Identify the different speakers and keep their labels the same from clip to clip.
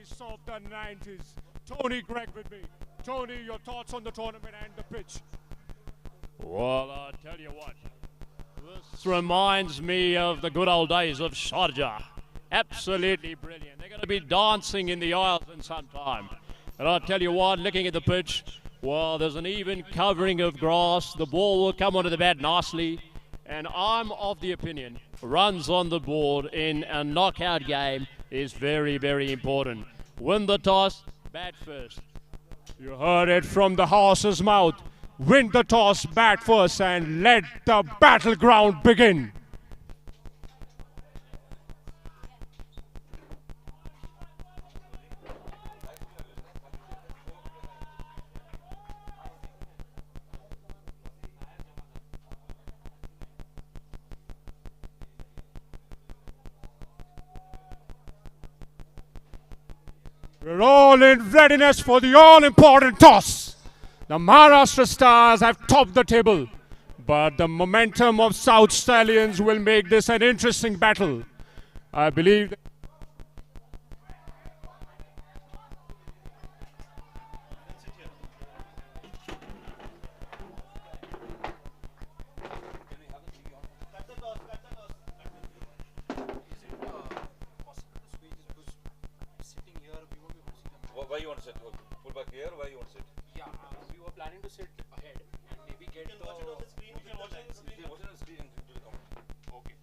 Speaker 1: voice of the 90s. Tony Gregg with me. Tony, your thoughts on the tournament and the pitch?
Speaker 2: Well, I'll tell you what. This reminds me of the good old days of Sharjah. Absolutely brilliant. They're going to be dancing in the aisles in some time. And I'll tell you what, looking at the pitch, well, there's an even covering of grass. The ball will come onto the bat nicely. And I'm of the opinion, runs on the board in a knockout game is very, very important. Win the toss, bat first.
Speaker 1: You heard it from the horse's mouth. Win the toss, bat first, and let the battleground begin. We're all in readiness for the all-important toss. The Maharashtra Stars have topped the table, but the momentum of South Stallions will make this an interesting battle. I believe
Speaker 3: why you want to sit? Pull back here, why you want to sit?
Speaker 4: Yeah, we were planning to sit ahead and maybe get the...
Speaker 3: Watch it on the screen. You can watch it on the screen. Watch it on the screen and do the comment.
Speaker 4: Okay.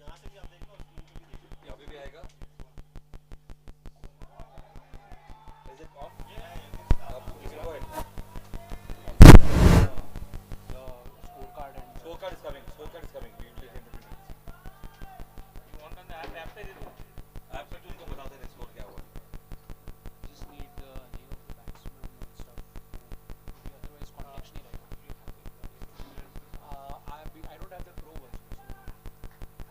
Speaker 3: यहाँ से भी आप देख लो, screen पे भी देख लो. यहाँ पे भी आएगा. Is it on? Yeah. Go ahead.
Speaker 4: The scorecard and...
Speaker 3: Scorecard is coming. Scorecard is coming. We will take 10 minutes. You want on the app पे दे दो. App पे तुमको बता देना स्कोर क्या हुआ.
Speaker 4: Just need the name of the batsman and stuff. Otherwise, context नहीं रहेगा. I don't have the pro version, so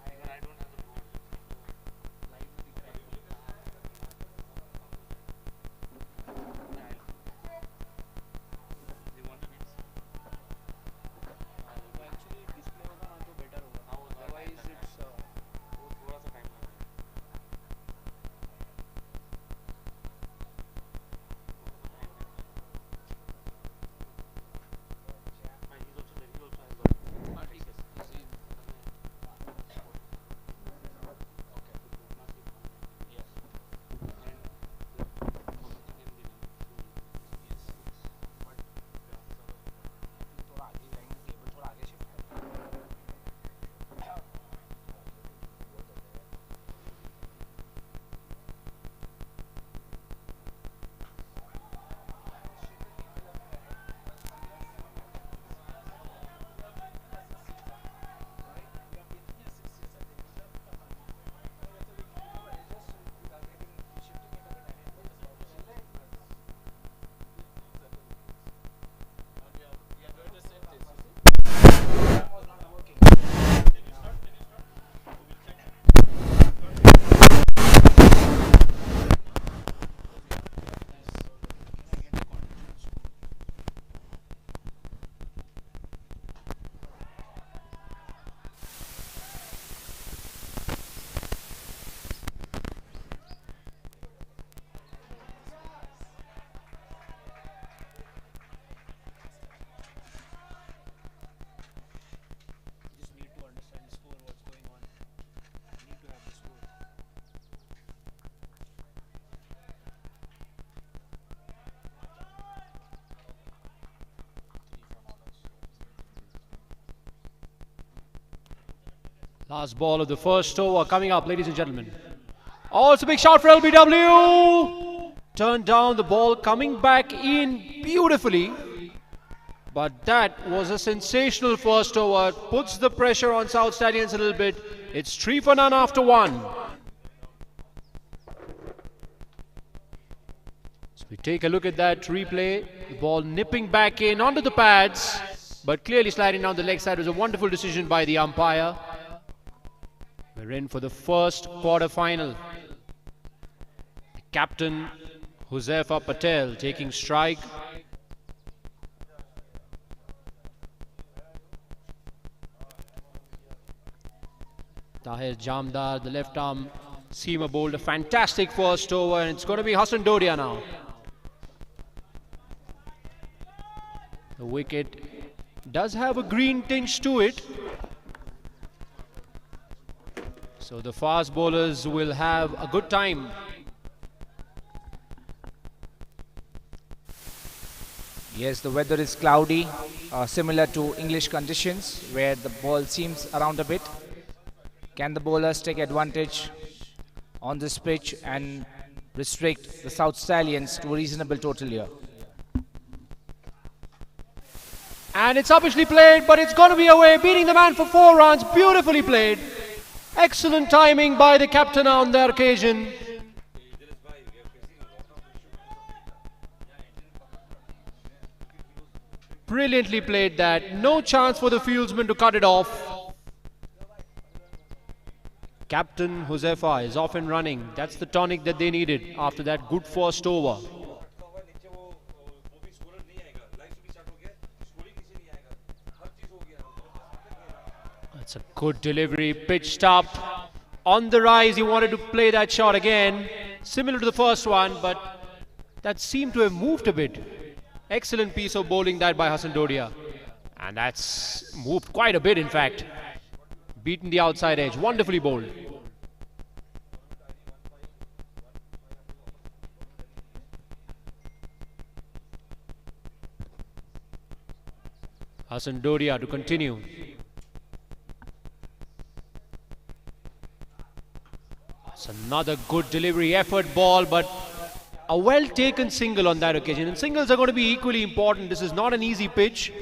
Speaker 4: I don't have the pro version. Live में दिख रहा है.
Speaker 3: You want the beats?
Speaker 4: तो actually display होगा ना तो better होगा. Otherwise, it's
Speaker 3: वो थोड़ा सा टाइम लगेगा.
Speaker 4: just need to understand the score, what's going on. I need to have the score.
Speaker 2: Last ball of the first over coming up, ladies and gentlemen. Oh, it's a big shot for LBW. Turned down the ball, coming back in beautifully. But that was a sensational first over. Puts the pressure on South Stallions a little bit. It's 3 for none after 1. So we take a look at that replay. The ball nipping back in onto the pads, but clearly sliding down the leg side. It was a wonderful decision by the umpire. We're in for the first quarter final. The captain, Huzaifa Patel, taking strike. Tahir Jamdar, the left arm
Speaker 4: Seamer bowled a fantastic first over, and it's going to be Hassan Dodia now. The wicket does have a green tinge to it, so the fast bowlers will have a good time.
Speaker 5: Yes, the weather is cloudy, similar to English conditions where the ball seems around a bit. Can the bowlers take advantage on this pitch and restrict the South Stallions to a reasonable total here?
Speaker 4: And it's obviously played, but it's going to be away, beating the man for 4 runs. Beautifully played. Excellent timing by the captain on that occasion. Brilliantly played that. No chance for the fieldsman to cut it off. Captain Huzaifa is off and running. That's the tonic that they needed after that good first over. That's a good delivery. Pitched up. On the rise, he wanted to play that shot again. Similar to the first one, but that seemed to have moved a bit. Excellent piece of bowling that by Hassan Dodia. And that's moved quite a bit, in fact. Beaten the outside edge. Wonderfully bowled. Hassan Dodia to continue. That's another good delivery, effort ball, but a well taken single on that occasion. And singles are going to be equally important. This is not an easy pitch.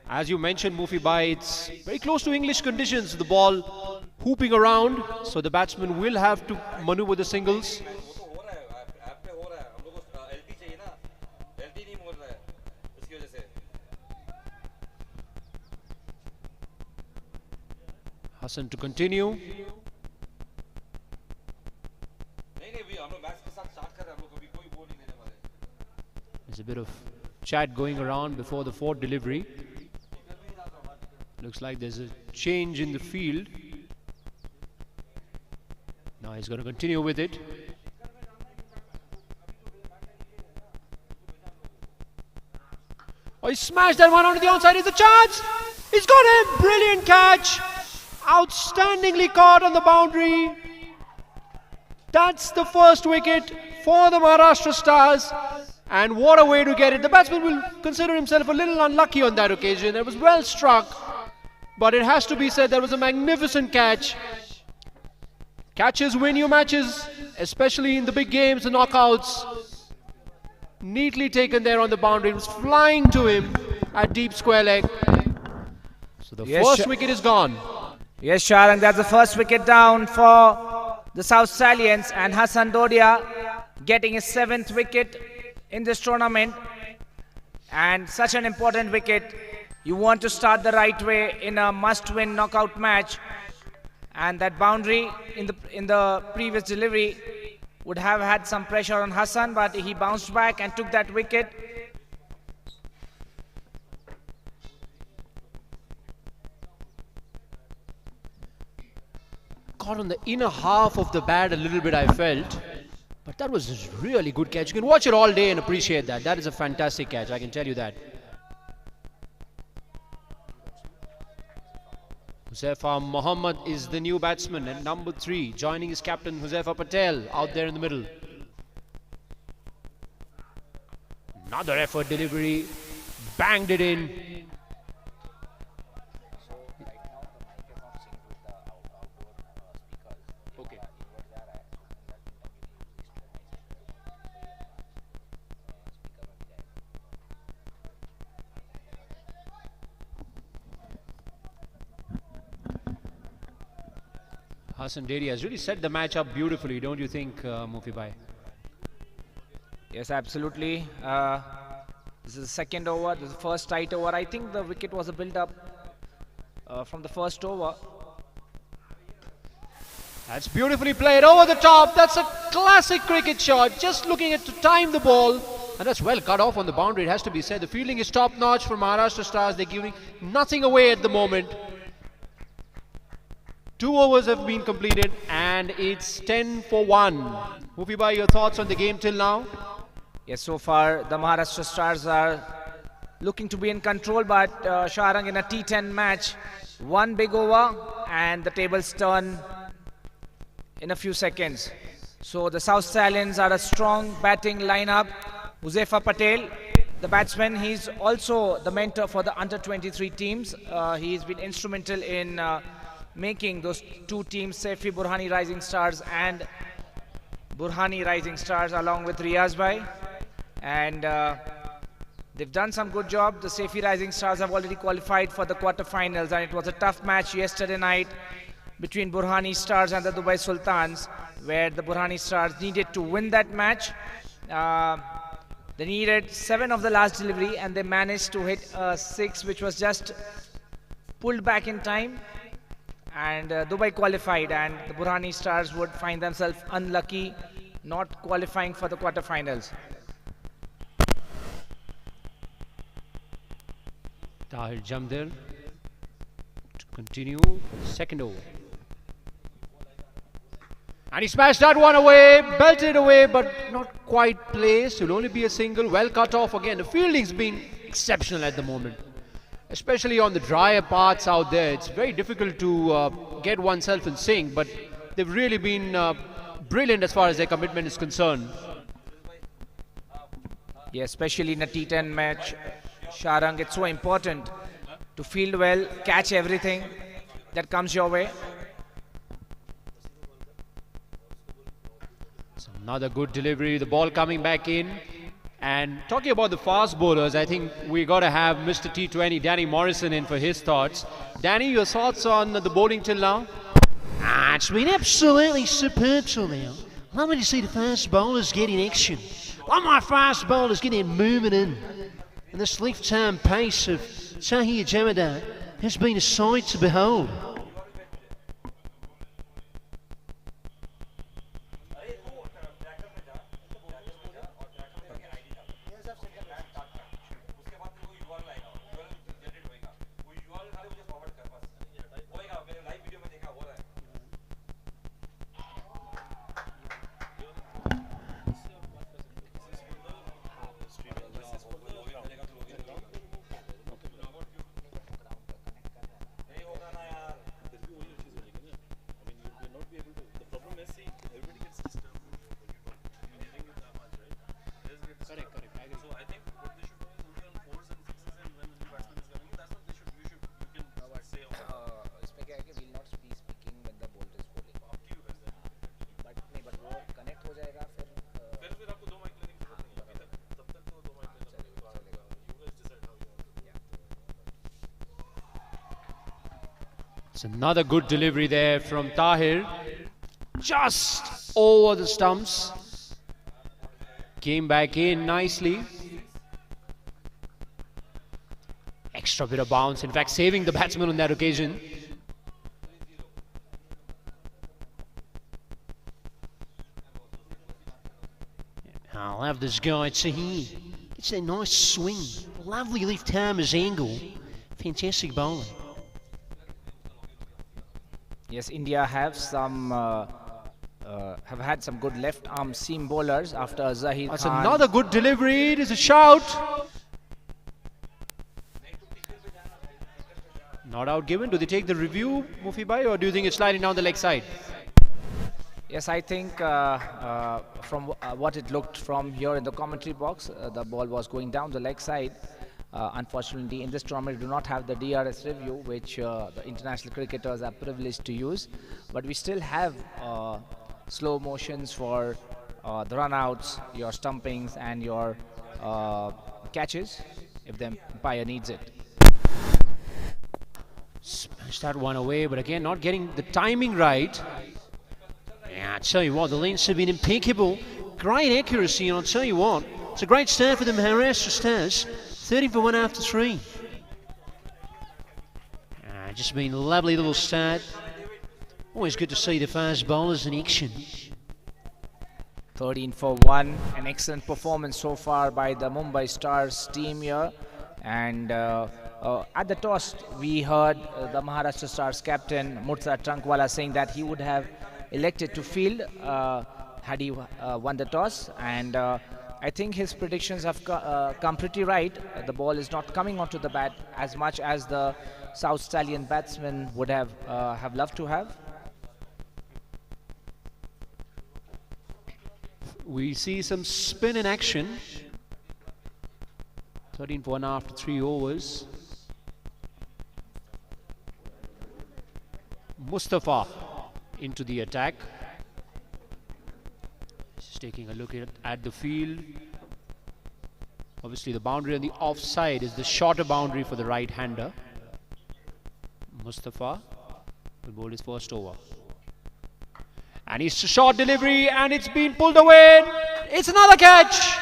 Speaker 4: As you mentioned, Mufi Bhai, it's very close to English conditions. The ball hooping around, so the batsman will have to maneuver the singles. Hassan to continue. There's a bit of chat going around before the 4th delivery. Looks like there's a change in the field. Now he's going to continue with it. Oh, he smashed that one onto the onside. Is a chance. He's got him. Brilliant catch. Outstandingly caught on the boundary. That's the first wicket for the Maharashtra Stars. And what a way to get it. The batsman will consider himself a little unlucky on that occasion. It was well struck, but it has to be said that was a magnificent catch. Catches win you matches, especially in the big games, the knockouts. Neatly taken there on the boundary. It was flying to him at deep square leg. So the first wicket is gone.
Speaker 5: Yes, Sharang, that's the first wicket down for the South Stallions, and Hassan Dodia getting his 7th wicket in this tournament. And such an important wicket. You want to start the right way in a must-win knockout match, and that boundary in the previous delivery would have had some pressure on Hassan, but he bounced back and took that wicket.
Speaker 4: Caught on the inner half of the bat a little bit, I felt. But that was a really good catch. You can watch it all day and appreciate that. That is a fantastic catch, I can tell you that. Huzaifa Muhammad is the new batsman at number 3, joining his captain Huzaifa Patel out there in the middle. Another effort delivery, banged it in. Okay. Hassan Dodia has really set the match up beautifully, don't you think, Mufi Bhai?
Speaker 5: Yes, absolutely. This is the second over. This is the first tight over. I think the wicket was a build-up from the first over.
Speaker 4: That's beautifully played over the top. That's a classic cricket shot. Just looking at to time the ball. And that's well cut off on the boundary, it has to be said. The fielding is top-notch for Maharashtra Stars. They're giving nothing away at the moment. 2 overs have been completed and it's 10 for 1. Mufibai, your thoughts on the game till now?
Speaker 5: Yes, so far the Maharashtra Stars are looking to be in control, but Sharang in a T10 match, one big over and the tables turn in a few seconds. So the South Stallions are a strong batting lineup. Huzaifa Patel, the batsman, he's also the mentor for the under-23 teams. He's been instrumental in making those two teams, Saifee Burhani Rising Stars and Burhani Rising Stars, along with Riyaz Bhai. And they've done some good job. The Saifee Rising Stars have already qualified for the quarterfinals, and it was a tough match yesterday night between Burhani Stars and the Dubai Sultans, where the Burhani Stars needed to win that match. They needed 7 of the last delivery and they managed to hit 6, which was just pulled back in time. And Dubai qualified, and the Burhani Stars would find themselves unlucky, not qualifying for the quarterfinals.
Speaker 4: Tahir Jamdir to continue second over. And he smashed that one away, belted away, but not quite placed. It'll only be a single, well cut off again. The fielding's been exceptional at the moment, especially on the drier parts out there. It's very difficult to get oneself in sync, but they've really been brilliant as far as their commitment is concerned.
Speaker 5: Yeah, especially in a T10 match, Sharang, it's so important to field well, catch everything that comes your way.
Speaker 4: So another good delivery, the ball coming back in. And talking about the fast bowlers, I think we got to have Mr. T20, Danny Morrison, in for his thoughts. Danny, your thoughts on the bowling till now?
Speaker 6: It's been absolutely superb till now. Lovely to see the fast bowlers getting action. All my fast bowlers getting movement in. And this left-arm pace of Tahir Jamdir has been a sight to behold.
Speaker 4: It's another good delivery there from Tahir. Just over the stumps. Came back in nicely. Extra bit of bounce, in fact saving the batsman on that occasion.
Speaker 6: I love this guy Tahir. It's a nice swing. Lovely left-armer's angle. Fantastic bowling.
Speaker 5: Yes, India have had some good left arm seam bowlers after Zahir
Speaker 4: That's
Speaker 5: Khan.
Speaker 4: another good delivery. It is a shout. Not out given. Do they take the review, Mufibai, or do you think it's sliding down the leg side?
Speaker 5: Yes, I think from what it looked from here in the commentary box, the ball was going down the leg side. Unfortunately, in this tournament, we do not have the DRS review, which the international cricketers are privileged to use. But we still have slow motions for the runouts, your stumpings, and your catches, if the umpire needs it.
Speaker 4: Smash that one away, but again, not getting the timing right.
Speaker 6: Yeah, I tell you what, the lengths have been impeccable. Great accuracy, and I'll tell you what, it's a great start for the Maharashtra Stars. 30 for 1 after 3. Just been a lovely little start. Always good to see the fast bowlers in action.
Speaker 5: 13 for 1. An excellent performance so far by the Mumbai Stars team here. And At the toss, we heard the Maharashtra Stars captain Murtaza Trankwala saying that he would have elected to field had he won the toss, and I think his predictions have come pretty right. The ball is not coming onto the bat as much as the South Stallion batsman would have loved to have.
Speaker 4: We see some spin in action. 13 for 1 after 3 overs. Mustafa into the attack. Just taking a look at the field. Obviously the boundary on the offside is the shorter boundary for the right-hander. Mustafa will bowl his first over. And it's a short delivery and it's been pulled away. It's another catch.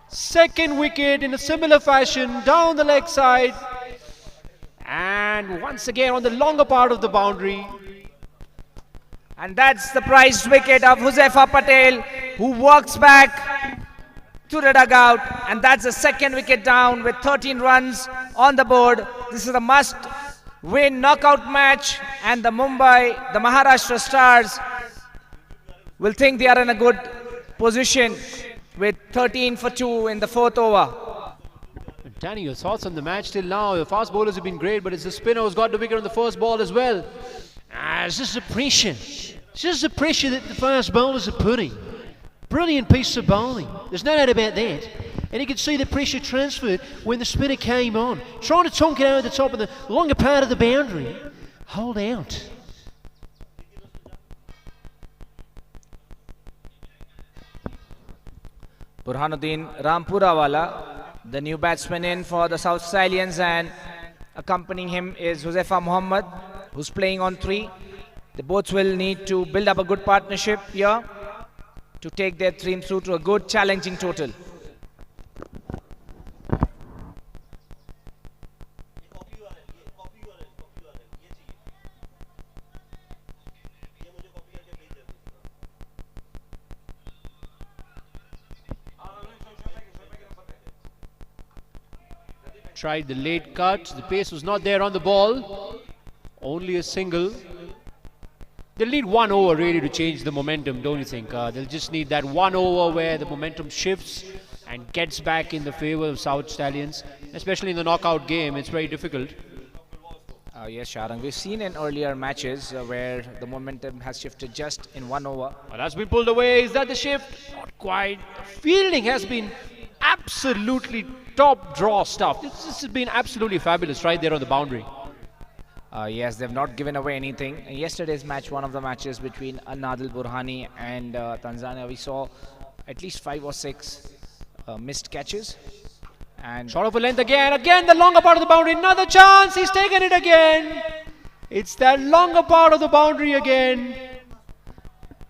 Speaker 4: Second wicket in a similar fashion down the leg side. And once again on the longer part of the boundary.
Speaker 5: And that's the prized wicket of Huzaifa Patel, who walks back to the dugout. And that's the second wicket down with 13 runs on the board. This is a must-win knockout match. And the Maharashtra Stars will think they are in a good position with 13 for 2 in the 4th over.
Speaker 4: Danny, your thoughts on the match till now? The fast bowlers have been great, but it's the spinner who's got the wicket on the first ball as well.
Speaker 6: It's just the pressure. It's just the pressure that the fast bowlers are putting. Brilliant piece of bowling. There's no doubt about that. And you can see the pressure transferred when the spinner came on. Trying to tonk it over the top of the longer part of the boundary. Hold out.
Speaker 5: Burhanuddin Rampurawala, the new batsman in for the South Stallions, and accompanying him is Huzaifa Muhammad, who's playing on 3. They both will need to build up a good partnership here to take their team through to a good challenging total.
Speaker 4: Tried the late cut. The pace was not there on the ball. Only a single. They'll need 1 over really to change the momentum, don't you think? They'll just need that 1 over where the momentum shifts and gets back in the favor of South Stallions. Especially in the knockout game, it's very difficult.
Speaker 5: Yes, Sharang. We've seen in earlier matches where the momentum has shifted just in 1 over.
Speaker 4: Well, that's been pulled away. Is that the shift? Not quite. Fielding has been absolutely top draw stuff. This has been absolutely fabulous right there on the boundary.
Speaker 5: Yes, they've not given away anything. In yesterday's match, one of the matches between Nadal Burhani and Tanzania, we saw at least 5 or 6 missed catches. And
Speaker 4: short of a length again the longer part of the boundary, another chance, he's taken it again. It's that longer part of the boundary again.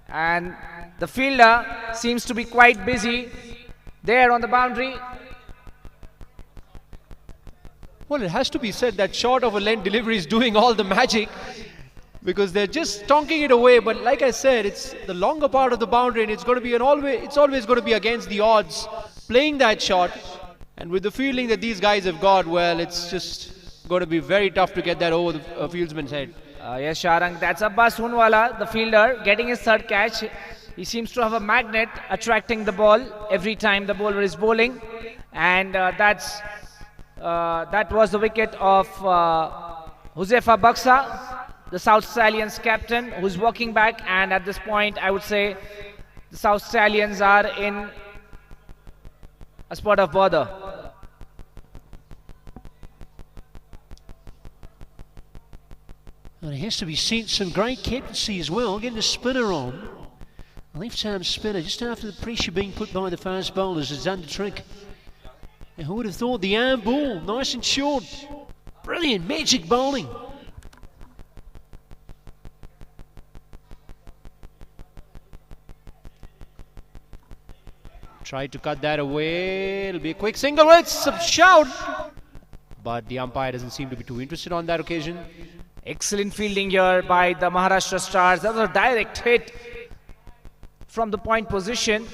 Speaker 5: And the fielder seems to be quite busy there on the boundary.
Speaker 4: Well, it has to be said that short of a length delivery is doing all the magic, because they're just tonking it away. But like I said, it's the longer part of the boundary, and it's going to be it's always going to be against the odds playing that shot. And with the fielding that these guys have got, well, it's just going to be very tough to get that over the fieldsman's head.
Speaker 5: Yes, Sharang, that's Abbas Hunwala, the fielder, getting his 3rd catch. He seems to have a magnet attracting the ball every time the bowler is bowling. And that was the wicket of Huzaifa Baksa, the South Stallions captain, who's walking back. And at this point, I would say the South Stallions are in a spot of bother.
Speaker 6: And it has to be seen some great captaincy as well, getting the spinner on. Left-arm spinner, just after the pressure being put by the fast bowlers, has done the trick. And who would have thought the arm ball, nice and short. Brilliant, magic bowling.
Speaker 4: Tried to cut that away. It'll be a quick single. It's a shout. But the umpire doesn't seem to be too interested on that occasion.
Speaker 5: Excellent fielding here by the Maharashtra Stars. That was a direct hit from the point position.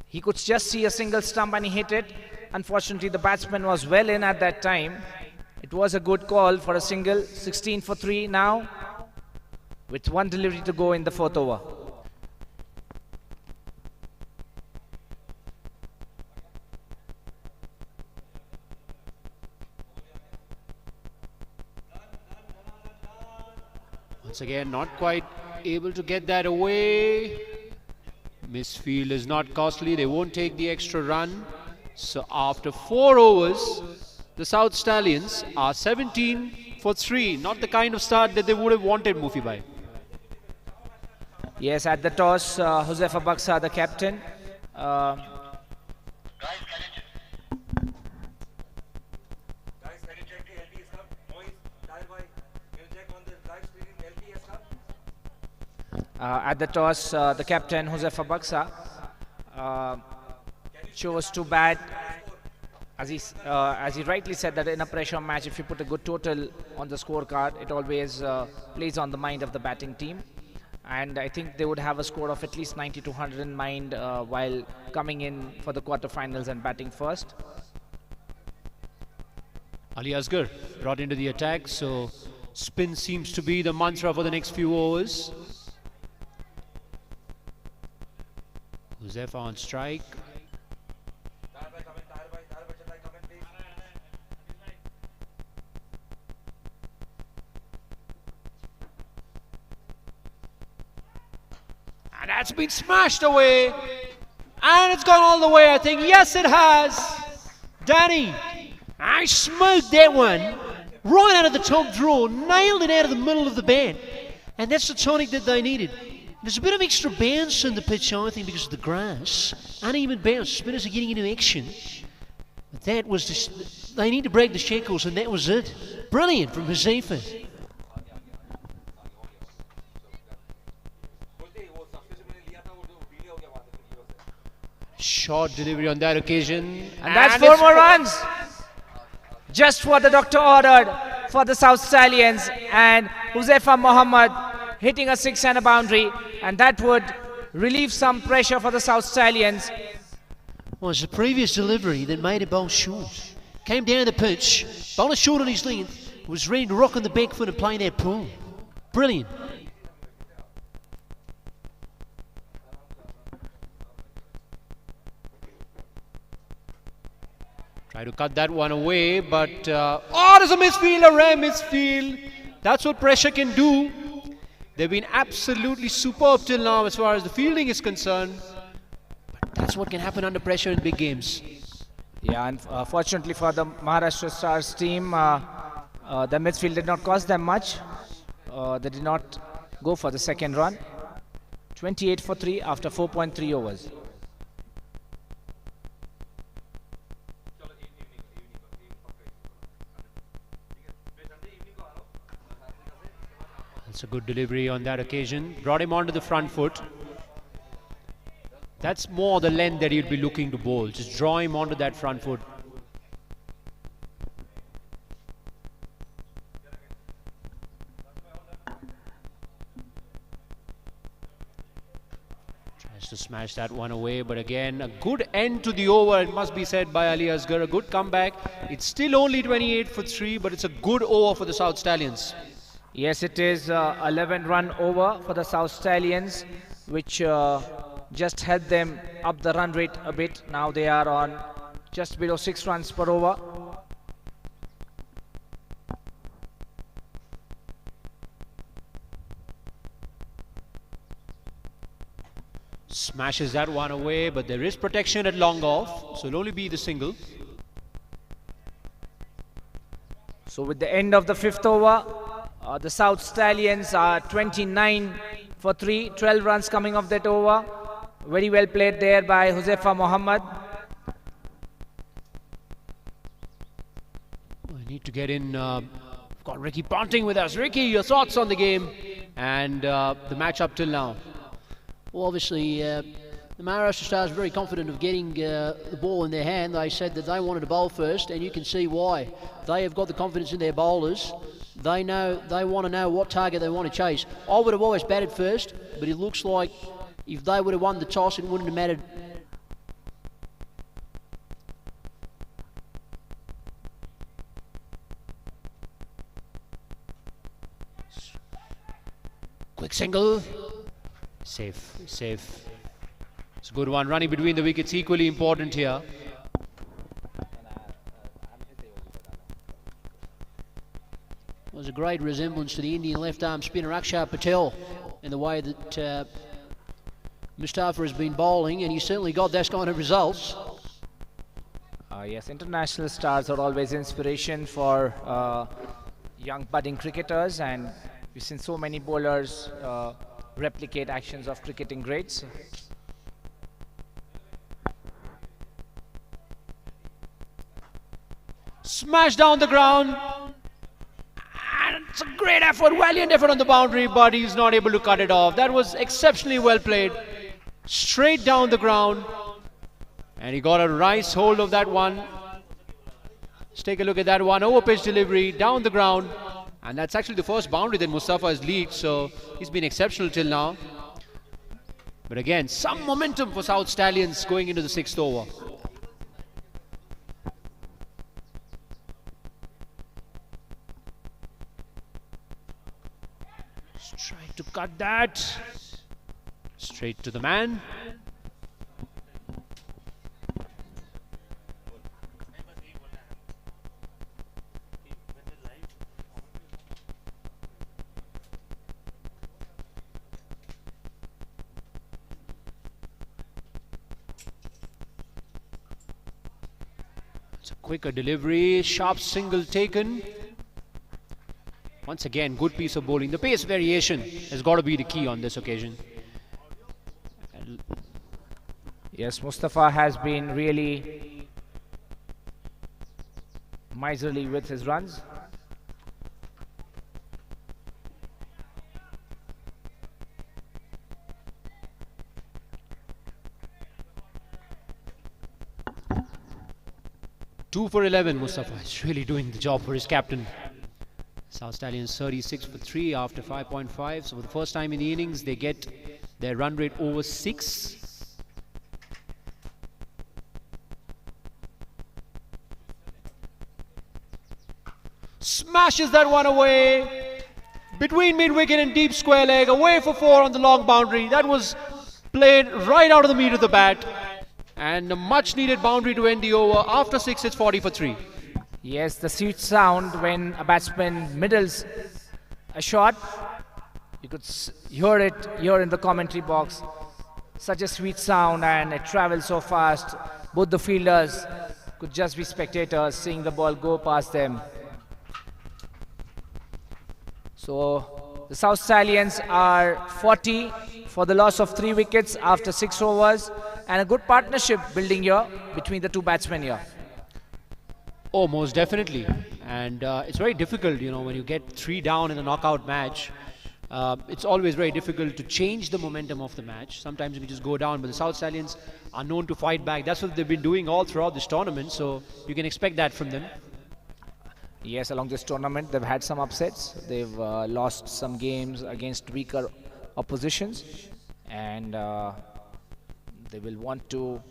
Speaker 5: He could just see a single stump and he hit it. Unfortunately, the batsman was well in at that time. It was a good call for a single. 16 for 3 now, with one delivery to go in the fourth over.
Speaker 4: Once again, not quite able to get that away. Misfield is not costly. They won't take the extra run. So after 4 overs, the South Stallions are 17 for 3. Not the kind of start that they would have wanted, Mufibai.
Speaker 5: Yes, at the toss, Huzaifa Baksa, the captain. At the toss, the captain, Huzaifa Baksa, chose to bat. As he rightly said, that in a pressure match, if you put a good total on the scorecard, it always plays on the mind of the batting team. And I think they would have a score of at least 90 to 100 in mind while coming in for the quarterfinals and batting first.
Speaker 4: Ali Asgar brought into the attack, so spin seems to be the mantra for the next few overs. Huzaifa on strike. And that's been smashed away.
Speaker 6: And it's gone all the way, I think. Yes, it has. Danny, I smoked that one right out of the top draw, nailed it out of the middle of the bat. And that's the tonic that they needed. There's a bit of extra bounce in the pitch, I think, because of the grass. Uneven bounce, spinners are getting into action. But that was just, they need to break the shackles, and that was it. Brilliant from Saifee.
Speaker 4: Short delivery on that occasion.
Speaker 5: And that's 4 more runs. Just what the doctor ordered for the South Stallions. And Huzaifa Mohammed hitting a 6 and a boundary. And that would relieve some pressure for the South Stallions.
Speaker 6: Well, it's the previous delivery that made it bowl short. Came down the pitch, bowler short on his length, was ready to rock on the back foot and play that pull. Brilliant.
Speaker 4: Try to cut that one away, but oh, there's a misfield, a rare misfield. That's what pressure can do. They've been absolutely superb till now as far as the fielding is concerned. But that's what can happen under pressure in big games.
Speaker 5: Yeah, and fortunately for the Maharashtra Stars team, the midfield did not cost them much. They did not go for the second run. 28 for 3 after 4.3 overs.
Speaker 4: That's a good delivery on that occasion. Brought him onto the front foot. That's more the length that he'd be looking to bowl. Just draw him onto that front foot. Tries to smash that one away, but again, a good end to the over, it must be said by Ali Asgar. A good comeback. It's still only 28 for 3, but it's a good over for the South Stallions.
Speaker 5: Yes, it is 11 run over for the South Stallions, which just helped them up the run rate a bit. Now they are on just below 6 runs per over.
Speaker 4: Smashes that one away, but there is protection at long off, so it'll only be the single.
Speaker 5: So with the end of the 5th over, the South Stallions are 29 for 3, 12 runs coming off that over. Very well played there by Huzaifa Mohammed.
Speaker 4: We need to get in. We've got Ricky Ponting with us. Ricky, your thoughts on the game and the match up till now?
Speaker 6: Well, obviously, the Maharashtra Stars are very confident of getting the ball in their hand. They said that they wanted to bowl first, and you can see why. They have got the confidence in their bowlers. They know, they want to know what target they want to chase. I would have always batted first, but it looks like if they would have won the toss, it wouldn't have mattered.
Speaker 4: Single. Safe, safe. It's a good one. Running between the wickets, equally important here. Was a great resemblance to the Indian left-arm spinner Akshar Patel in the way that Mustafa has been bowling, and he certainly got that kind of results.
Speaker 5: Yes, international stars are always inspiration for young budding cricketers, and we've seen so many bowlers replicate actions of cricketing greats.
Speaker 4: Smash down the ground. And it's a great effort, valiant effort on the boundary, but he's not able to cut it off. That was exceptionally well played. Straight down the ground. And he got a nice hold of that one. Let's take a look at that one. Over pitch delivery, down the ground. And that's actually the first boundary that Mustafa has lead, so he's been exceptional till now. But again, some momentum for South Stallions going into the 6th over. Trying to cut that. Straight to the man. It's a quicker delivery, sharp single taken. Once again, good piece of bowling. The pace variation has got to be the key on this occasion.
Speaker 5: Yes, Mustafa has been really miserly with his runs.
Speaker 4: Two for 11, Mustafa is really doing the job for his captain. South Stallions 36 for 3 after 5.5. So for the first time in the innings, they get their run rate over 6. Smashes that one away. Between mid-wicket and deep square leg. Away for 4 on the long boundary. That was played right out of the meat of the bat. And a much-needed boundary to end the over. After 6, it's 40 for 3.
Speaker 5: Yes, the sweet sound when a batsman middles a shot. You could hear it here in the commentary box. Such a sweet sound, and it travels so fast. Both the fielders could just be spectators seeing the ball go past them. So the South Stallions are 40 for the loss of 3 wickets after 6 overs, and a good partnership building here between the two batsmen here.
Speaker 4: Oh, most definitely. And it's very difficult, you know, when you get 3 down in a knockout match. It's always very difficult to change the momentum of the match. Sometimes we just go down, but the South Stallions are known to fight back. That's what they've been doing all throughout this tournament, so you can expect that from them.
Speaker 5: Yes, along this tournament, they've had some upsets. They've lost some games against weaker oppositions, and they will want to,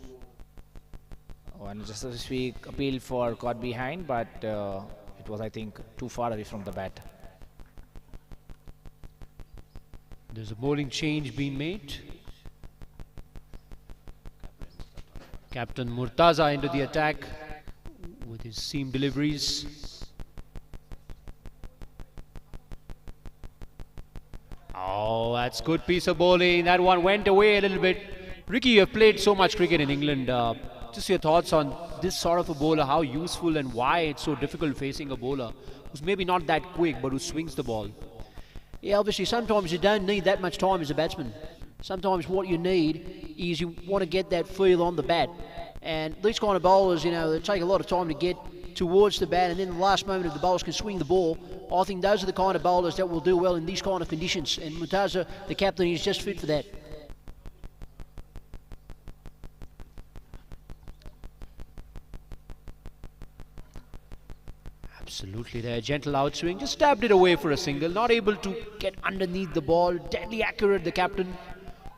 Speaker 5: just this week, appeal for caught behind, but it was, I think, too far away from the bat.
Speaker 4: There's a bowling change being made. Captain Murtaza into the attack with his seam deliveries. Oh, that's good piece of bowling. That one went away a little bit. Ricky, you have played so much cricket in England. Just your thoughts on this sort of a bowler, how useful and why it's so difficult facing a bowler who's maybe not that quick but who swings the ball. Yeah, obviously sometimes you don't need that much time as a batsman. Sometimes what you need is you want to get that feel on the bat. And these kind of bowlers, you know, they take a lot of time to get towards the bat, and then the last moment if the bowlers can swing the ball, I think those are the kind of bowlers that will do well in these kind of conditions. And Murtaza, the captain, is just fit for that. Absolutely there, gentle outswing, just stabbed it away for a single, not able to get underneath the ball, deadly accurate the captain.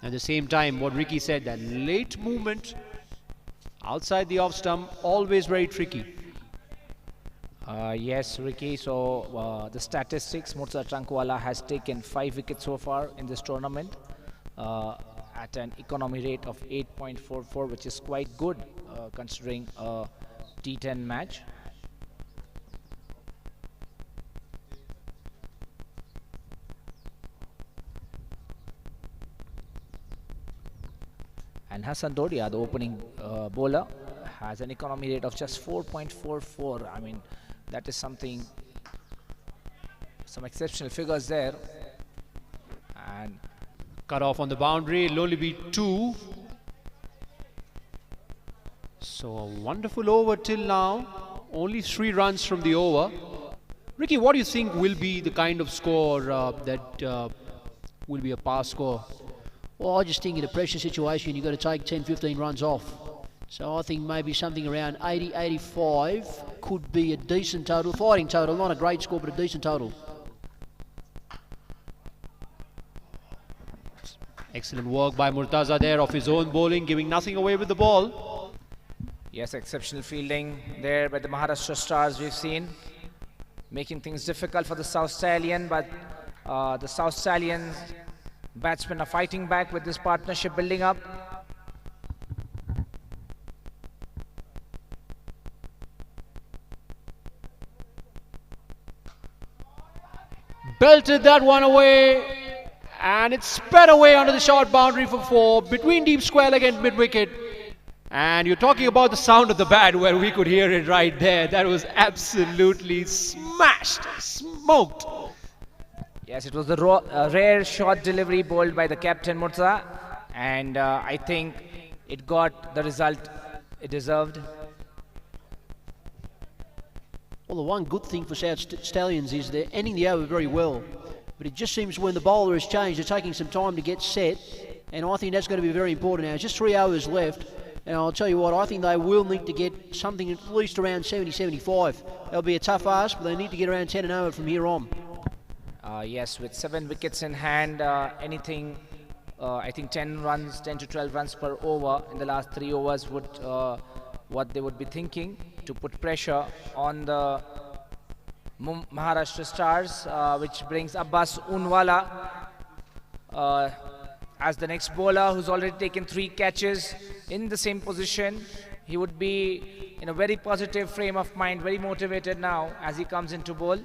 Speaker 4: At the same time, what Ricky said, that late movement outside the off stump, always very tricky.
Speaker 5: Yes, Ricky. So the statistics, Murtaza Trankwala has taken 5 wickets so far in this tournament at an economy rate of 8.44, which is quite good considering a T10 match. And Hassan Dodia, the opening bowler, has an economy rate of just 4.44. I mean, that is something, some exceptional figures there. And
Speaker 4: Cut off on the boundary, it'll only be 2. So a wonderful over till now. Only 3 runs from the over. Ricky, what do you think will be the kind of score that will be a pass score?
Speaker 6: Well, I just think in a pressure situation, you've got to take 10, 15 runs off. So I think maybe something around 80, 85 could be a decent total. Fighting total, not a great score, but a decent total.
Speaker 4: Excellent work by Murtaza there off his own bowling, giving nothing away with the ball.
Speaker 5: yes, exceptional fielding there by the Maharashtra Stars we've seen, making things difficult for the South Stallion, but the South Stallions batsmen are fighting back with this partnership building up.
Speaker 4: Belted that one away, and it's sped away onto the short boundary for 4, between deep square leg and mid-wicket. And you're talking about the sound of the bat, where we could hear it right there. That was absolutely smashed, smoked.
Speaker 5: Yes, it was the rare short delivery bowled by the captain Murtaza, and I think it got the result it deserved.
Speaker 6: Well, the one good thing for South Stallions is they're ending the over very well. But it just seems when the bowler has changed, they're taking some time to get set. And I think that's going to be very important now. It's just 3 overs left. And I'll tell you what, I think they will need to get something at least around 70, 75. That'll be a tough ask, but they need to get around 10 and over from here on.
Speaker 5: Yes, with 7 wickets in hand, anything, I think 10 runs, 10 to 12 runs per over in the last 3 overs would what they would be thinking to put pressure on the Maharashtra Stars, which brings Abbas Unwala as the next bowler, who's already taken 3 catches in the same position. He would be in a very positive frame of mind, very motivated now as he comes into bowl.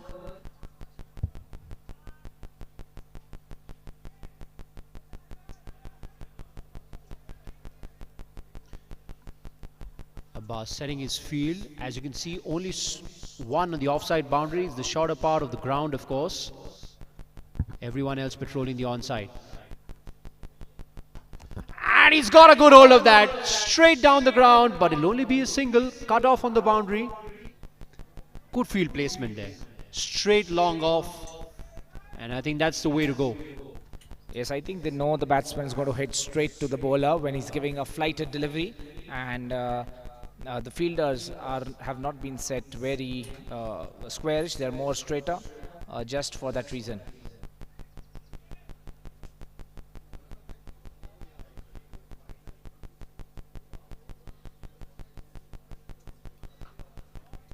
Speaker 4: Abbas setting his field. As you can see, only 1 on the offside boundary. It's the shorter part of the ground, of course. Everyone else patrolling the onside. And he's got a good hold of that. Straight down the ground, but it'll only be a single. Cut off on the boundary. Good field placement there. Straight long off. And I think that's the way to go.
Speaker 5: Yes, I think they know the batsman is going to hit straight to the bowler when he's giving a flighted delivery, and the fielders have not been set very squarish. They're more straighter just for that reason.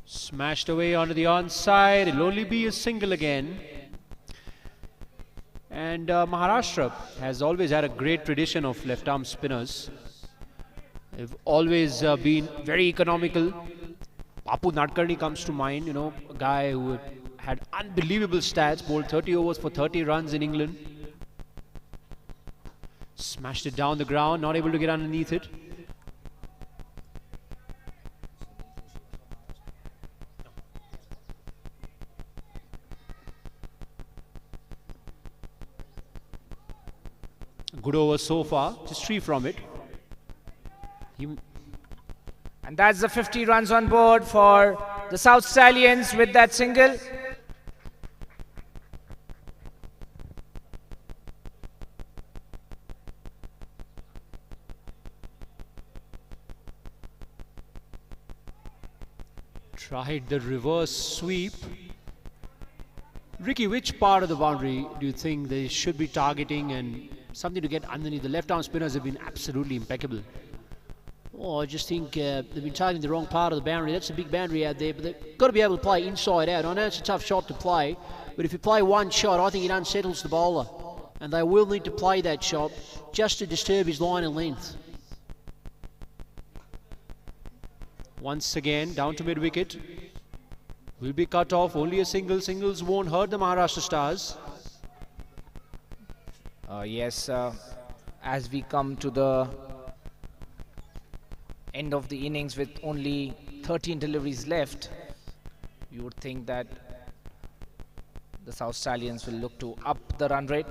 Speaker 4: Smashed away onto the onside. It'll only be a single again. And Maharashtra has always had a great tradition of left-arm spinners. They've always been very economical. Papu Nadkarni comes to mind, a guy who had unbelievable stats, bowled 30 overs for 30 runs in England. Smashed it down the ground, not able to get underneath it. Good over so far, just 3 from it.
Speaker 5: And that's the 50 runs on board for the South Stallions with that single.
Speaker 4: Tried the reverse sweep. Ricky, which part of the boundary do you think they should be targeting and something to get underneath? The left-arm spinners have been absolutely impeccable.
Speaker 6: Oh, I just think they've been targeting the wrong part of the boundary. That's a big boundary out there, but they've got to be able to play inside out. I know it's a tough shot to play, but if you play one shot, I think it unsettles the bowler. And they will need to play that shot just to disturb his line and length. Once again, down to mid-wicket. Will be cut off. Only a single. Singles won't hurt the Maharashtra Stars.
Speaker 5: Yes, as we come to the end of the innings with only 13 deliveries left, you would think that the South Stallions will look to up the run rate.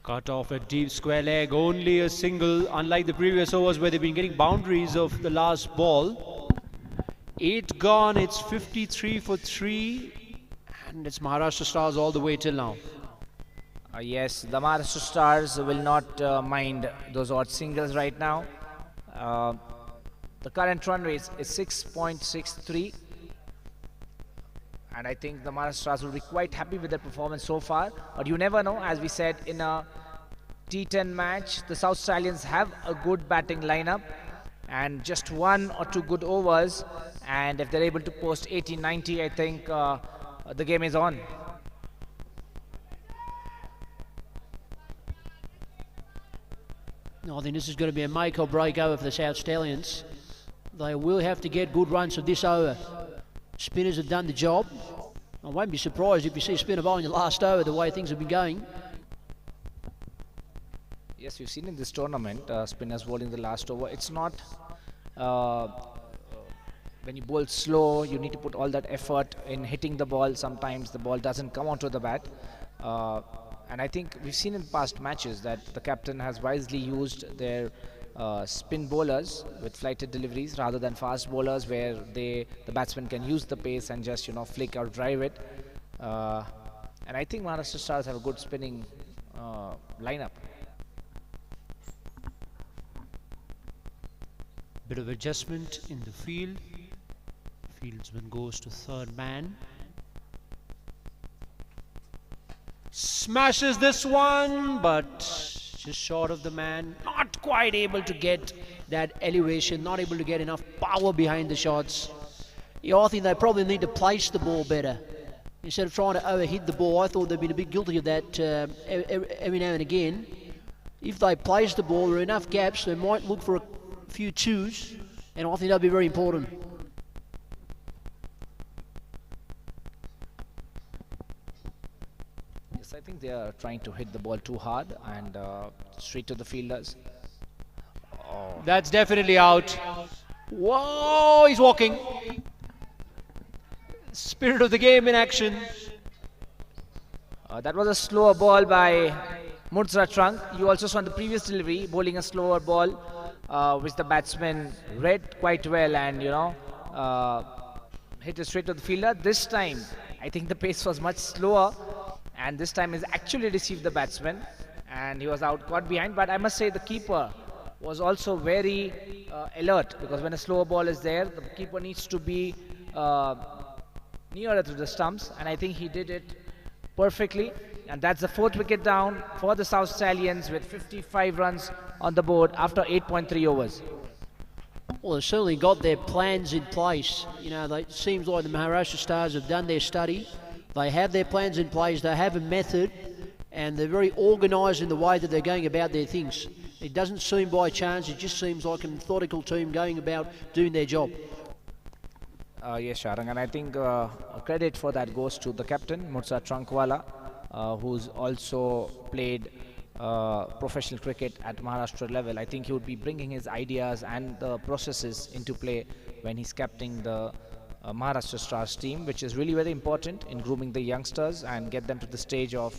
Speaker 6: Cut off a deep square leg, only a single, unlike the previous overs where they've been getting boundaries of the last ball. 8 gone, it's 53 for 3, and it's Maharashtra Stars all the way till now.
Speaker 5: Yes, the Maharashtra Stars will not mind those odd singles right now. The current run rate is 6.63. And I think the Maharashtra Stars will be quite happy with their performance so far. But you never know, as we said in a T10 match, the South Stallions have a good batting lineup and just 1 or 2 good overs. And if they're able to post 80-90, I think the game is on.
Speaker 6: I think this is going to be a make or break over for the South Stallions. They will have to get good runs for this over. Spinners have done the job. I won't be surprised if you see a spinner bowling the last over the way things have been going.
Speaker 5: Yes, we've seen in this tournament spinners bowling the last over. It's not when you bowl slow, you need to put all that effort in hitting the ball. Sometimes the ball doesn't come onto the bat. And I think we've seen in past matches that the captain has wisely used their spin bowlers with flighted deliveries rather than fast bowlers where the batsman can use the pace and just flick or drive it. And I think Maharashtra Stars have a good spinning lineup.
Speaker 6: Bit of adjustment in the field. Fieldsman goes to third man. Smashes this one, but just short of the man. Not quite able to get that elevation, not able to get enough power behind the shots. Yeah, I think they probably need to place the ball better. Instead of trying to overhit the ball, I thought they've been a bit guilty of that every now and again. If they place the ball, there are enough gaps, they might look for a few twos, and I think that'll be very important.
Speaker 5: Yes, I think they are trying to hit the ball too hard and straight to the fielders. Oh.
Speaker 6: That's definitely out. Whoa, he's walking. Spirit of the game in action.
Speaker 5: That was a slower ball by Murza Trunk. You also saw in the previous delivery bowling a slower ball, which the batsman read quite well and hit it straight to the fielder. This time, I think the pace was much slower, and this time he's actually deceived the batsman, and he was out caught behind. But I must say the keeper was also very alert, because when a slower ball is there, the keeper needs to be nearer to the stumps, and I think he did it perfectly. And that's the 4th wicket down for the South Stallions with 55 runs on the board after 8.3 overs.
Speaker 6: Well, they've certainly got their plans in place. It seems like the Maharashtra Stars have done their study. They have their plans in place, they have a method, and they're very organised in the way that they're going about their things. It doesn't seem by chance, it just seems like a methodical team going about doing their job.
Speaker 5: Yes, Sharang, and I think credit for that goes to the captain, Murza Trankwala, who's also played professional cricket at Maharashtra level. I think he would be bringing his ideas and the processes into play when he's captaining the Maharashtra Stars team, which is really very important in grooming the youngsters and get them to the stage of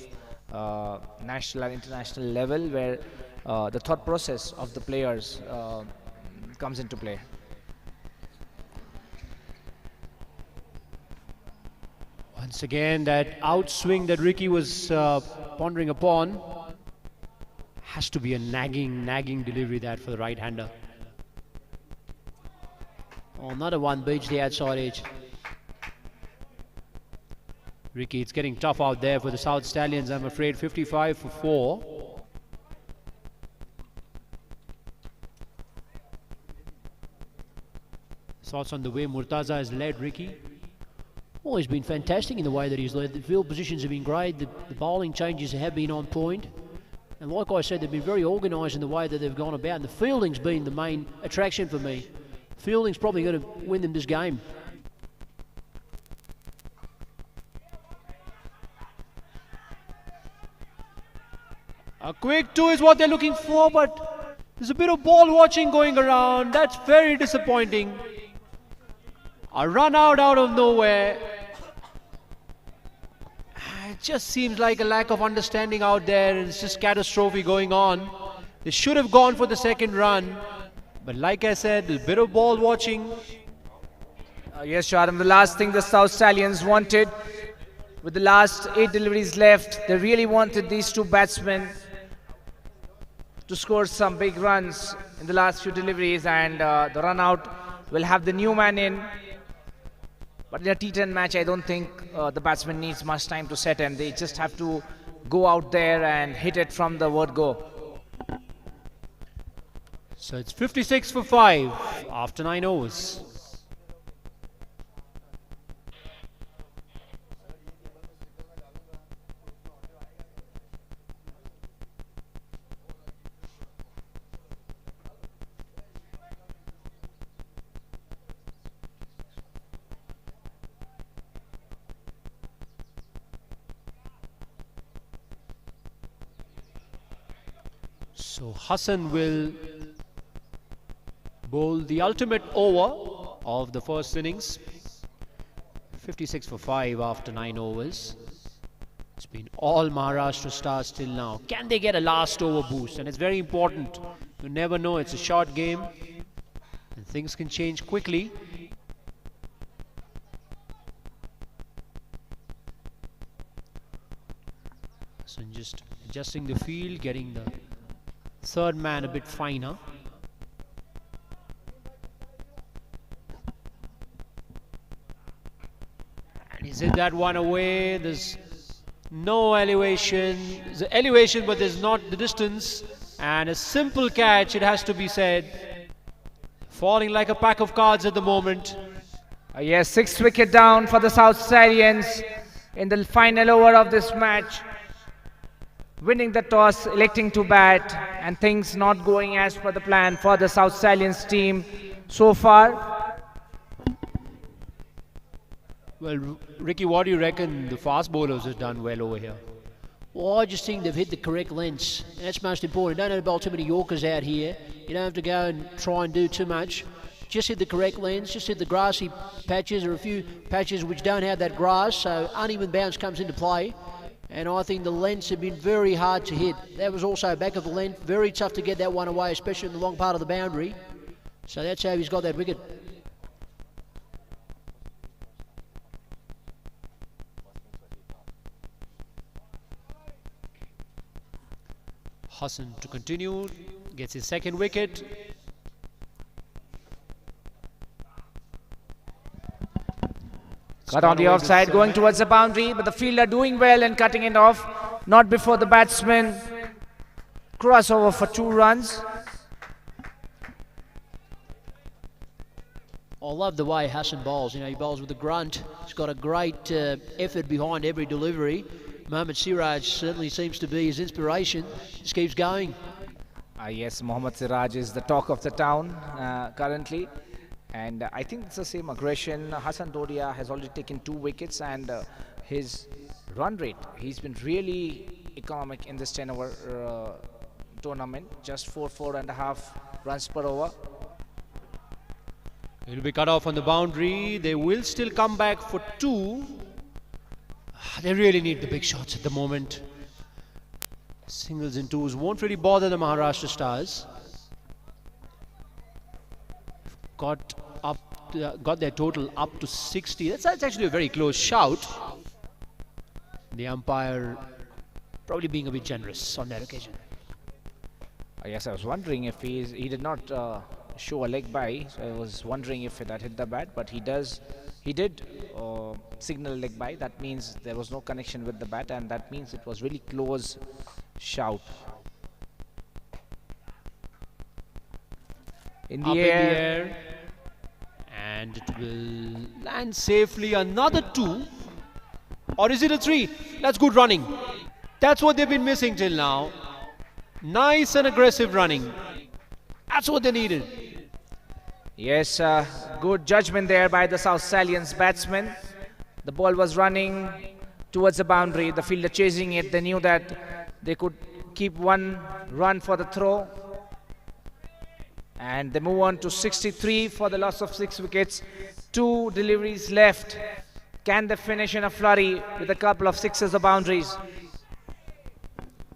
Speaker 5: national and international level where the thought process of the players comes into play.
Speaker 6: Once again, that outswing that Ricky was pondering upon has to be a nagging delivery that for the right-hander. Oh, another one beats the outside edge. Ricky, it's getting tough out there for the South Stallions, I'm afraid. 55 for 4. Thoughts on the way Murtaza has led, Ricky? Well, he's been fantastic in the way that he's led. The field positions have been great. The bowling changes have been on point. And like I said, they've been very organised in the way that they've gone about. And the fielding's been the main attraction for me. Fielding's probably going to win them this game.
Speaker 4: A quick 2 is what they're looking for, but there's a bit of ball watching going around. That's very disappointing. A run out of nowhere. It just seems like a lack of understanding out there, and it's just catastrophe going on. They should have gone for the second run, but like I said, a bit of ball watching.
Speaker 5: Yes, Shadam, the last thing the South Stallions wanted, with the last 8 deliveries left, they really wanted these two batsmen to score some big runs in the last few deliveries, and the run out will have the new man in. But in a T10 match, I don't think the batsman needs much time to set, and they just have to go out there and hit it from the word go.
Speaker 4: So it's 56 for 5 after 9 overs. So Hassan will bowl the ultimate over of the first innings. 56 for 5 after 9 overs. It's been all Maharashtra stars till now. Can they get a last over boost? And it's very important. You never know. It's a short game and things can change quickly. So just adjusting the field, getting the third man a bit finer. And he's hit that one away. There's no elevation. There's an elevation, but there's not the distance. And a simple catch, it has to be said. Falling like a pack of cards at the moment.
Speaker 5: Yes, 6th wicket down for the South Stallions in the final over of this match. Winning the toss, electing to bat, and things not going as per the plan for the South Stallions team so far.
Speaker 6: Well, Ricky, what do you reckon the fast bowlers have done well over here? Well, I just think they've hit the correct lengths. That's most important. You don't have to bowl too many Yorkers out here. You don't have to go and try and do too much. Just hit the correct lengths, just hit the grassy patches or a few patches which don't have that grass, so uneven bounce comes into play. And I think the lengths have been very hard to hit. That was also back of the length. Very tough to get that one away, especially in the long part of the boundary. So that's how he's got that wicket.
Speaker 4: Hassan to continue. Gets his second wicket.
Speaker 5: Cut on the offside, going towards the boundary, but the fielder doing well and cutting it off. Not before the batsman. Crossover for 2 runs.
Speaker 6: I love the way Hassan bowls. You know, he bowls with a grunt. He's got a great effort behind every delivery. Mohammad Siraj certainly seems to be his inspiration. Just keeps going.
Speaker 5: Yes, Mohammad Siraj is the talk of the town currently. And I think it's the same aggression. Hassan Dodia has already taken 2 wickets, and his run rate, he's been really economic in this 10-over tournament. Just 4.5 runs per over.
Speaker 4: He'll be cut off on the boundary. They will still come back for 2. They really need the big shots at the moment. Singles and twos won't really bother the Maharashtra stars. Got their total up to 60. That's actually a very close shout. The umpire probably being a bit generous on that occasion.
Speaker 5: Yes, I was wondering if he did not show a leg by. So I was wondering if that hit the bat, but he did signal a leg by. That means there was no connection with the bat, and that means it was really close shout. In the air.
Speaker 4: And it will land safely. Another 2. Or is it a 3? That's good running. That's what they've been missing till now. Nice and aggressive running. That's what they needed.
Speaker 5: Yes, good judgment there by the South Stallions batsman. The ball was running towards the boundary. The fielder chasing it. They knew that they could keep one run for the throw. And they move on to 63 for the loss of 6 wickets. 2 deliveries left. Can they finish in a flurry with a couple of sixes or boundaries?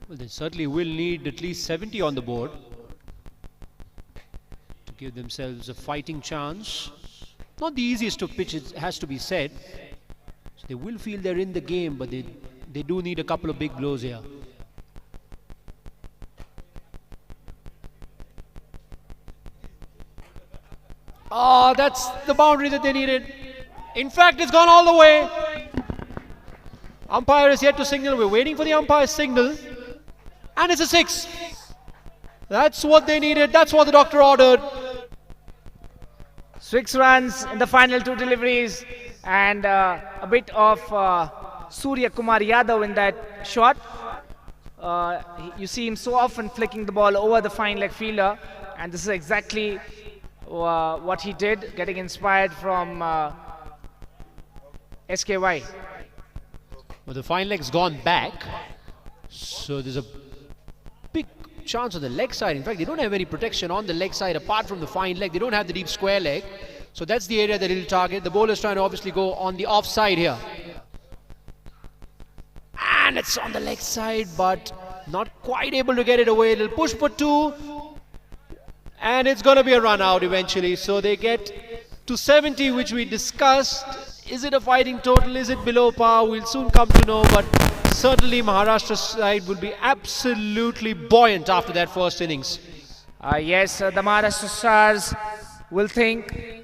Speaker 4: Well, they certainly will need at least 70 on the board to give themselves a fighting chance. Not the easiest of pitches, has to be said. So they will feel they're in the game, but they do need a couple of big blows here. Oh, that's the boundary that they needed. In fact, it's gone all the way. Umpire is yet to signal. We're waiting for the umpire's signal. And it's a 6. That's what they needed. That's what the doctor ordered.
Speaker 5: 6 runs in the final 2 deliveries. And a bit of Surya Kumar Yadav in that shot. You see him so often flicking the ball over the fine leg fielder. And this is exactly what he did, getting inspired from SKY.
Speaker 4: Well, the fine leg's gone back, so there's a big chance on the leg side. In fact, they don't have any protection on the leg side apart from the fine leg. They don't have the deep square leg, so that's the area that he'll target. The bowler's trying to obviously go on the offside here. And it's on the leg side, but not quite able to get it away. It'll push for 2. And it's going to be a run out eventually. So they get to 70, which we discussed. Is it a fighting total? Is it below par? We'll soon come to know. But certainly Maharashtra side will be absolutely buoyant after that first innings.
Speaker 5: Yes, the Maharashtra Stars will think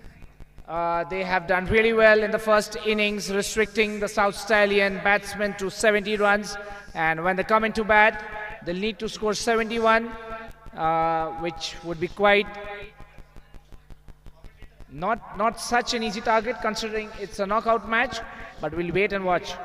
Speaker 5: they have done really well in the first innings, restricting the South Stallion batsmen to 70 runs. And when they come into bat, they'll need to score 71. Which would be quite not such an easy target considering it's a knockout match, but we'll wait and watch.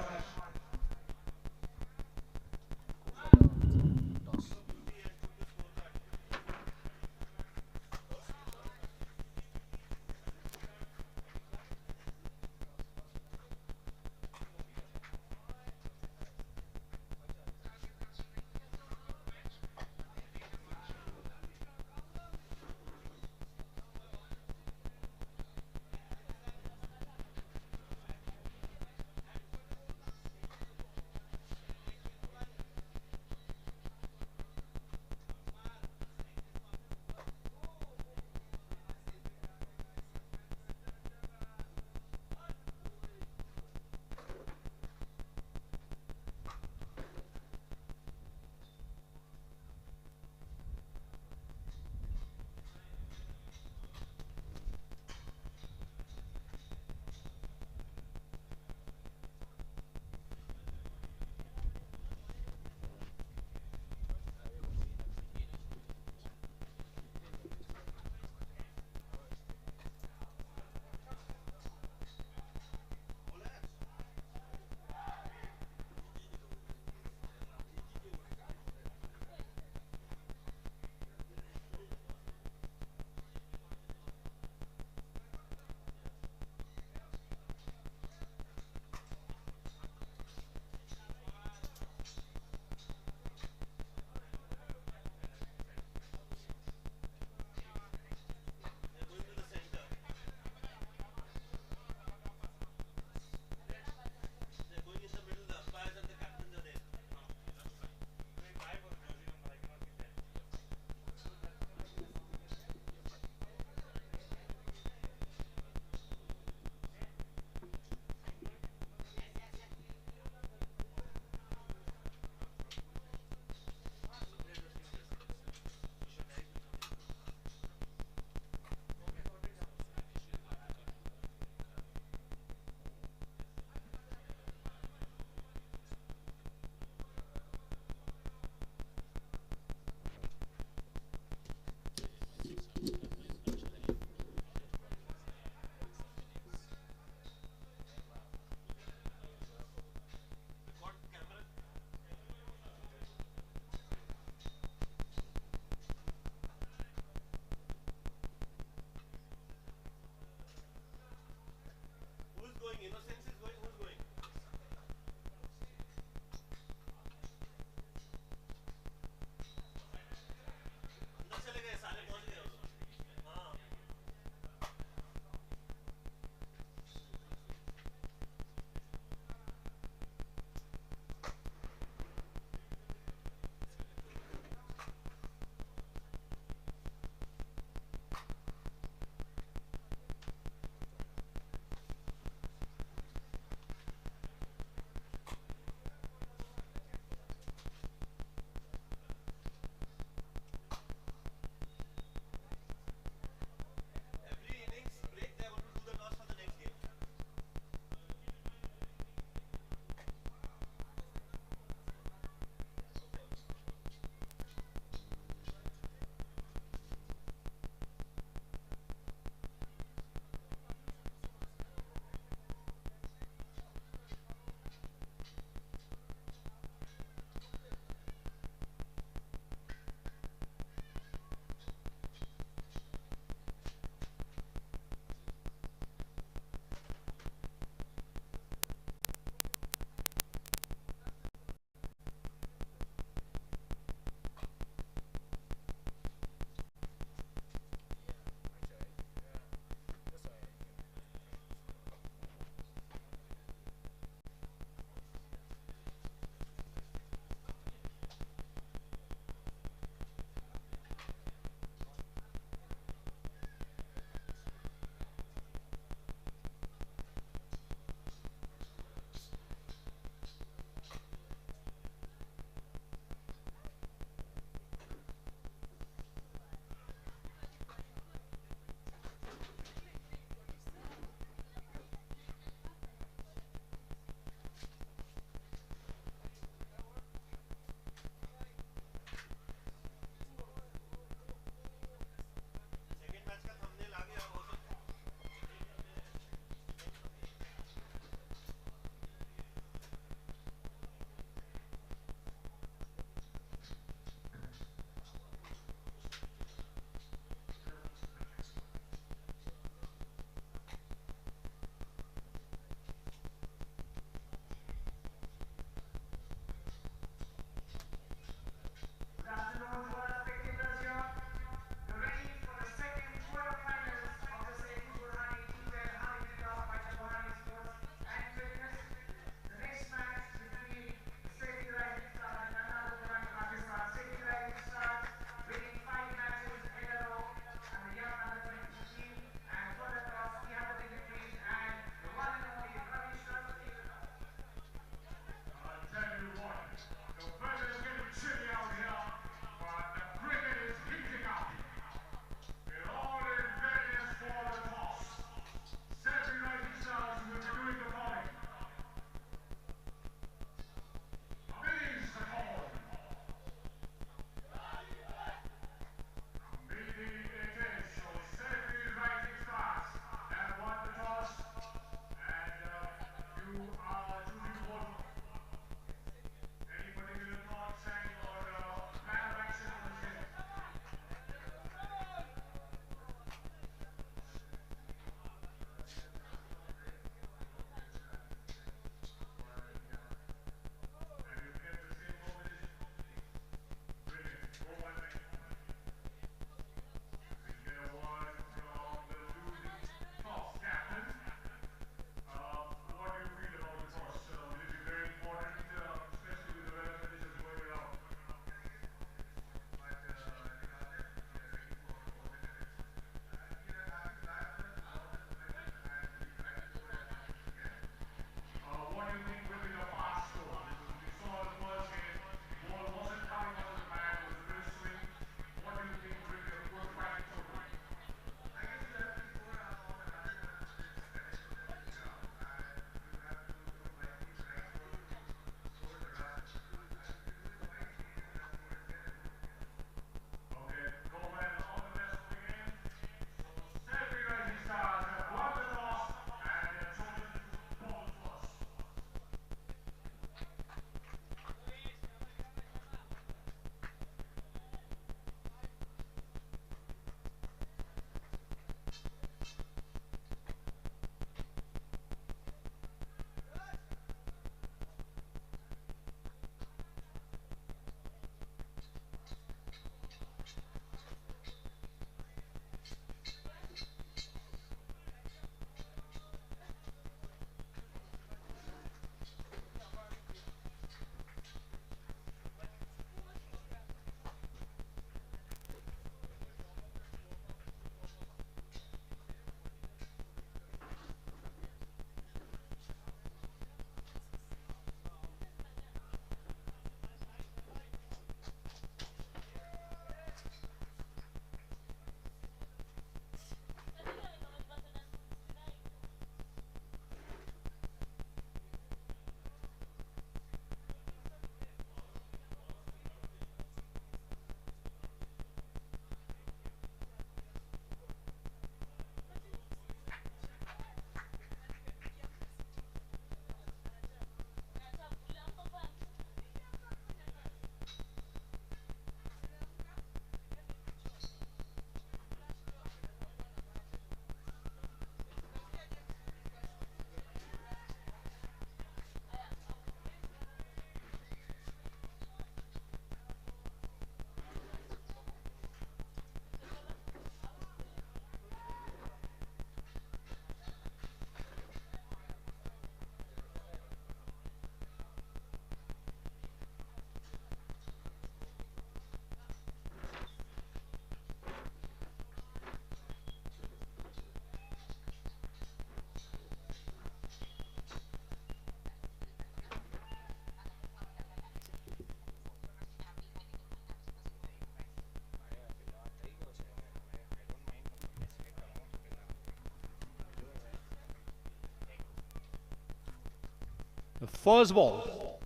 Speaker 4: The first ball.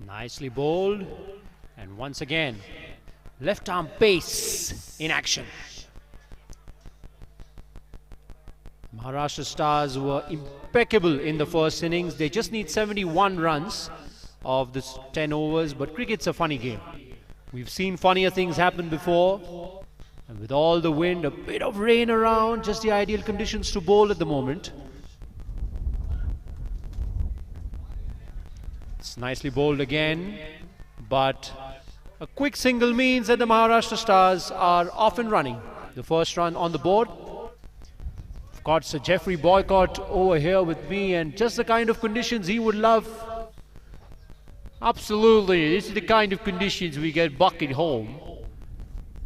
Speaker 4: Nicely bowled. And once again, left arm pace in action. Maharashtra Stars were impeccable in the first innings. They just need 71 runs of this 10 overs, but cricket's a funny game. We've seen funnier things happen before, and with all the wind, a bit of rain around, just the ideal conditions to bowl at the moment. It's nicely bowled again, but a quick single means that the Maharashtra Stars are off and running. The first run on the board. I've got Sir Jeffrey Boycott over here with me, and just the kind of conditions he would love. Absolutely, this is the kind of conditions we get back at home.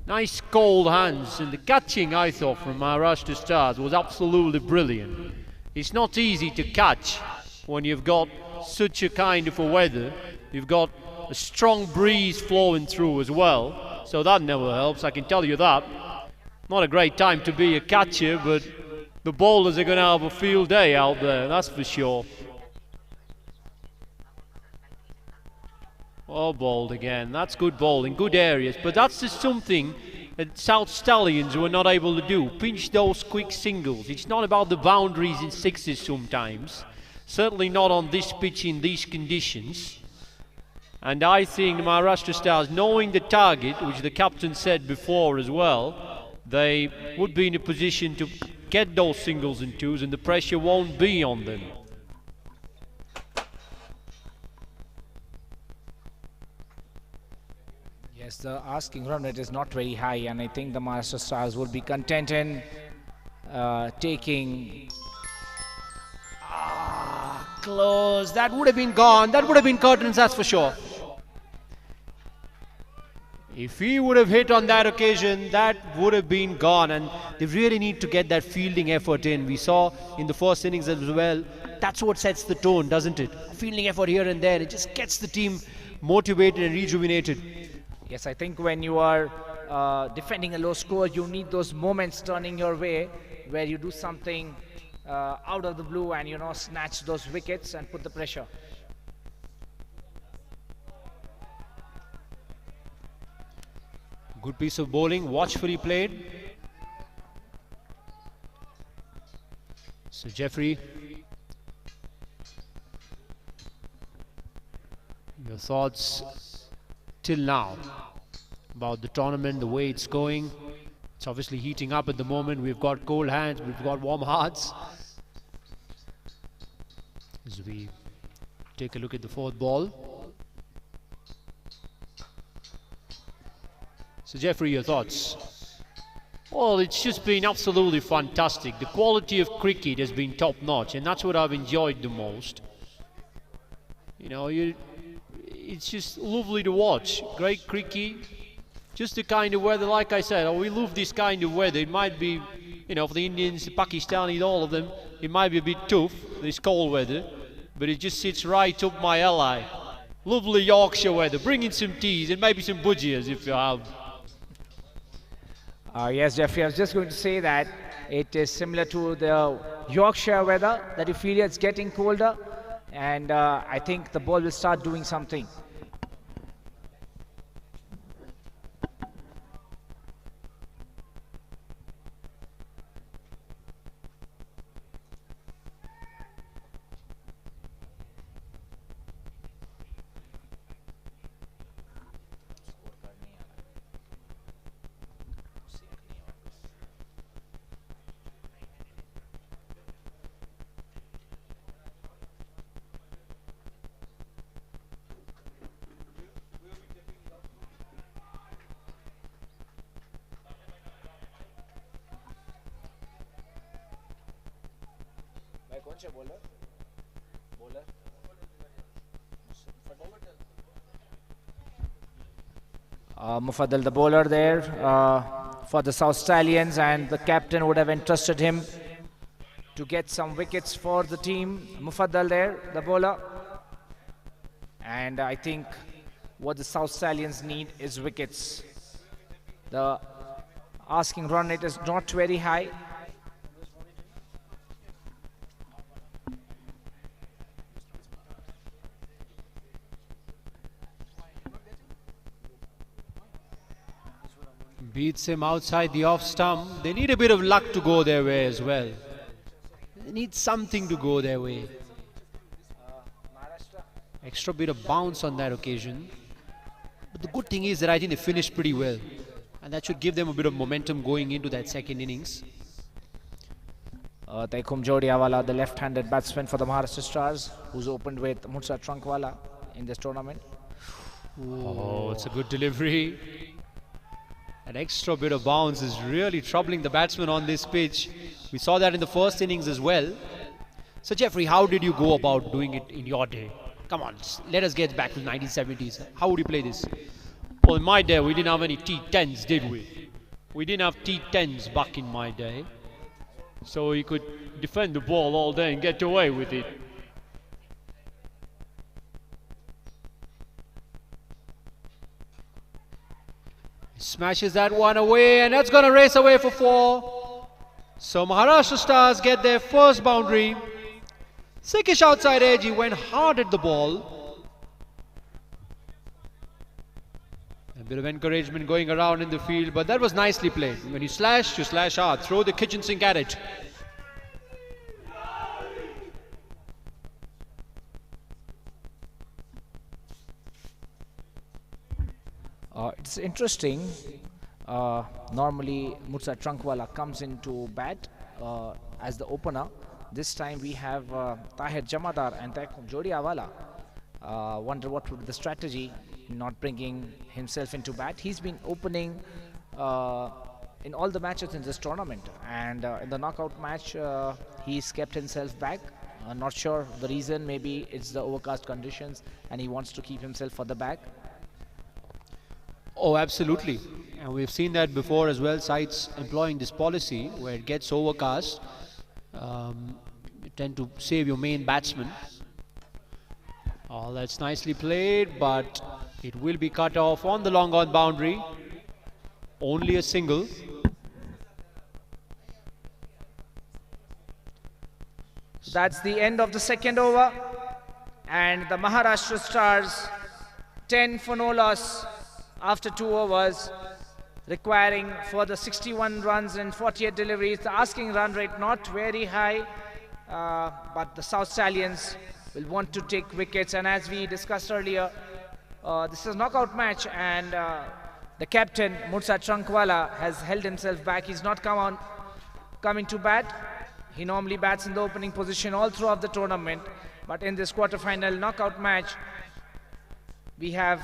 Speaker 4: Nice cold hands, and the catching, I thought, from Maharashtra Stars was absolutely brilliant. It's not easy to catch when you've got such a kind of a weather. You've got a strong breeze flowing through as well, so that never helps, I can tell you that. Not a great time to be a catcher, but the bowlers are going to have a field day out there, that's for sure. Well bowled again. That's good bowling, good areas. But that's just something that South Stallions were not able to do. Pinch those quick singles. It's not about the boundaries in sixes sometimes. Certainly not on this pitch in these conditions. And I think the Maharashtra Stars, knowing the target, which the captain said before as well, they would be in a position to get those singles and twos, and the pressure won't be on them.
Speaker 5: Yes, the asking run rate is not very high, and I think the Maharashtra Stars would be content in taking...
Speaker 4: Close. That would have been gone. That would have been curtains, that's for sure. If he would have hit on that occasion, that would have been gone, and they really need to get that fielding effort in. We saw in the first innings as well, that's what sets the tone, doesn't it? Fielding effort here and there, it just gets the team motivated and rejuvenated.
Speaker 5: Yes, I think when you are defending a low score, you need those moments turning your way where you do something out of the blue and, you know, snatch those wickets and put the pressure.
Speaker 4: Good piece of bowling, watchfully played. So Jeffrey, your thoughts till now about the tournament, the way it's going? It's obviously heating up at the moment. We've got cold hands, we've got warm hearts. As we take a look at the fourth ball. So Jeffrey, your thoughts? Well, it's just been absolutely fantastic. The quality of cricket has been top-notch, and that's what I've enjoyed the most. You know, it's just lovely to watch. Great cricket. Just the kind of weather, like I said, we love this kind of weather. It might be, you know, for the Indians, the Pakistanis, all of them, it might be a bit tough, this cold weather, but it just sits right up my alley. Lovely Yorkshire weather. Bring in some teas and maybe some budgias if you have.
Speaker 5: Yes, Jeffrey, I was just going to say that it is similar to the Yorkshire weather, that you feel it's getting colder, and I think the ball will start doing something. Mufaddal, the bowler there for the South Stallions, and the captain would have entrusted him to get some wickets for the team. Mufaddal there, the bowler. And I think what the South Stallions need is wickets. The asking run rate is not very high.
Speaker 4: Beats him outside the off stump. They need a bit of luck to go their way as well. They need something to go their way. Extra bit of bounce on that occasion. But the good thing is that I think they finished pretty well. And that should give them a bit of momentum going into that second innings.
Speaker 5: Taikum Jodiawala, the left-handed batsman for the Maharashtra Stars, who's opened with Mutsa Trunkwala in this tournament.
Speaker 4: Oh, it's a good delivery. An extra bit of bounce is really troubling the batsman on this pitch. We saw that in the first innings as well. So Jeffrey, how did you go about doing it in your day? Come on, let us get back to the 1970s. How would you play this? Well, in my day, we didn't have any T10s, did we? We didn't have T10s back in my day. So you could defend the ball all day and get away with it. Smashes that one away, and that's going to race away for 4. So Maharashtra Stars get their first boundary. Sikish outside edge, he went hard at the ball. A bit of encouragement going around in the field, but that was nicely played. When you slash hard. Throw the kitchen sink at it.
Speaker 5: It's interesting. Normally, Mutsa Trunkwala comes into bat as the opener. This time we have Tahir Jamadar and Taikum Jodiawala. Wonder what would be the strategy in not bringing himself into bat. He's been opening in all the matches in this tournament, and in the knockout match he's kept himself back. Not sure the reason. Maybe it's the overcast conditions and he wants to keep himself for the back.
Speaker 4: Oh, absolutely. And we've seen that before as well. Sides employing this policy where it gets overcast. You tend to save your main batsman. Oh, that's nicely played, but it will be cut off on the long on boundary. Only a single.
Speaker 5: That's the end of the second over, and the Maharashtra Stars 10 for no loss after 2 overs, requiring further 61 runs and 48 deliveries. The asking run rate not very high, but the South Stallions will want to take wickets. And as we discussed earlier, this is a knockout match, and the captain Mutsa Trunkwala has held himself back. He's not coming to bat. He normally bats in the opening position all throughout the tournament, but in this quarter-final knockout match, we have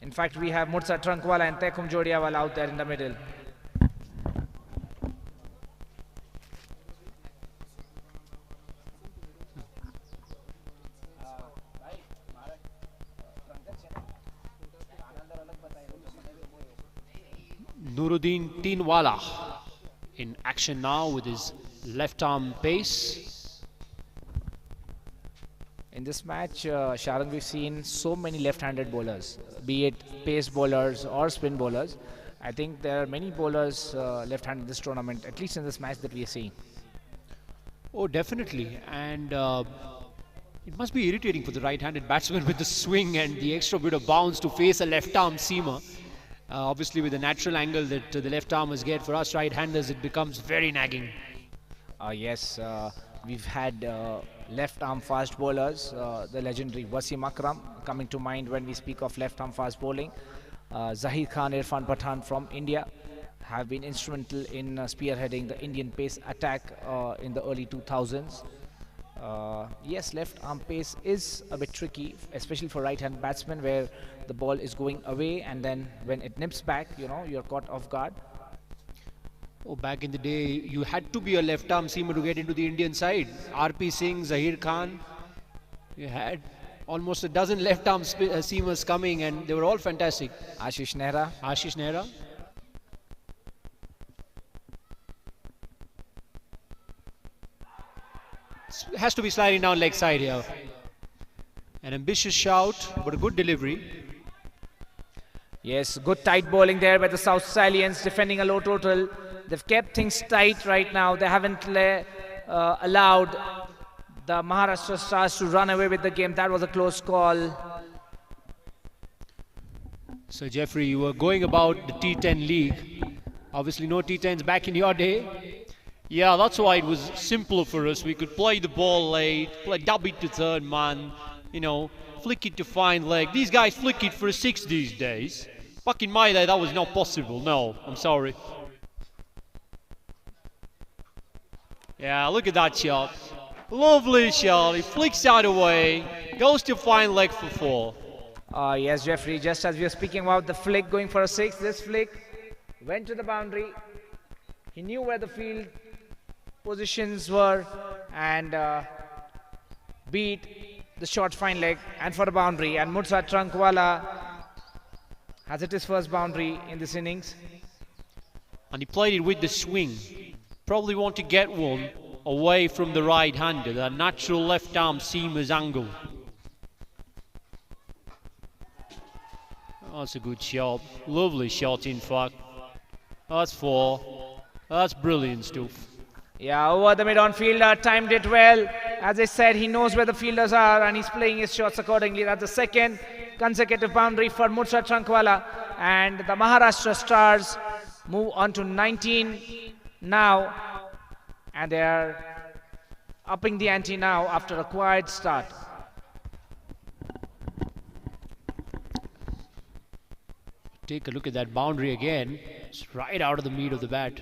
Speaker 5: Mutsa Trunkwala and Taikum Jodiawala out there in the middle.
Speaker 4: Nuruddin Teenwala in action now with his left arm pace.
Speaker 5: In this match, Sharan, we've seen so many left-handed bowlers, be it pace bowlers or spin bowlers. I think there are many bowlers left-handed in this tournament, at least in this match that we are seeing.
Speaker 4: Oh, definitely. And it must be irritating for the right-handed batsman with the swing and the extra bit of bounce to face a left-arm seamer. Obviously, with the natural angle that the left-armers get, for us right-handers, it becomes very nagging.
Speaker 5: Yes, we've had left-arm fast bowlers, the legendary Wasim Akram coming to mind when we speak of left-arm fast bowling. Zahir Khan, Irfan Pathan from India have been instrumental in spearheading the Indian pace attack in the early 2000s. Yes, left-arm pace is a bit tricky, especially for right-hand batsmen, where the ball is going away and then when it nips back, you're caught off guard.
Speaker 4: Oh, back in the day, you had to be a left-arm seamer to get into the Indian side. R.P. Singh, Zahir Khan, you had almost a dozen left-arm seamers coming, and they were all fantastic.
Speaker 5: Ashish Nehra.
Speaker 4: Has to be sliding down leg side here. An ambitious shout, but a good delivery.
Speaker 5: Yes, good tight bowling there by the South Stallions, defending a low total. They've kept things tight right now. They haven't allowed the Maharashtra Stars to run away with the game. That was a close call.
Speaker 4: So Jeffrey, you were going about the T10 league. Obviously no T10s back in your day.
Speaker 2: Yeah, that's why it was simpler for us. We could play the ball late, play dub it to third man, you know, flick it to fine leg. These guys flick it for a six these days. Back in my day, that was not possible. No, I'm sorry. Yeah, look at that shot. Lovely shot. He flicks out away, goes to fine leg for four.
Speaker 5: Yes, Jeffrey, just as we were speaking about the flick going for a six, this flick went to the boundary. He knew where the field positions were and beat the short fine leg and for the boundary. And Mursa Trankwala has hit his first boundary in this innings.
Speaker 2: And he played it with the swing. Probably want to get one away from the right-hander, that natural left-arm seamer's angle. Oh, that's a good shot. Lovely shot, in fact. That's four. That's brilliant stuff.
Speaker 5: Yeah, over the mid-on fielder, timed it well. As I said, he knows where the fielders are and he's playing his shots accordingly. That's the second consecutive boundary for Mursa Trankwala. And the Maharashtra Stars move on to 19 now. And they are upping the ante now after a quiet start.
Speaker 4: Take a look at that boundary again. It's right out of the meat of the bat.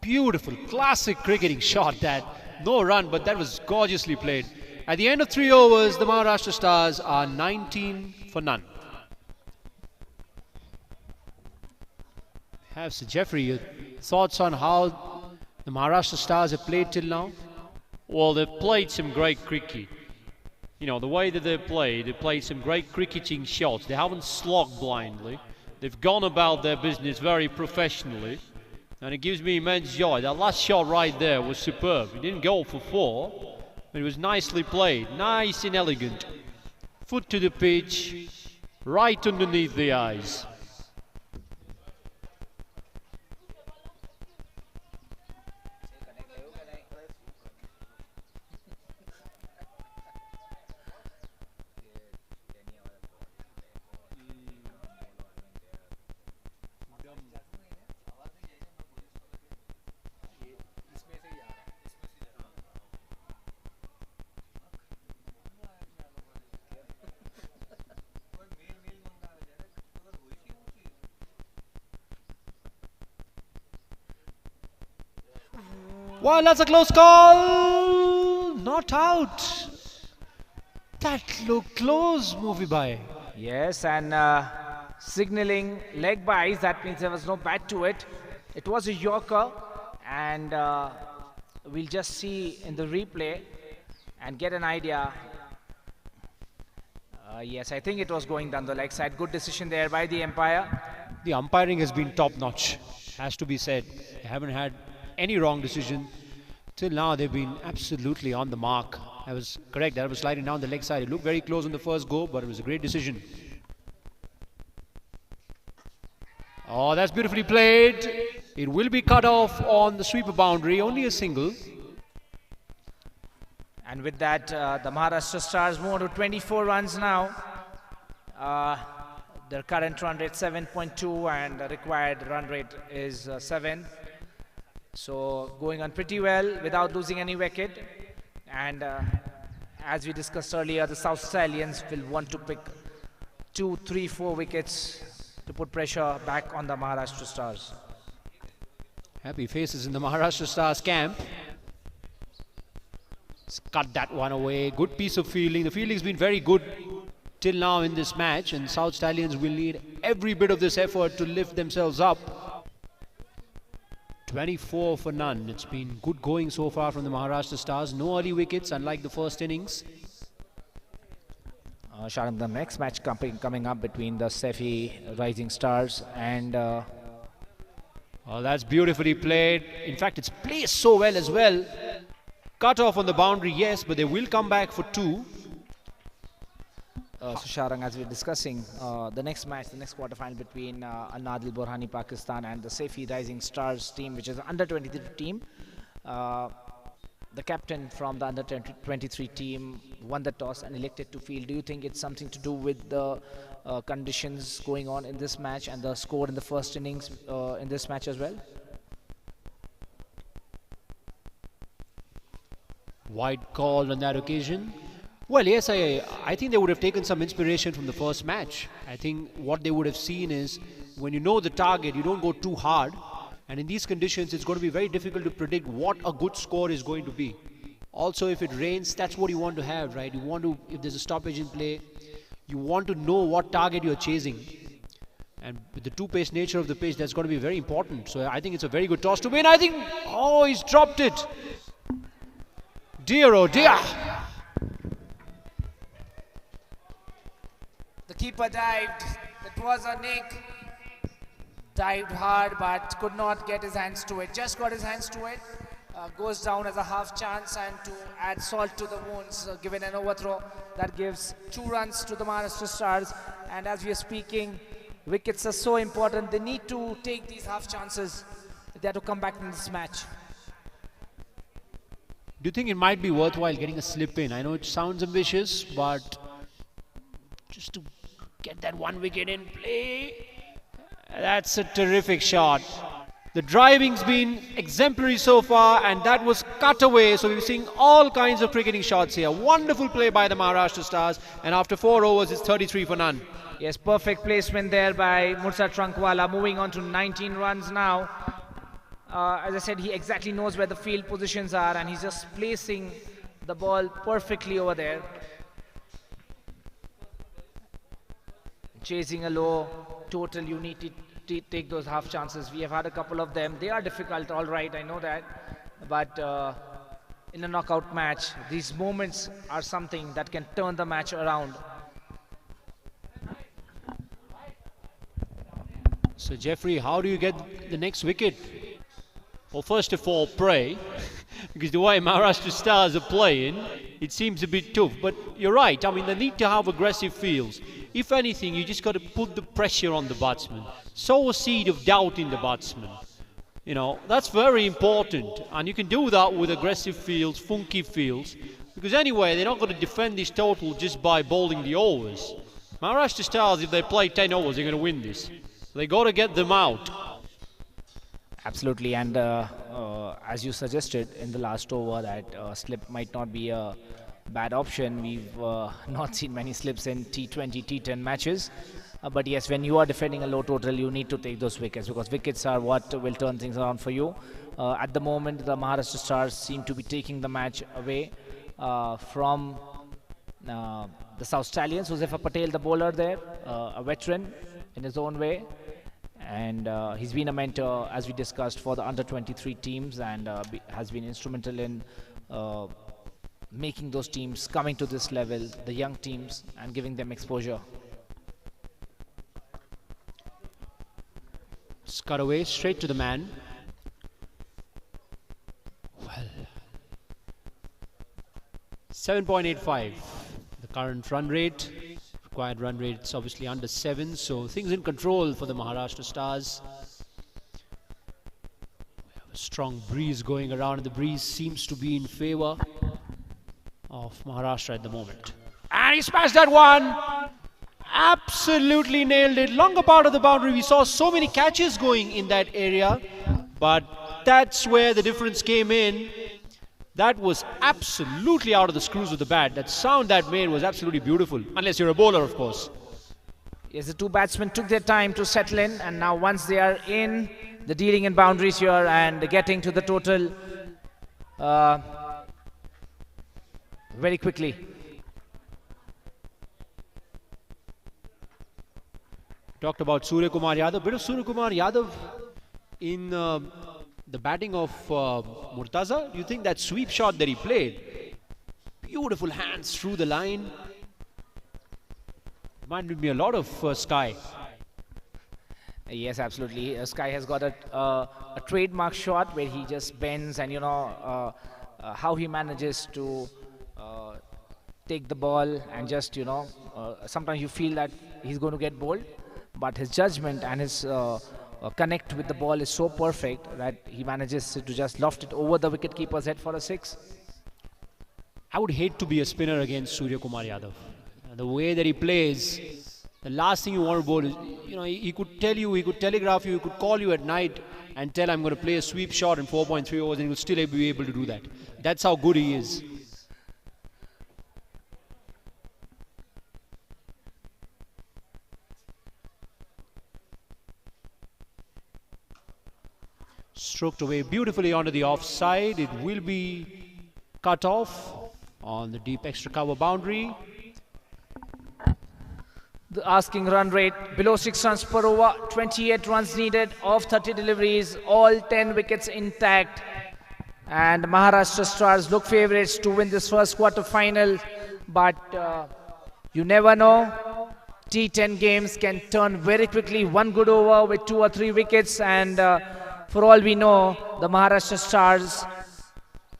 Speaker 4: Beautiful, classic cricketing shot that. No run, but that was gorgeously played. At the end of 3 overs, the Maharashtra Stars are 19 for none. Have Sir Jeffrey, your thoughts on how the Maharashtra Stars have played till now?
Speaker 2: Well, they've played some great cricket. You know, the way that they've played some great cricketing shots. They haven't slogged blindly. They've gone about their business very professionally. And it gives me immense joy. That last shot right there was superb. It didn't go for four, but it was nicely played. Nice and elegant. Foot to the pitch, right underneath the eyes.
Speaker 4: Well, that's a close call. Not out. That looked close, movie by.
Speaker 5: Yes, and signaling leg byes, that means there was no bat to it. It was a Yorker, and we'll just see in the replay and get an idea. Yes, I think it was going down the leg side. Good decision there by the umpire.
Speaker 4: The umpiring has been top notch, has to be said. They haven't had any wrong decision. Till now, they've been absolutely on the mark. I was correct, that was sliding down the leg side. It looked very close on the first go, but it was a great decision. Oh, that's beautifully played. It will be cut off on the sweeper boundary, only a single.
Speaker 5: And with that, the Maharashtra Stars move on to 24 runs now. Their current run rate 7.2 and the required run rate is 7. So going on pretty well without losing any wicket. And as we discussed earlier, the South Stallions will want to pick 2, 3, 4 wickets to put pressure back on the Maharashtra Stars.
Speaker 4: Happy faces in the Maharashtra Stars camp. Let's cut that one away. Good piece of fielding. The fielding's been very good till now in this match, and South Stallions will need every bit of this effort to lift themselves up. 24 for none. It's been good going so far from the Maharashtra Stars. No early wickets, unlike the first innings.
Speaker 5: Sharan, the next match coming up between the Saifee Rising Stars and...
Speaker 4: oh, that's beautifully played. In fact, it's placed so well as well. Cut off on the boundary, yes, but they will come back for 2.
Speaker 5: Susharang, as we're discussing, the next match, the next quarterfinal between Nadi Burhani Pakistan and the Saifee Rising Stars team, which is under 23 team. The captain from the under 23 team won the toss and elected to field. Do you think it's something to do with the conditions going on in this match and the score in the first innings in this match as well?
Speaker 4: Wide call on that occasion. Well, yes, I think they would have taken some inspiration from the first match. I think what they would have seen is when you know the target, you don't go too hard. And in these conditions, it's going to be very difficult to predict what a good score is going to be. Also, if it rains, that's what you want to have, right? You want to, if there's a stoppage in play, you want to know what target you're chasing. And with the two-pace nature of the pitch, that's going to be very important. So I think it's a very good toss to win. I think, oh, he's dropped it. Dear, oh dear.
Speaker 5: The keeper dived. That was a Nick. Dived hard but could not get his hands to it. Just got his hands to it. Goes down as a half chance, and to add salt to the wounds, given an overthrow that gives 2 runs to the Maharashtra Stars. And as we are speaking, wickets are so important. They need to take these half chances if they have to come back in this match.
Speaker 4: Do you think it might be worthwhile getting a slip in? I know it sounds ambitious, but just to get that 1 wicket in play. That's a terrific shot. The driving's been exemplary so far, and that was cut away. So we're seeing all kinds of cricketing shots here. Wonderful play by the Maharashtra Stars, and after 4 overs, it's 33 for none.
Speaker 5: Yes, perfect placement there by Mursa Trankwala, moving on to 19 runs now. As I said, he exactly knows where the field positions are, and he's just placing the ball perfectly over there. Chasing a low total, you need to take those half chances. We have had a couple of them. They are difficult, all right, I know that. But in a knockout match, these moments are something that can turn the match around.
Speaker 4: So Jeffrey, how do you get the next wicket? Well, first of all, pray. Because the way Maharashtra Stars are playing, it seems a bit tough. But you're right, I mean, they need to have aggressive fields. If anything, you just got to put the pressure on the batsman. Sow a seed of doubt in the batsman. You know, that's very important. And you can do that with aggressive fields, funky fields. Because anyway, they're not going to defend this total just by bowling the overs. Maharashtra Stars, if they play 10 overs, they're going to win this. They got to get them out.
Speaker 5: Absolutely, and as you suggested in the last over, that slip might not be a bad option. We've not seen many slips in T20, T10 matches. But yes, when you are defending a low total, you need to take those wickets, because wickets are what will turn things around for you. At the moment, the Maharashtra Stars seem to be taking the match away from the South Stallions. Josefa Patel, the bowler there, a veteran in his own way. And he's been a mentor, as we discussed, for the under-23 teams, and has been instrumental in making those teams coming to this level, the young teams, and giving them exposure.
Speaker 4: Cut away, straight to the man. Well, 7.85, the current run rate. Required run rate is obviously under 7, so things in control for the Maharashtra Stars. We have a strong breeze going around, and the breeze seems to be in favor of Maharashtra at the moment. And he smashed that one! Absolutely nailed it. Longer part of the boundary. We saw so many catches going in that area, but that's where the difference came in. That was absolutely out of the screws of the bat. That sound that made was absolutely beautiful. Unless you're a bowler, of course.
Speaker 5: Yes, the two batsmen took their time to settle in, and now once they are in, the dealing in boundaries here and getting to the total very quickly.
Speaker 4: Talked about Surya Kumar Yadav. Bit of Surya Kumar Yadav in the batting of Murtaza. You think that sweep shot that he played, beautiful hands through the line, reminded me a lot of Sky.
Speaker 5: Yes, absolutely. Sky has got a trademark shot where he just bends, and you know how he manages to take the ball and just, sometimes you feel that he's going to get bowled, but his judgment and his connect with the ball is so perfect that he manages to just loft it over the wicketkeeper's head for a 6.
Speaker 4: I would hate to be a spinner against Surya Kumar Yadav. The way that he plays, the last thing you want to bowl is, he could tell you, he could telegraph you, he could call you at night and tell I'm going to play a sweep shot in 4.3 overs, and he will still be able to do that. That's how good he is. Stroked away beautifully onto the offside. It will be cut off on the deep extra cover boundary.
Speaker 5: The asking run rate below 6 runs per over, 28 runs needed of 30 deliveries, all 10 wickets intact. And Maharashtra Stars look favourites to win this first quarter final, but you never know. T10 games can turn very quickly, one good over with 2 or 3 wickets, and for all we know, the Maharashtra Stars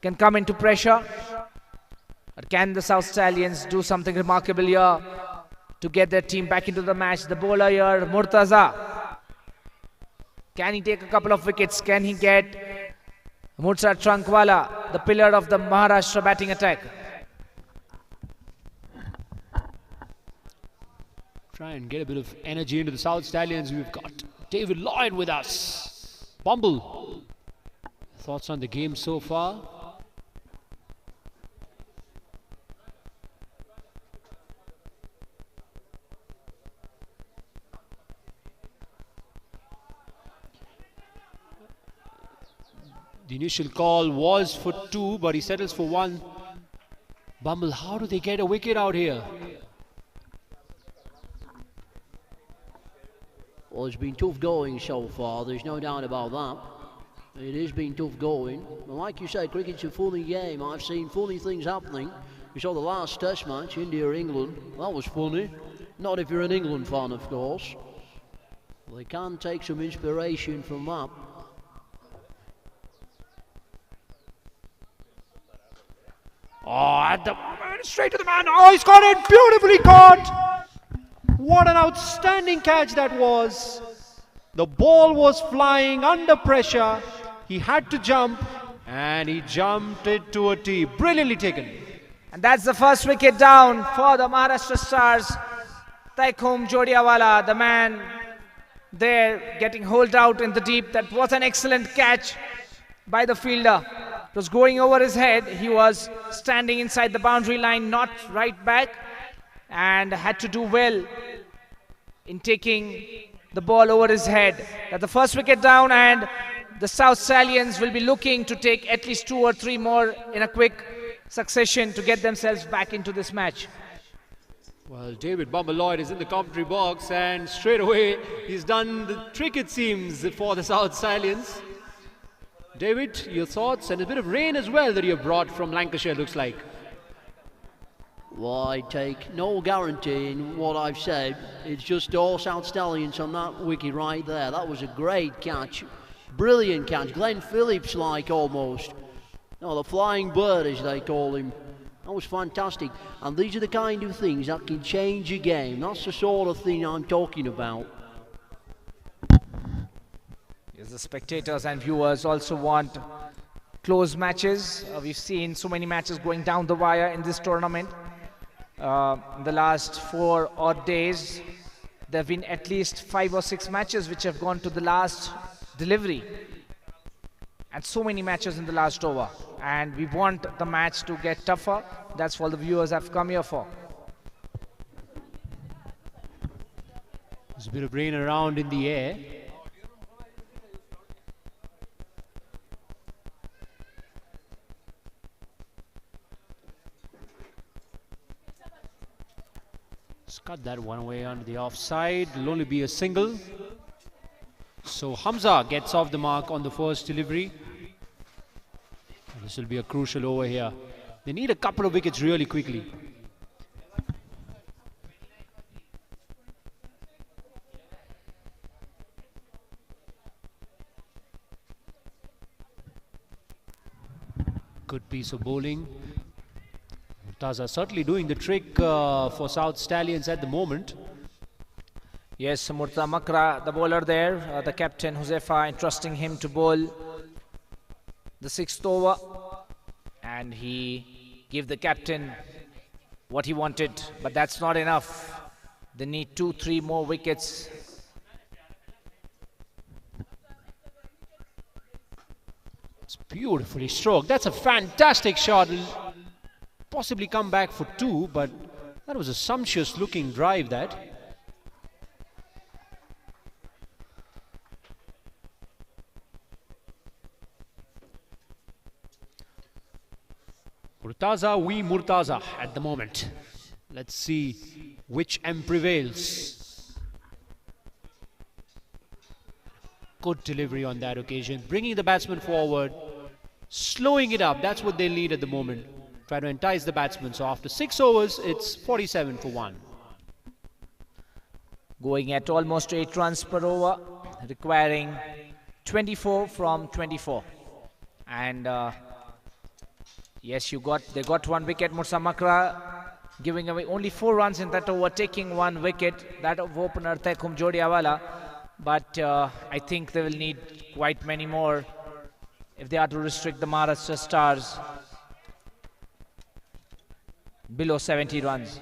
Speaker 5: can come into pressure. But can the South Stallions do something remarkable here to get their team back into the match? The bowler here, Murtaza. Can he take a couple of wickets? Can he get Murtaza Trankwala, the pillar of the Maharashtra batting attack?
Speaker 4: Try and get a bit of energy into the South Stallions. We've got David Lloyd with us. Bumble, thoughts on the game so far? The initial call was for 2, but he settles for 1. Bumble, how do they get a wicket out here?
Speaker 7: Well, it's been tough going so far, there's no doubt about that. It has been tough going. But like you say, cricket's a funny game. I've seen funny things happening. We saw the last test match, India-England. That was funny. Not if you're an England fan, of course. They can take some inspiration from that.
Speaker 4: Oh, at the straight to the man. Oh, he's got it. Beautifully caught.
Speaker 1: What an outstanding catch that was. The ball was flying under pressure. He had to jump,
Speaker 4: and he jumped it to a tee. Brilliantly taken.
Speaker 5: And that's the first wicket down for the Maharashtra Stars. Taikhom Jodiawala, the man there getting holed out in the deep. That was an excellent catch by the fielder. It was going over his head. He was standing inside the boundary line, not right back, and had to do well in taking the ball over his head. That's the first wicket down, and the South Stallions will be looking to take at least 2 or 3 more in a quick succession to get themselves back into this match.
Speaker 4: Well, David Bumble Lloyd is in the commentary box, and straight away he's done the trick, it seems, for the South Stallions. David, your thoughts? And a bit of rain as well that you have brought from Lancashire, looks like.
Speaker 7: Well, I take no guarantee in what I've said. It's just all South Stallions on that wicket right there. That was a great catch. Brilliant catch. Glenn Phillips-like almost. No, the flying bird, as they call him. That was fantastic. And these are the kind of things that can change a game. That's the sort of thing I'm talking about.
Speaker 5: Yes, the spectators and viewers also want close matches. We've seen so many matches going down the wire in this tournament. In the last 4 odd days, there have been at least 5 or 6 matches which have gone to the last delivery. And so many matches in the last over. And we want the match to get tougher. That's what the viewers have come here for.
Speaker 4: There's a bit of rain around in the air. Let's cut that one away onto the offside. It'll only be a single. So Hamza gets off the mark on the first delivery. And this will be a crucial over here. They need a couple of wickets really quickly. Good piece of bowling. Murtaza certainly doing the trick for South Stallions at the moment.
Speaker 5: Yes, Murtaza Makra, the bowler there, the captain Huzaifa entrusting him to bowl the 6th over, and he gave the captain what he wanted, but that's not enough. They need 2-3 more wickets.
Speaker 4: It's beautifully stroked. That's a fantastic shot. It'll possibly come back for 2, but that was a sumptuous looking drive, that. Murtaza v Murtaza at the moment. Let's see which M prevails. Good delivery on that occasion. Bringing the batsman forward. Slowing it up. That's what they need at the moment. Try to entice the batsman. So after 6 overs, it's 47 for 1.
Speaker 5: Going at almost 8 runs per over. Requiring 24 from 24. And yes, they got 1 wicket. Murtaza Makra giving away only 4 runs in that over, taking 1 wicket. That of opener Taikhum Jodiawala. But I think they will need quite many more if they are to restrict the Maharashtra Stars below 70 runs.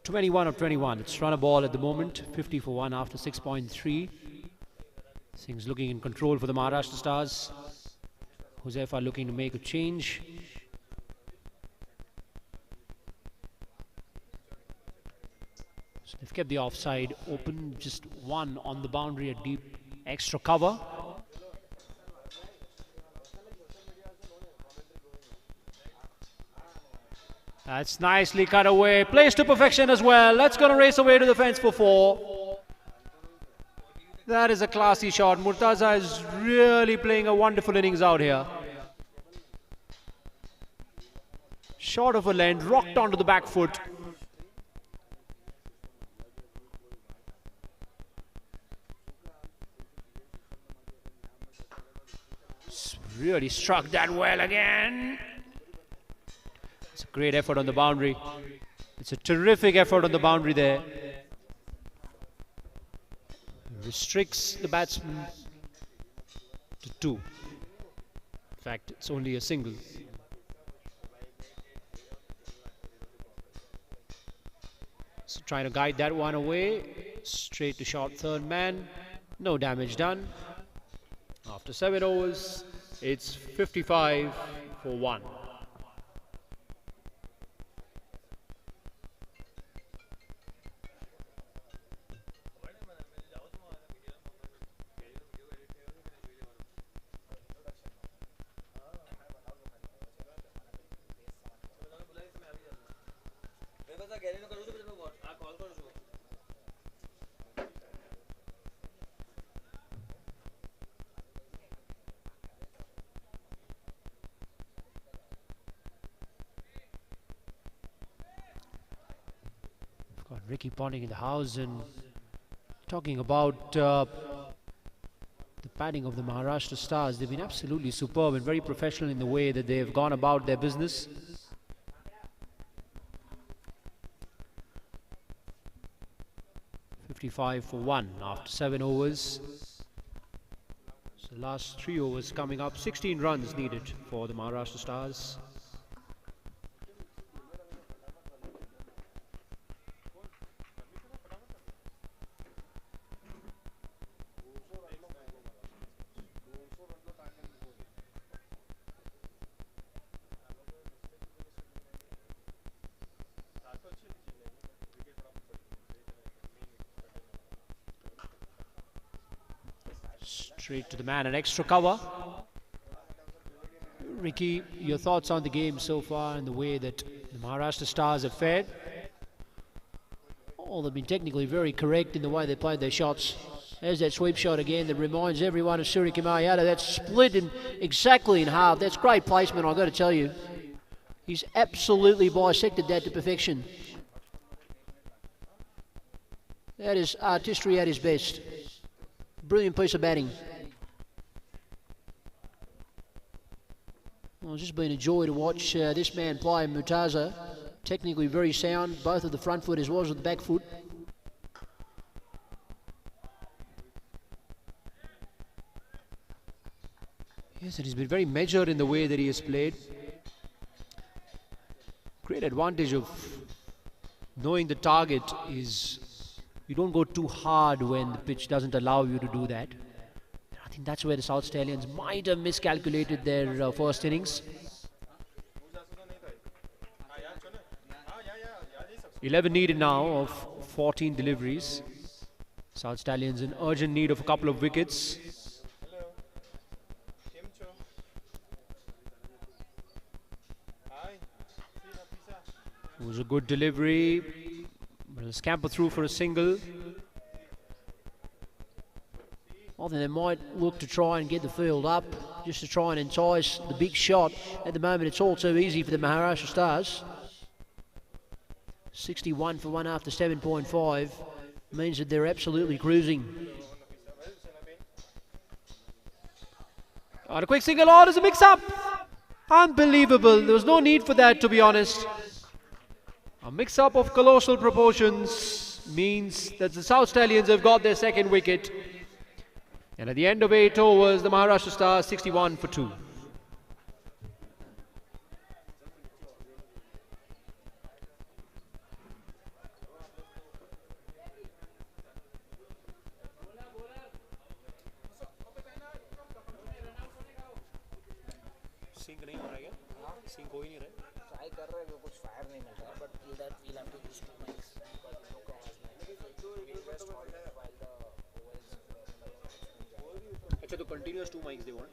Speaker 4: (21 of 21). It's run a ball at the moment. 50 for 1 after 6.3. Things looking in control for the Maharashtra Stars. Huzaifa looking to make a change. So they've kept the offside open. Just 1 on the boundary, a deep extra cover. That's nicely cut away. Plays to perfection as well. That's going to race away to the fence for 4. That is a classy shot. Murtaza is really playing a wonderful innings out here. Short of a length, rocked onto the back foot. Really struck that well again. It's a great effort on the boundary. It's a terrific effort on the boundary there. Restricts the batsman to 2. In fact, it's only a single. So trying to guide that one away. Straight to short third man. No damage done. After 7 overs, it's 55 for 1. Ricky Ponting in the house and talking about the batting of the Maharashtra Stars. They've been absolutely superb and very professional in the way that they've gone about their business. .55 for 1 after 7 overs. So the last 3 overs coming up. 16 runs needed for the Maharashtra Stars. Straight to the man, an extra cover. Ricky, your thoughts on the game so far and the way that the Maharashtra Stars have fared? Oh, they've been technically very correct in the way they played their shots. There's that sweep shot again that reminds everyone of Surya Mayada. That's split exactly in half. That's great placement, I've got to tell you. He's absolutely bisected that to perfection. That is artistry at his best. Brilliant piece of batting. Well, it's just been a joy to watch this man play. Murtaza, technically very sound, both of the front foot as well as with the back foot. Yes, and he's been very measured in the way that he has played. Great advantage of knowing the target is you don't go too hard when the pitch doesn't allow you to do that. I think that's where the South Stallions might have miscalculated their first innings. 11 needed now of 14 deliveries. South Stallions in urgent need of a couple of wickets. It was a good delivery. Will scamper through for a single. I think they might look to try and get the field up, just to try and entice the big shot. At the moment, it's all too easy for the Maharashtra Stars. 61 for 1 after 7.5 means that they're absolutely cruising. Oh, a quick single on as a mix-up. Unbelievable. There was no need for that, to be honest. A mix-up of colossal proportions means that the South Stallions have got their second wicket. And at the end of 8 overs, the Maharashtra Stars 61 for 2.
Speaker 8: अच्छा तो continuous 2 mics they want.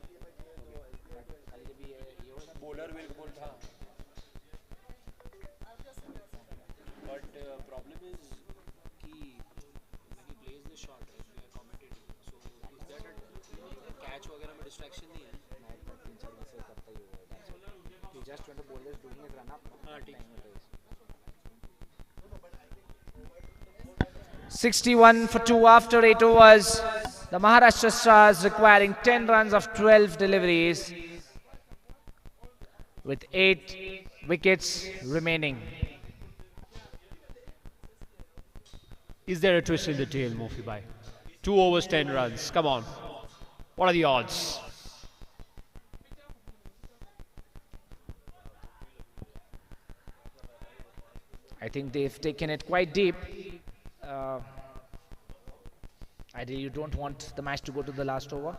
Speaker 8: Bowler will bowl था. But problem is कि when he plays the shot, right, we are commentating. So is that a catch वगैरह में distraction नहीं है? He just when the bowler is doing his run up. हाँ ठीक.
Speaker 5: 61 for 2 after 8 overs. The Maharashtra Stars requiring 10 runs of 12 deliveries with 8 wickets remaining.
Speaker 4: Is there a twist in the tail, Mofi Bhai? 2 overs, 10 runs. Come on. What are the odds?
Speaker 5: I think they've taken it quite deep. Ideally, you don't want the match to go to the last over.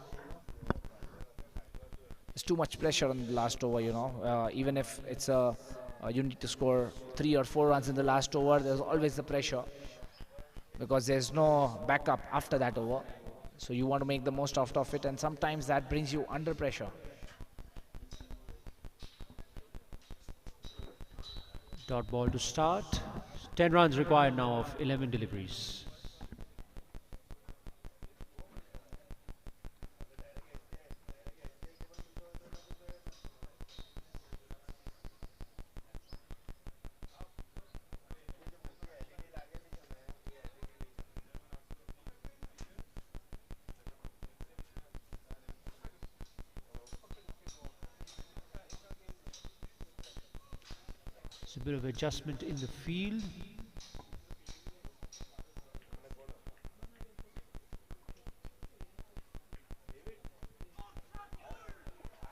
Speaker 5: There's too much pressure on the last over, you know. Even if it's you need to score 3 or 4 runs in the last over, there's always the pressure because there's no backup after that over. So you want to make the most out of it, and sometimes that brings you under pressure.
Speaker 4: Dot ball to start. 10 runs required now of 11 deliveries. a bit of adjustment in the field.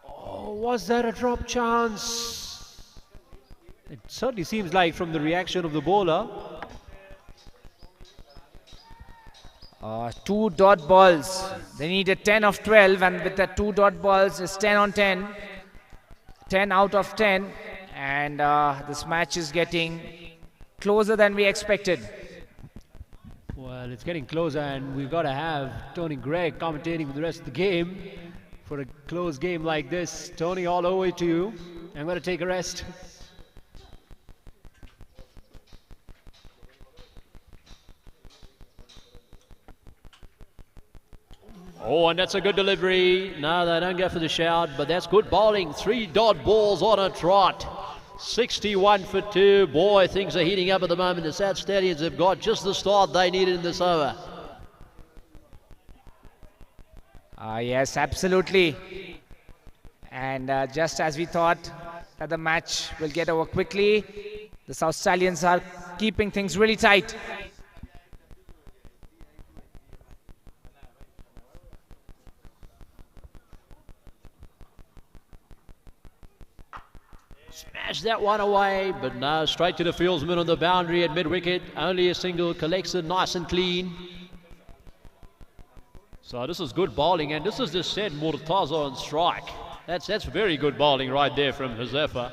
Speaker 4: Oh, was that a drop chance? It certainly seems like from the reaction of the bowler.
Speaker 5: Two dot balls. They needed 10 of 12, and with the two dot balls, it's 10 on 10. 10 out of 10. And this match is getting closer than we expected.
Speaker 4: Well, it's getting closer, and we've got to have Tony Gregg commentating for the rest of the game. For a close game like this, Tony, all over to you. I'm going to take a rest.
Speaker 2: Oh, and that's a good delivery. No, they don't go for the shout, but that's good bowling. 3 dot balls on a trot. 61 for 2. Boy, things are heating up at the moment. The South Stallions have got just the start they needed in this over.
Speaker 5: Yes, absolutely. And just as we thought that the match will get over quickly, the South Stallions are keeping things really tight.
Speaker 2: Smash that one away, but no, straight to the fieldsman on the boundary at mid-wicket. Only a single, collects it nice and clean. So this is good bowling, and this is just said Murtaza on strike. That's very good bowling right there from Huzefa.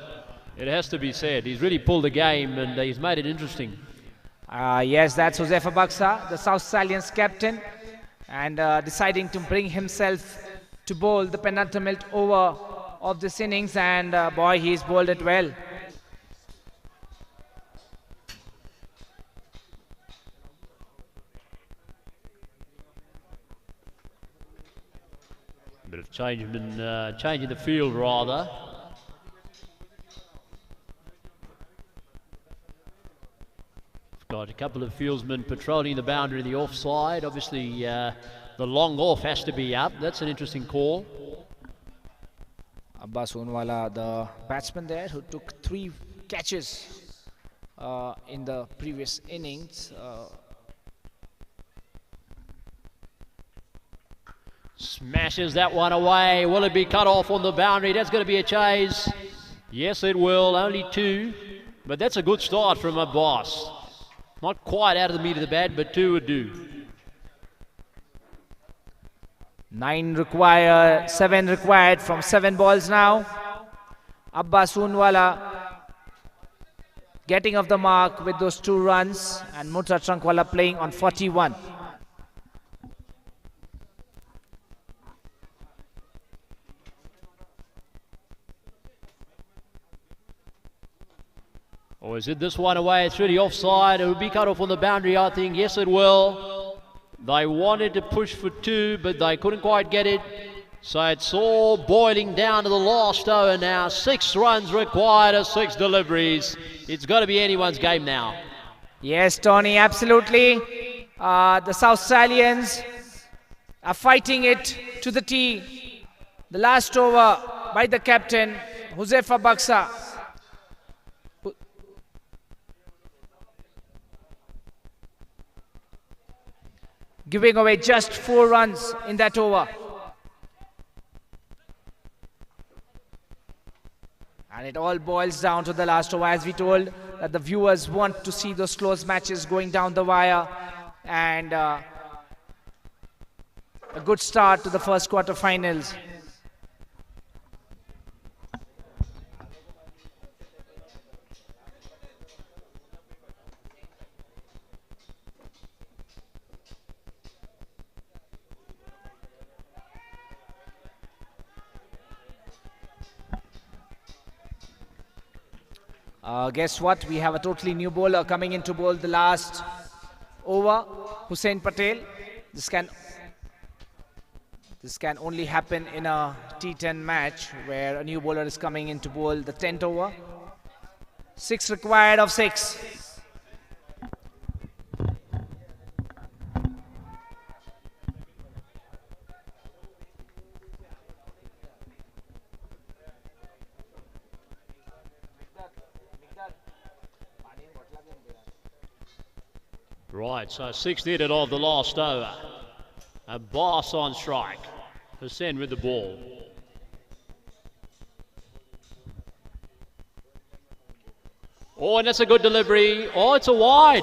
Speaker 2: It has to be said. He's really pulled the game, and he's made it interesting.
Speaker 5: Yes, that's Huzefa Baksa, the South Stallions captain, and deciding to bring himself to bowl the penultimate over of this innings, and boy, he's bowled it well.
Speaker 2: A bit of change in the field rather. Got a couple of fieldsmen patrolling the boundary, the offside. Obviously, the long off has to be up. That's an interesting call.
Speaker 5: Abbas Unwala, the batsman there, who took 3 catches in the previous innings.
Speaker 2: Smashes that one away. Will it be cut off on the boundary? That's going to be a chase. Yes, it will. Only 2. But that's a good start from Abbas. Not quite out of the meat of the bat, but 2 would do.
Speaker 5: 7 required from 7 balls now. Abbas Unwala getting off the mark with those 2 runs, and Mutra Trankwala playing on 41.
Speaker 2: Or is it this one away through the offside? It will be cut off on the boundary, I think. Yes, it will. They wanted to push for 2, but they couldn't quite get it. So it's all boiling down to the last over now. 6 runs required of 6 deliveries. It's got to be anyone's game now.
Speaker 5: Yes, Tony, absolutely. The South Stallions are fighting it to the tee. The last over by the captain, Huzefa Baksa. Giving away just 4 runs in that over. And it all boils down to the last over, as we told that the viewers want to see those close matches going down the wire. And a good start to the first quarterfinals. Guess what? We have a totally new bowler coming in to bowl the last over, Hussain Patel. This can only happen in a T10 match where a new bowler is coming in to bowl the 10th over. 6 required of 6.
Speaker 2: Right, so 6 needed of the last over. A boss on strike. Hussain with the ball. Oh, and that's a good delivery. Oh, it's a wide.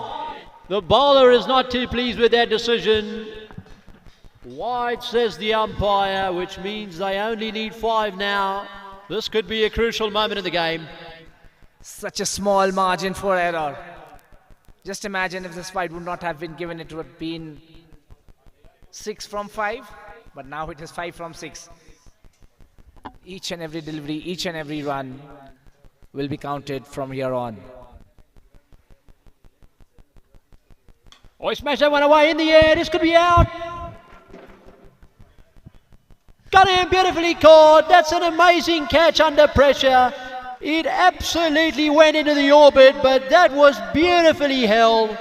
Speaker 2: The bowler is not too pleased with that decision. Wide, says the umpire, which means they only need 5 now. This could be a crucial moment in the game.
Speaker 5: Such a small margin for error. Just imagine if this fight would not have been given, it would have been 6 from 5, but now it is 5 from 6. Each and every delivery, each and every run will be counted from here on.
Speaker 2: Oh, he smashed that one away in the air. This could be out. Got him, beautifully caught. That's an amazing catch under pressure. It absolutely went into the orbit, but that was beautifully held.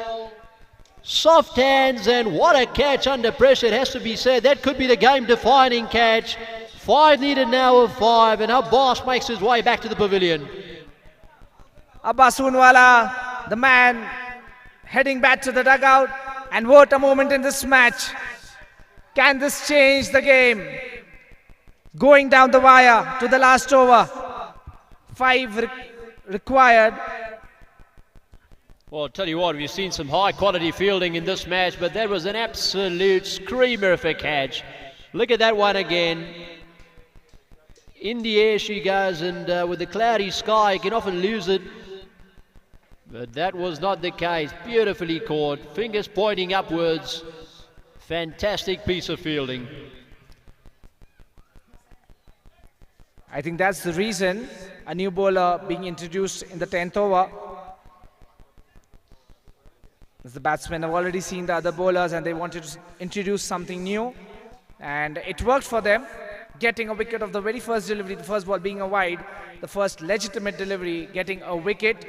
Speaker 2: Soft hands, and what a catch under pressure, it has to be said. That could be the game-defining catch. 5 needed now of 5, and Abbas makes his way back to the pavilion.
Speaker 5: Abbas Unwala, the man heading back to the dugout, and what a moment in this match. Can this change the game? Going down the wire to the last over. 5 required.
Speaker 2: Well, I'll tell you what, we've seen some high-quality fielding in this match, but that was an absolute screamer of a catch. Look at that one again. In the air she goes, and with the cloudy sky, you can often lose it. But that was not the case. Beautifully caught, fingers pointing upwards. Fantastic piece of fielding.
Speaker 5: I think that's the reason a new bowler being introduced in the 10th over. As the batsmen have already seen the other bowlers and they wanted to introduce something new. And it worked for them, getting a wicket of the very first delivery, the first ball being a wide, the first legitimate delivery, getting a wicket.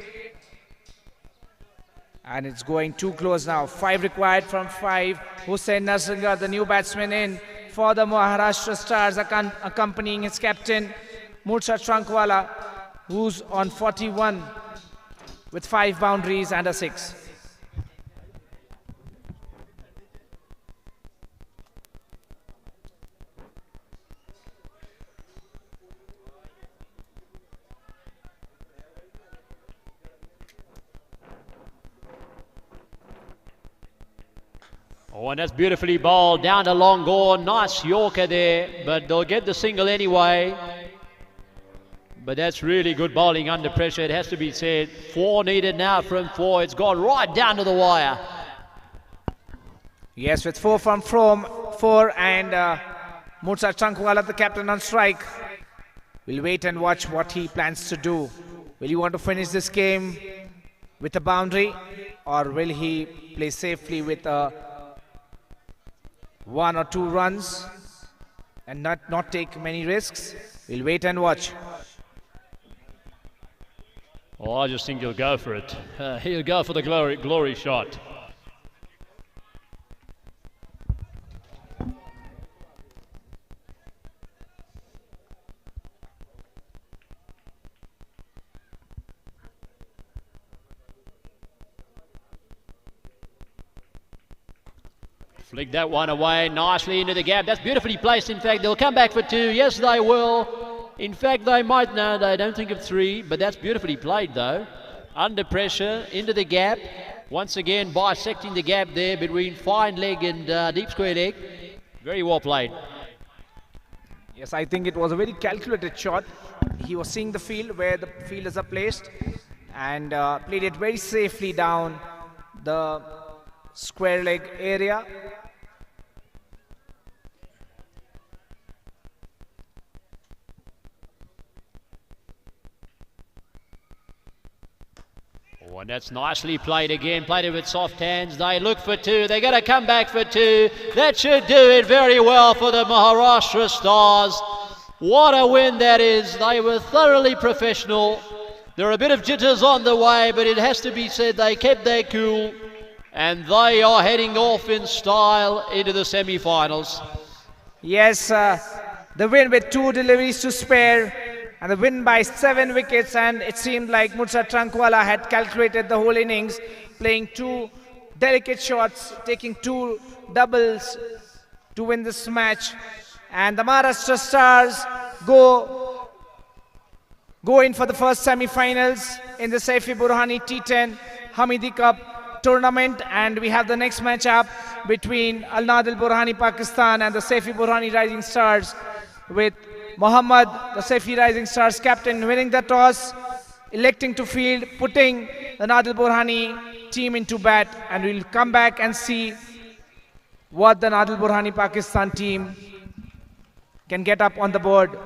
Speaker 5: And it's going too close now. 5 required from 5. Hussain Narsingar, the new batsman in for the Maharashtra Stars, accompanying his captain, Mursa Trankwala, who's on 41 with 5 boundaries and a 6.
Speaker 2: Oh, and that's beautifully bowled down to long on. Nice Yorker there, but they'll get the single anyway. But that's really good bowling under pressure, it has to be said. 4 needed now from 4. It's gone right down to the wire.
Speaker 5: Yes, with 4 from 4 and Mursa Trankwala, the captain, on strike. We'll wait and watch what he plans to do. Will he want to finish this game with a boundary, or will he play safely with 1 or 2 runs and not take many risks? We'll wait and watch.
Speaker 2: Oh, I just think he'll go for it. He'll go for the glory shot. Flick that one away nicely into the gap. That's beautifully placed. In fact, they'll come back for 2. Yes, they will. In fact, they might. No, they don't think of 3. But that's beautifully played, though. Under pressure, into the gap. Once again, bisecting the gap there between fine leg and deep square leg. Very well played.
Speaker 5: Yes, I think it was a very calculated shot. He was seeing the field, where the fielders are placed, and played it very safely down the square leg area.
Speaker 2: Oh, and that's nicely played again. Played it with soft hands. They look for 2. They're going to come back for 2. That should do it very well for the Maharashtra Stars. What a win that is. They were thoroughly professional. There are a bit of jitters on the way, but it has to be said they kept their cool. And they are heading off in style into the semi-finals.
Speaker 5: Yes, the win with 2 deliveries to spare, and the win by 7 wickets, and it seemed like Mursa Trankwala had calculated the whole innings, playing 2 delicate shots, taking 2 doubles to win this match. And the Maharashtra Stars go in for the first semi-finals in the Saifee Burhani T10 Hamidi Cup tournament. And we have the next matchup between Al-Nadil Burhani Pakistan and the Saifee Burhani Rising Stars, with Mohammad, the Saifee Rising Stars captain, winning the toss, electing to field, putting the Nadil Burhani team into bat. And we'll come back and see what the Nadil Burhani Pakistan team can get up on the board.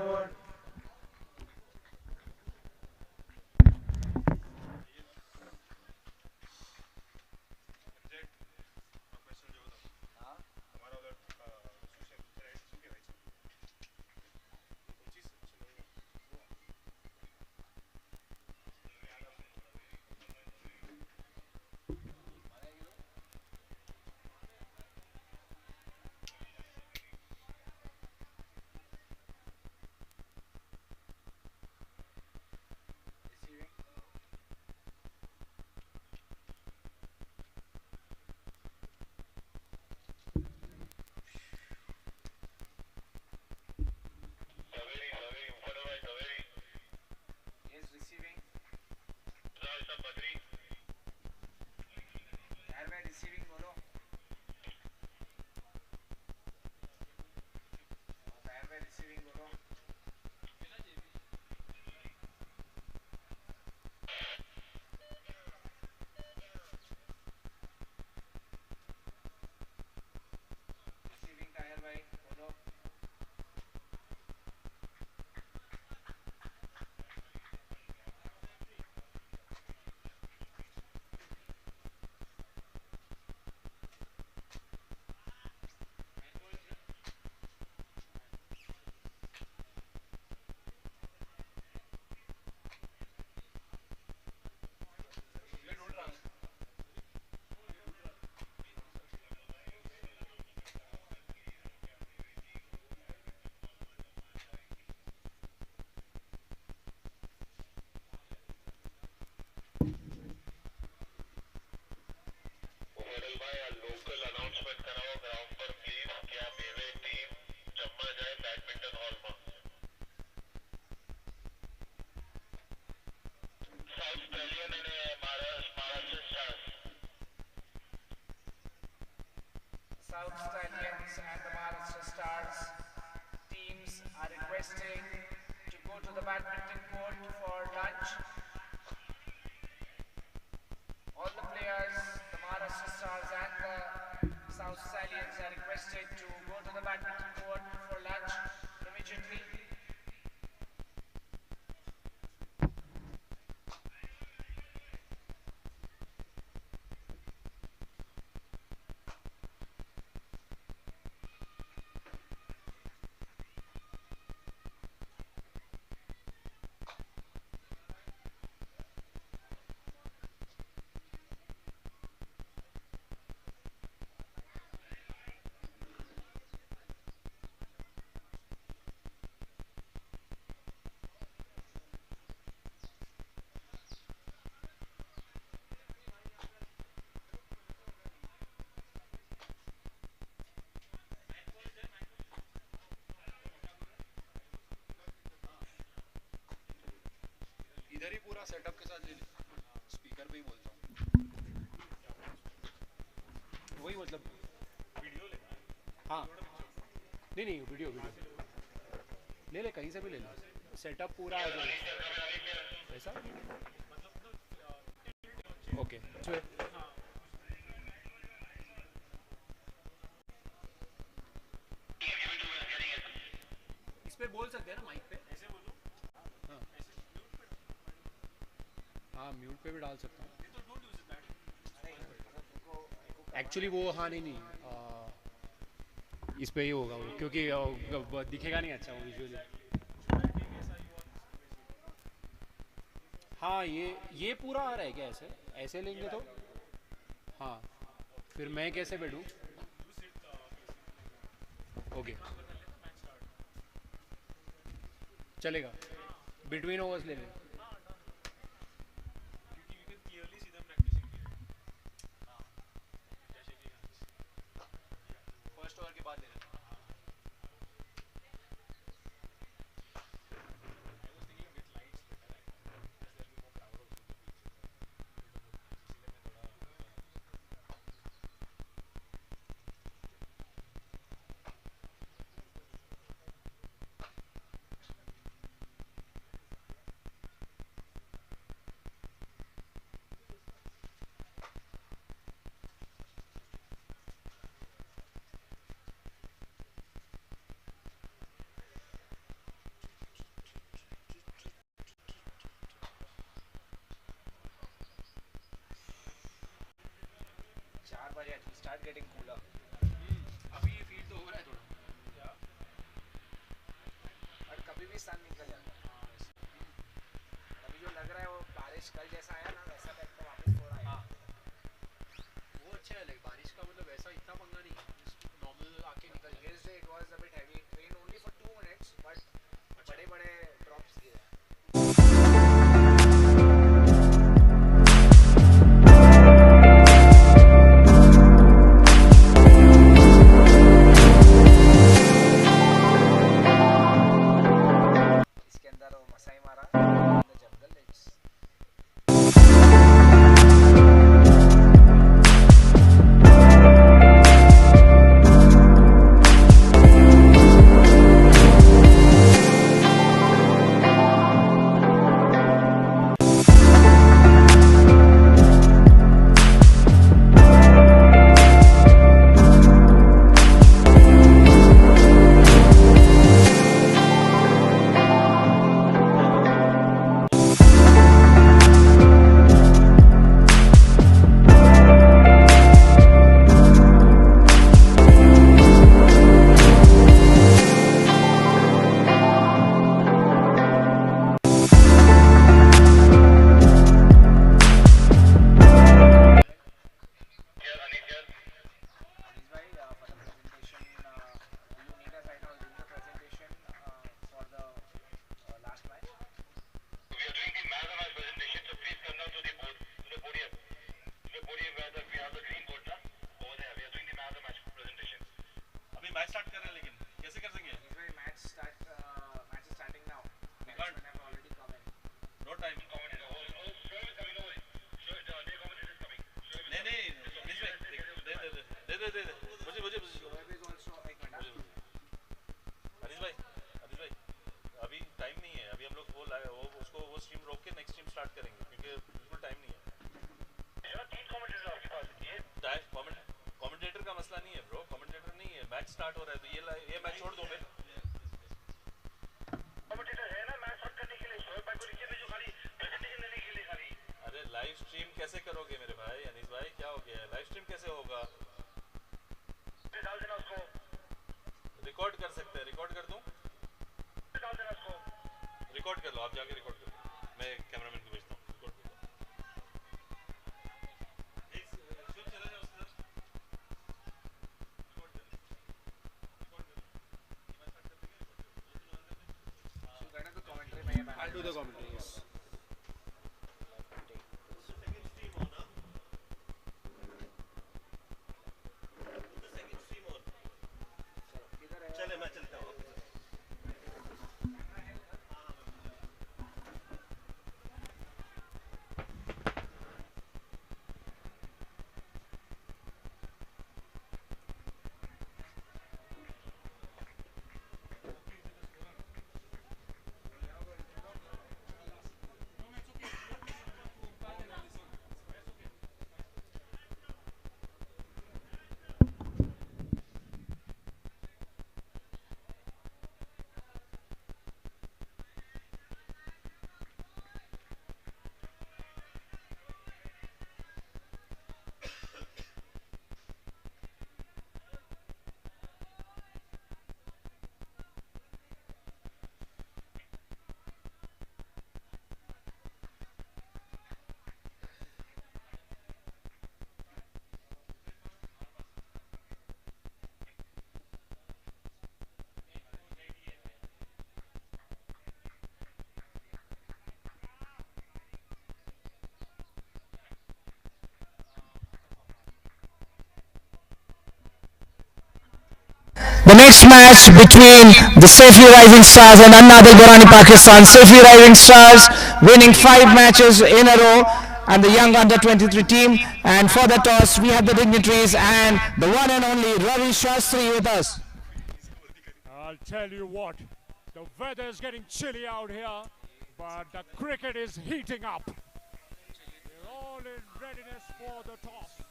Speaker 5: Stallions and the Maharashtra Stars teams are requesting to go to the badminton court for lunch. All the players, the Maharashtra Stars and the South Stallions, are requested to go to the badminton court for lunch immediately.
Speaker 8: इधर ही पूरा setup के साथ ले ले, speaker पे ही बोलता हूँ, वही मतलब वीडियो ले, हाँ नहीं नहीं वीडियो ले ले, कहीं से भी ले ले, सेटअप पूरा आ जाए ऐसा, ओके इस पे बोल सकते हैं ना माइक पे, ऐसे बोलो, हाँ म्यूट पे भी डाल सकता हूँ एक्चुअली वो, हाँ नहीं इस पे ही होगा वो, क्योंकि दिखेगा नहीं अच्छा वो विजुअली। हाँ ये पूरा आ रहा है क्या, ऐसे लेंगे तो, हाँ फिर मैं कैसे बैठूँ, ओके चलेगा, बिटवीन ओवर्स ले लें।
Speaker 5: it will start getting cooler.
Speaker 8: अभी फील तो हो रहा है थोड़ा.
Speaker 5: और कभी भी सन निकल जाता है. अभी जो लग रहा है वो बारिश कल जैसा आया ना वैसा टाइप का वापस हो रहा है.
Speaker 8: वो अच्छा है लाइक बारिश का मतलब ऐसा इतना पंगा नहीं है. नॉर्मल आके निकल जाए.
Speaker 5: Yesterday it was a bit heavy. It rained only for 2 minutes, but बड़े-बड़े drops गिरे. इसके अंदर वो मसाई मारा. The jungle it's
Speaker 8: I'll do the commentary. Yes.
Speaker 5: The next match between the Saifee Rising Stars and Nadi Burhani Pakistan. Saifee Rising Stars winning 5 matches in a row, and the young under 23 team. And for the toss, we have the dignitaries and the one and only Ravi Shastri with us.
Speaker 1: I'll tell you what, the weather is getting chilly out here, but the cricket is heating up. We're all in readiness for the toss.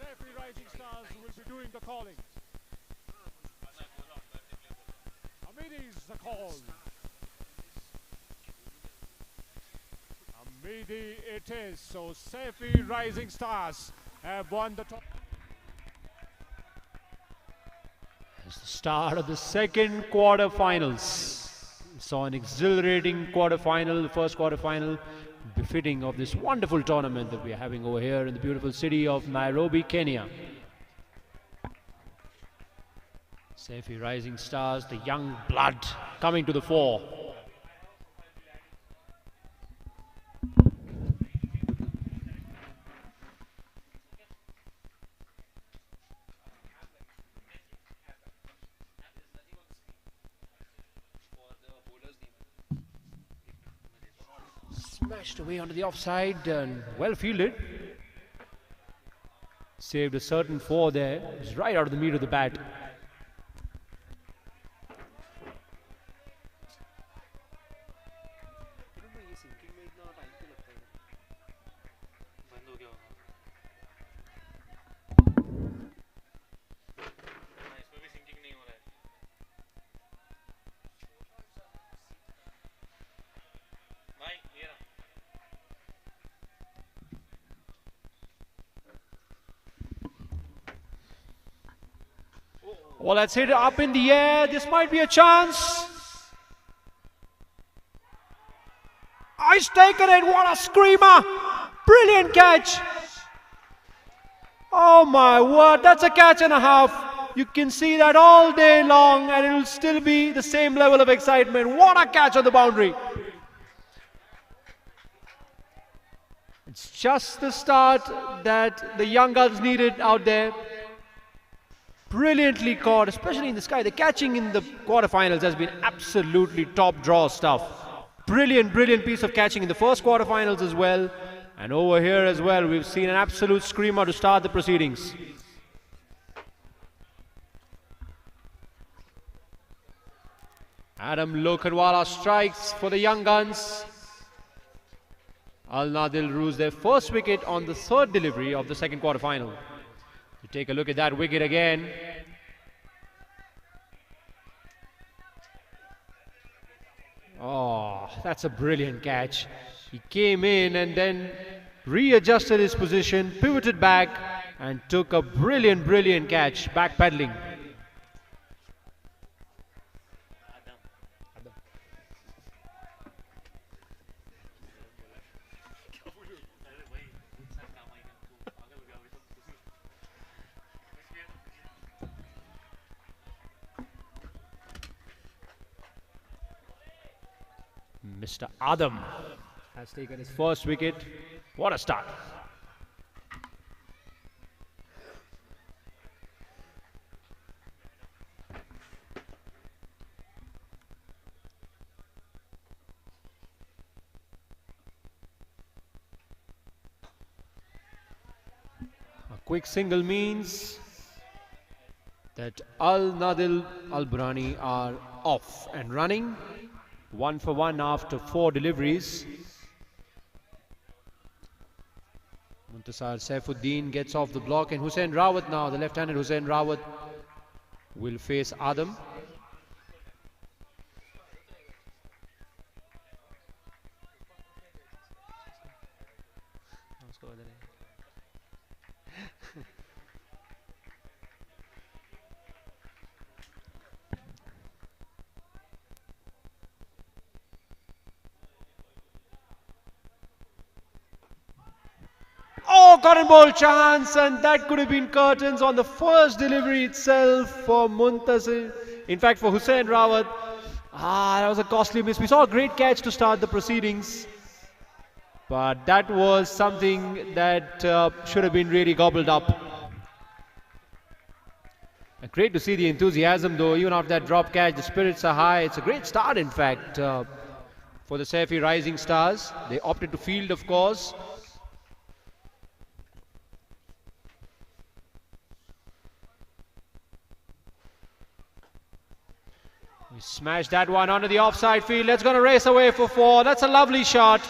Speaker 1: Saifee Rising Stars will be doing the calling. Hamidi's the call. Hamidi it is. So Saifee Rising Stars have won the toss.
Speaker 4: Start of the second quarter-finals. Saw an exhilarating quarter-final, the first quarter-final, befitting of this wonderful tournament that we are having over here in the beautiful city of Nairobi, Kenya. Saifee Rising Stars, the young blood coming to the fore. Smashed away onto the offside and well fielded. Saved a certain four there. It was right out of the meat of the bat.
Speaker 3: बंद हो गया होगा हाँ इसमें भी sinking नहीं हो रहा है भाई ये रहा
Speaker 4: Well, let's hit it up in the air. This might be a chance. He's taken it. What a screamer. Brilliant catch. Oh my word. That's a catch and a half. You can see that all day long and it will still be the same level of excitement. What a catch on the boundary. It's just the start that the young guns needed out there. Brilliantly caught, especially in the sky. The catching in the quarterfinals has been absolutely top draw stuff. Brilliant piece of catching in the first quarterfinals as well. And over here as well, we've seen an absolute screamer to start the proceedings. Adam Lokhandwala strikes for the young guns. Al Nadil rules their first wicket on the third delivery of the second quarterfinal. You take a look at that wicket again. Oh, that's a brilliant catch. He came in and then readjusted his position, pivoted back and took a brilliant catch, backpedaling. Mr. Adam has taken his first wicket. What a start. A quick single means that Al Nadil Al Burhani are off and running. 1 for 1 after 4 deliveries. Muntasar Saifuddin gets off the block and Hussain Rawat now, the left-handed Hussain Rawat will face Adam. Oh, cotton ball chance, and that could have been curtains on the first delivery itself for Muntasir. In fact, for Hussain Rawat. That was a costly miss. We saw a great catch to start the proceedings. But that was something that should have been really gobbled up. Great to see the enthusiasm though, even after that drop catch, the spirits are high. It's a great start in fact for the Saifee Rising Stars. They opted to field of course. We smashed that one onto the offside field. Let's gonna race away for 4. That's a lovely shot.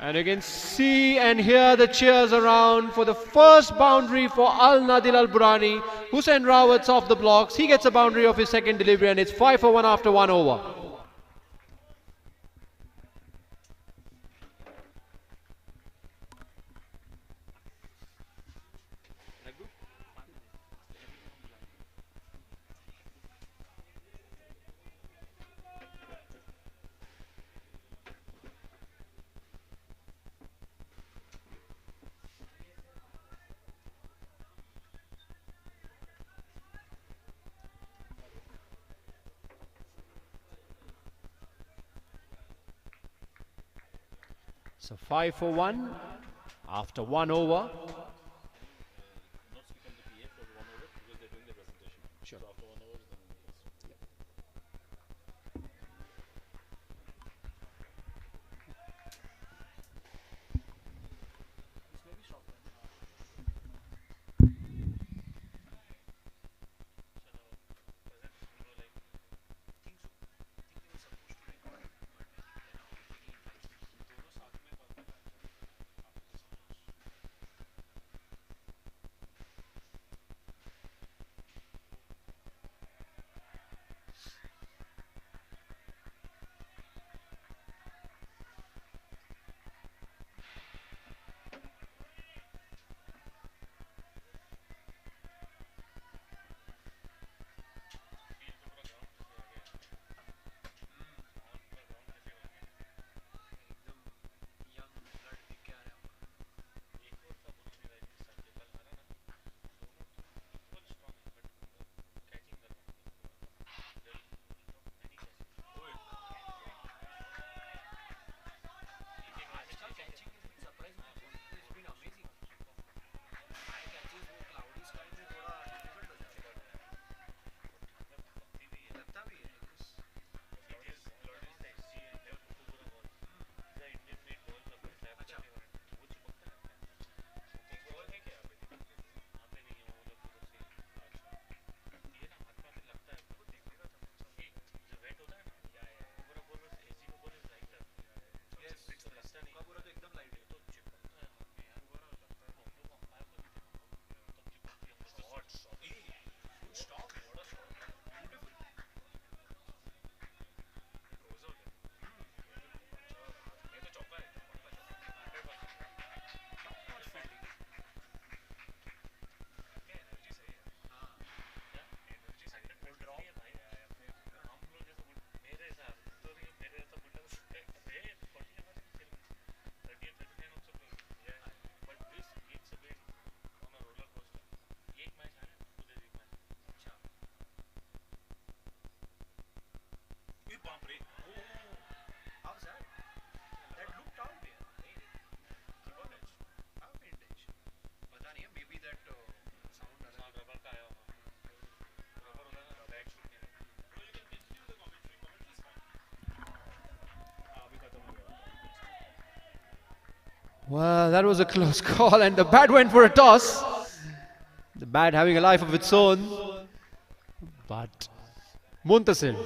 Speaker 4: And you can see and hear the cheers around for the first boundary for Al Nadil Al Burhani. Hussain Rawat's off the blocks. He gets a boundary of his second delivery and it's 5 for 1 after 1 over. So 5 for 1 after 1 over. Sure. Well, that was a close call, and the bat went for a toss. The bat having a life of its own. But Mustansir,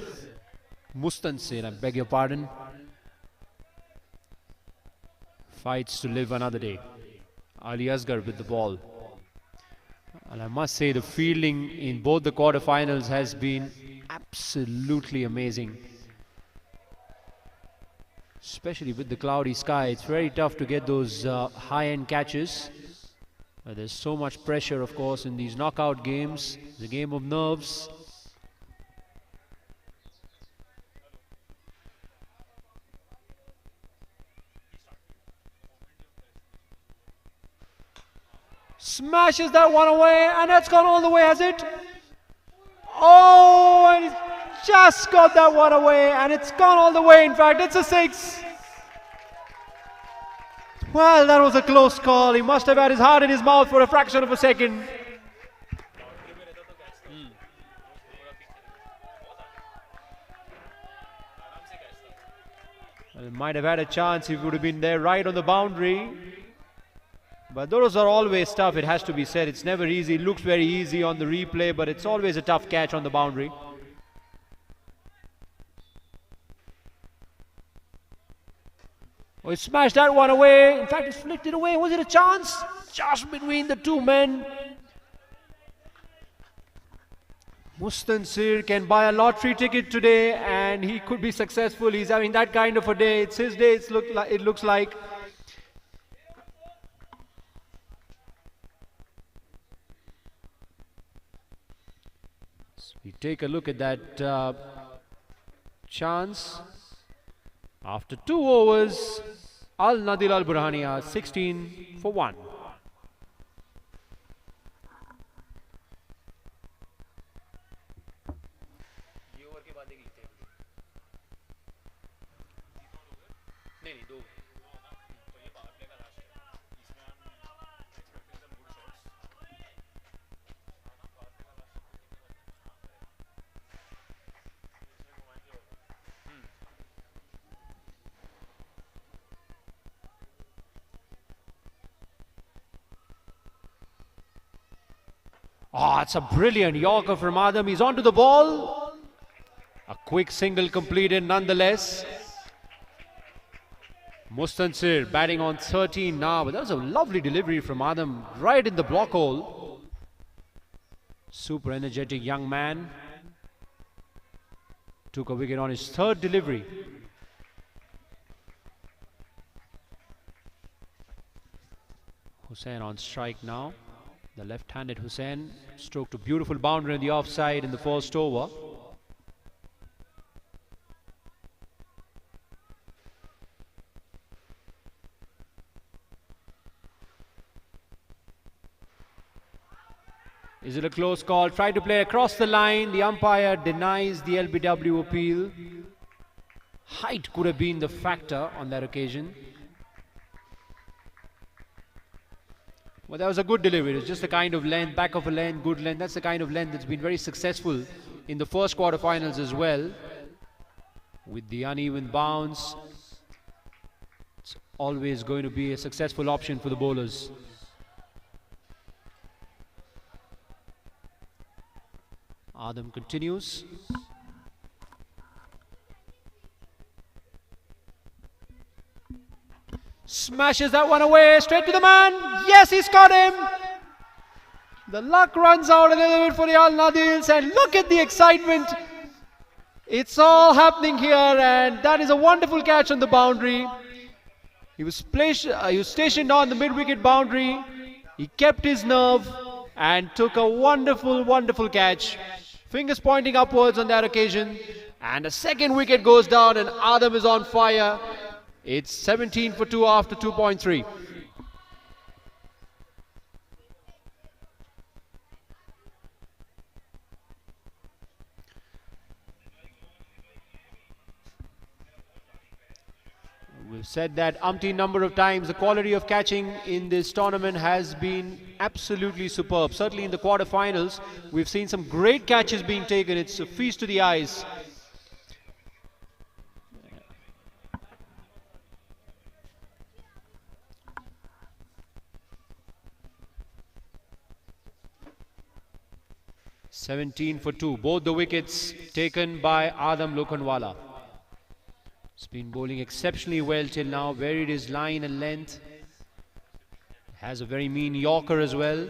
Speaker 4: I beg your pardon, fights to live another day. Ali Asgar with the ball. And I must say the fielding in both the quarterfinals has been absolutely amazing. Especially with the cloudy sky, it's very tough to get those high-end catches. There's so much pressure, of course, in these knockout games. It's a game of nerves. Smashes that one away, and that's gone all the way, has it? Oh, and he's just got that one away, and it's gone all the way. In fact, it's a 6. Well, that was a close call. He must have had his heart in his mouth for a fraction of a second. Well, he might have had a chance if he would have been there right on the boundary. But those are always tough, it has to be said. It's never easy. It looks very easy on the replay, but it's always a tough catch on the boundary. Oh, he smashed that one away. In fact, he flicked it away. Was it a chance? Just between the two men. Mustansir can buy a lottery ticket today and he could be successful. He's having that kind of a day. It's his day, it looks like. So we take a look at that chance. After 2 overs, Nadi Al Burhani are 16 for 1. Oh, it's a brilliant Yorker from Adam. He's onto the ball. A quick single completed nonetheless. Mustansir batting on 13 now, but that was a lovely delivery from Adam right in the block hole. Super energetic young man. Took a wicket on his third delivery. Hussain on strike now. The left-handed Hussain stroked a beautiful boundary on the offside in the first over. Is it a close call? Tried to play across the line. The umpire denies the LBW appeal. Height could have been the factor on that occasion. Well, that was a good delivery. It was just the kind of length, back of a length, good length. That's the kind of length that's been very successful in the first quarterfinals as well. With the uneven bounce, it's always going to be a successful option for the bowlers. Adam continues. Smashes that one away, straight to the man. Yes, he's got him. The luck runs out a little bit for the Al Nadils, and look at the excitement. It's all happening here, and that is a wonderful catch on the boundary. He was stationed on the mid-wicket boundary. He kept his nerve and took a wonderful, wonderful catch. Fingers pointing upwards on that occasion. And a second wicket goes down and Adam is on fire. It's 17 for 2 after 2.3. We've said that umpteen number of times. The quality of catching in this tournament has been absolutely superb. Certainly in the quarterfinals, we've seen some great catches being taken. It's a feast to the eyes. (17 for 2). Both the wickets taken by Adam Lokhandwala. He's been bowling exceptionally well till now, varied his line and length. Has a very mean Yorker as well.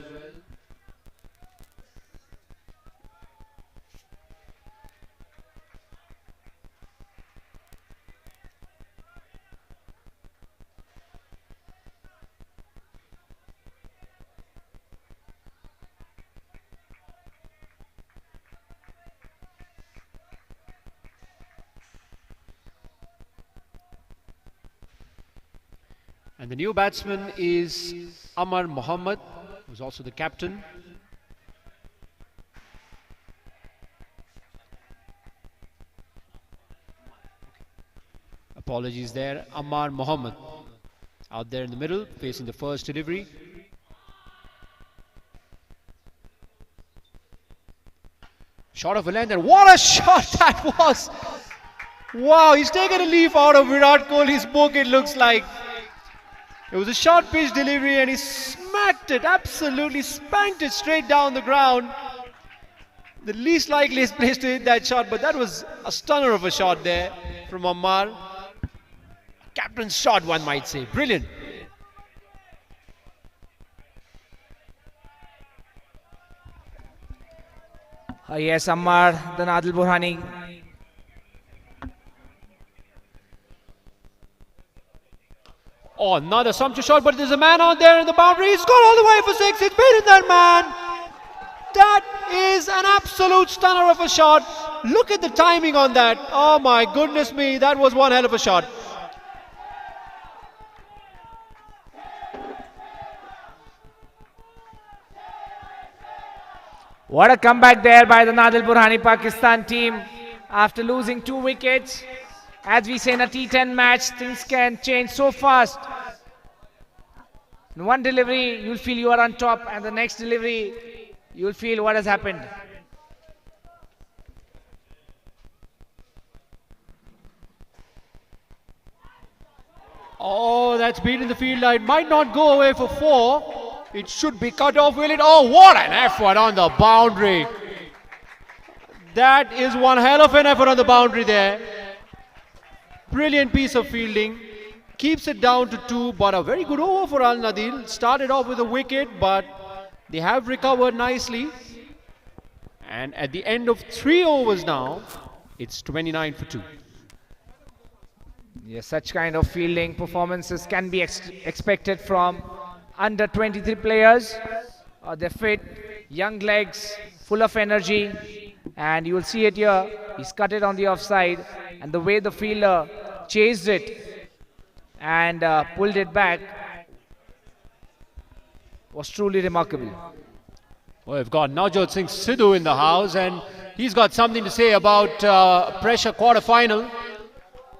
Speaker 4: And the new batsman is Amar Mohammed, who's also the captain. Apologies there, Amar Mohammed. Out there in the middle, facing the first delivery. Shot of a length, and what a shot that was! Wow, he's taken a leaf out of Virat Kohli's book, it looks like. It was a short pitch delivery and he smacked it, absolutely spanked it straight down the ground. The least likeliest place to hit that shot, but that was a stunner of a shot there from Ammar. Captain's shot, one might say. Brilliant.
Speaker 5: Yes, Ammar, then Adil Burhani.
Speaker 4: Oh, another sumptuous shot, but there's a man out there in the boundary. He's gone all the way for 6. It's beaten that man. That is an absolute stunner of a shot. Look at the timing on that. Oh my goodness me, that was one hell of a shot.
Speaker 5: What a comeback there by the Nadil Burhani Pakistan team after losing 2 wickets. As we say in a T10 match, things can change so fast. In one delivery, you'll feel you are on top, and the next delivery, you'll feel what has happened.
Speaker 4: Oh, that's beaten the field line. Might not go away for 4. It should be cut off, will it? Oh, what an effort on the boundary. That is one hell of an effort on the boundary there. Brilliant piece of fielding. Keeps it down to 2, but a very good over for Al Nadil. Started off with a wicket, but they have recovered nicely. And at the end of 3 overs now, it's 29 for 2.
Speaker 5: Yes, such kind of fielding performances can be expected from under 23 players. They're fit, young legs, full of energy. And you will see it here. He's cut it on the offside. And the way the fielder chased it and pulled it back was truly remarkable.
Speaker 4: Well, we've got Navjot Singh Sidhu in the house, and he's got something to say about pressure quarter-final.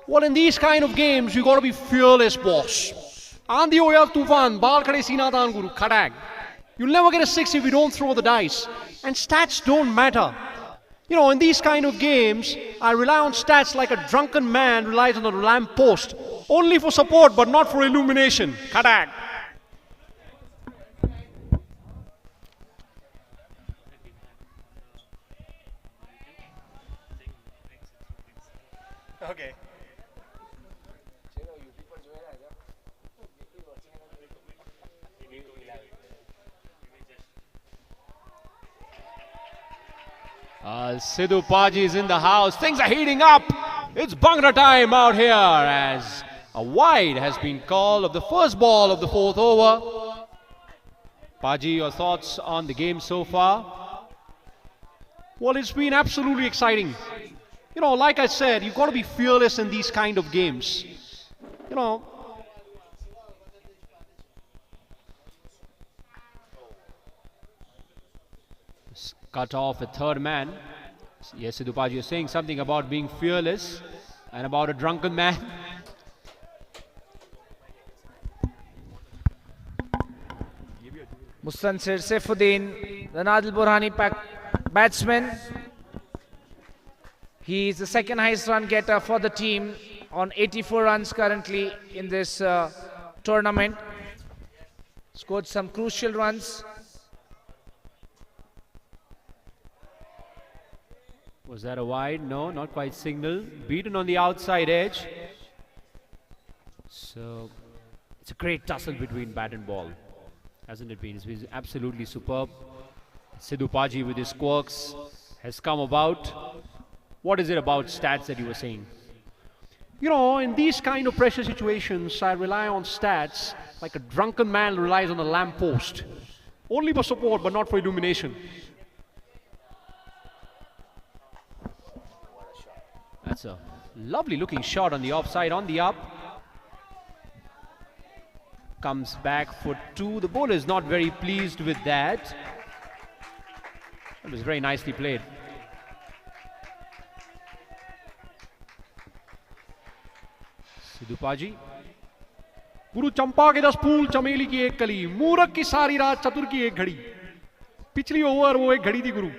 Speaker 4: Well, in these kind of games, you got to be fearless, boss. Andi hoya tufan, bal khade sina daan guru, khadag. You'll never get a 6 if you don't throw the dice. And stats don't matter. You know, in these kind of games, I rely on stats like a drunken man relies on a lamp post. Only for support, but not for illumination. Khadag.
Speaker 8: Okay.
Speaker 4: Sidhu Paji is in the house. Things are heating up. It's Bhangra time out here as a wide has been called of the first ball of the 4th over. Paji, your thoughts on the game so far? Well, it's been absolutely exciting. You know, like I said, you've got to be fearless in these kind of games. You know, cut off a third man. Yes, Sidhu Paji, you're saying something about being fearless and about a drunken man.
Speaker 5: Mustansir Saifuddin, the Nadil Burhani batsman. He is the second highest run getter for the team on 84 runs currently in this tournament. Scored some crucial runs.
Speaker 4: Was that a wide? No, not quite signal. Beaten on the outside edge. So it's a great tussle between bat and ball, hasn't it been? It's been absolutely superb. Sidhu Paji with his quirks has come about. What is it about stats that you were saying? You know, in these kind of pressure situations, I rely on stats like a drunken man relies on a lamp post. Only for support, but not for illumination. That's a lovely looking shot on the offside, on the up. Comes back for 2. The bowler is not very pleased with that. It was very nicely played. Sidhu Paji. Guru Champa ke 10 फूल चमेली की एक कली, मूरख की सारी रात चतुर की एक घड़ी. पिछली ओवर वो एक घड़ी थी गुरु.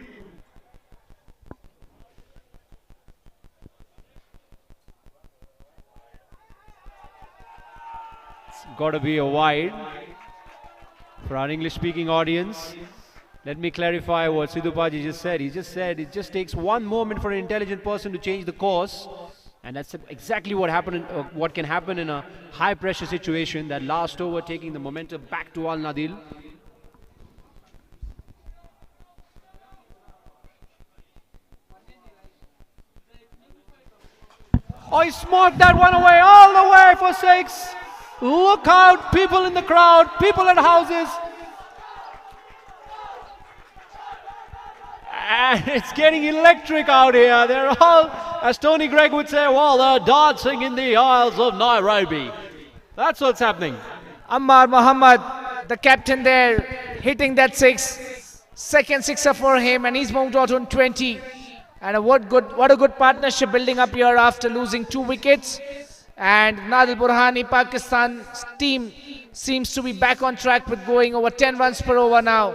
Speaker 4: Got to be a wide for our English speaking audience. Let me clarify what Sidhu Paji just said. He just said it just takes one moment for an intelligent person to change the course, and that's exactly what happened. What can happen in a high pressure situation. That last over taking the momentum back to Al Nadil. Oh, he smoked that one away, all the way for 6. Look out, people in the crowd, people at houses. And it's getting electric out here. They're all, as Tony Gregg would say, well, they're dancing in the aisles of Nairobi. That's what's happening.
Speaker 5: Ammar Muhammad, the captain there, hitting that 6. Second sixer for him, and he's moved out on 20. And what a good partnership building up here after losing 2 wickets. And Nadil Burhani, Pakistan's team seems to be back on track with going over 10 runs per over now.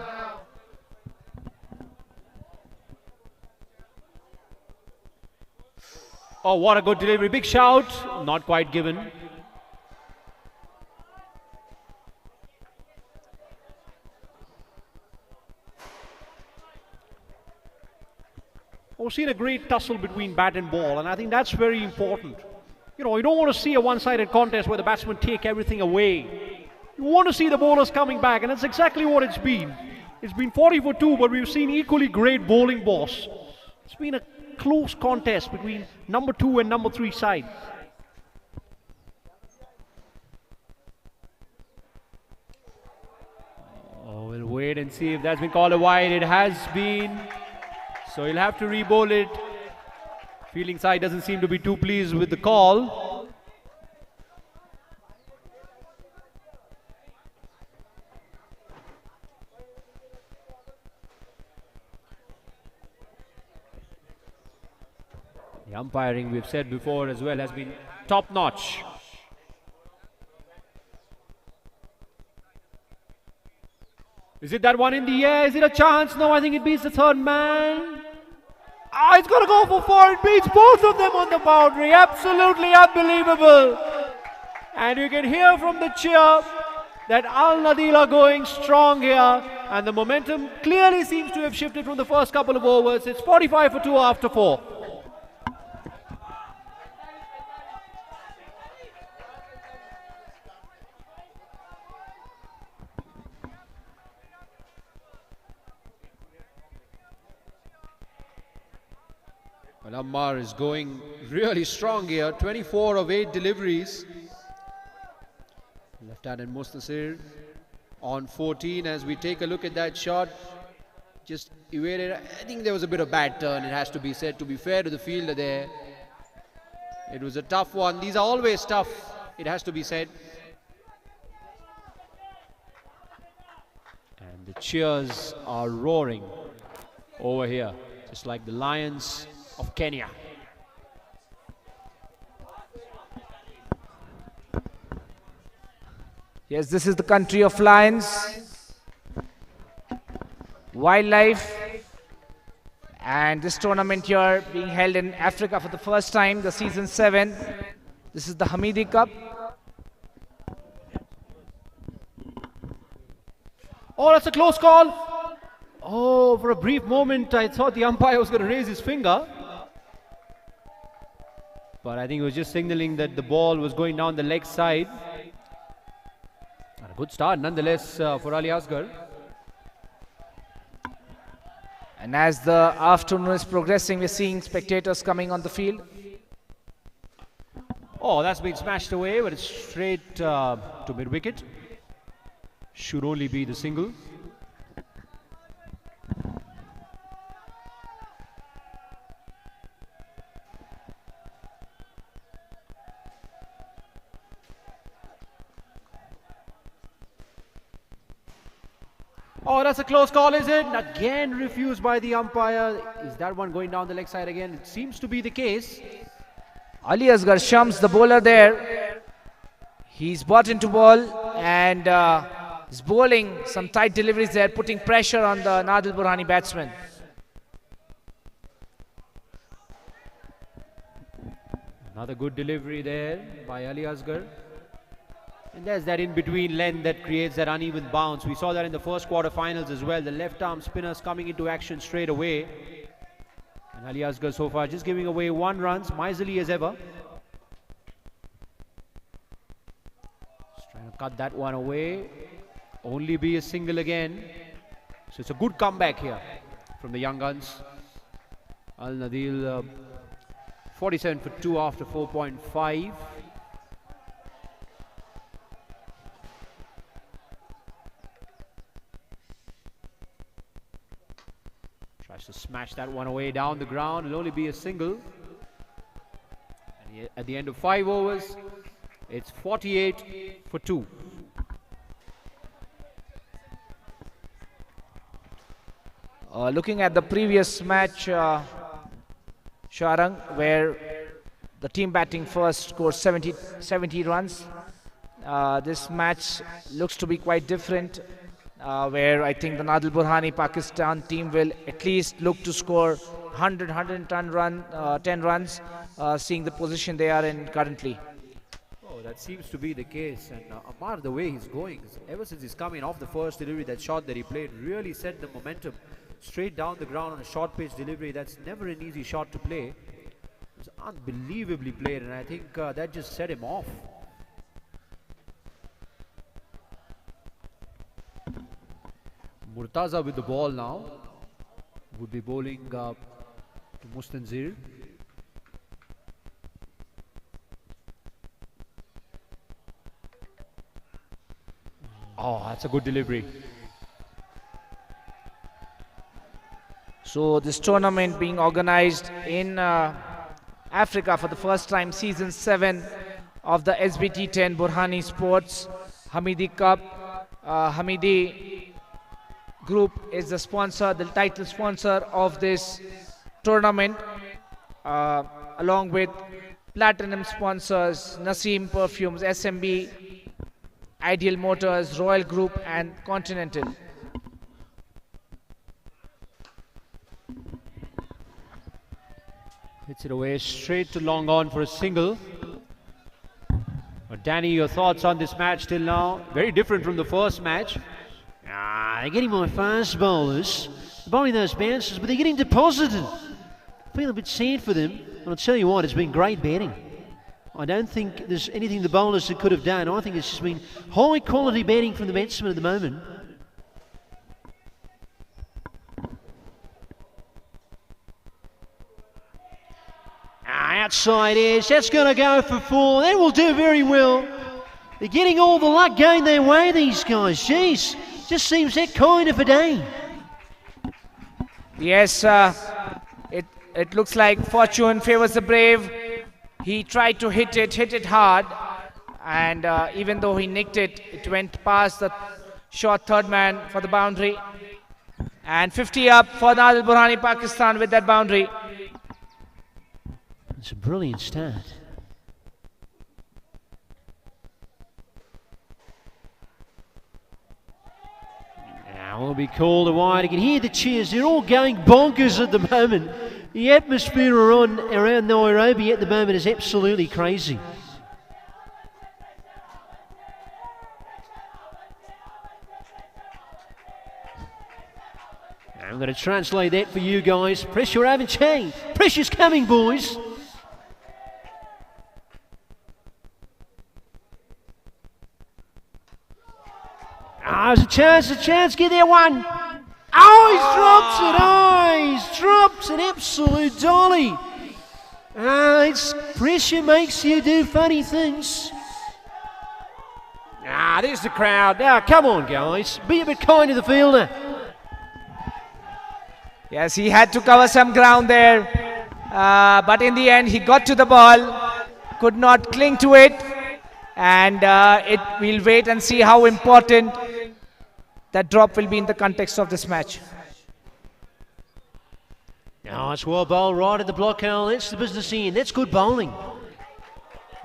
Speaker 4: Oh, what a good delivery. Big shout. Not quite given. We've seen a great tussle between bat and ball, and I think that's very important. You know, you don't want to see a one-sided contest where the batsmen take everything away. You want to see the bowlers coming back, and that's exactly what it's been. It's been 40 for 2, but we've seen equally great bowling, boss. It's been a close contest between number 2 and number 3 side.
Speaker 8: Oh, we'll wait and see if that's been called a wide. It has been. So he'll have to re-bowl it. Fielding side doesn't seem to be too pleased with the call. The umpiring, we've said before as well, has been top-notch. Is it that one in the air? Is it a chance? No, I think it beats the third man. Ah, it's going to go for 4. It beats both of them on the boundary. Absolutely unbelievable. And you can hear from the cheer that Al Nadil are going strong here. And the momentum clearly seems to have shifted from the first couple of overs. It's 45 for 2 after 4. Well, Ammar is going really strong here. 24 of 8 deliveries. Left-handed Mustasir on 14 as we take a look at that shot. Just evaded. I think there was a bit of bad turn, it has to be said, to be fair to the fielder there. It was a tough one. These are always tough, it has to be said. And the cheers are roaring over here, just like the Lions of Kenya.
Speaker 5: Yes, this is the country of lions, wildlife, and this tournament here being held in Africa for the first time, the season 7. This is the Hamidi Cup.
Speaker 8: Oh, that's a close call. Oh, for a brief moment I thought the umpire was going to raise his finger. But I think he was just signaling that the ball was going down the leg side. And a good start nonetheless for Ali Asgar.
Speaker 5: And as the afternoon is progressing, we're seeing spectators coming on the field.
Speaker 8: Oh, that's been smashed away, but it's straight to mid-wicket. Should only be the single. Oh, that's a close call, is it? Again refused by the umpire. Is that one going down the leg side again? It seems to be the case.
Speaker 5: Ali Asgar Shams, the bowler there. He's bought into ball and is bowling some tight deliveries there, putting pressure on the Nadil Burhani batsman.
Speaker 8: Another good delivery there by Ali Asgar. And there's that in-between length that creates that uneven bounce. We saw that in the first quarter-finals as well. The left-arm spinners coming into action straight away. And Ali Asgar so far just giving away 1 run, miserly as ever. Just trying to cut that one away. Only be a single again. So it's a good comeback here from the young guns. Al Nadil 47 for 2 after 4.5. Tries to smash that one away down the ground. It'll only be a single. And at the end of 5 overs, it's 48 for 2.
Speaker 5: Looking at the previous match, Sharang, where the team batting first scored 70 runs. This match looks to be quite different, where I think the Nadil Burhani Pakistan team will at least look to score 110 runs, seeing the position they are in currently.
Speaker 8: Oh, that seems to be the case. And Ammar, the way he's going, ever since he's coming off the first delivery, that shot that he played really set the momentum straight down the ground on a short pitch delivery. That's never an easy shot to play. It's unbelievably played, and I think that just set him off. Murtaza with the ball now. Would be bowling to Mustanzir. Oh, that's a good delivery.
Speaker 5: So this tournament being organized in Africa for the first time, season 7 of the SBT10 Burhani Sports Hamidi Cup. Hamidi Group is the sponsor, the title sponsor of this tournament, along with platinum sponsors Naseem Perfumes, SMB, Ideal Motors, Royal Group and Continental.
Speaker 8: Hits it away straight to long on for a single. Danny, your thoughts on this match till now? Very different from the first match.
Speaker 6: They're getting my fast bowlers, bowling those bounces, but they're getting deposited. I feel a bit sad for them, and I'll tell you what, it's been great batting. I don't think there's anything the bowlers could have done. I think it's just been high quality batting from the batsmen at the moment. Outside edge, that's going to go for 4. That will do very well. They're getting all the luck going their way, these guys. Jeez, just seems that kind of a day.
Speaker 5: Yes, it looks like fortune favors the brave. He tried to hit it hard, and even though he nicked it, it went past the short third man for the boundary. And 50 up for Nadi Burhani Pakistan with that boundary.
Speaker 6: It's a brilliant start. Now will be called wide. You can hear the cheers. They're all going bonkers at the moment. The atmosphere around Nairobi at the moment is absolutely crazy. I'm going to translate that for you guys. Pressure haven't changed. Pressure's coming, boys. There's a chance, get there one. Oh, he's drops an absolute dolly. It's pressure makes you do funny things. There's the crowd. Come on, guys. Be a bit kind to the fielder.
Speaker 5: Yes, he had to cover some ground there, but in the end he got to the ball, could not cling to it, and we'll wait and see how important that drop will be in the context of this match.
Speaker 6: It's well bowled right at the block hole. That's the business end. That's good bowling.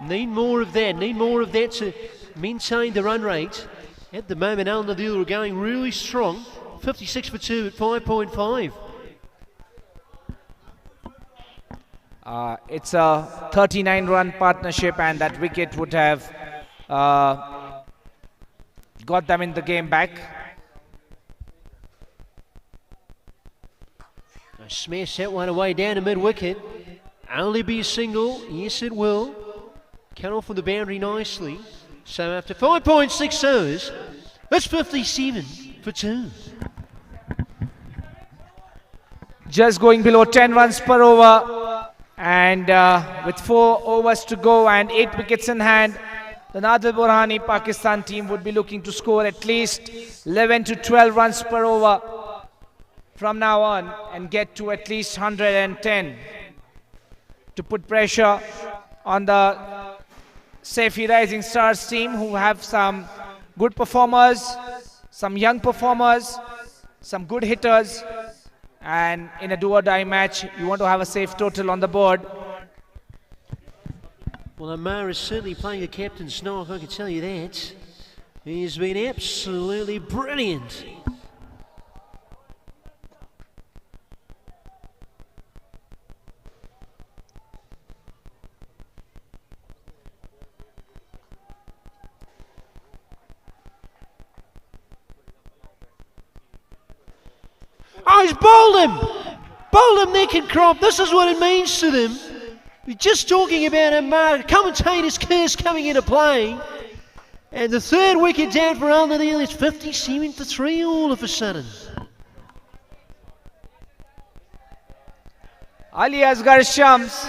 Speaker 6: Need more of that. Need more of that to maintain the run rate. At the moment, Al Nadil are going really strong. 56 for 2 at 5.5.
Speaker 5: It's a 39-run partnership, and that wicket would have got them in the game back.
Speaker 6: Smash that one away down to mid-wicket. Only be a single. Yes, it will. Cut off from the boundary nicely. So after 5.6 overs, that's 57 for 2.
Speaker 5: Just going below 10 runs per over, and with 4 overs to go and 8 wickets in hand, the Nadi Burhani Pakistan team would be looking to score at least 11 to 12 runs per over from now on and get to at least 110 to put pressure on the Saifee Rising Stars team, who have some good performers, some young performers, some good hitters, and in a do-or-die match you want to have a safe total on the board.
Speaker 6: Well, Amar is certainly playing a captain's knock, I can tell you that. He's been absolutely brilliant. Oh, he's bowled him! Bowled him neck and crop. This is what it means to them. We're just talking about a commentator's curse coming into play. And the third wicket down for Al Nadi. It's 57 for 3 all of a sudden.
Speaker 5: Ali Asghar Shams,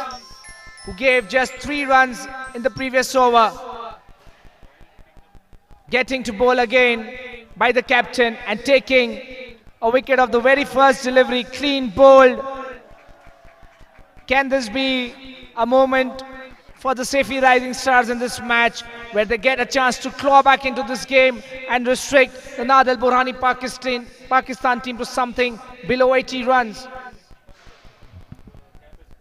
Speaker 5: who gave just 3 runs in the previous over, getting to bowl again by the captain and taking a wicket of the very first delivery, clean bowled. Can this be a moment for the Saifee Rising Stars in this match where they get a chance to claw back into this game and restrict the Nadi Burhani Pakistan team to something below 80 runs?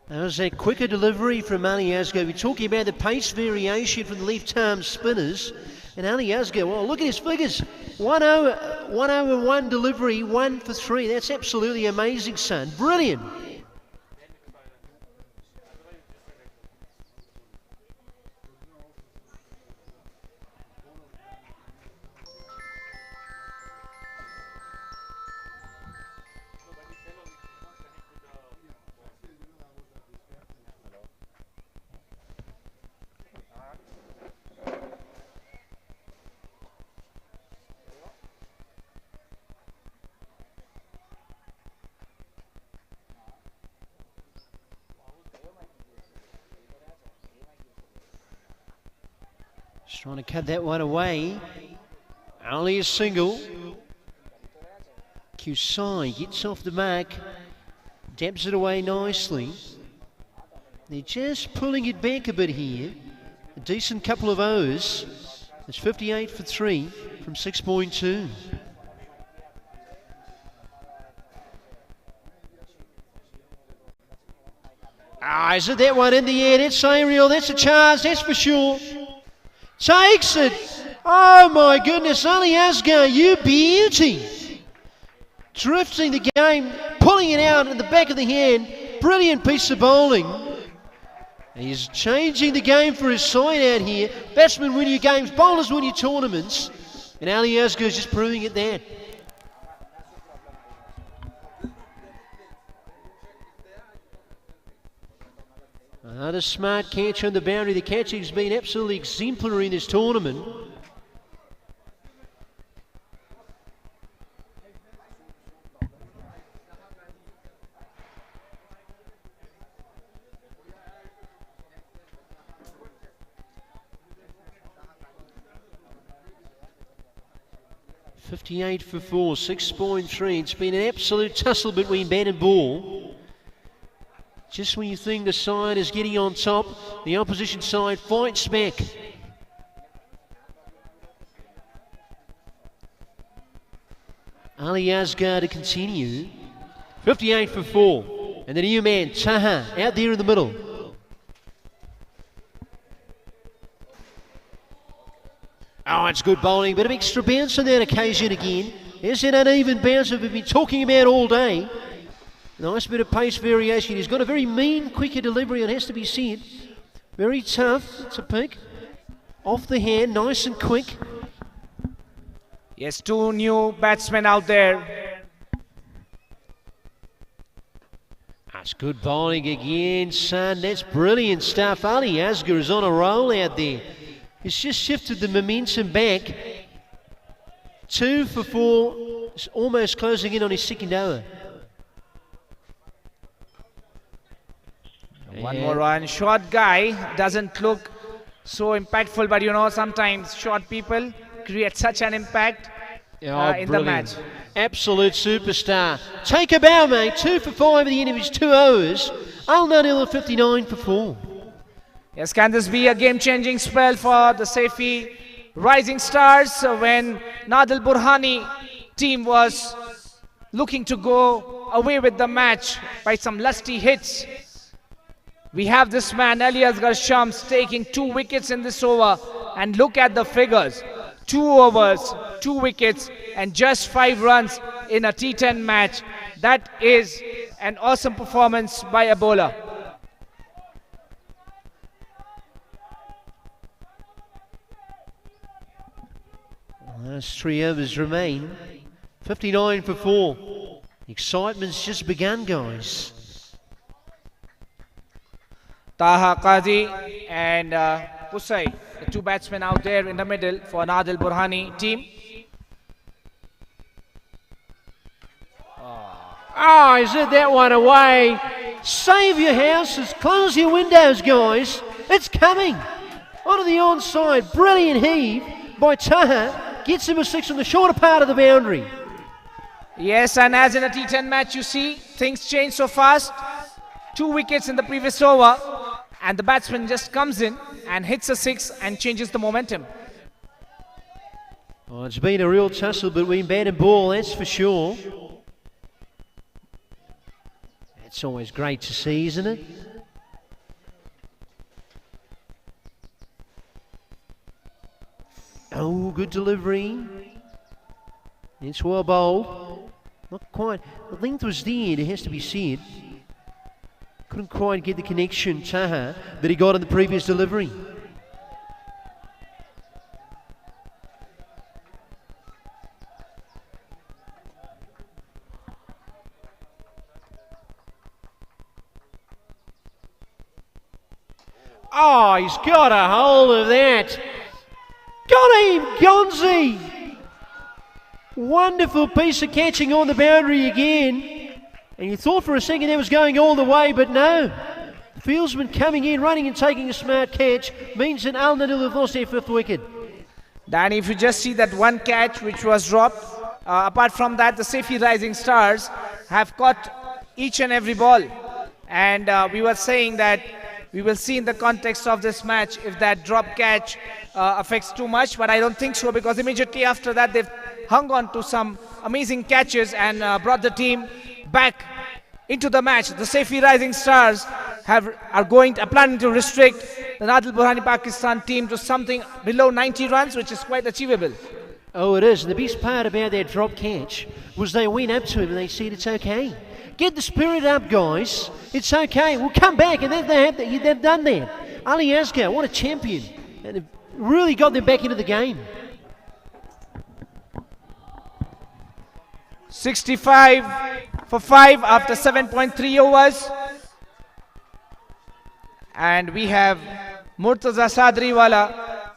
Speaker 6: That was a quicker delivery from Ali Asghar. We're talking about the pace variation from the left-arm spinners. And Ali Asghar, well, look at his figures. 1 over 1 delivery, 1 for 3. That's absolutely amazing, son. Brilliant. Just trying to cut that one away. Only a single. Kusai gets off the mark. Dabs it away nicely. They're just pulling it back a bit here. A decent couple of overs. It's 58 for 3 from 6.2. Ah, is it that one in the air? That's aerial. That's a chance. That's for sure. Takes it. Oh my goodness, Ali Asghar, you beauty. Drifting the game, pulling it out in the back of the hand. Brilliant piece of bowling. He's changing the game for his side out here. Batsmen win your games, bowlers win your tournaments. And Ali Asghar is just proving it that. Another smart catch on the boundary. The catching's been absolutely exemplary in this tournament. .58 for 4, 6.3. It's been an absolute tussle between bat and ball. Just when you think the side is getting on top, the opposition side fights back. Ali Asghar to continue. 58 for 4. And the new man, Taha, out there in the middle. Oh, it's good bowling. Bit of extra bounce on that occasion again. There's that uneven bounce that we've been talking about all day. Nice bit of pace variation. He's got a very mean, quicker delivery, it has to be said. Very tough to pick. Off the hand, nice and quick.
Speaker 5: Yes, 2 new batsmen out there.
Speaker 6: That's good bowling again, son. That's brilliant stuff. Ali Asghar is on a roll out there. He's just shifted the momentum back. 2 for 4. It's almost closing in on his second over.
Speaker 5: One more run. Short guy doesn't look so impactful, but you know, sometimes short people create such an impact in the match.
Speaker 6: Absolute superstar. Take a bow, mate. 2 for 5 at the end of his 2 overs. Al Nadi 59 for 4.
Speaker 5: Yes, can this be a game-changing spell for the Saifee Rising Stars when Nadi Burhani team was looking to go away with the match by some lusty hits? We have this man, Ali Asghar Shams, taking 2 wickets in this over. And look at the figures. 2 overs, 2 wickets, and just 5 runs in a T10 match. That is an awesome performance by a bowler.
Speaker 6: Last 3 overs remain. 59 for 4. Excitement's just begun, guys.
Speaker 5: Taha Qazi and Qusay, the two batsmen out there in the middle for Nadi Burhani team.
Speaker 6: Oh, he's hit that one away. Save your houses, close your windows, guys. It's coming. Onto the onside, brilliant heave by Taha. Gets him a 6 on the shorter part of the boundary.
Speaker 5: Yes, and as in a T10 match, you see, things change so fast. 2 wickets in the previous over, and the batsman just comes in and hits a 6 and changes the momentum.
Speaker 6: Oh, it's been a real tussle between bat and ball, that's for sure. It's always great to see, isn't it? Oh, good delivery. It's well bowled. Not quite. The length was there, it has to be said. Couldn't quite get the connection, Taha, that he got in the previous delivery. Oh, he's got a hold of that. Got him, Gonzi. Wonderful piece of catching on the boundary again. And you thought for a second that was going all the way, but no. The fieldsman coming in, running and taking a smart catch means that Al Nadil have lost their 5th wicket.
Speaker 5: Danny, if you just see that one catch which was dropped, apart from that, the Saifee Rising Stars have caught each and every ball. And we were saying that we will see in the context of this match if that drop catch affects too much, but I don't think so, because immediately after that they've hung on to some amazing catches and brought the team back into the match. The Saifee Rising Stars are planning to restrict the Nadi Burhani Pakistan team to something below 90 runs, which is quite achievable.
Speaker 6: Oh, it is. And the best part about that drop catch was they went up to him and they said, it's okay. Get the spirit up, guys. It's okay. We'll come back. And they've done that. Ali Asghar, what a champion. And they've really got them back into the game.
Speaker 5: 65 for 5 after 7.3 overs. And we have Murtaza Sadriwala,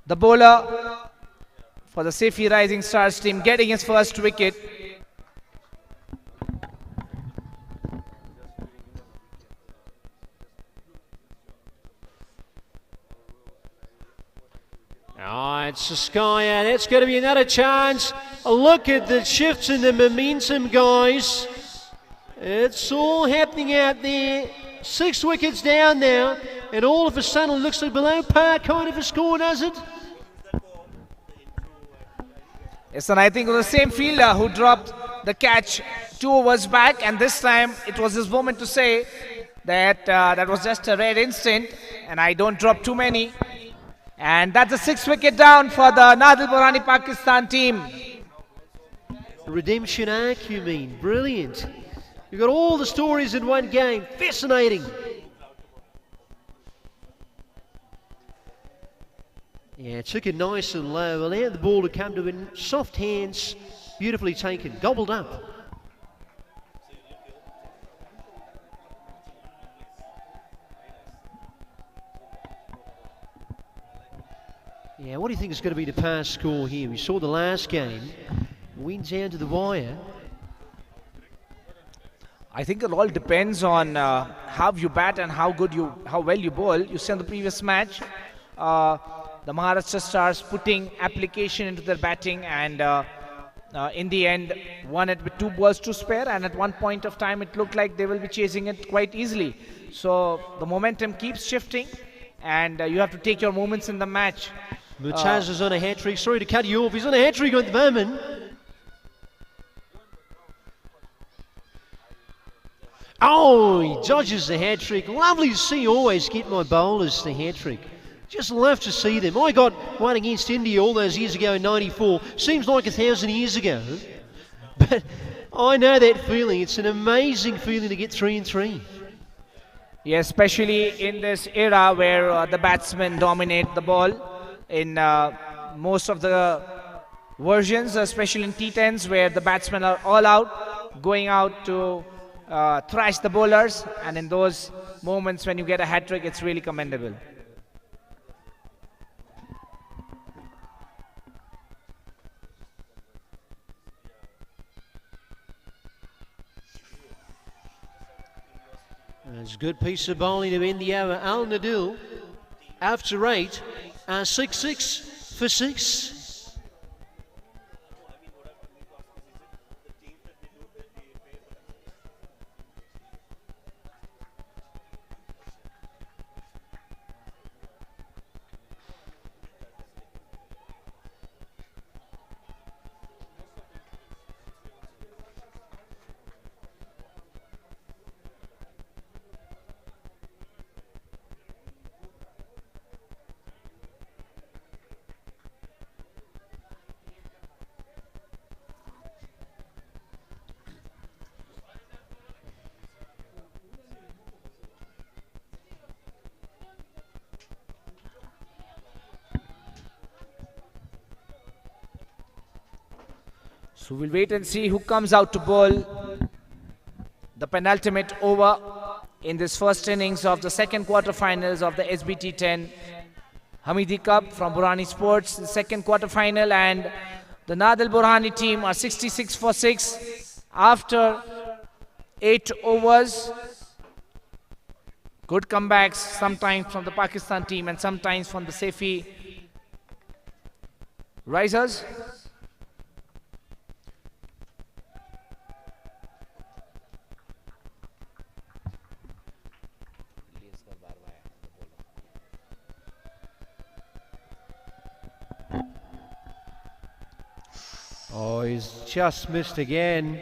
Speaker 5: the bowler for the Saifee Rising Stars team, getting his first wicket.
Speaker 6: Oh, it's the sky out. That's going to be another chance. Look at the shifts in the momentum, guys. It's all happening out there. 6 wickets down now, and all of a sudden it looks like below par kind of a score, does it?
Speaker 5: Yes, and I think it was the same fielder who dropped the catch 2 overs back, and this time it was his moment to say that that was just a rare instant, and I don't drop too many. And that's a 6th wicket down for the Nadi Burhani Pakistan team.
Speaker 6: Redemption arc, you mean? Brilliant. You've got all the stories in one game. Fascinating. Yeah, it took it nice and low. Allowed the ball to come to in soft hands. Beautifully taken. Gobbled up. Yeah, what do you think is going to be the pass score here? We saw the last game. Went down to the wire.
Speaker 5: I think it all depends on how you bat and how well you bowl. You see in the previous match, the Maharashtra Stars putting application into their batting, and in the end won it with 2 balls to spare, and at one point of time it looked like they will be chasing it quite easily. So the momentum keeps shifting, and you have to take your moments in the match.
Speaker 6: Murtaz is on a hat-trick. Sorry to cut you off. He's on a hat-trick at the moment. Oh, he dodges the hat-trick. Lovely to see always get my bowlers the hat-trick. Just love to see them. I got one against India all those years ago in '94. Seems like 1,000 years ago. But I know that feeling. It's an amazing feeling to get 3 and 3.
Speaker 5: Yeah, especially in this era where the batsmen dominate the ball. In most of the versions, especially in T10s where the batsmen are all out, going out to thrash the bowlers, and in those moments when you get a hat-trick, it's really commendable.
Speaker 6: It's a good piece of bowling to end the hour. Al Nadil, after 8, 6-6 for 6.
Speaker 5: So we'll wait and see who comes out to bowl the penultimate over in this first innings of the second quarterfinals of the SBT10 Hamidi Cup from Burhani Sports, the second quarterfinal, and the Nadi Burhani team are 66 for 6 after 8 overs. Good comebacks sometimes from the Pakistan team and sometimes from the Saifee Risers.
Speaker 4: Oh, he's just missed again.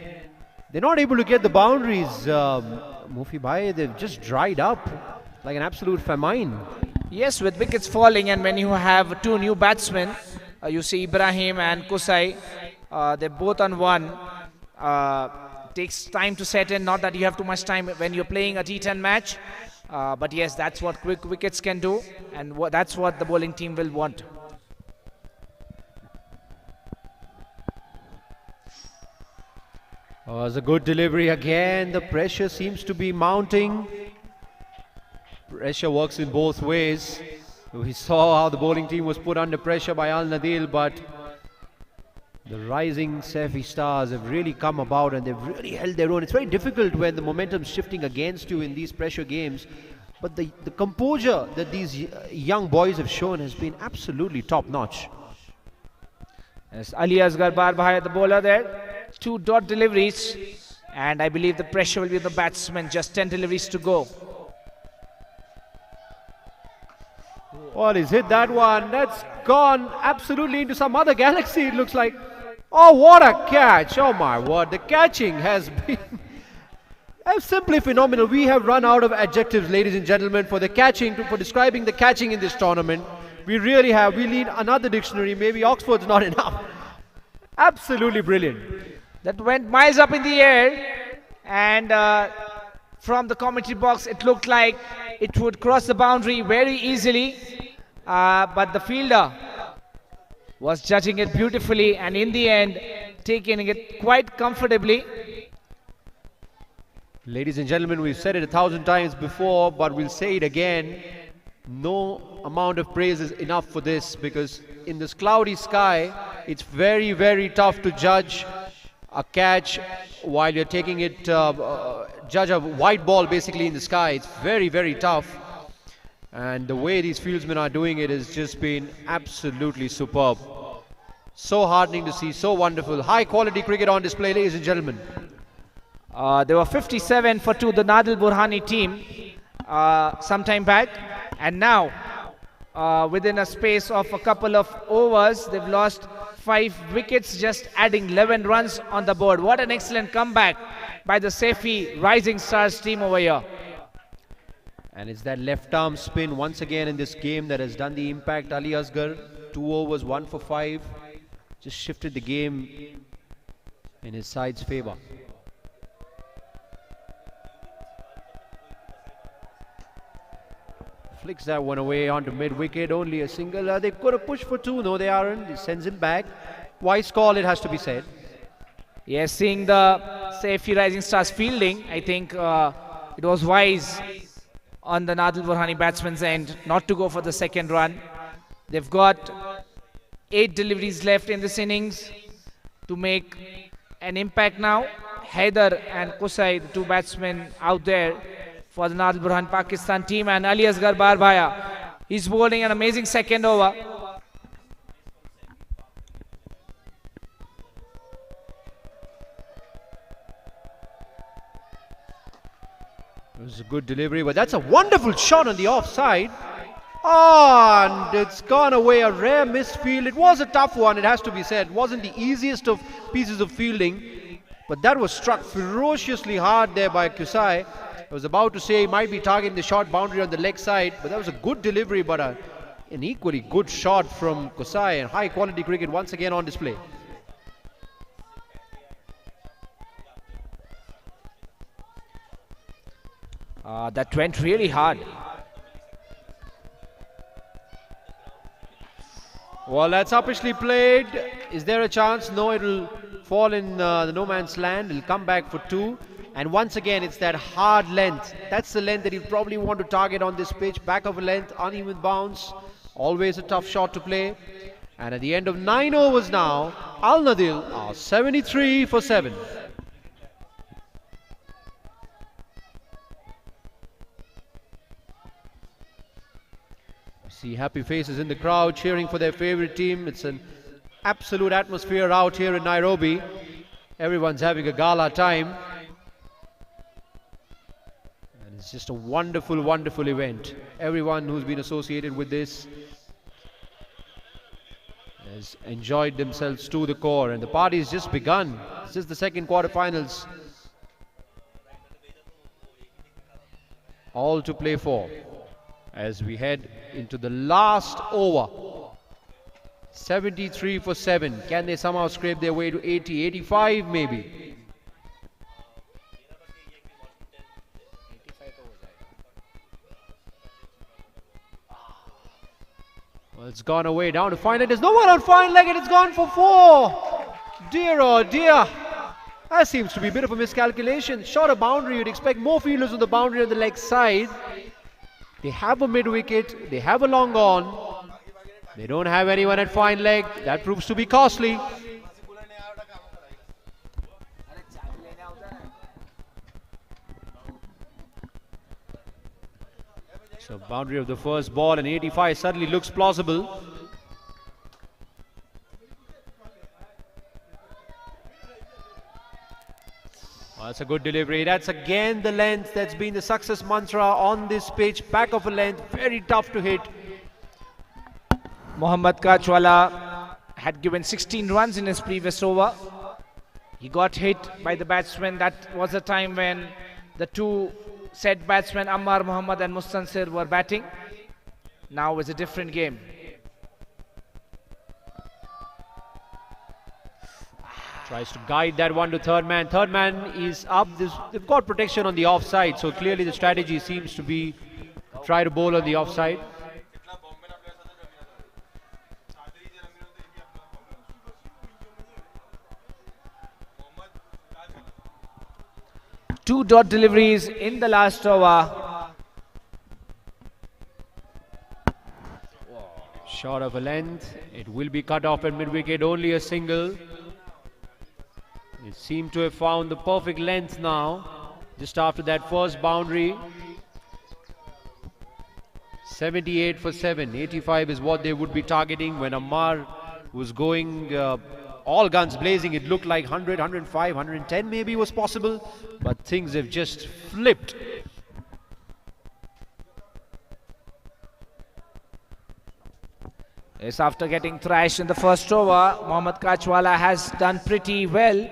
Speaker 4: They're not able to get the boundaries, Mufi Bhai. They've just dried up like an absolute famine.
Speaker 5: Yes, with wickets falling, and when you have two new batsmen, you see Ibrahim and Kusai, they're both on one. Takes time to set in, not that you have too much time when you're playing a T10 match. But yes, that's what quick wickets can do, and that's what the bowling team will want.
Speaker 4: Oh, it's a good delivery again. The pressure seems to be mounting. Pressure works in both ways. We saw how the bowling team was put under pressure by Al Nadil, but the rising Saifee stars have really come about and they've really held their own. It's very difficult when the momentum's shifting against you in these pressure games, but the composure that these young boys have shown has been absolutely top-notch.
Speaker 5: Yes, Ali Asghar Barbhai, the bowler there. 2 dot deliveries, and I believe the pressure will be on the batsman. Just 10 deliveries to go.
Speaker 4: Well, he's hit that one. That's gone absolutely into some other galaxy, it looks like. Oh, what a catch. Oh my word. The catching has been simply phenomenal. We have run out of adjectives, ladies and gentlemen, for the catching, for describing the catching in this tournament. We really have. We need another dictionary. Maybe Oxford's not enough. Absolutely brilliant.
Speaker 5: That went miles up in the air, and from the commentary box it looked like it would cross the boundary very easily, but the fielder was judging it beautifully and in the end taking it quite comfortably.
Speaker 4: Ladies and gentlemen, we've said it 1,000 times before, but we'll say it again. No amount of praise is enough for this, because in this cloudy sky it's very, very tough to judge a catch while you're taking it, judge a white ball basically in the sky. It's very, very tough, and the way these fieldsmen are doing it has just been absolutely superb. So heartening to see, so wonderful. High quality cricket on display, ladies and gentlemen.
Speaker 5: There were 57 for 2, the Nadi Burhani team, some time back, and now within a space of a couple of overs they've lost 5 wickets, just adding 11 runs on the board. What an excellent comeback by the Saifee Rising Stars team over here.
Speaker 4: And it's that left arm spin once again in this game that has done the impact. Ali Asghar, 2 overs, 1 for 5, just shifted the game in his side's favour. Flicks that one away onto mid-wicket, only a single. They could have pushed for 2, no they aren't. He sends him back. Wise call, it has to be said.
Speaker 5: Yes, seeing the Saifee Rising Stars fielding. I think it was wise on the Nadal Burhani batsman's end not to go for the second run. They've got 8 deliveries left in this innings to make an impact now. Haider and Kusai, the 2 batsmen out there for the Nadal Burhan Pakistan team, and Ali Asghar Barbhaya. He's bowling an amazing second over.
Speaker 4: It was a good delivery, but that's a wonderful shot on the offside. Oh, and it's gone away, a rare missed field. It was a tough one, it has to be said. It wasn't the easiest of pieces of fielding, but that was struck ferociously hard there by Kusai. I was about to say he might be targeting the short boundary on the leg side, but that was a good delivery, but an equally good shot from Kusai, and high quality cricket once again on display.
Speaker 5: That went really hard.
Speaker 4: Well, that's uppishly played. Is there a chance? No, it will fall in the no man's land. It'll come back for 2. And once again, it's that hard length. That's the length that you probably want to target on this pitch. Back of a length, uneven bounce. Always a tough shot to play. And at the end of 9 overs now, Al Nadil are 73 for 7. See happy faces in the crowd cheering for their favorite team. It's an absolute atmosphere out here in Nairobi. Everyone's having a gala time. And it's just a wonderful, wonderful event. Everyone who's been associated with this has enjoyed themselves to the core. And the party's just begun. It's just the second quarterfinals. All to play for as we head into the last over. 73 for 7. Can they somehow scrape their way to 80, 85 maybe? Well, it's gone away down to fine leg. There's no one on fine leg and it's gone for 4. Dear oh dear. That seems to be a bit of a miscalculation. Shorter boundary, you'd expect more fielders on the boundary on the leg side. They have a mid-wicket, they have a long on. They don't have anyone at fine leg. That proves to be costly. So boundary of the first ball and 85 suddenly looks plausible. Oh, that's a good delivery. That's again the length that's been the success mantra on this pitch. Back of a length, very tough to hit.
Speaker 5: Mohammad Kachwala had given 16 runs in his previous over. He got hit by the batsman. That was a time when the 2 set batsmen Ammar Muhammad and Mustansir were batting. Now it's a different game.
Speaker 4: Tries to guide that one to third man. Third man is up. They've got protection on the offside, so clearly the strategy seems to be try to bowl on the offside.
Speaker 5: Two dot deliveries in the last over.
Speaker 4: Short of a length. It will be cut off at mid-wicket. Only a single. It seemed to have found the perfect length now. Just after that first boundary. 78 for 7. 85 is what they would be targeting. When Ammar was going all guns blazing, it looked like 100, 105, 110 maybe was possible. But things have just flipped.
Speaker 5: Yes, after getting thrashed in the first over, Mohammad Kachwala has done pretty well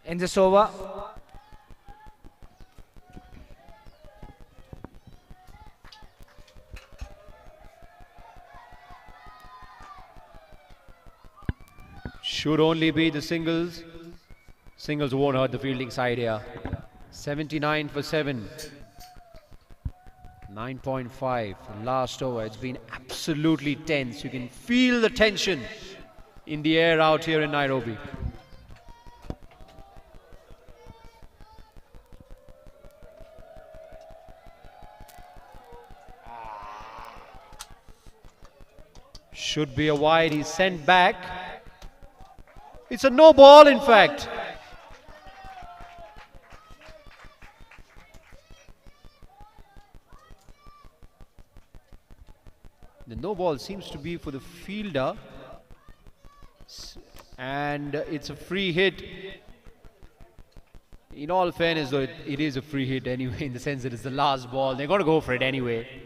Speaker 5: in this over.
Speaker 4: Should only be the singles. Singles won't hurt the fielding side here. 79 for 7. 9.5 last over. It's been absolutely tense. You can feel the tension in the air out here in Nairobi. Should be a wide. He's sent back. It's a no ball, in fact. The no ball seems to be for the fielder. And it's a free hit. In all fairness, though, it is a free hit anyway, in the sense that it's the last ball. They're going to go for it anyway.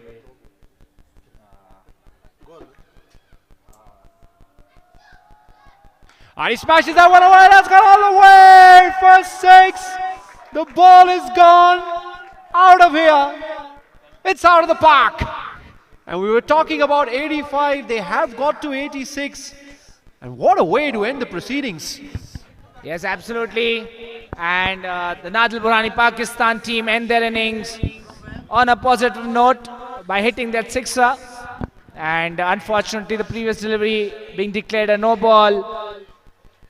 Speaker 4: And he smashes that one away. That's gone all the way. First 6. The ball is gone. Out of here. It's out of the park. And we were talking about 85. They have got to 86. And what a way to end the proceedings.
Speaker 5: Yes, absolutely. And the Nadi Burhani Pakistan team end their innings on a positive note by hitting that sixer. And unfortunately, the previous delivery being declared a no ball,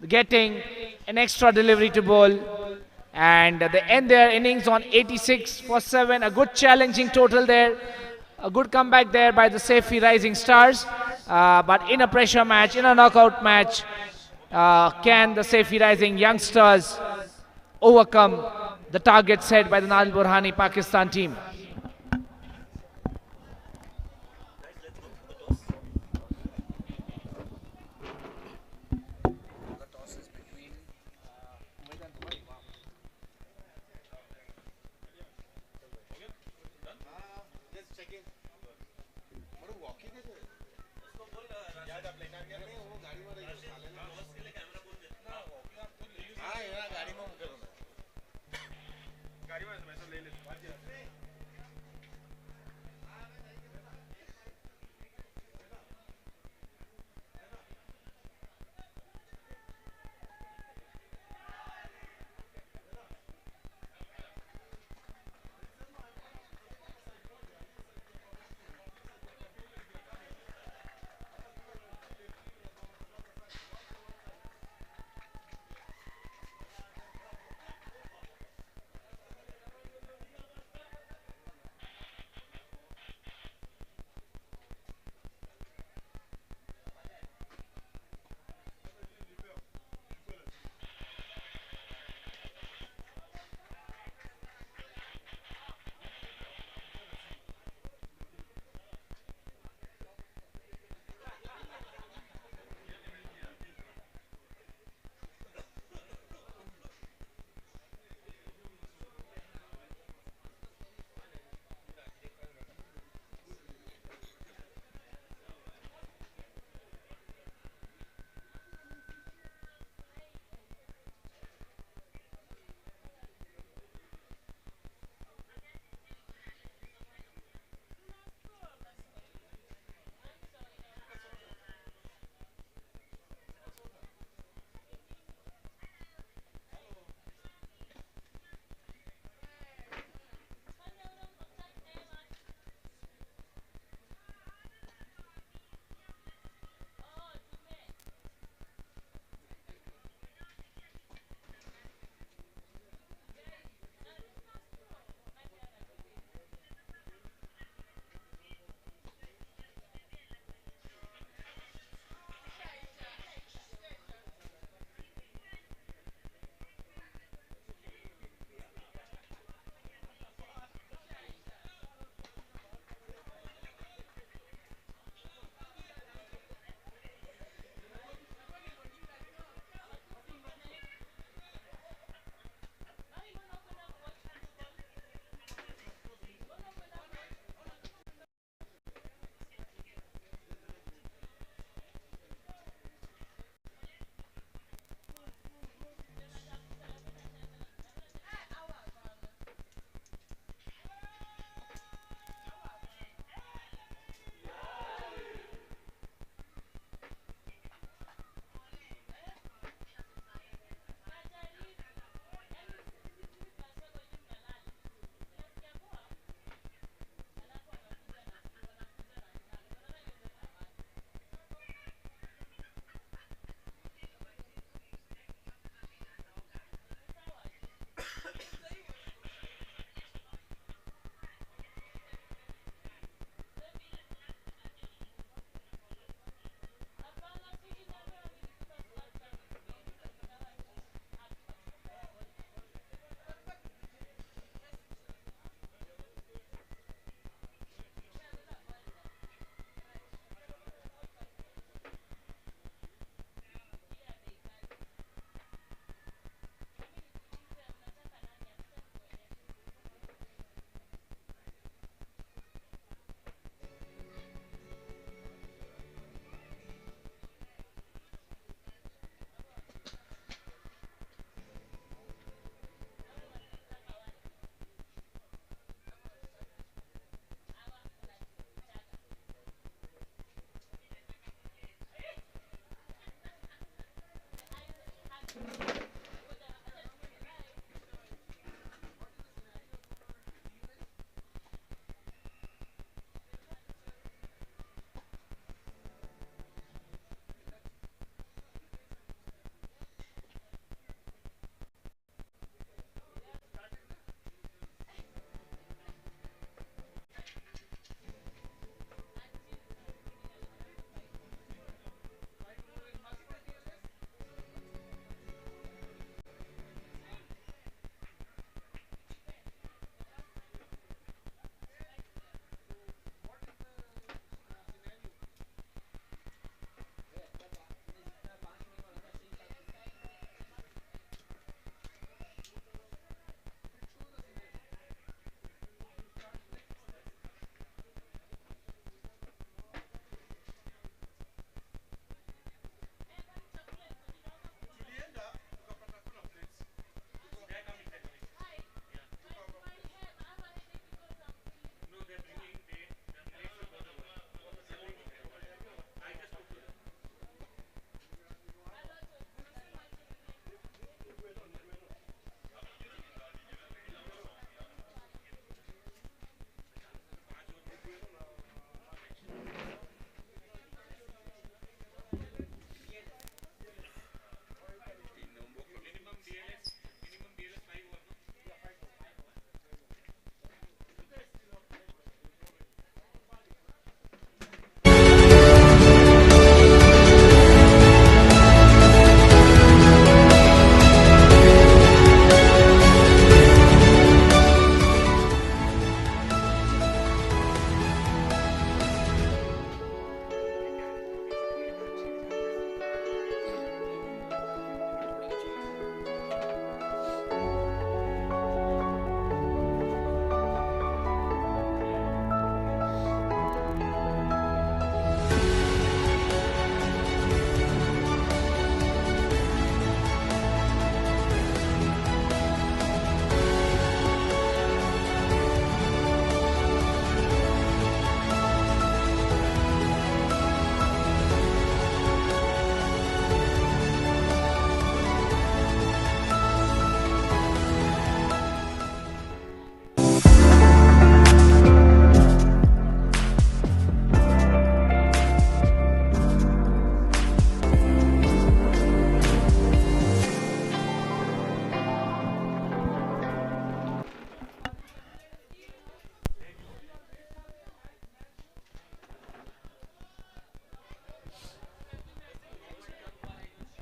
Speaker 5: getting an extra delivery to bowl. And they end their innings on 86 for 7. A good challenging total there. A good comeback there by the Saifee Rising Stars. But in a pressure match, in a knockout match, can the Saifee Rising youngsters overcome the target set by the Nadi Burhani Pakistan team?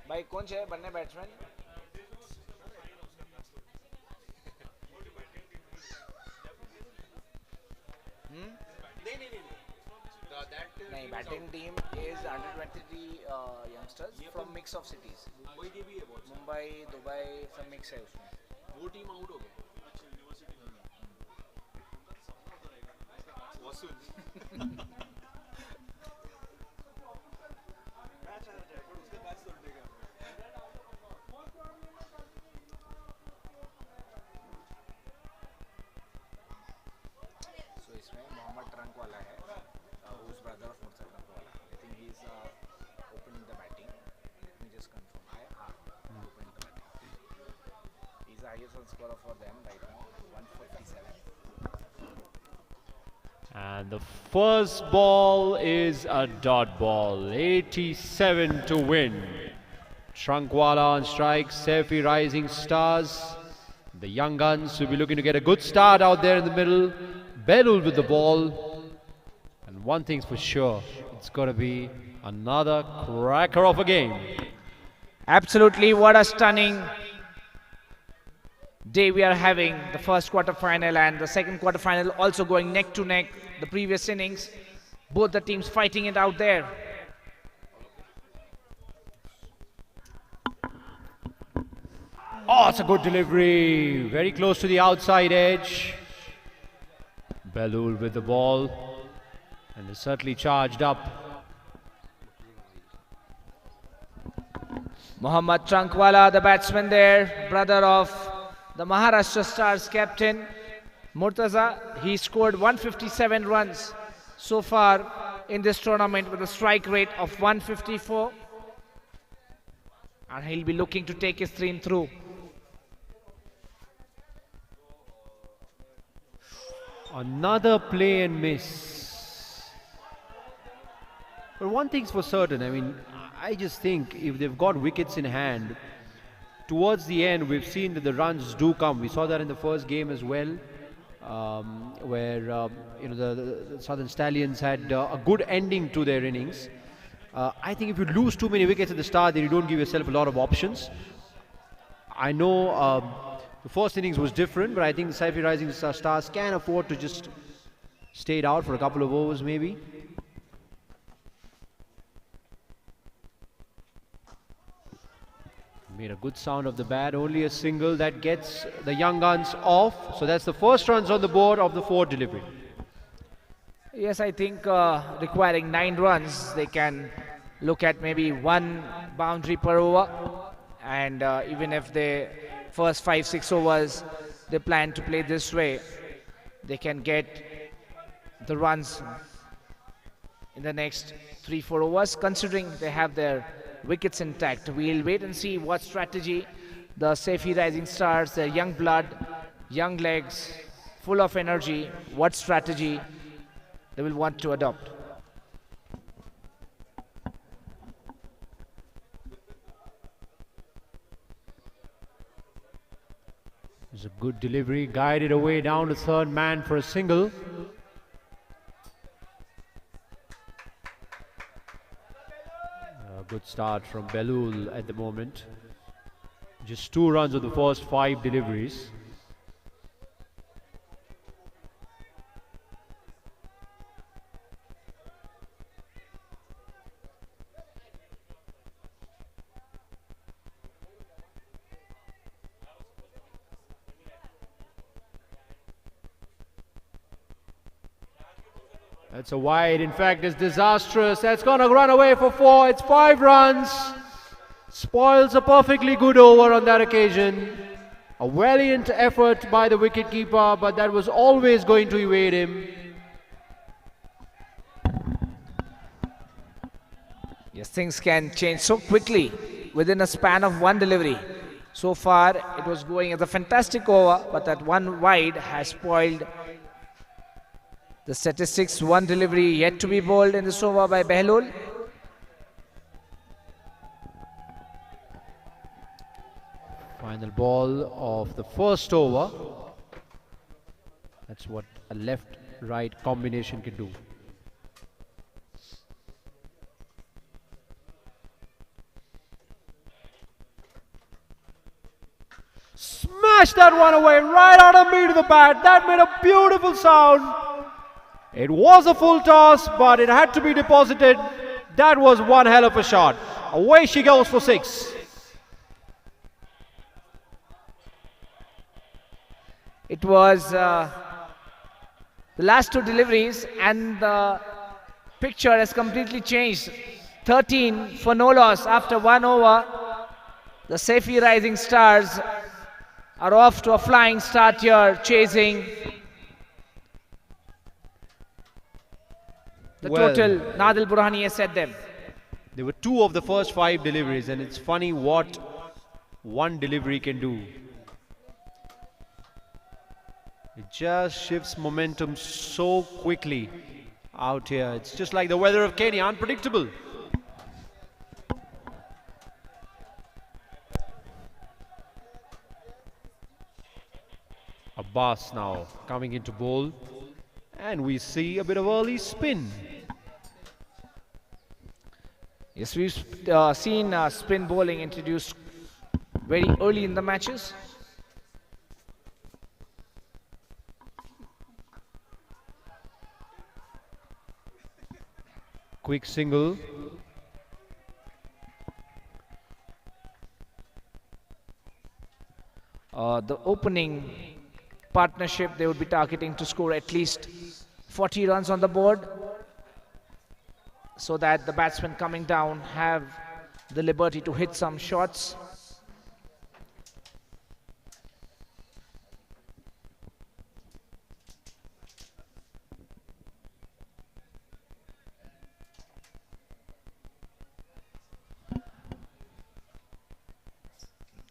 Speaker 5: भाई कौन है बनने batsman? नहीं, batting team is under 23 youngsters from mix of cities. Mumbai, Dubai सब mix है उसमें.
Speaker 3: वो team out हो गई.
Speaker 5: So इसमें मोहम्मद ट्रंक वाला है, who's brother of Murtaza trunk वाला. I think he's opening the batting. Let me just confirm. Opening the batting. He's the highest run scorer for them right now, 147.
Speaker 4: And the first ball is a dot ball, 87 to win. Trunkwala on strike, Saifee Rising Stars. The young guns will be looking to get a good start out there in the middle. Belul with the ball. And one thing's for sure, it's going to be another cracker of a game.
Speaker 5: Absolutely, what a stunning day we are having. The first quarter-final and the second quarter-final also going neck to neck. The previous innings, both the teams fighting it out there.
Speaker 4: Oh, it's a good delivery. Very close to the outside edge. Belul with the ball. And is certainly charged up.
Speaker 5: Mohammad Trunkwala, the batsman there, brother of the Maharashtra Stars captain Murtaza. He scored 157 runs so far in this tournament with a strike rate of 154. And he'll be looking to take his team through.
Speaker 4: Another play and miss. But one thing's for certain, I mean, I just think if they've got wickets in hand, towards the end we've seen that the runs do come. We saw that in the first game as well, where you know the Southern Stallions had a good ending to their innings. I think if you lose too many wickets at the start, then you don't give yourself a lot of options. I know the first innings was different, but I think the Saifee Rising Stars can afford to just stay it out for a couple of overs maybe. Made a good sound of the bat, only a single that gets the young guns off. So that's the first runs on the board of the fourth delivery.
Speaker 5: Yes, I think requiring 9 runs, they can look at maybe 1 boundary per over. And even if they first 5-6 overs, they plan to play this way, they can get the runs in the next 3-4 overs, considering they have their wickets intact. We'll wait and see what strategy the Saifee Rising Stars, their young blood, young legs, full of energy, what strategy they will want to adopt.
Speaker 4: It's a good delivery, guided away down to third man for a single. A good start from Belul at the moment. Just 2 runs of the first 5 deliveries. That's a wide. In fact, it's disastrous. That's going to run away for 4. It's 5 runs. Spoils a perfectly good over on that occasion. A valiant effort by the wicketkeeper, but that was always going to evade him.
Speaker 5: Yes, things can change so quickly within a span of 1 delivery. So far, it was going as a fantastic over, but that 1 wide has spoiled the statistics. 1 delivery yet to be bowled in this over by Behlul.
Speaker 4: Final ball of the first over. That's what a left-right combination can do.
Speaker 8: smashed that one away right out of me to the bat. That made a beautiful sound. It was a full toss, but it had to be deposited. That was one hell of a shot. Away she goes for 6.
Speaker 5: It was the last 2 deliveries, and the picture has completely changed. 13 for no loss after 1 over. The Saifee Rising Stars are off to a flying start here, chasing the total Nadal Burhani has set them.
Speaker 8: There were 2 of the first 5 deliveries, and it's funny what one delivery can do. It just shifts momentum so quickly out here. It's just like the weather of Kenya, unpredictable. Abbas now coming into bowl, and we see a bit of early spin.
Speaker 5: Yes, we've seen spin bowling introduced very early in the matches.
Speaker 8: Quick single.
Speaker 5: The opening partnership, they would be targeting to score at least 40 runs on the board, so that the batsmen coming down have the liberty to hit some shots.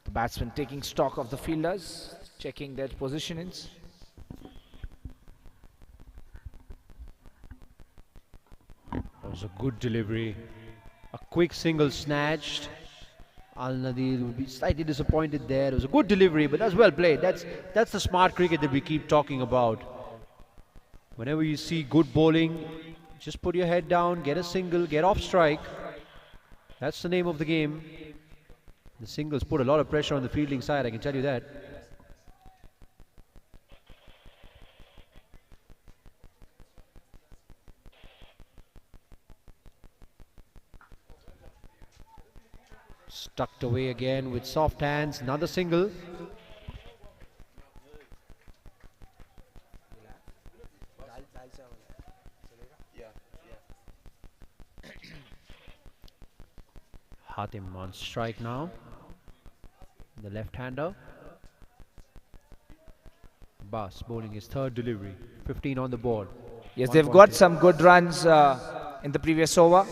Speaker 5: The batsmen taking stock of the fielders, checking their positionings.
Speaker 8: That was a good delivery. A quick single snatched. Nadi will be slightly disappointed there. It was a good delivery, but that's well played. That's the smart cricket that we keep talking about. Whenever you see good bowling, just put your head down, get a single, get off strike. That's the name of the game. The singles put a lot of pressure on the fielding side, I can tell you that. Tucked away again with soft hands, another single. Hatim on strike now, the left-hander. Abbas bowling his 3rd delivery, 15 on the board.
Speaker 5: Yes, they've got some good runs in the previous over.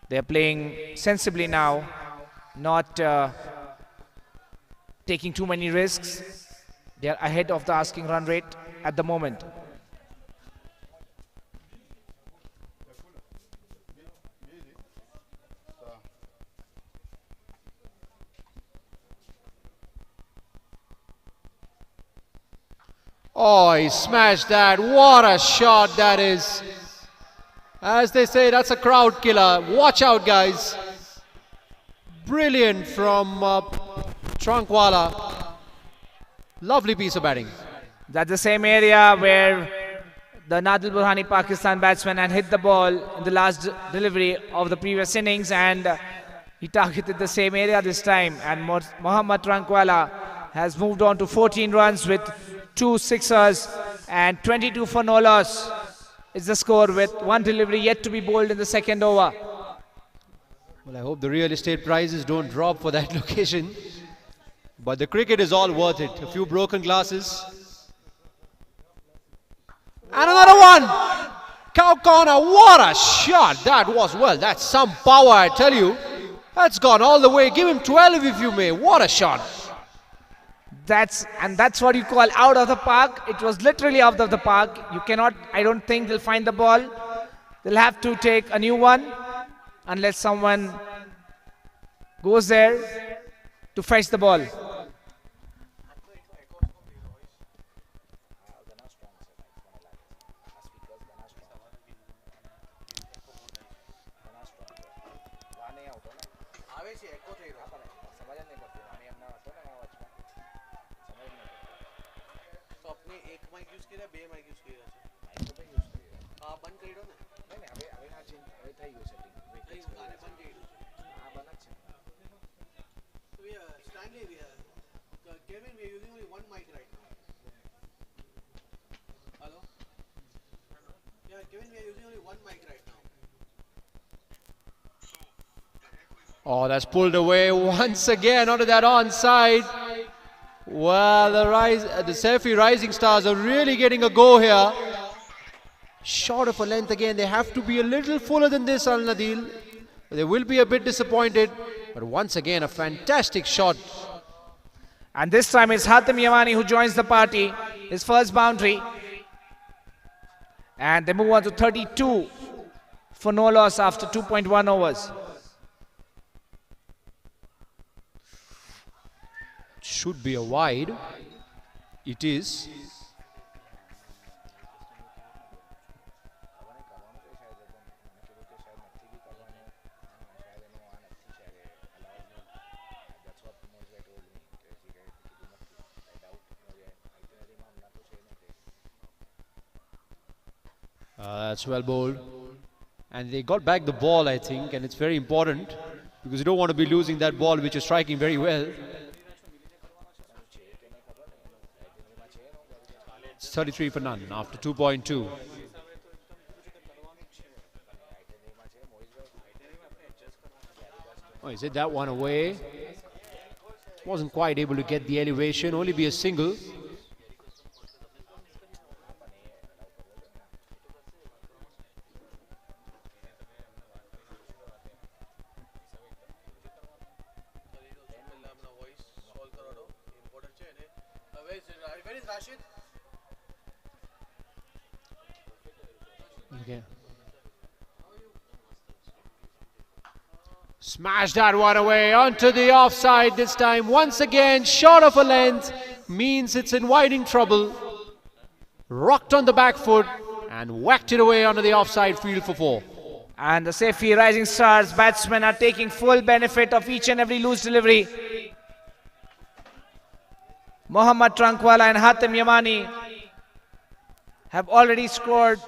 Speaker 5: They're playing sensibly now, not taking too many risks. They're ahead of the asking run rate at the moment.
Speaker 8: Oh, he smashed that. What a shot that is. As they say, that's a crowd killer. Watch out, guys. Brilliant from Trankwala. Lovely piece of batting.
Speaker 5: That's the same area where the Nadal Burhani Pakistan batsman had hit the ball in the last delivery of the previous innings, and he targeted the same area this time. And Mohammad Trankwala has moved on to 14 runs with 2 sixers and 22 for no loss. It's the score with 1 delivery yet to be bowled in the 2nd over.
Speaker 8: Well, I hope the real estate prices don't drop for that location. But the cricket is all worth it. A few broken glasses. And another one! Cow corner, what a shot! That was, well, that's some power, I tell you. That's gone all the way. Give him 12 if you may. What a shot!
Speaker 5: That's what you call out of the park. It was literally out of the park. You cannot, I don't think they'll find the ball. They'll have to take a new one unless someone goes there to fetch the ball.
Speaker 4: Oh, that's pulled away once again onto that onside. Well, the Saifee Rising Stars are really getting a go here. Short of a length again. They have to be a little fuller than this, Al Nadil. They will be a bit disappointed. But once again, a fantastic shot.
Speaker 5: And this time it's Hatem Yamani who joins the party. His first boundary. And they move on to 32 for no loss after 2.1 overs.
Speaker 4: Should be a wide. It is. That's well bowled. And they got back the ball, I think, and it's very important because you don't want to be losing that ball which is striking very well. It's 33 for none after 2.2. Oh, is it that one away? Wasn't quite able to get the elevation, only be a single. Okay. Smash that one away onto the offside this time. Once again, short of a length means it's inviting trouble. Rocked on the back foot and whacked it away onto the offside field for 4.
Speaker 5: And the Saifee Rising Stars batsmen are taking full benefit of each and every loose delivery. Mohammad Trankwala and Hatem Yamani have already scored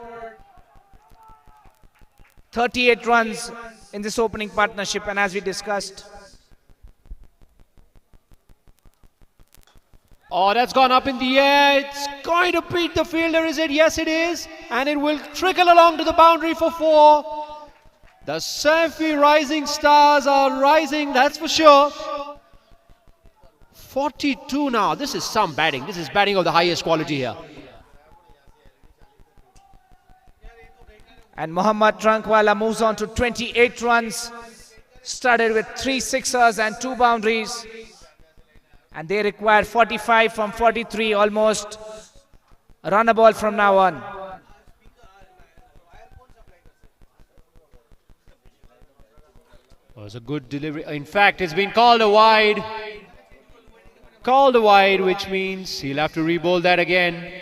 Speaker 5: 38 runs in this opening partnership, and as we discussed.
Speaker 4: Oh, that's gone up in the air. It's going to beat the fielder, is it? Yes, it is. And it will trickle along to the boundary for 4. The Saifee Rising Stars are rising, that's for sure. 42 now. This is some batting. This is batting of the highest quality here.
Speaker 5: And Mohammad Trankwala moves on to 28 runs, started with 3 sixers and 2 boundaries. And they require 45 from 43, almost a runner ball from now on.
Speaker 4: It was a good delivery. In fact, it's been called a wide. Called a wide, which means he'll have to re-bowl that again.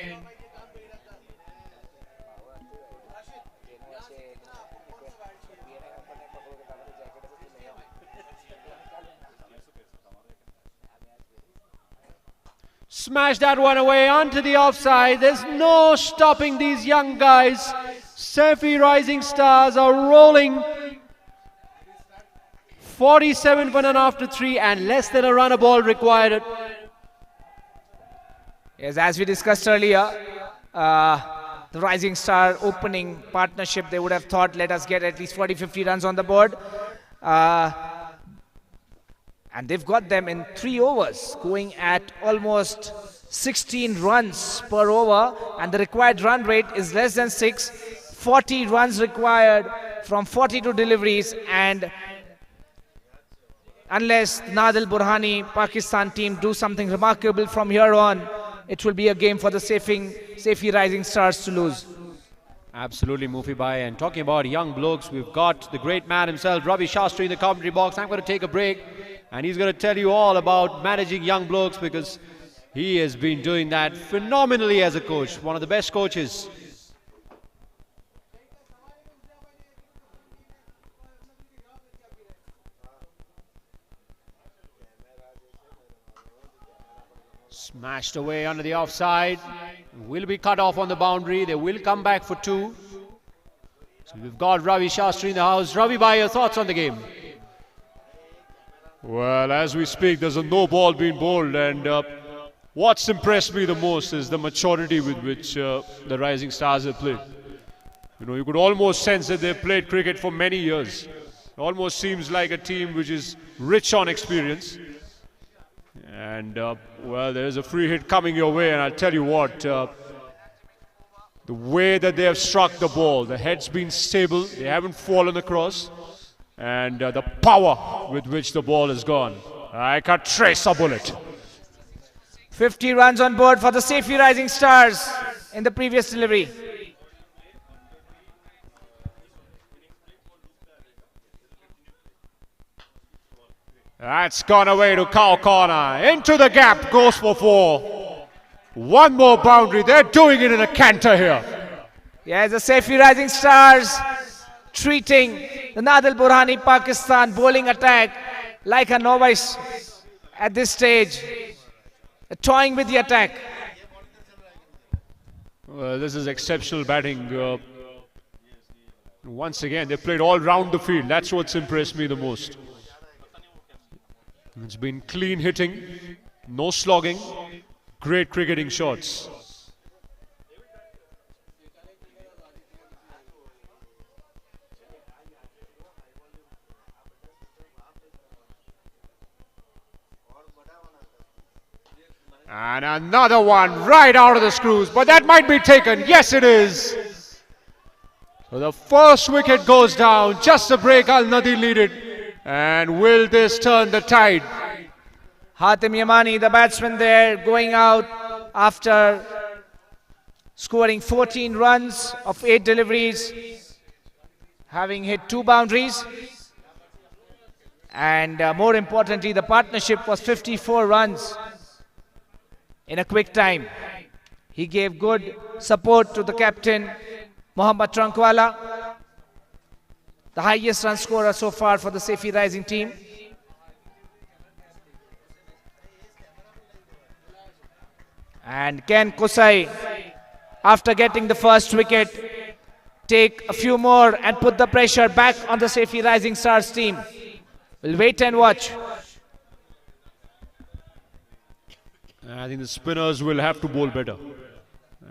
Speaker 4: Smash that one away onto the offside. There's no stopping these young guys. Saifee Rising Stars are rolling. 47 for none after 3 and less than a runner ball required.
Speaker 5: Yes, as we discussed earlier, the Rising Star opening partnership, they would have thought, let us get at least 40-50 runs on the board. And they've got them in 3 overs, going at almost 16 runs per over. And the required run rate is less than 6. 40 runs required from 42 deliveries. And unless Nadal Burhani Pakistan team do something remarkable from here on, it will be a game for the Saifee Rising Stars to lose.
Speaker 4: Absolutely, Mufi Bhai. And talking about young blokes, we've got the great man himself, Ravi Shastri, in the commentary box. I'm going to take a break. And he's going to tell you all about managing young blokes because he has been doing that phenomenally as a coach. One of the best coaches. Smashed away under the offside. will be cut off on the boundary. They will come back for 2. So we've got Ravi Shastri in the house. Ravi, by your thoughts on the game?
Speaker 1: Well, as we speak, there's a no ball being bowled, and what's impressed me the most is the maturity with which the Rising Stars have played. You know, you could almost sense that they've played cricket for many years. It almost seems like a team which is rich on experience. And, well, there's a free hit coming your way, and I'll tell you what, the way that they have struck the ball, the head's been stable, they haven't fallen across, and the power with which the ball has gone. I can't trace a bullet.
Speaker 5: 50 runs on board for the Saifee Rising Stars in the previous delivery.
Speaker 1: That's gone away to cow corner. Into the gap, goes for 4. One more boundary. They're doing it in a canter here.
Speaker 5: Yes, the Saifee Rising Stars treating the Nadi Burhani Pakistan bowling attack like a novice at this stage. Toying with the attack.
Speaker 1: Well, this is exceptional batting. Once again, they played all round the field. That's what's impressed me the most. It's been clean hitting, no slogging, great cricketing shots. And another one right out of the screws, but that might be taken. Yes, it is. So the first wicket goes down, just a break. Nadi lead it. And will this turn the tide?
Speaker 5: Hatim Yamani, the batsman there, going out after scoring 14 runs of 8 deliveries, having hit 2 boundaries. And more importantly, the partnership was 54 runs in a quick time. He gave good support to the captain, Mohammad Trankwala, the highest run scorer so far for the Saifee Rising team. And Ken Kusai, after getting the first wicket, take a few more and put the pressure back on the Saifee Rising Stars team. We'll wait and watch.
Speaker 1: I think the spinners will have to bowl better.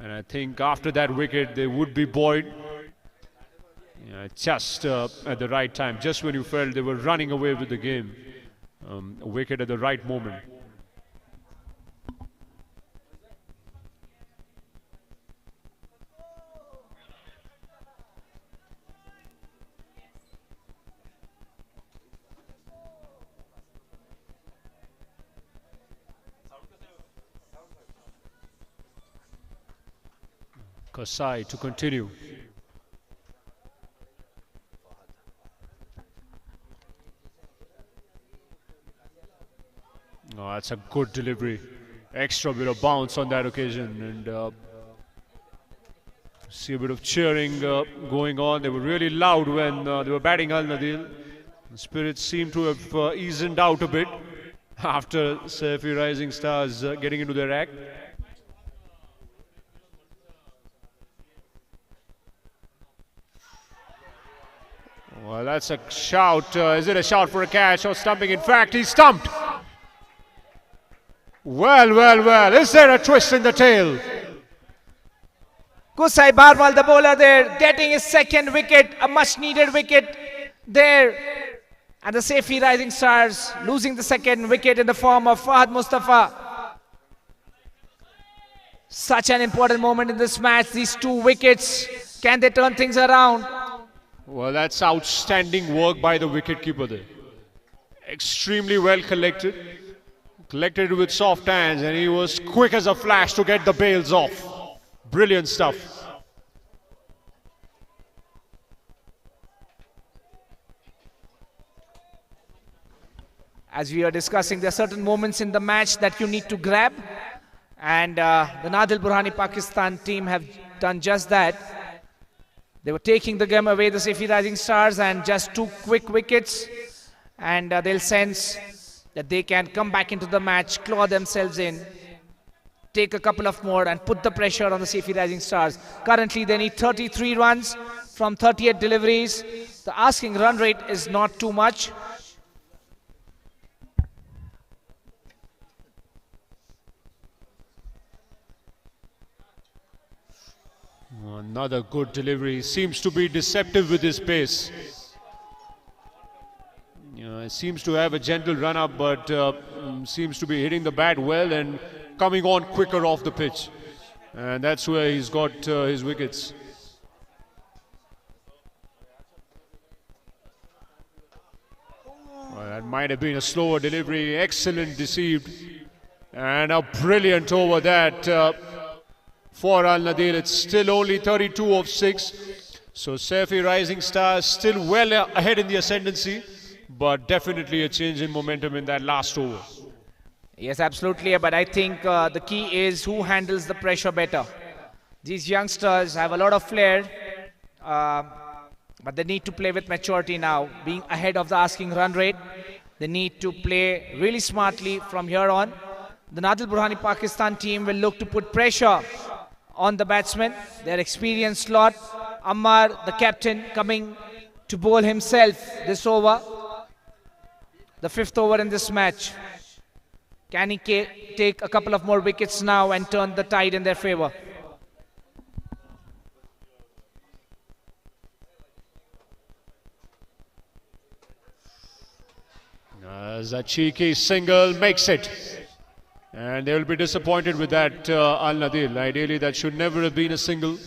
Speaker 1: And I think after that wicket, they would be buoyed. Just at the right time, just when you felt they were running away with the game. A wicket at the right moment. Kasai to continue. Oh, that's a good delivery. Extra bit of bounce on that occasion, and see a bit of cheering going on. They were really loud when they were batting Al Nadil. The spirits seem to have eased out a bit after Saifee Rising Stars getting into their act. Well, that's a shout. Is it a shout for a catch or stumping? In fact, he's stumped. Well, well, well. Is there a twist in the tail?
Speaker 5: Kusai Barwal, the bowler there, getting his second wicket, a much needed wicket there. And the Saifee Rising Stars losing the second wicket in the form of Fahad Mustafa. Such an important moment in this match. These 2 wickets, can they turn things around?
Speaker 1: Well, that's outstanding work by the wicketkeeper there. Extremely well collected. Collected with soft hands, and he was quick as a flash to get the bails off. Brilliant stuff.
Speaker 5: As we are discussing, there are certain moments in the match that you need to grab. And the Nadi Burhani Pakistan team have done just that. They were taking the game away, the Saifee Rising Stars, and just 2 quick wickets. And they'll sense that they can come back into the match, claw themselves in. take a couple of more and put the pressure on the Saifee Rising Stars. Currently, they need 33 runs from 38 deliveries. The asking run rate is not too much.
Speaker 1: Another good delivery. Seems to be deceptive with his pace. Seems to have a gentle run up, but seems to be hitting the bat well and coming on quicker off the pitch. And that's where he's got his wickets. Well, that might have been a slower delivery. Excellent deceived. And a brilliant over that for Al Nadir. It's still only 32 of 6. So Saifee Rising Stars still well ahead in the ascendancy, but definitely a change in momentum in that last over.
Speaker 5: Yes, absolutely. But I think the key is who handles the pressure better. These youngsters have a lot of flair, but they need to play with maturity now. Being ahead of the asking run rate, they need to play really smartly from here on. The Nadil Burhani Pakistan team will look to put pressure on the batsmen. Their experienced lot, Ammar, the captain, coming to bowl himself this over. The 5th over in this match. Can he take a couple of more wickets now and turn the tide in their favour?
Speaker 1: As a cheeky single makes it. And they will be disappointed with that Al Nadir. Ideally, that should never have been a single.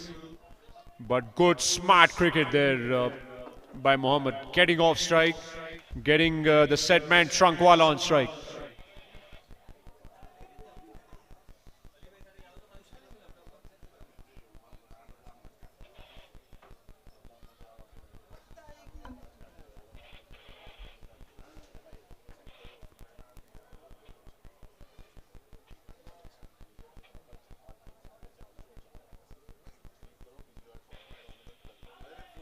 Speaker 1: But good, smart cricket there by Mohammed. Getting off strike, getting the set man Trunkwala on strike.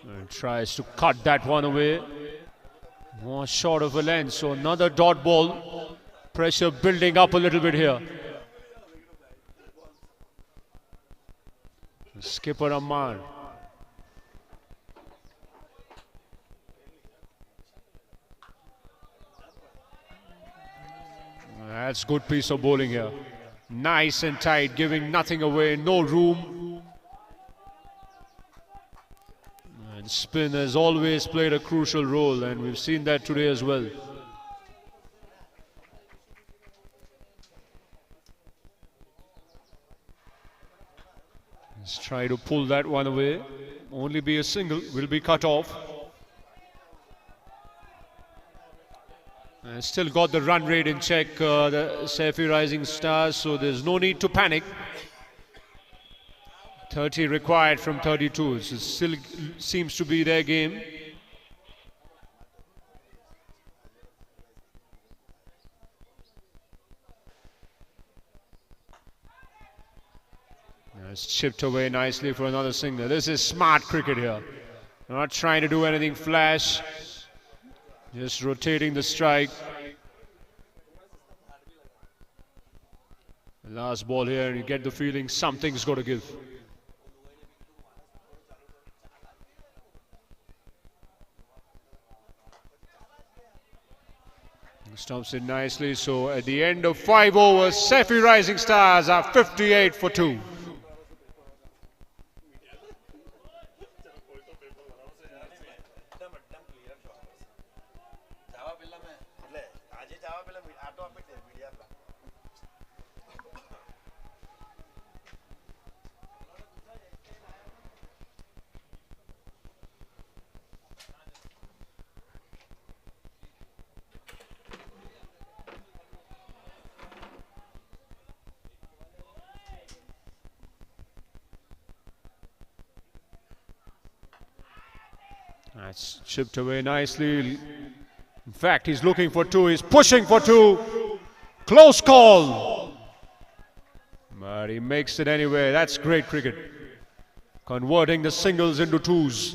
Speaker 1: And tries to cut that one away. More short of a length, so another dot ball. Pressure building up a little bit here. Skipper Ammar. That's good piece of bowling here. Nice and tight, giving nothing away, no room. And spin has always played a crucial role, and we've seen that today as well. Let's try to pull that one away. Only be a single, will be cut off. And still got the run rate in check, the Saifee Rising Stars, so there's no need to panic. 30 required from 32, so it still seems to be their game. It's chipped away nicely for another single. This is smart cricket here. Not trying to do anything flash. Just rotating the strike. The last ball here, you get the feeling something's got to give. Stops it nicely. So at the end of 5 overs, Saifee Rising Stars are 58 for 2. That's chipped away nicely. In fact, he's looking for 2. He's pushing for 2. Close call. But he makes it anyway. That's great cricket. Converting the singles into 2s.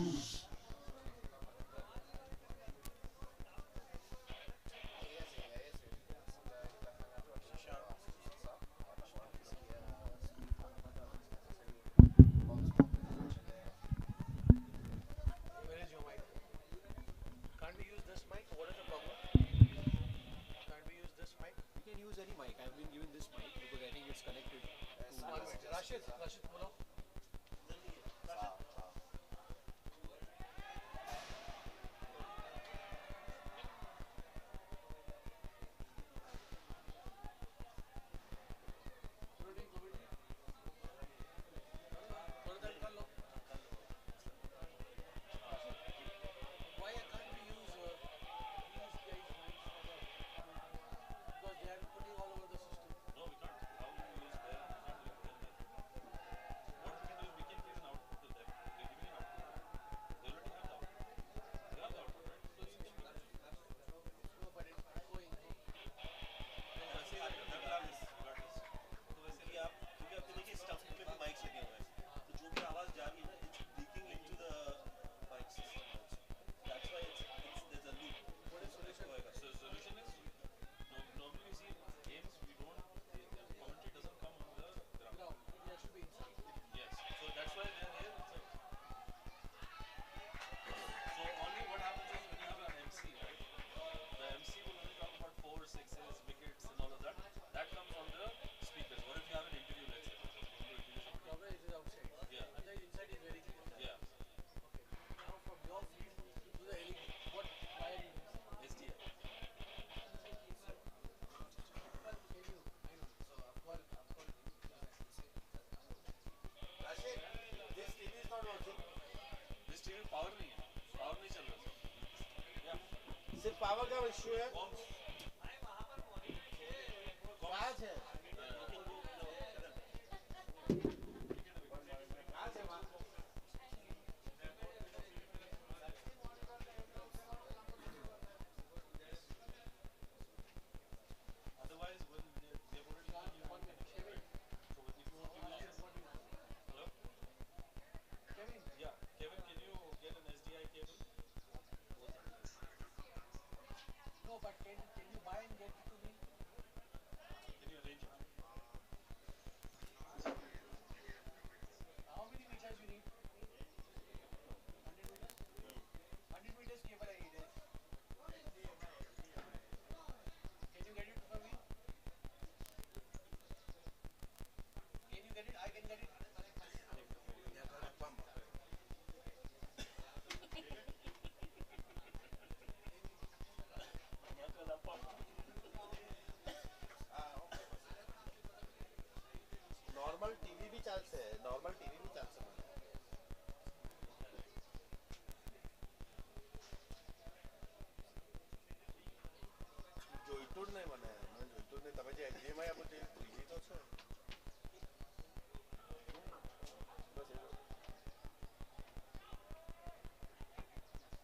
Speaker 9: सिर्फ power का issue है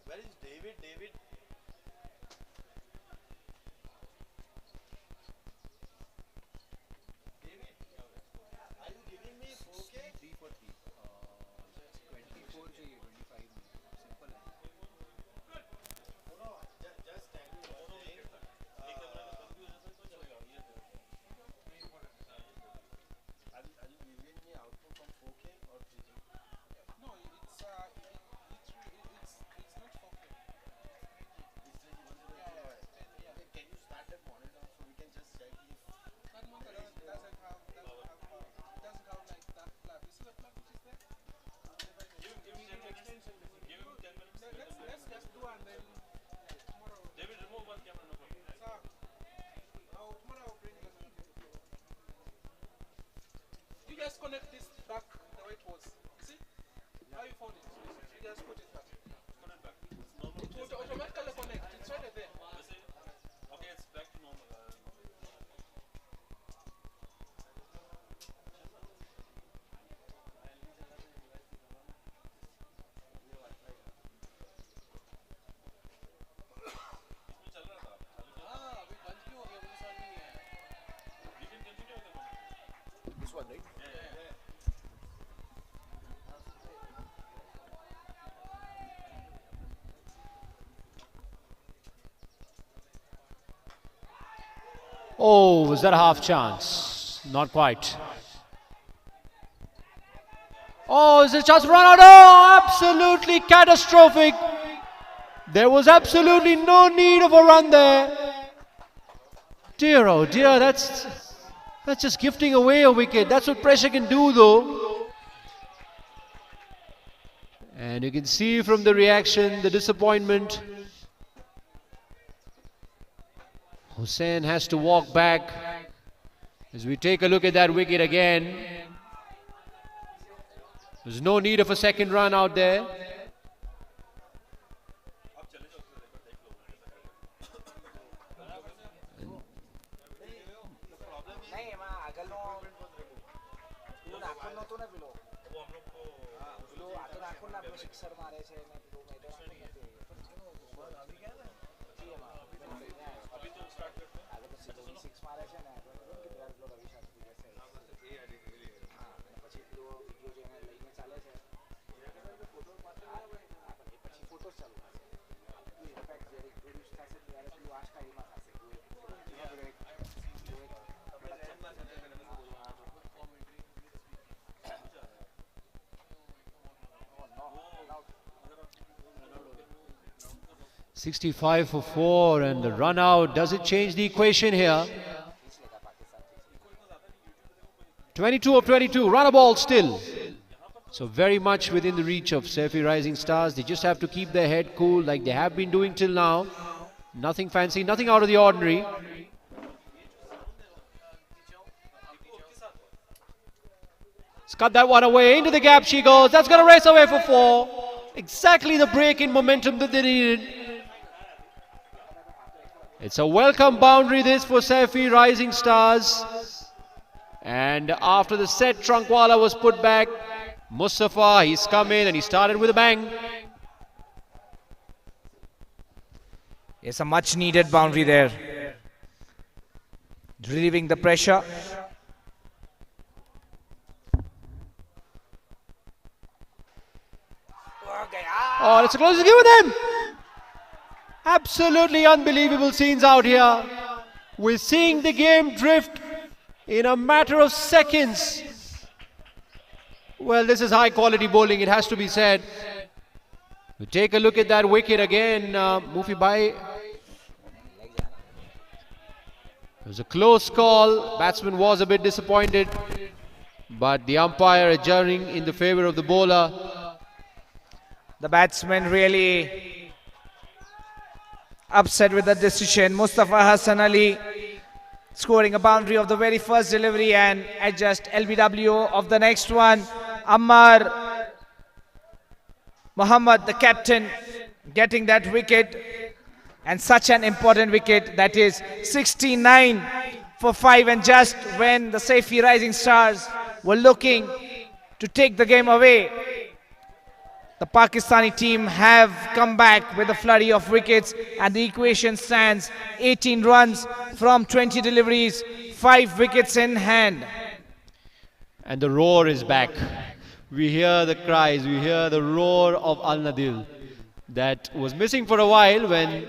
Speaker 9: Where is David? David? David, are you giving me 4K?
Speaker 10: 3 for 3. 24 चाहिए 25 में. Simple है.
Speaker 9: No, just tell me one thing. Are you giving me output from 4K or 3G?
Speaker 10: No, it's not 4K.
Speaker 9: It's 3G. Okay, can you start that monitor so we can just check if
Speaker 10: That monitor doesn't have like that flap. You see the flap which is there?
Speaker 3: Give him 10 minutes. Give him 10 minutes.
Speaker 10: Let's just do and then tomorrow.
Speaker 3: David, remove one camera. No problem.
Speaker 10: Sir, tomorrow I'll bring the You just connect this back the way it was. You see? How you found it? You just put it back.
Speaker 3: Put it back. It's normal.
Speaker 10: It will automatically connect. It's right there.
Speaker 3: Okay, it's back to normal.
Speaker 9: this one, right?
Speaker 4: Oh, was that a half chance? Not quite. Oh, is it a chance for Ronaldo? Oh, absolutely catastrophic. There was absolutely no need of a run there. Dear, oh dear, That's just gifting away a wicket. That's what pressure can do, though. And you can see from the reaction, the disappointment. Hussain has to walk back. As we take a look at that wicket again, there's no need of a second run out there. .65 for 4 and the run out. Does it change the equation here? 22 of 22, run a ball still. So very much within the reach of Saifee Rising Stars. They just have to keep their head cool like they have been doing till now. Nothing fancy, nothing out of the ordinary. Let's cut that one away. Into the gap she goes. That's going to race away for 4. Exactly the break in momentum that they needed. It's a welcome boundary this for Saifee Rising Stars. And after the set, Trunkwala was put back. Mustafa, he's come in and he started with a bang.
Speaker 5: It's a much needed boundary there. Relieving the pressure.
Speaker 4: Oh, that's a close game with them. Absolutely unbelievable scenes out here. We're seeing the game drift in a matter of seconds. Well, this is high quality bowling, it has to be said. We take a look at that wicket again. Mufi Bhai. It was a close call. Batsman was a bit disappointed. But the umpire adjourning in the favor of the bowler.
Speaker 5: The batsman really upset with the decision. Mustafa Hassan Ali scoring a boundary of the very first delivery and adjust LBW of the next one. Ammar Muhammad, the captain, getting that wicket, and such an important wicket. That is 69 for 5, and just when the Saifee Rising Stars were looking to take the game away, the Pakistani team have come back with a flurry of wickets, and the equation stands 18 runs from 20 deliveries, 5 wickets in hand.
Speaker 4: And the roar is back. We hear the cries, we hear the roar of Al Nadil that was missing for a while when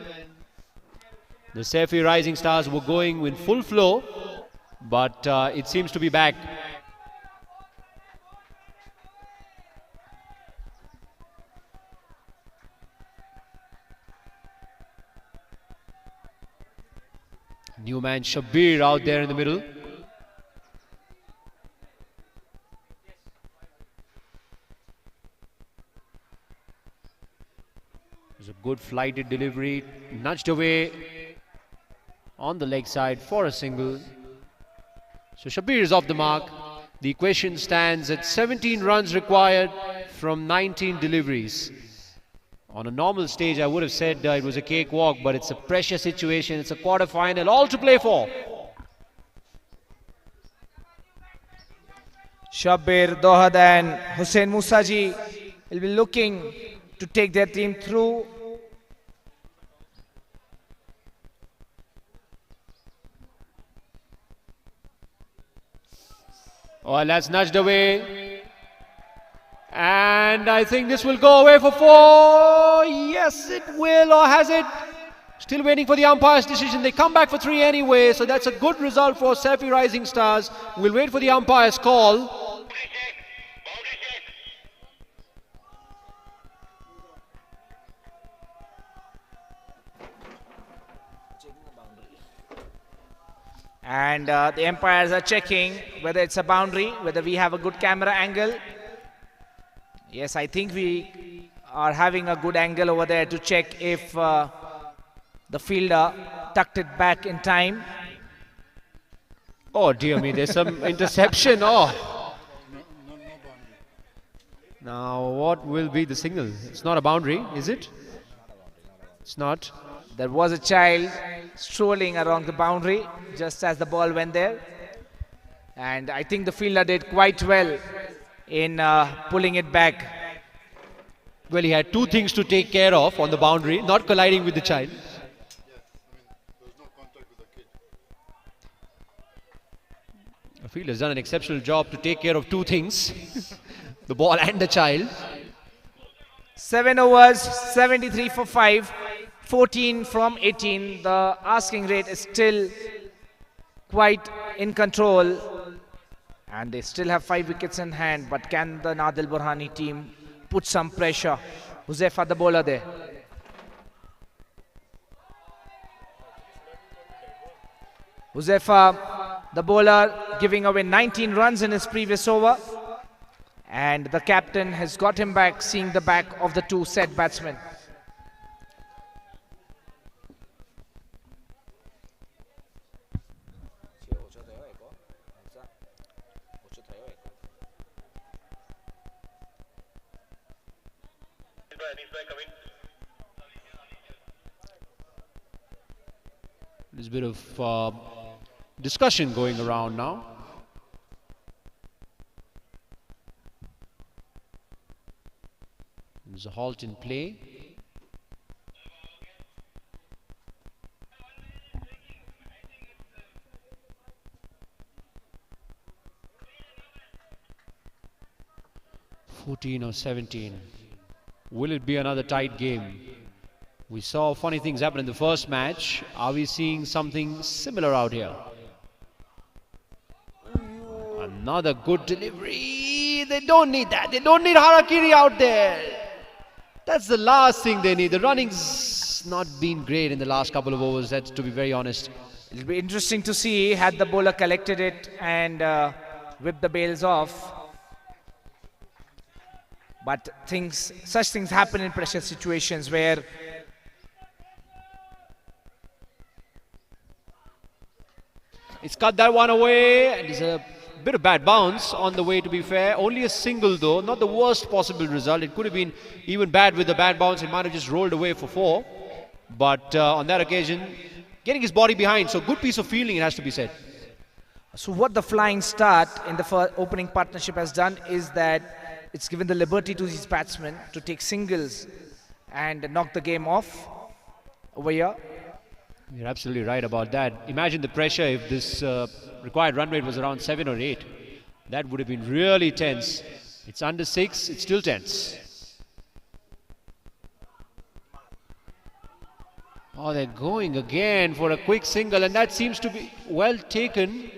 Speaker 4: the Saifee Rising Stars were going with full flow, but it seems to be back. New man Shabbir out there in the middle. There's a good flighted delivery, nudged away on the leg side for a single. So Shabbir is off the mark. The equation stands at 17 runs required from 19 deliveries. On a normal stage, I would have said it was a cakewalk, but it's a pressure situation. It's a quarter-final, all to play for.
Speaker 5: Shabbir, Dohad and Hussain Musaji will be looking to take their team through.
Speaker 4: Oh, that's nudged away. And I think this will go away for 4. Yes, it will, or has it? Still waiting for the umpire's decision. They come back for 3 anyway, so that's a good result for Saifee Rising Stars. We'll wait for the umpire's call.
Speaker 5: And the umpires are checking whether it's a boundary, whether we have a good camera angle. Yes, I think we are having a good angle over there to check if the fielder tucked it back in time.
Speaker 4: Oh dear me, there's some interception. Oh. Now what will be the signal? It's not a boundary, is it? It's not.
Speaker 5: There was a child strolling along the boundary just as the ball went there. And I think the fielder did quite well in pulling it back.
Speaker 4: Well, he had two things to take care of on the boundary, not colliding with the child. The fielder has done an exceptional job to take care of two things, the ball and the child.
Speaker 5: 7 overs, 73 for 5, 14 from 18. The asking rate is still quite in control. And they still have 5 wickets in hand. But can the Nadi Burhani team put some pressure? Huzaifa, the bowler there. Huzaifa, the bowler, giving away 19 runs in his previous over. And the captain has got him back, seeing the back of the two set batsmen.
Speaker 4: There's a bit of discussion going around now. There's a halt in play. (14 or 17). Will it be another tight game? We saw funny things happen in the first match. Are we seeing something similar out here? Another good delivery. They don't need that. They don't need harakiri out there. That's the last thing they need. The running's not been great in the last couple of overs, that's to be very honest.
Speaker 5: It'll be interesting to see had the bowler collected it and whipped the bails off. But such things happen in pressure situations where
Speaker 4: it's cut that one away, and it's a bit of bad bounce on the way, to be fair. Only a single though, not the worst possible result. It could have been even bad with the bad bounce. It might have just rolled away for 4. But on that occasion, getting his body behind. So good piece of fielding, it has to be said.
Speaker 5: So what the flying start in the opening partnership has done is that it's given the liberty to these batsmen to take singles and knock the game off over here.
Speaker 4: You're absolutely right about that. Imagine the pressure if this required run rate was around 7 or 8. That would have been really tense. It's under 6, it's still tense. Oh, they're going again for a quick single, and that seems to be well taken.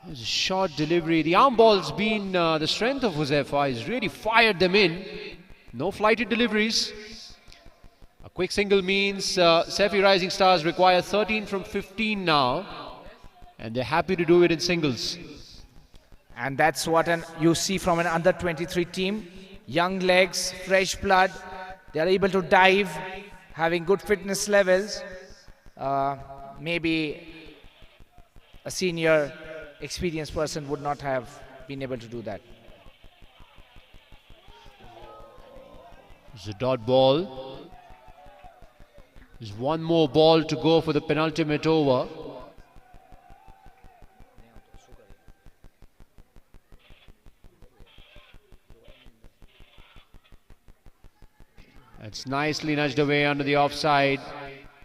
Speaker 4: It was a short delivery. The arm ball's been the strength of Huzaifa. He's really fired them in. No flighted deliveries. A quick single means Saifee Rising Stars require 13 from 15 now, and they're happy to do it in singles.
Speaker 5: And that's what you see from an under-23 team. Young legs, fresh blood. They are able to dive, having good fitness levels. Maybe a senior, experienced person would not have been able to do that.
Speaker 4: It's a dot ball. There's one more ball to go for the penultimate over. That's nicely nudged away under the offside.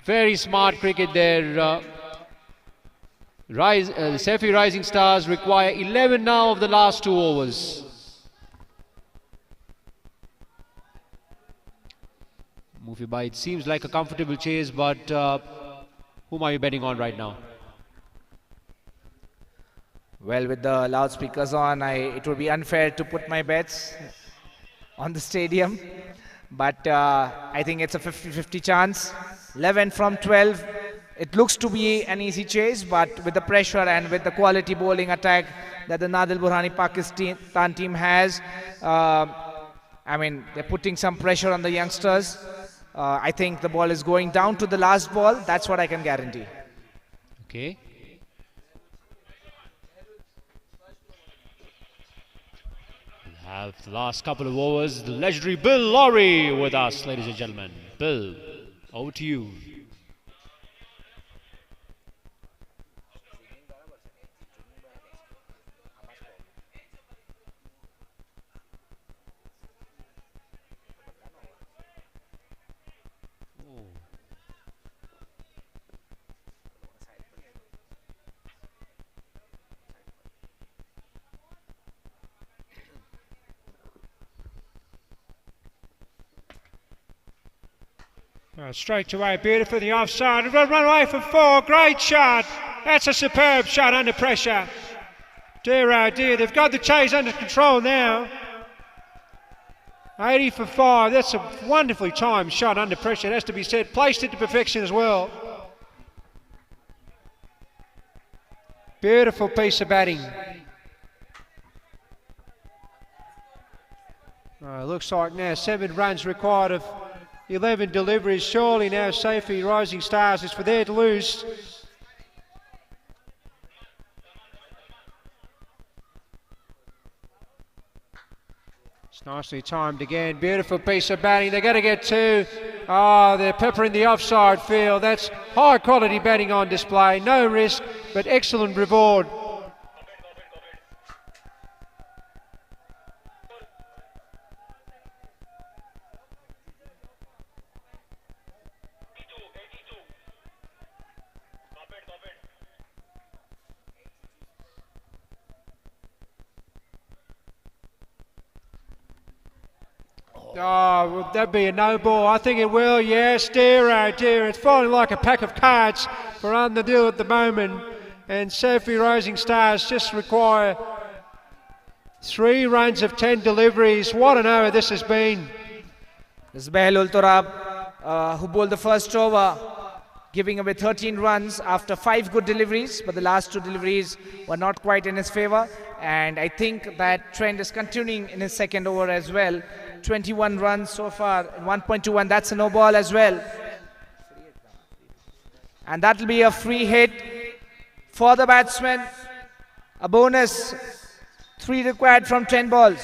Speaker 4: Very smart cricket there. The Saifee Rising Stars require 11 now of the last 2 overs. Mufiba, it seems like a comfortable chase, but whom are you betting on right now?
Speaker 5: Well, with the loudspeakers on, it would be unfair to put my bets on the stadium. But I think it's a 50-50 chance. 11 from 12 it looks to be an easy chase, but with the pressure and with the quality bowling attack that the Nadi Burhani Pakistan team has, I mean, they're putting some pressure on the youngsters. I think the ball is going down to the last ball. That's what I can guarantee.
Speaker 4: Okay.
Speaker 8: We'll have the last couple of overs. The legendary Bill Lawry with us, ladies and gentlemen. Bill, over to you.
Speaker 4: Straight away, beautiful, the offside. Run away for 4. Great shot. That's a superb shot under pressure. Dear oh dear, they've got the chase under control now. 80 for 5. That's a wonderfully timed shot under pressure, it has to be said. Placed it to perfection as well. Beautiful piece of batting. Looks like now 7 runs required of 11 deliveries. Surely now Saifee Rising Stars is for there to lose. It's nicely timed again. Beautiful piece of batting. They're going to get 2. Oh, they're peppering the offside field. That's high quality batting on display. No risk, but excellent reward. Oh, would that be a no ball? I think it will, yes. Dear oh dear, it's falling like a pack of cards for Nadi at the moment. And Saifee Rising Stars just require 3 runs of 10 deliveries. What an over this has been.
Speaker 5: This is Behlul Turab, who bowled the first over, giving away 13 runs after 5 good deliveries, but the last 2 deliveries were not quite in his favour. And I think that trend is continuing in his second over as well. 21 runs so far, 1.21, that's a no ball as well. And that will be a free hit for the batsman. A bonus, 3 required from 10 balls.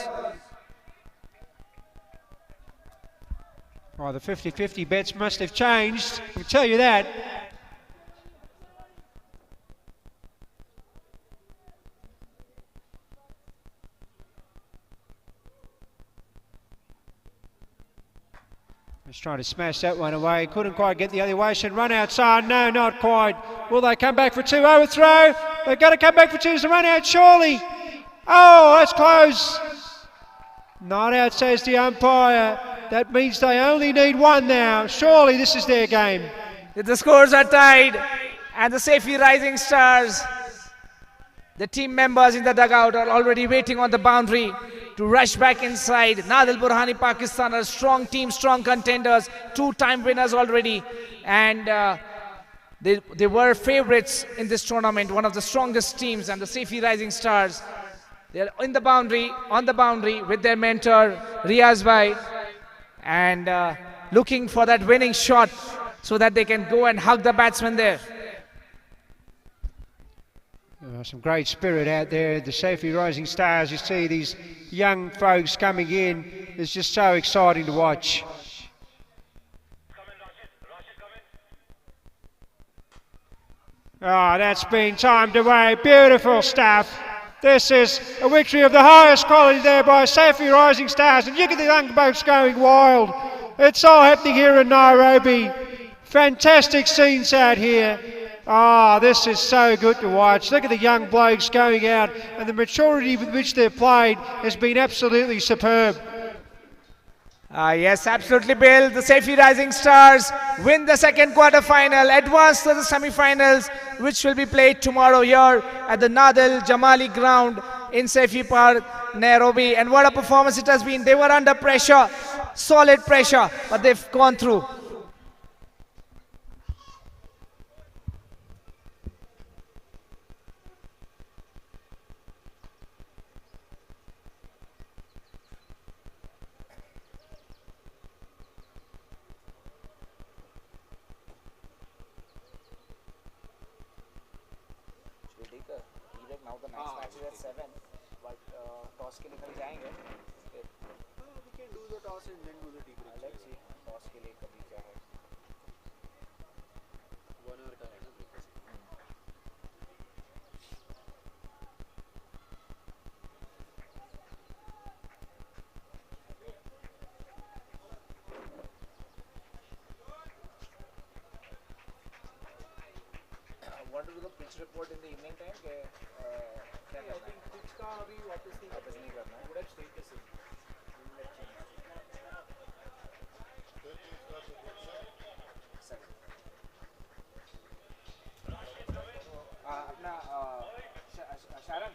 Speaker 4: Oh, the 50-50 bets must have changed, I can tell you that. Just trying to smash that one away. Couldn't quite get the other way. Should run outside. No, not quite. Will they come back for 2? Overthrow. They've got to come back for 2. Is the run out? Surely. Oh, that's close. Not out, says the umpire. That means they only need 1 now. Surely this is their game.
Speaker 5: The scores are tied. And the Saifee Rising Stars, the team members in the dugout are already waiting on the boundary to rush back inside. Nadi Burhani Pakistan are a strong team, strong contenders, 2-time winners already. And they were favourites in this tournament, one of the strongest teams. And the Saifee Rising Stars, they're in the boundary, on the boundary with their mentor, Riaz Bhai. And looking for that winning shot so that they can go and hug the batsman there.
Speaker 4: Some great spirit out there. The Saifee Rising Stars, you see these young folks coming in. It's just so exciting to watch. Oh, that's been timed away. Beautiful stuff. This is a victory of the highest quality there by Saifee Rising Stars. And look at the young folks going wild. It's all happening here in Nairobi. Fantastic scenes out here. Oh, this is so good to watch. Look at the young blokes going out, and the maturity with which they've played has been absolutely superb.
Speaker 5: Yes, absolutely, Bill. The Saifee Rising Stars win the second quarter final, advance to the semi-finals, which will be played tomorrow here at the Nadal Jamali ground in Saifee Park, Nairobi. And what a performance it has been. They were under pressure, solid pressure, but they've gone through. match is at 7, but toss के लिए कल जाएंगे.
Speaker 9: We can do the toss and then do the debrief.
Speaker 5: Let's see. Toss के लिए कभी क्या है.
Speaker 9: 1 hour का है ना breakfast.
Speaker 5: Want to do the pitch report in the evening time? क्या करना है?
Speaker 10: pitch का अभी वापस नहीं
Speaker 5: करना है.
Speaker 10: would have stayed the same.
Speaker 5: अपना शारन,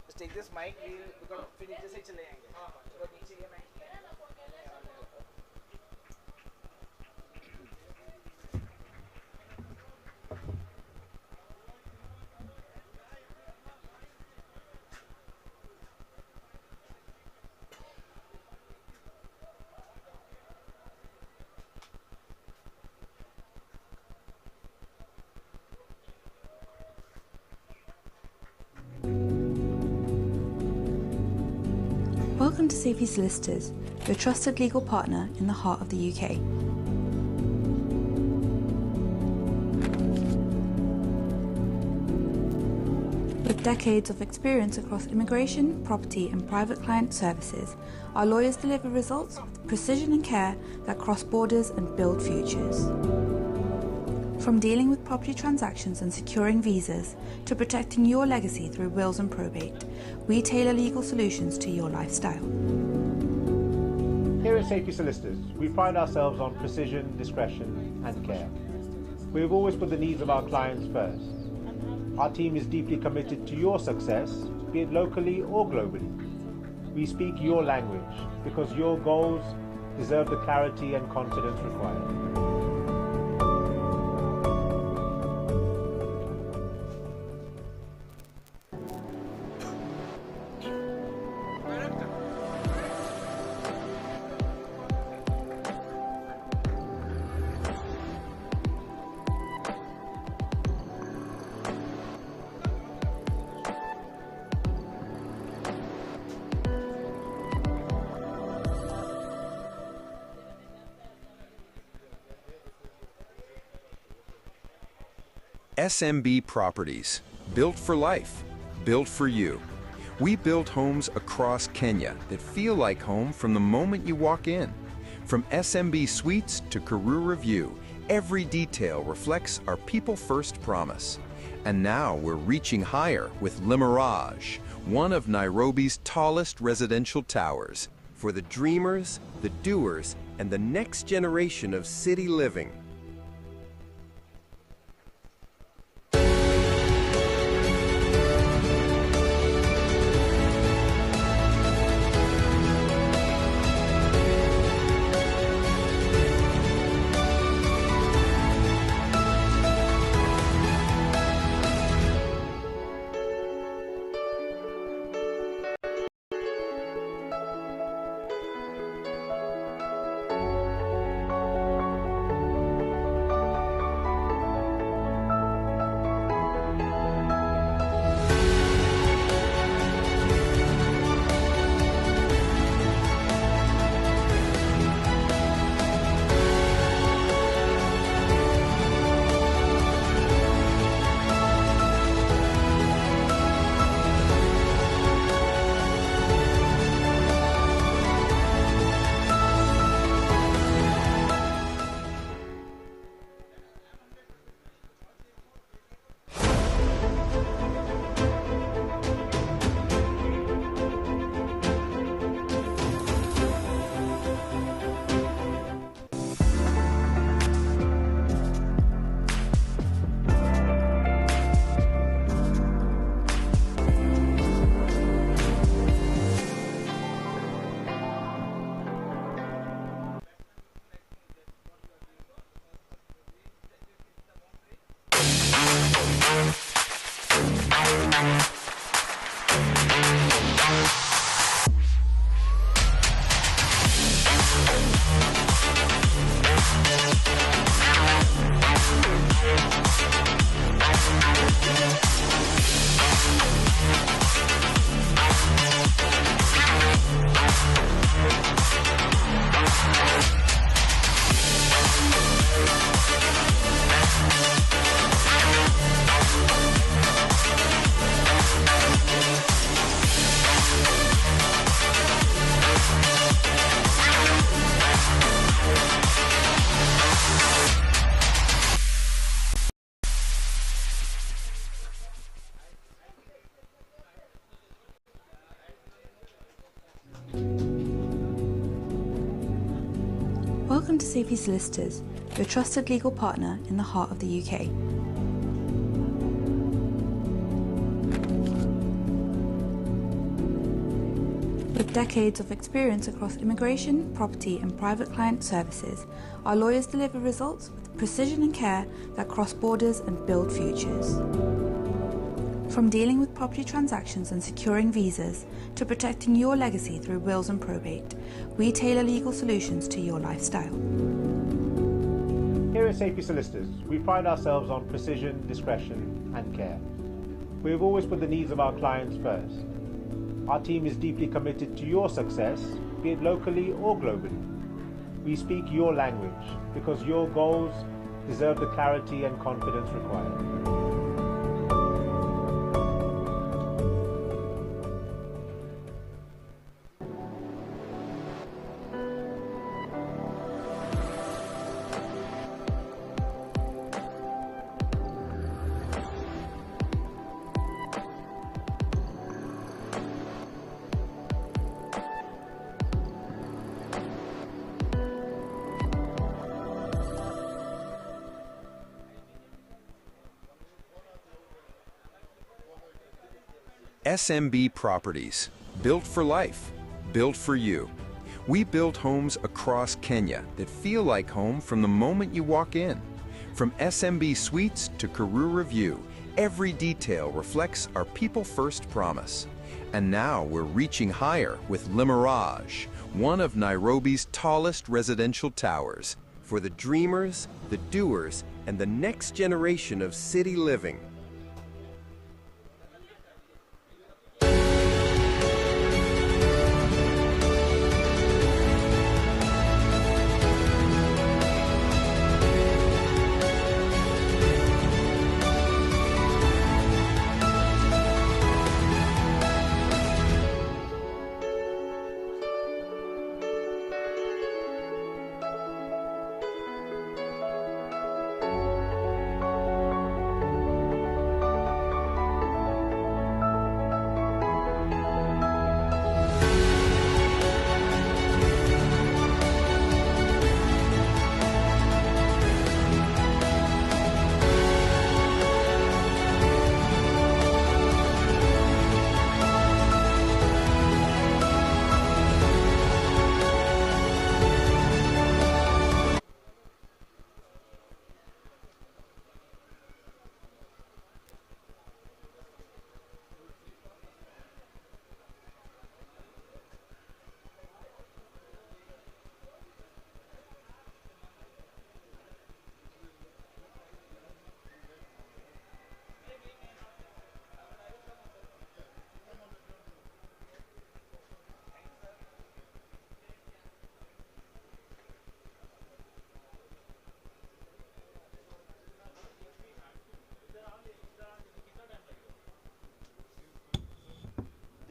Speaker 5: just take this mic. Because फिर नीचे से ही चले जाएंगे. तो नीचे ये mic.
Speaker 11: Welcome to Saifee Solicitors, your trusted legal partner in the heart of the UK. With decades of experience across immigration, property and private client services, our lawyers deliver results with precision and care that cross borders and build futures. From dealing with property transactions and securing visas to protecting your legacy through wills and probate, we tailor legal solutions to your lifestyle.
Speaker 12: Here at Saifee Solicitors, we pride ourselves on precision, discretion and care. We have always put the needs of our clients first. Our team is deeply committed to your success, be it locally or globally. We speak your language because your goals deserve the clarity and confidence required.
Speaker 13: SMB Properties, built for life, built for you. We build homes across Kenya that feel like home from the moment you walk in. From SMB Suites to Karura View, every detail reflects our people-first promise. And now we're reaching higher with Le Mirage, one of Nairobi's tallest residential towers, for the dreamers, the doers, and the next generation of city living.
Speaker 11: Welcome to Saifee Solicitors, your trusted legal partner in the heart of the UK. With decades of experience across immigration, property and private client services, our lawyers deliver results with precision and care that cross borders and build futures. From dealing with property transactions and securing visas to protecting your legacy through wills and probate, we tailor legal solutions to your lifestyle.
Speaker 12: Here at Saifee Solicitors, we pride ourselves on precision, discretion and care. We have always put the needs of our clients first. Our team is deeply committed to your success, be it locally or globally. We speak your language because your goals deserve the clarity and confidence required.
Speaker 13: SMB Properties, built for life, built for you. We build homes across Kenya that feel like home from the moment you walk in. From SMB Suites to Karura View, every detail reflects our people-first promise. And now we're reaching higher with Le Mirage, one of Nairobi's tallest residential towers.
Speaker 14: For the dreamers, the doers, and the next generation of city living.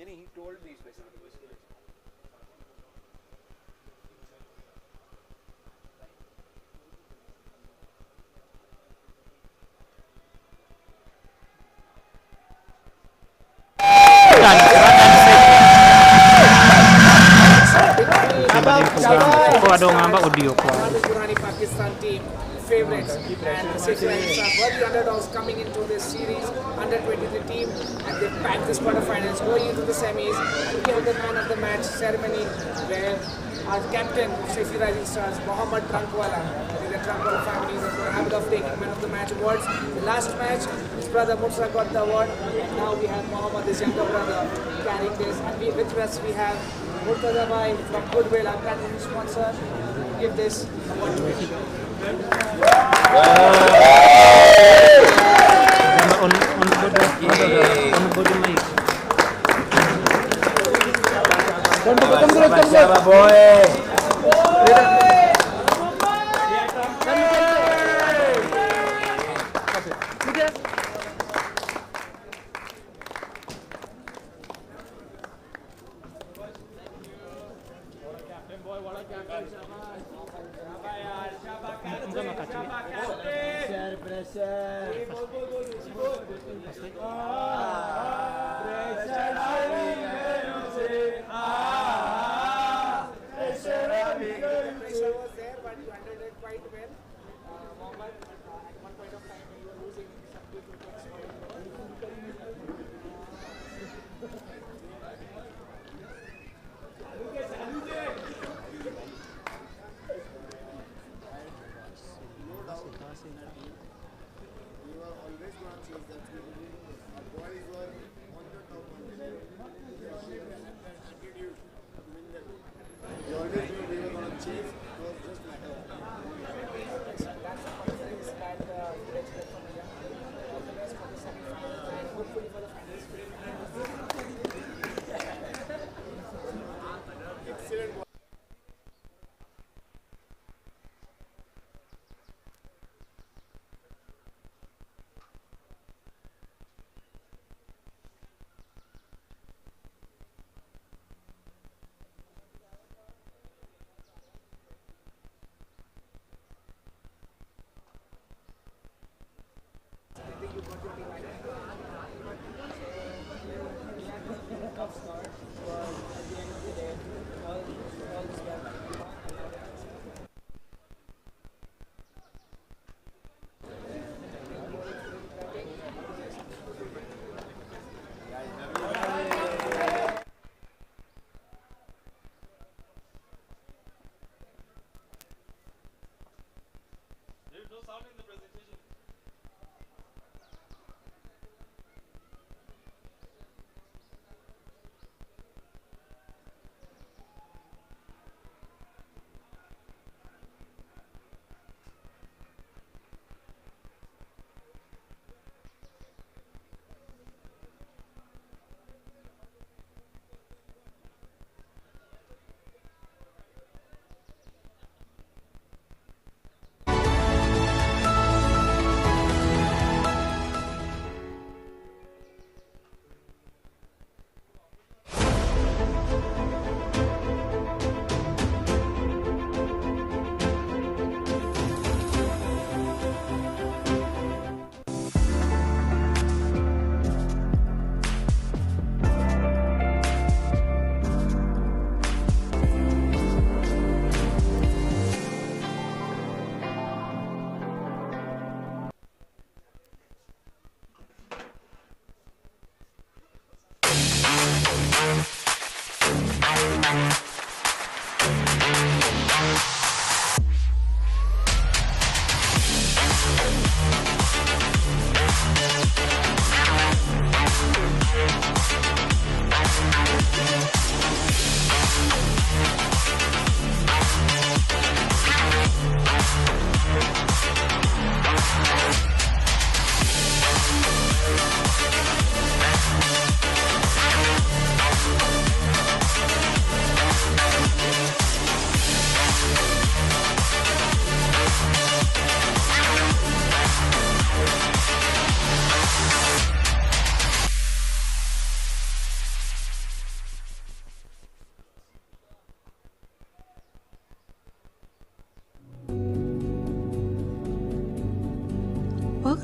Speaker 9: He told me specifically.
Speaker 5: Burhani Pakistan team favorites, and the Stallions are worthy underdogs coming into this series. Under 23 team, and they packed this quarterfinals, going into the semis. And we have the man of the match ceremony where our captain of Saifee Rising Stars, Mohammad Trankwala, the Trankwala family, is going to have of taking man of the match awards. The last match, his brother Mursa got the award, and now we have Mohammad, his younger brother, carrying this. And with us we have Murtaza Bhai from Goodwill, our platinum sponsor, give this award to him.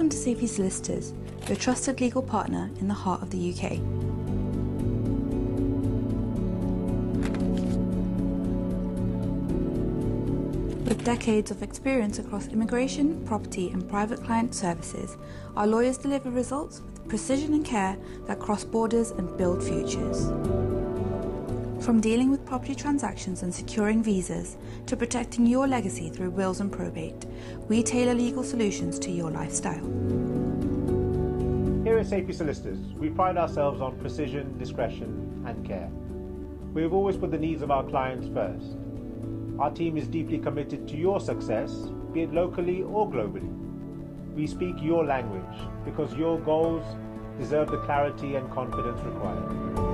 Speaker 11: Welcome to Saifee Solicitors, your trusted legal partner in the heart of the UK. With decades of experience across immigration, property and private client services, our lawyers deliver results with precision and care that cross borders and build futures. From dealing with property transactions and securing visas, to protecting your legacy through wills and probate, we tailor legal solutions to your lifestyle.
Speaker 12: Here at Saifee Solicitors, we pride ourselves on precision, discretion and care. We have always put the needs of our clients first. Our team is deeply committed to your success, be it locally or globally. We speak your language because your goals deserve the clarity and confidence required.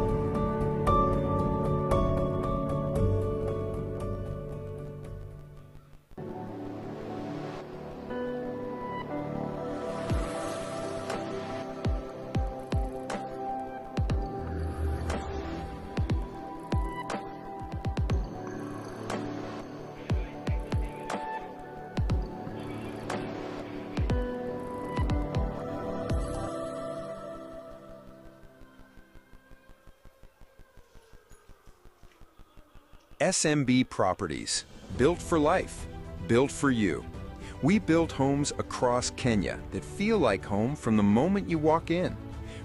Speaker 13: SMB Properties, built for life, built for you. We build homes across Kenya that feel like home from the moment you walk in.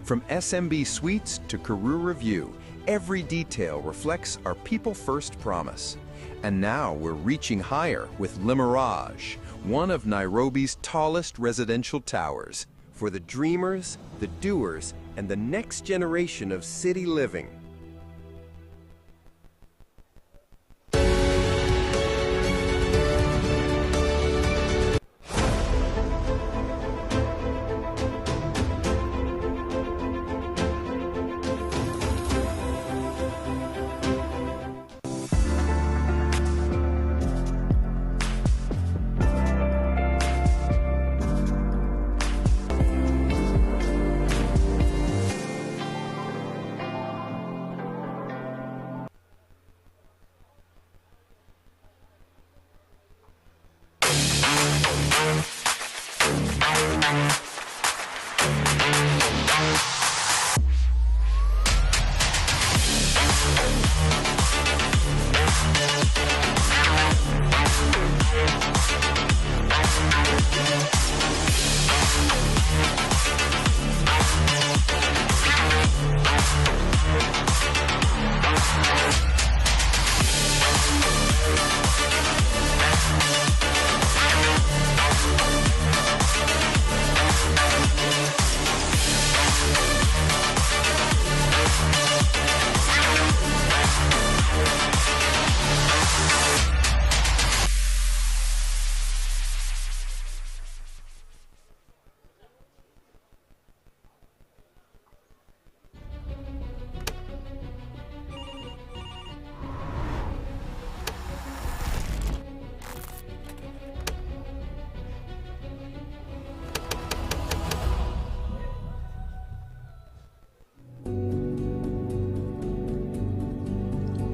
Speaker 13: From SMB Suites to Karura View, every detail reflects our people-first promise. And now we're reaching higher with Le Mirage, one of Nairobi's tallest residential towers, for the dreamers, the doers, and the next generation of city living.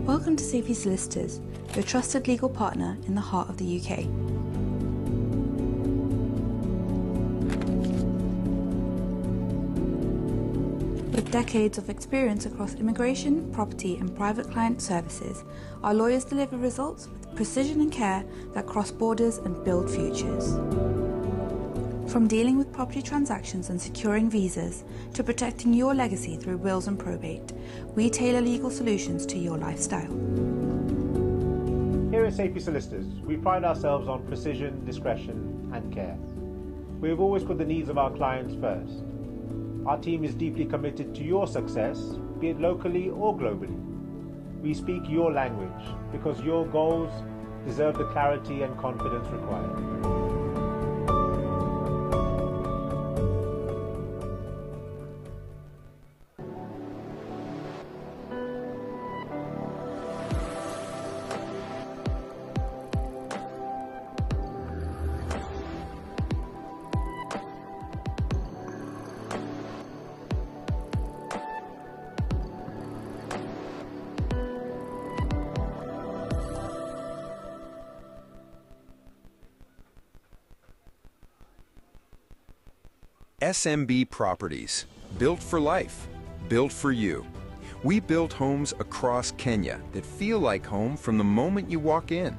Speaker 11: Welcome to Saifee Solicitors, your trusted legal partner in the heart of the UK. With decades of experience across immigration, property and private client services, our lawyers deliver results with precision and care that cross borders and build futures. From dealing with property transactions and securing visas, to protecting your legacy through wills and probate, we tailor legal solutions to your lifestyle.
Speaker 12: Here at Saifee Solicitors, we pride ourselves on precision, discretion and care. We have always put the needs of our clients first. Our team is deeply committed to your success, be it locally or globally. We speak your language because your goals deserve the clarity and confidence required.
Speaker 13: SMB Properties. Built for life. Built for you. We build homes across Kenya that feel like home from the moment you walk in.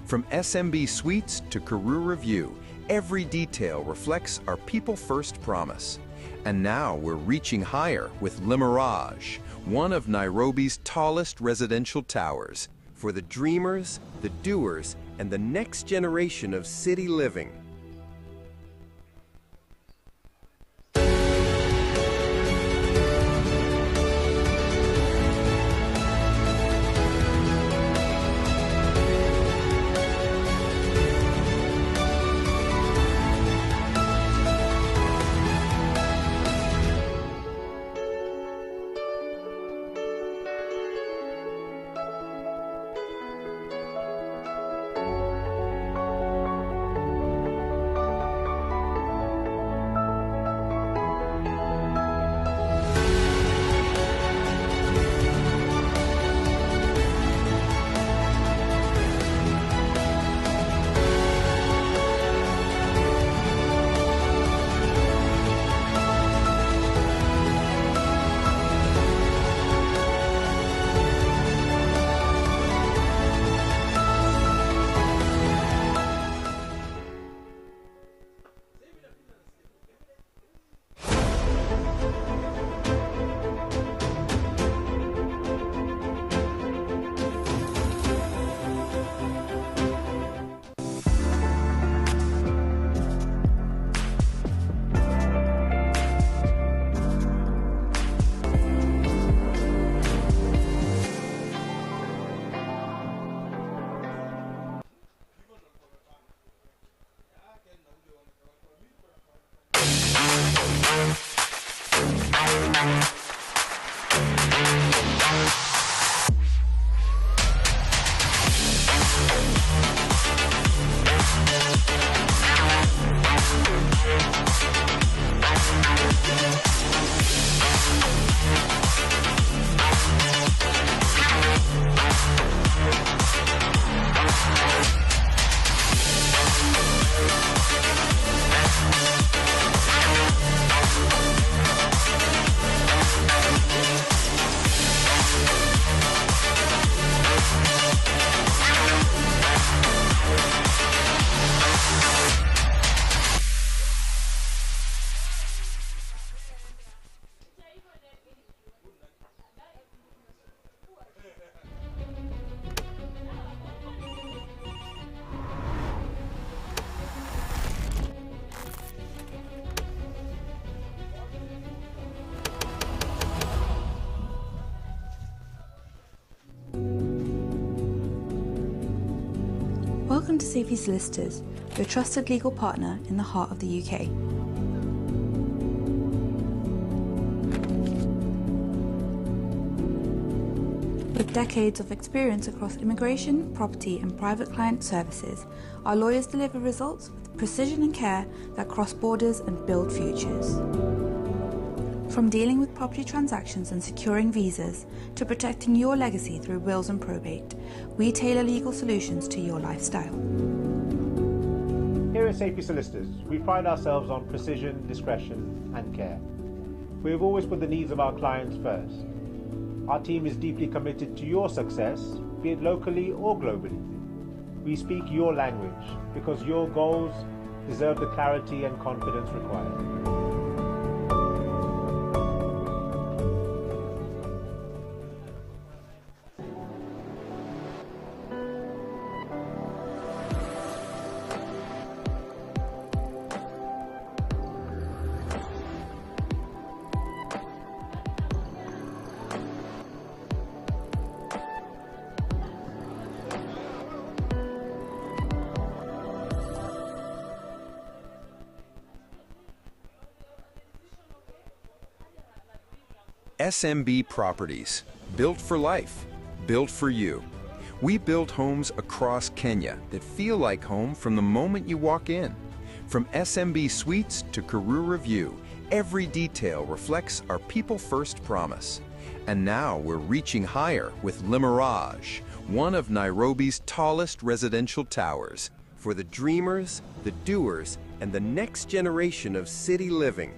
Speaker 13: From SMB Suites to Karura View, every detail reflects our people-first promise. And now we're reaching higher with Limirage, one of Nairobi's tallest residential towers, for the dreamers, the doers, and the next generation of city living.
Speaker 11: Welcome to Saifee Solicitors, your trusted legal partner in the heart of the UK. With decades of experience across immigration, property and private client services, our lawyers deliver results with precision and care that cross borders and build futures. From dealing with property transactions and securing visas to protecting your legacy through wills and probate, we tailor legal solutions to your lifestyle.
Speaker 12: Here at Saifee Solicitors, we pride ourselves on precision, discretion and care. We have always put the needs of our clients first. Our team is deeply committed to your success, be it locally or globally. We speak your language because your goals deserve the clarity and confidence required.
Speaker 13: SMB Properties. Built for life. Built for you. We build homes across Kenya that feel like home from the moment you walk in. From SMB Suites to Karura View, every detail reflects our people-first promise. And now we're reaching higher with Limirage, one of Nairobi's tallest residential towers, for the dreamers, the doers, and the next generation of city living.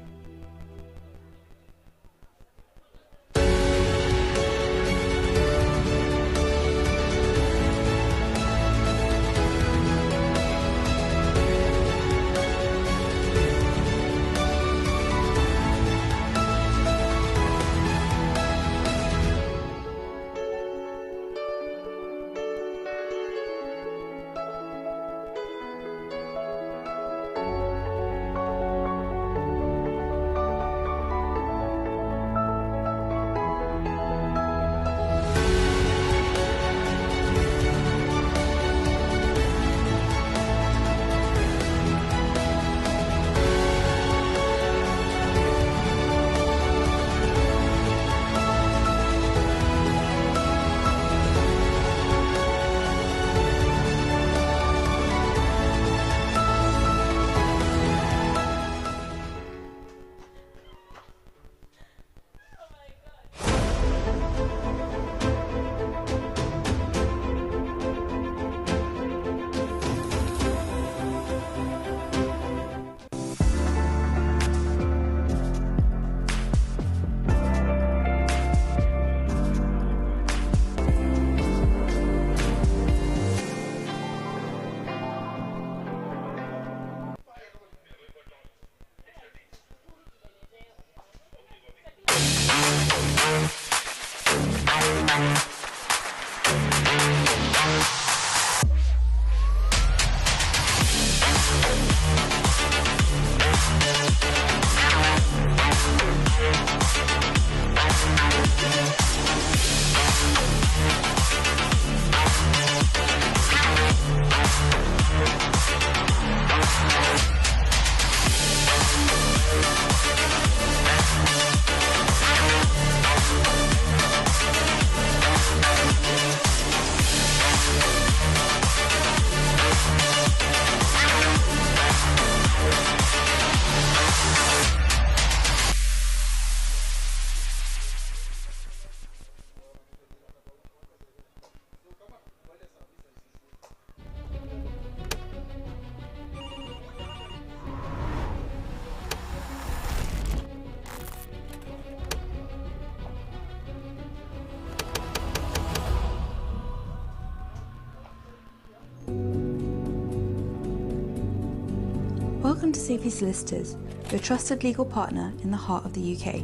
Speaker 11: Welcome to Saifee Solicitors, your trusted legal partner in the heart of the UK.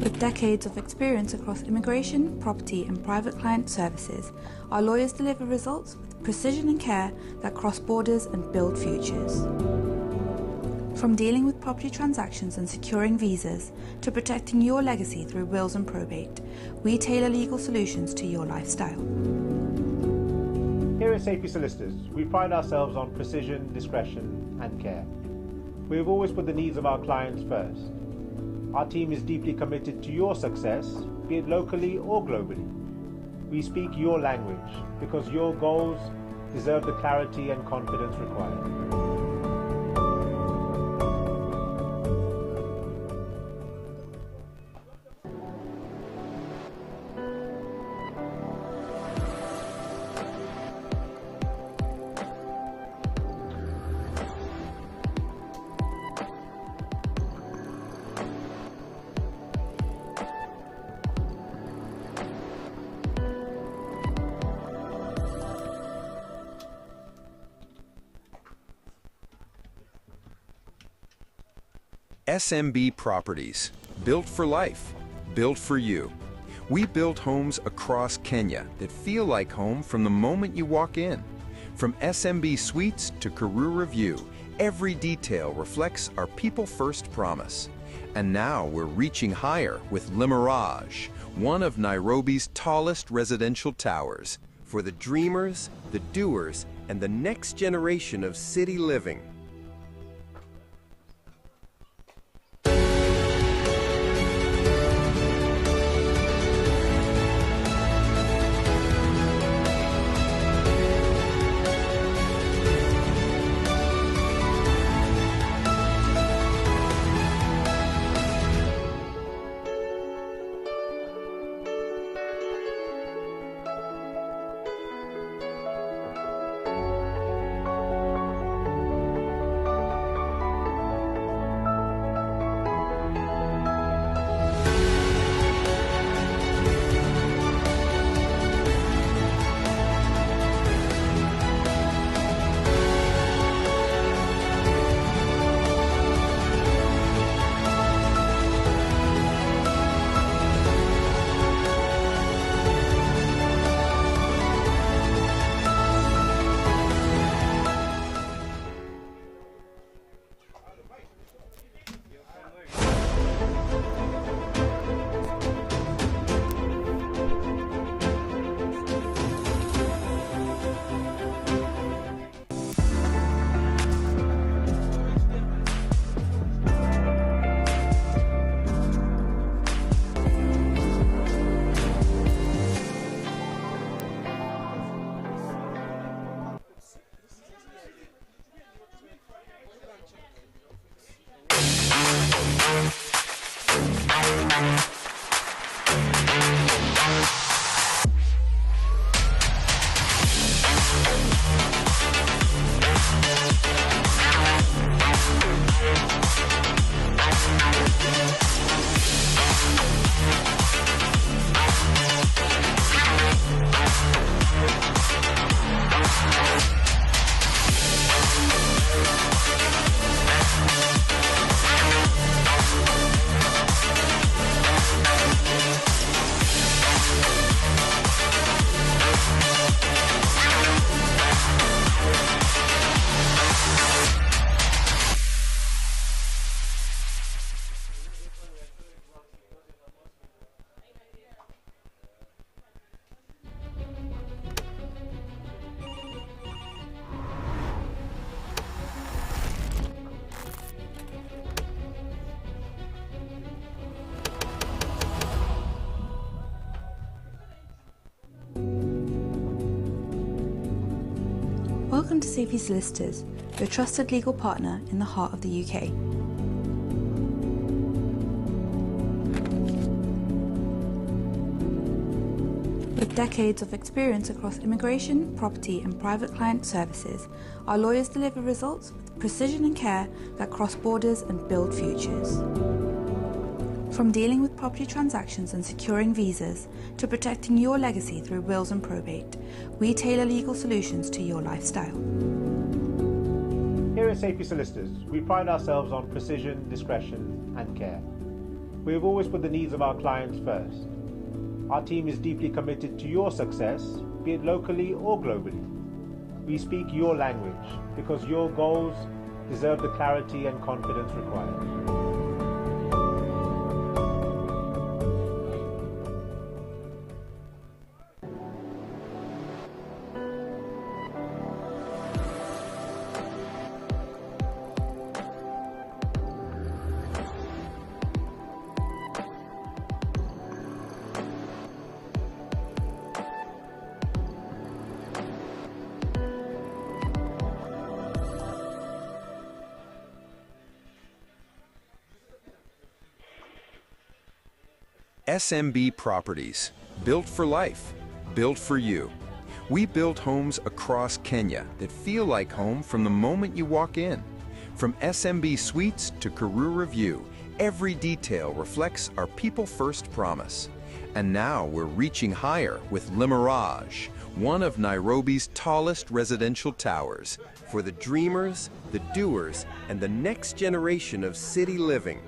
Speaker 11: With decades of experience across immigration, property and private client services, our lawyers deliver results with precision and care that cross borders and build futures. From dealing with property transactions and securing visas to protecting your legacy through wills and probate, we tailor legal solutions to your lifestyle.
Speaker 12: Here at Saifee Solicitors, we pride ourselves on precision, discretion and care. We have always put the needs of our clients first. Our team is deeply committed to your success, be it locally or globally. We speak your language because your goals deserve the clarity and confidence required.
Speaker 13: SMB Properties, built for life, built for you. We build homes across Kenya that feel like home from the moment you walk in. From SMB Suites to Karura View, every detail reflects our people-first promise. And now we're reaching higher with Le Mirage, one of Nairobi's tallest residential towers.
Speaker 14: For the dreamers, the doers, and the next generation of city living.
Speaker 11: Welcome to Saifee Solicitors, your trusted legal partner in the heart of the UK. With decades of experience across immigration, property and private client services, our lawyers deliver results with precision and care that cross borders and build futures. From dealing with property transactions and securing visas to protecting your legacy through wills and probate, we tailor legal solutions to your lifestyle.
Speaker 12: Here at Saifee Solicitors, we pride ourselves on precision, discretion and care. We have always put the needs of our clients first. Our team is deeply committed to your success, be it locally or globally. We speak your language because your goals deserve the clarity and confidence required.
Speaker 13: SMB Properties, built for life, built for you. We build homes across Kenya that feel like home from the moment you walk in. From SMB Suites to Karura View, every detail reflects our people-first promise. And now we're reaching higher with Le Mirage, one of Nairobi's tallest residential towers.
Speaker 14: For the dreamers, the doers, and the next generation of city living.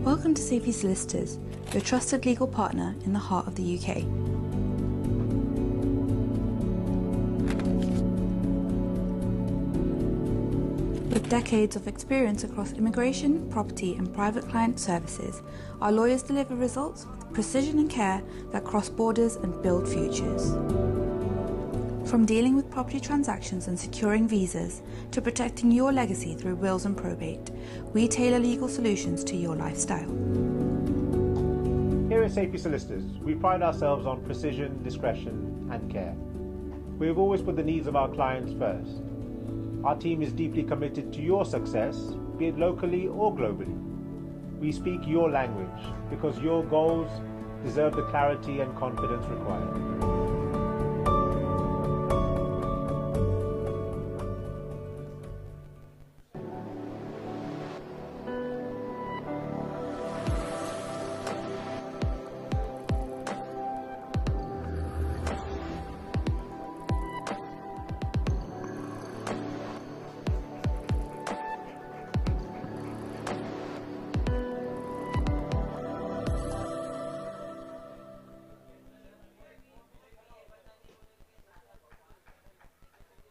Speaker 11: Welcome to Saifee Solicitors, your trusted legal partner in the heart of the UK. With decades of experience across immigration, property and private client services, our lawyers deliver results with precision and care that cross borders and build futures. From dealing with property transactions and securing visas to protecting your legacy through wills and probate, we tailor legal solutions to your lifestyle.
Speaker 12: Here at Saifee Solicitors, we pride ourselves on precision, discretion and care. We have always put the needs of our clients first. Our team is deeply committed to your success, be it locally or globally. We speak your language because your goals deserve the clarity and confidence required.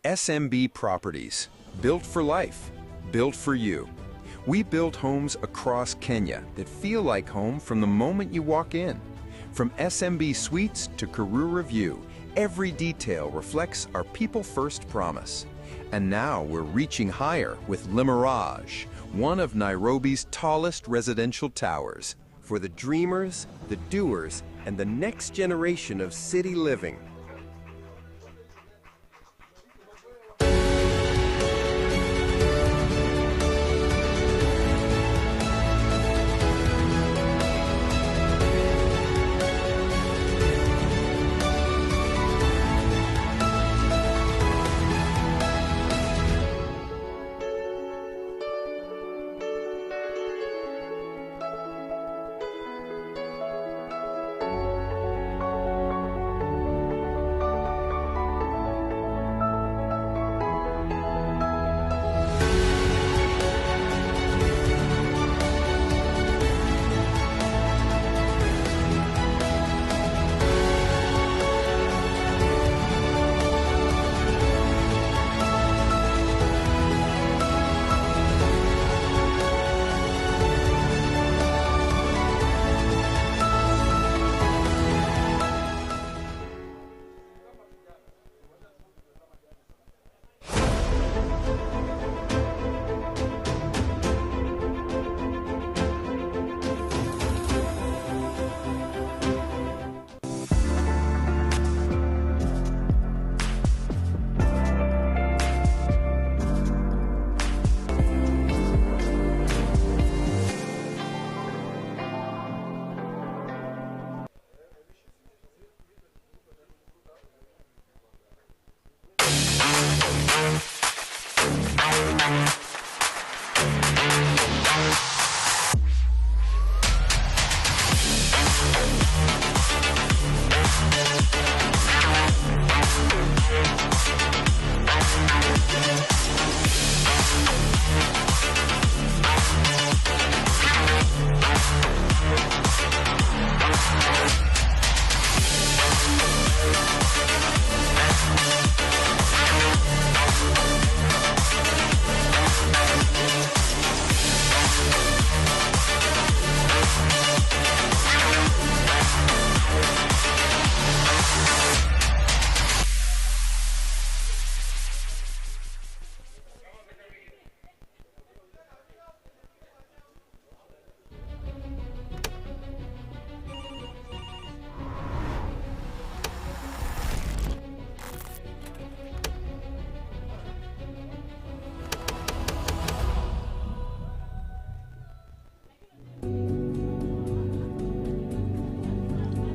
Speaker 13: SMB Properties, built for life, built for you. We build homes across Kenya that feel like home from the moment you walk in. From SMB Suites to Karura View, every detail reflects our people-first promise. And now we're reaching higher with Le Mirage, one of Nairobi's tallest residential towers.
Speaker 14: For the dreamers, the doers, and the next generation of city living.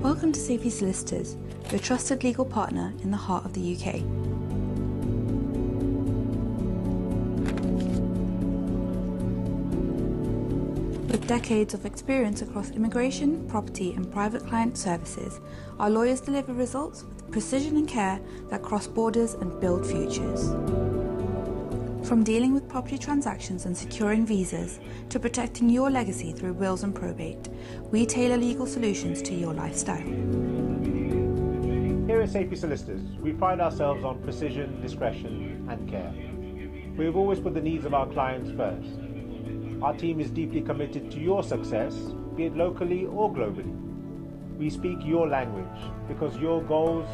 Speaker 11: Welcome to Saifee Solicitors, your trusted legal partner in the heart of the UK. With decades of experience across immigration, property and private client services, our lawyers deliver results with precision and care that cross borders and build futures. From dealing with property transactions and securing visas, to protecting your legacy through wills and probate, we tailor legal solutions to your lifestyle.
Speaker 12: Here at Saifee Solicitors, we pride ourselves on precision, discretion and care. We have always put the needs of our clients first. Our team is deeply committed to your success, be it locally or globally. We speak your language because your goals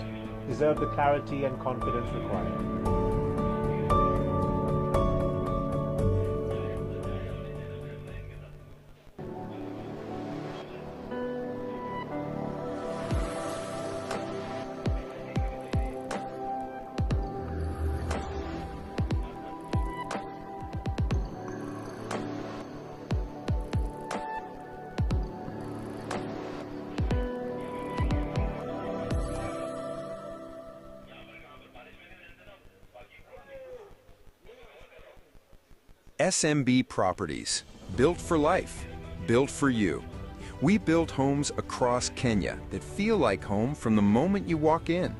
Speaker 12: deserve the clarity and confidence required.
Speaker 13: SMB Properties. Built for life. Built for you. We build homes across Kenya that feel like home from the moment you walk in.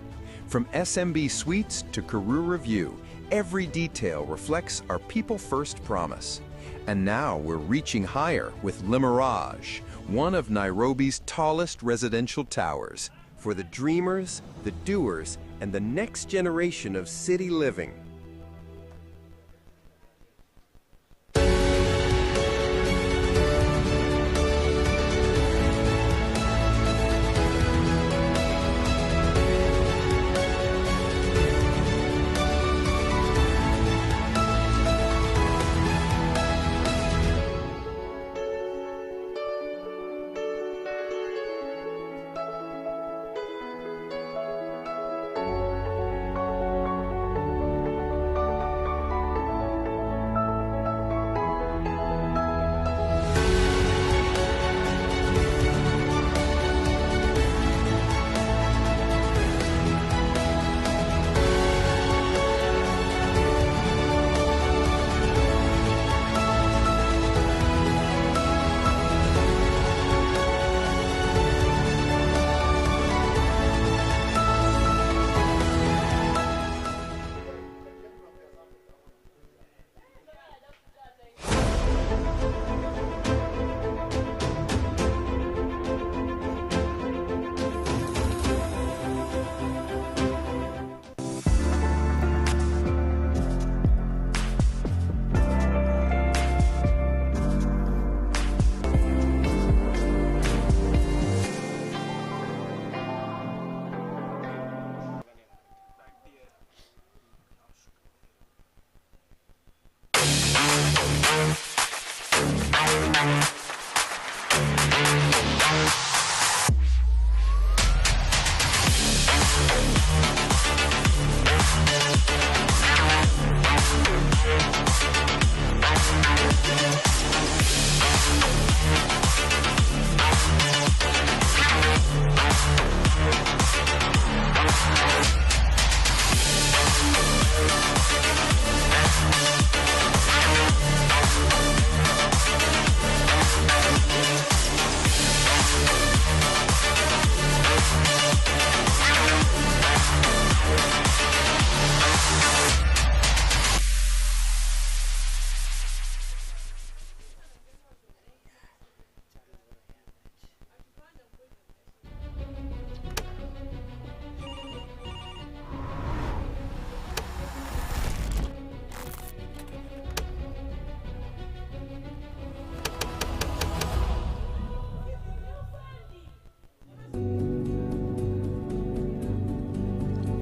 Speaker 13: From SMB Suites to Karura View, every detail reflects our people-first promise. And now we're reaching higher with Limirage, one of Nairobi's tallest residential towers, for the dreamers, the doers, and the next generation of city living.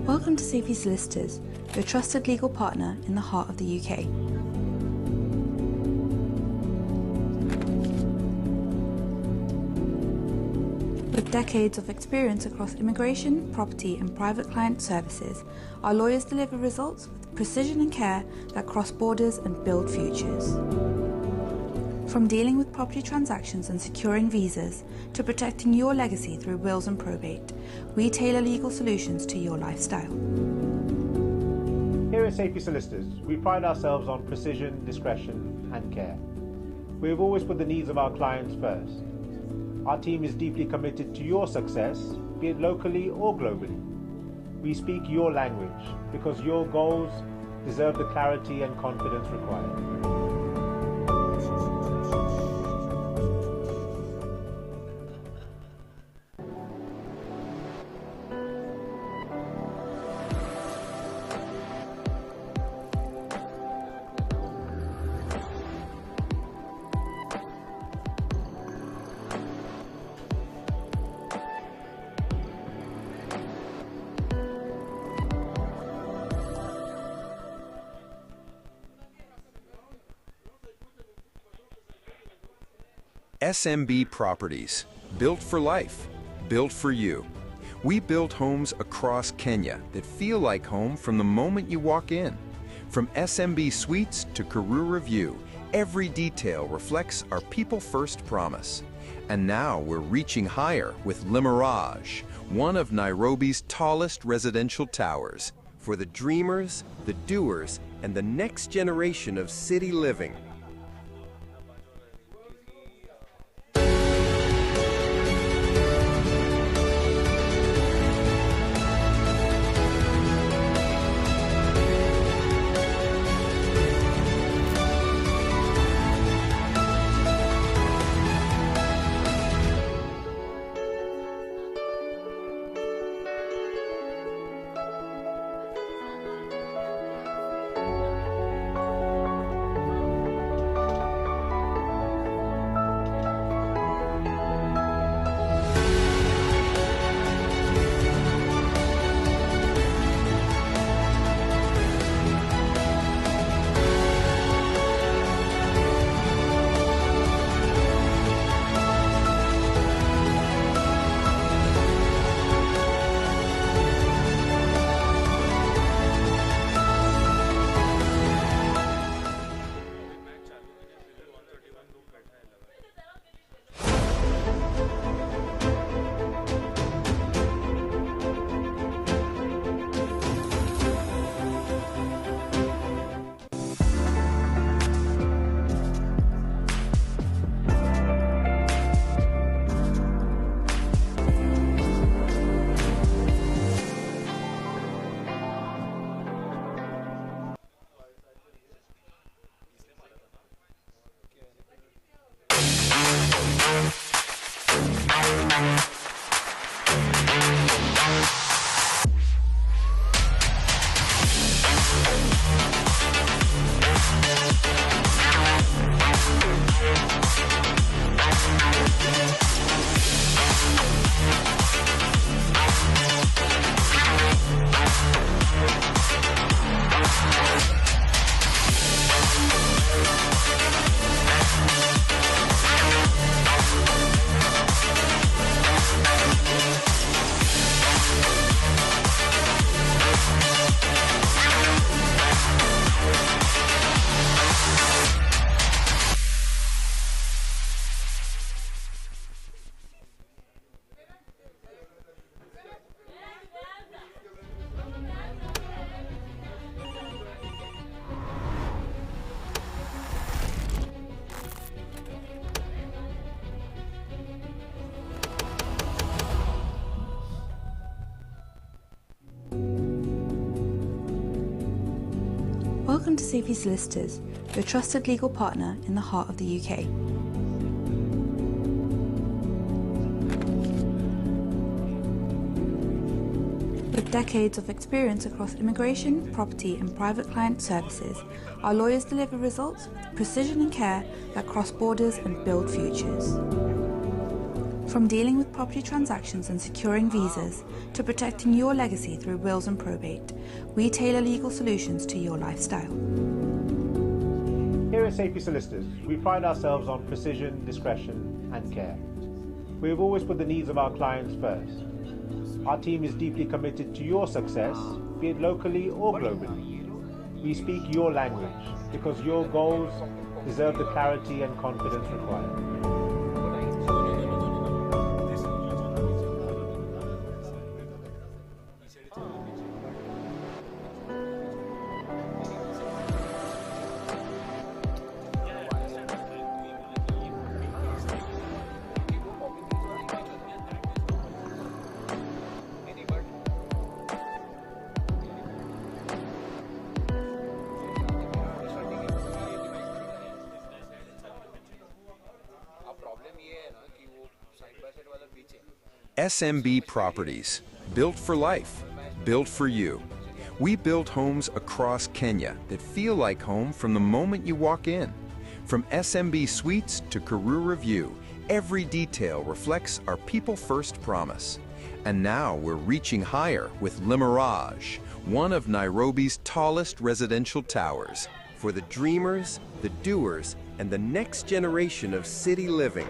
Speaker 11: Welcome to Saifee Solicitors, your trusted legal partner in the heart of the UK. With decades of experience across immigration, property and private client services, our lawyers deliver results with precision and care that cross borders and build futures. From dealing with property transactions and securing visas, to protecting your legacy through wills and probate, we tailor legal solutions to your lifestyle.
Speaker 12: Here at Saifee Solicitors, we pride ourselves on precision, discretion and care. We have always put the needs of our clients first. Our team is deeply committed to your success, be it locally or globally. We speak your language because your goals deserve the clarity and confidence required.
Speaker 13: SMB Properties. Built for life. Built for you. We build homes across Kenya that feel like home from the moment you walk in. From SMB Suites to Karura View, every detail reflects our people-first promise. And now we're reaching higher with Limirage, one of Nairobi's tallest residential towers, for the dreamers, the doers, and the next generation of city living.
Speaker 11: Welcome to Saifee Solicitors, your trusted legal partner in the heart of the UK. With decades of experience across immigration, property and private client services, our lawyers deliver results with precision and care that cross borders and build futures. From dealing with property transactions and securing visas, to protecting your legacy through wills and probate, we tailor legal solutions to your lifestyle.
Speaker 12: Here at Saifee Solicitors, we pride ourselves on precision, discretion and care. We have always put the needs of our clients first. Our team is deeply committed to your success, be it locally or globally. We speak your language because your goals deserve the clarity and confidence required.
Speaker 13: SMB Properties, built for life, built for you. We build homes across Kenya that feel like home from the moment you walk in. From SMB Suites to Karura View, every detail reflects our people-first promise. And now we're reaching higher with Le Mirage, one of Nairobi's tallest residential towers, for the dreamers, the doers, and the next generation of city living.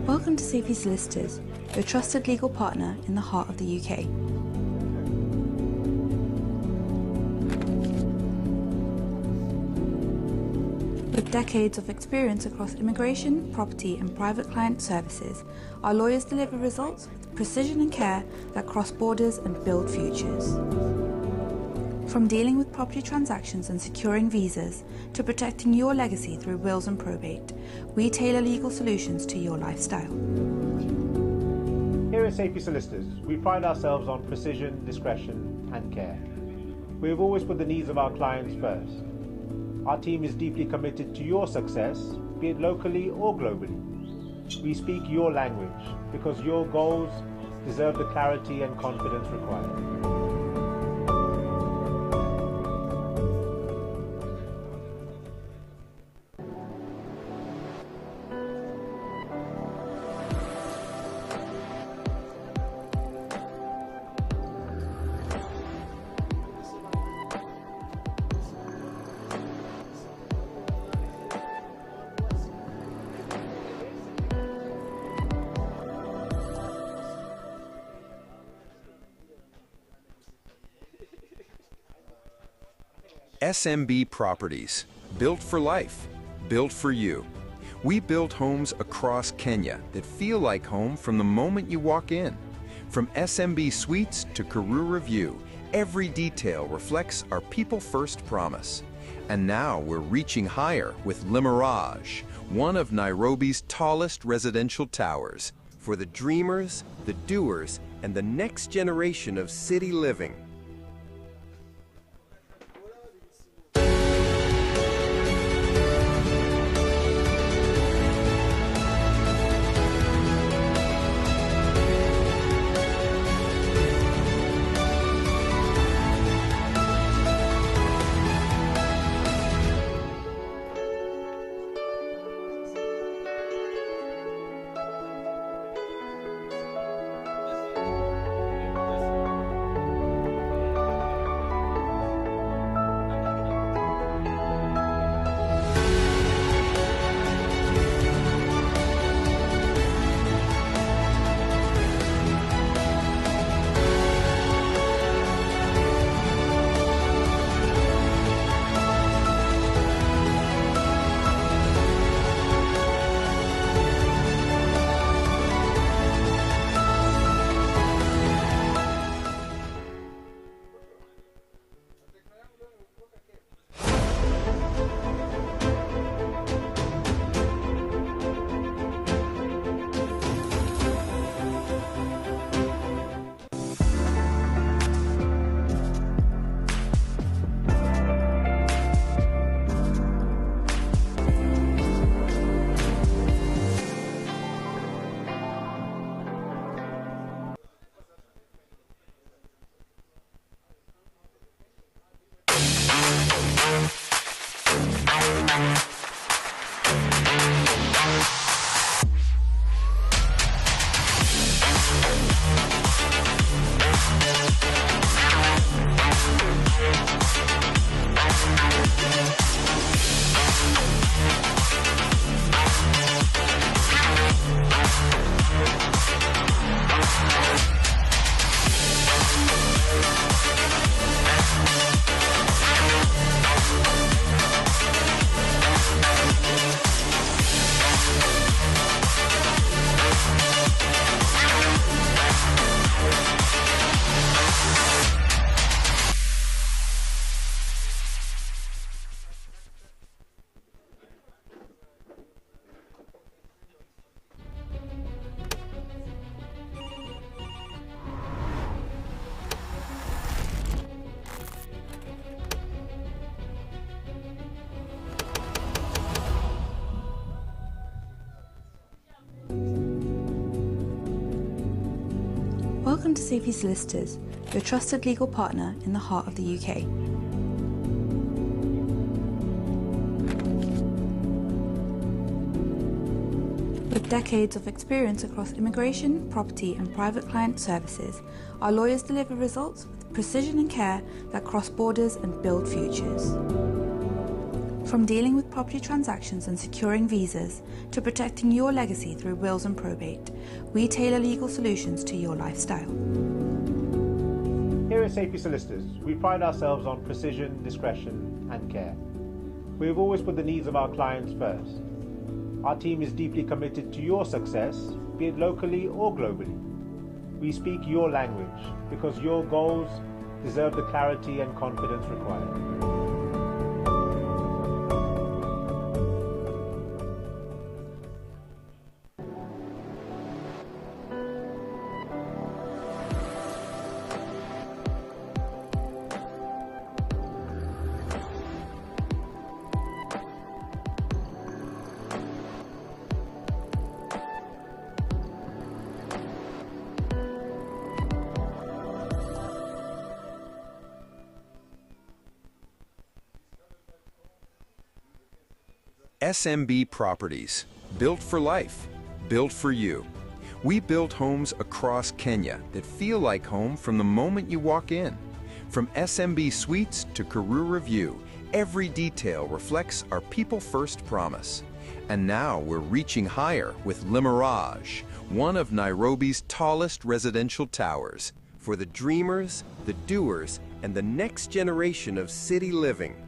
Speaker 11: Welcome to Saifee Solicitors, your trusted legal partner in the heart of the UK. With decades of experience across immigration, property and private client services, our lawyers deliver results with precision and care that cross borders and build futures. From dealing with property transactions and securing visas to protecting your legacy through wills and probate, we tailor legal solutions to your lifestyle.
Speaker 12: Here at Saifee Solicitors, we pride ourselves on precision, discretion and care. We have always put the needs of our clients first. Our team is deeply committed to your success, be it locally or globally. We speak your language because your goals deserve the clarity and confidence required.
Speaker 13: SMB Properties, built for life, built for you. We build homes across Kenya that feel like home from the moment you walk in. From SMB Suites to Karura View, every detail reflects our people-first promise. And now we're reaching higher with Le Mirage, one of Nairobi's tallest residential towers.
Speaker 14: For the dreamers, the doers, and the next generation of city living.
Speaker 11: Welcome to Saifee Solicitors, your trusted legal partner in the heart of the UK. With decades of experience across immigration, property and private client services, our lawyers deliver results with precision and care that cross borders and build futures. From dealing with property transactions and securing visas to protecting your legacy through wills and probate, we tailor legal solutions to your lifestyle.
Speaker 12: Here at Saifee Solicitors, we pride ourselves on precision, discretion and care. We have always put the needs of our clients first. Our team is deeply committed to your success, be it locally or globally. We speak your language because your goals deserve the clarity and confidence required.
Speaker 13: SMB Properties, built for life, built for you. We build homes across Kenya that feel like home from the moment you walk in. From SMB Suites to Karura View, every detail reflects our people-first promise. And now we're reaching higher with Le Mirage, one of Nairobi's tallest residential towers,
Speaker 14: for the dreamers, the doers, and the next generation of city living.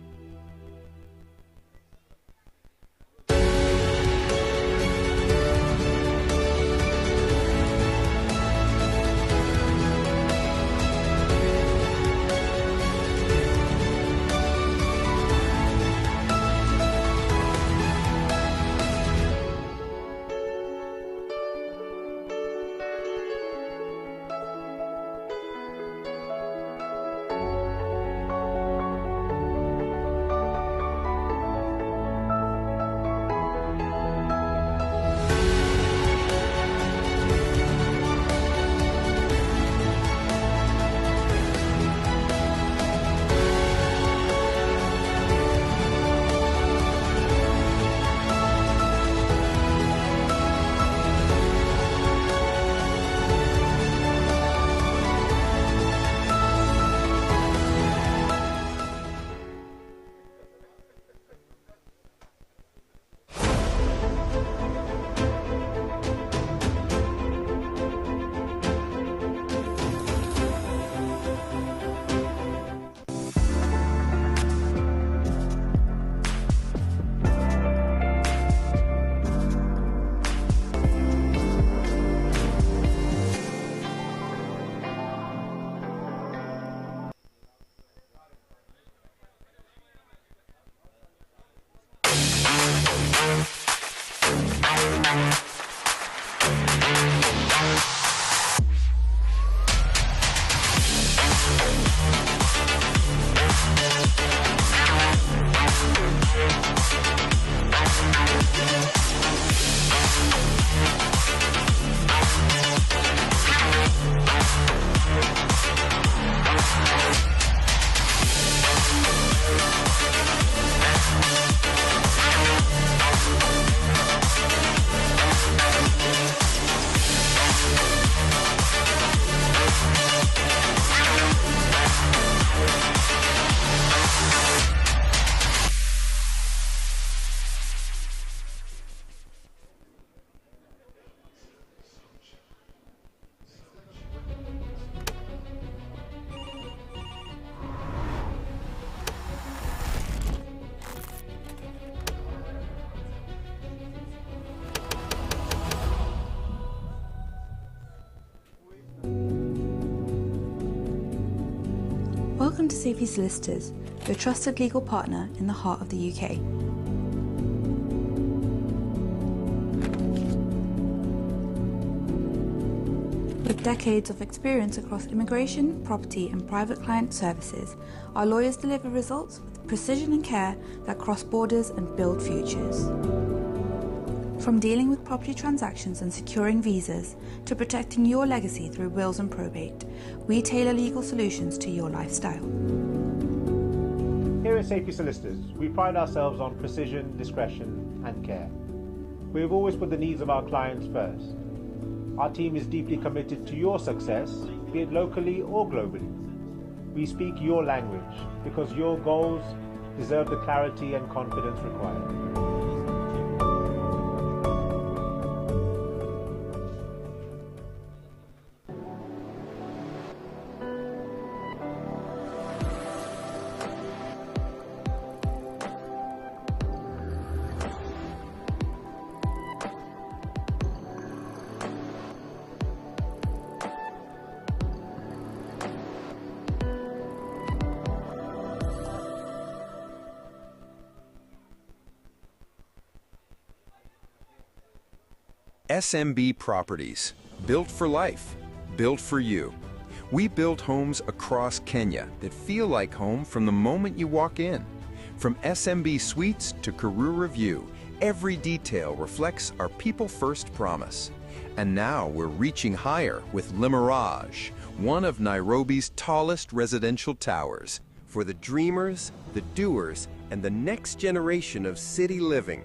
Speaker 11: Welcome to Saifee Solicitors, your trusted legal partner in the heart of the UK. With decades of experience across immigration, property and private client services, our lawyers deliver results with precision and care that cross borders and build futures. From dealing with property transactions and securing visas, to protecting your legacy through wills and probate, we tailor legal solutions to your lifestyle.
Speaker 12: Here at Saifee Solicitors, we pride ourselves on precision, discretion and care. We have always put the needs of our clients first. Our team is deeply committed to your success, be it locally or globally. We speak your language because your goals deserve the clarity and confidence required.
Speaker 13: SMB Properties. Built for life. Built for you. We build homes across Kenya that feel like home from the moment you walk in. From SMB Suites to Karura View, every detail reflects our people-first promise. And now we're reaching higher with Limirage, one of Nairobi's tallest residential towers, for the dreamers, the doers, and the next generation of city living.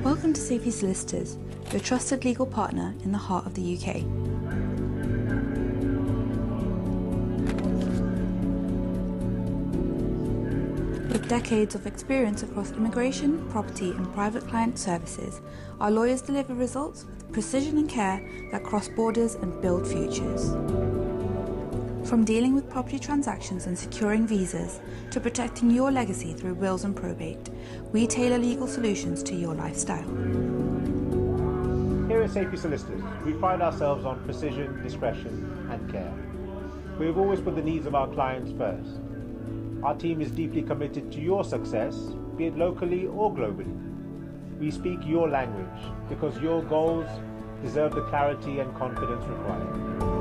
Speaker 11: Welcome to Saifee Solicitors, your trusted legal partner in the heart of the UK. With decades of experience across immigration, property and private client services, our lawyers deliver results with precision and care that cross borders and build futures. From dealing with property transactions and securing visas, to protecting your legacy through wills and probate, we tailor legal solutions to your lifestyle.
Speaker 12: Here at Saifee Solicitors, we pride ourselves on precision, discretion and care. We have always put the needs of our clients first. Our team is deeply committed to your success, be it locally or globally. We speak your language because your goals deserve the clarity and confidence required.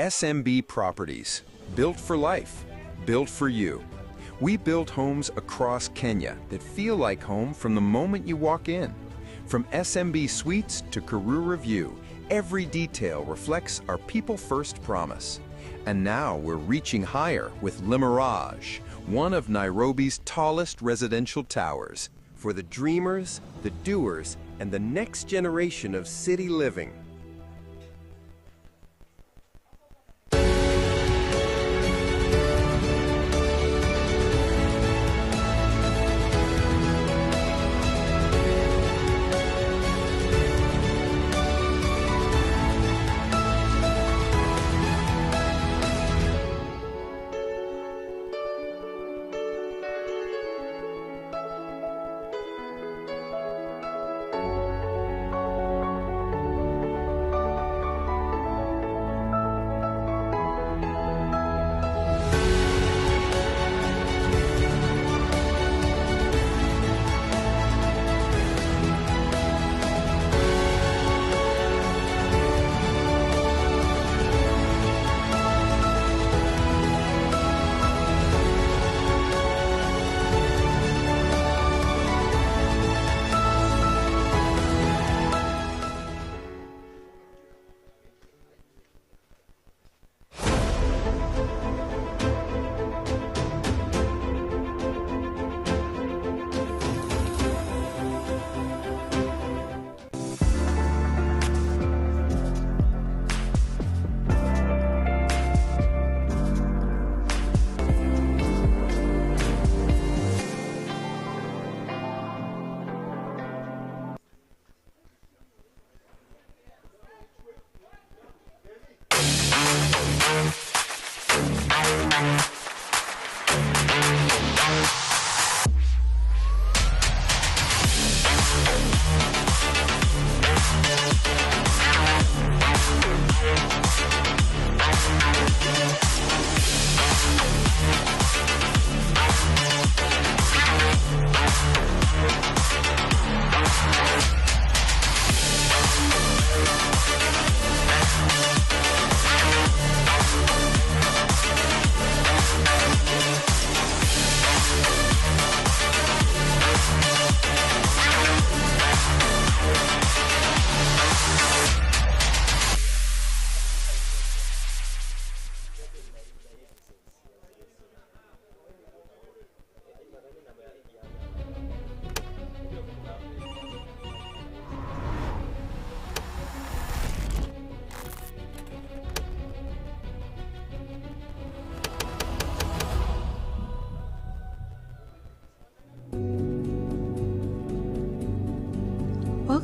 Speaker 13: SMB Properties. Built for life. Built for you. We build homes across Kenya that feel like home from the moment you walk in. From SMB Suites to Karura View, every detail reflects our people-first promise. And now we're reaching higher with Limirage, one of Nairobi's tallest residential towers, for the dreamers, the doers, and the next generation of city living.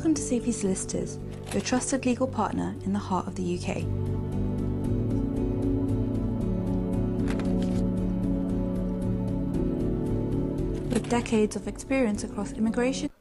Speaker 11: Welcome to Saifee Solicitors, your trusted legal partner in the heart of the UK. With decades of experience across immigration,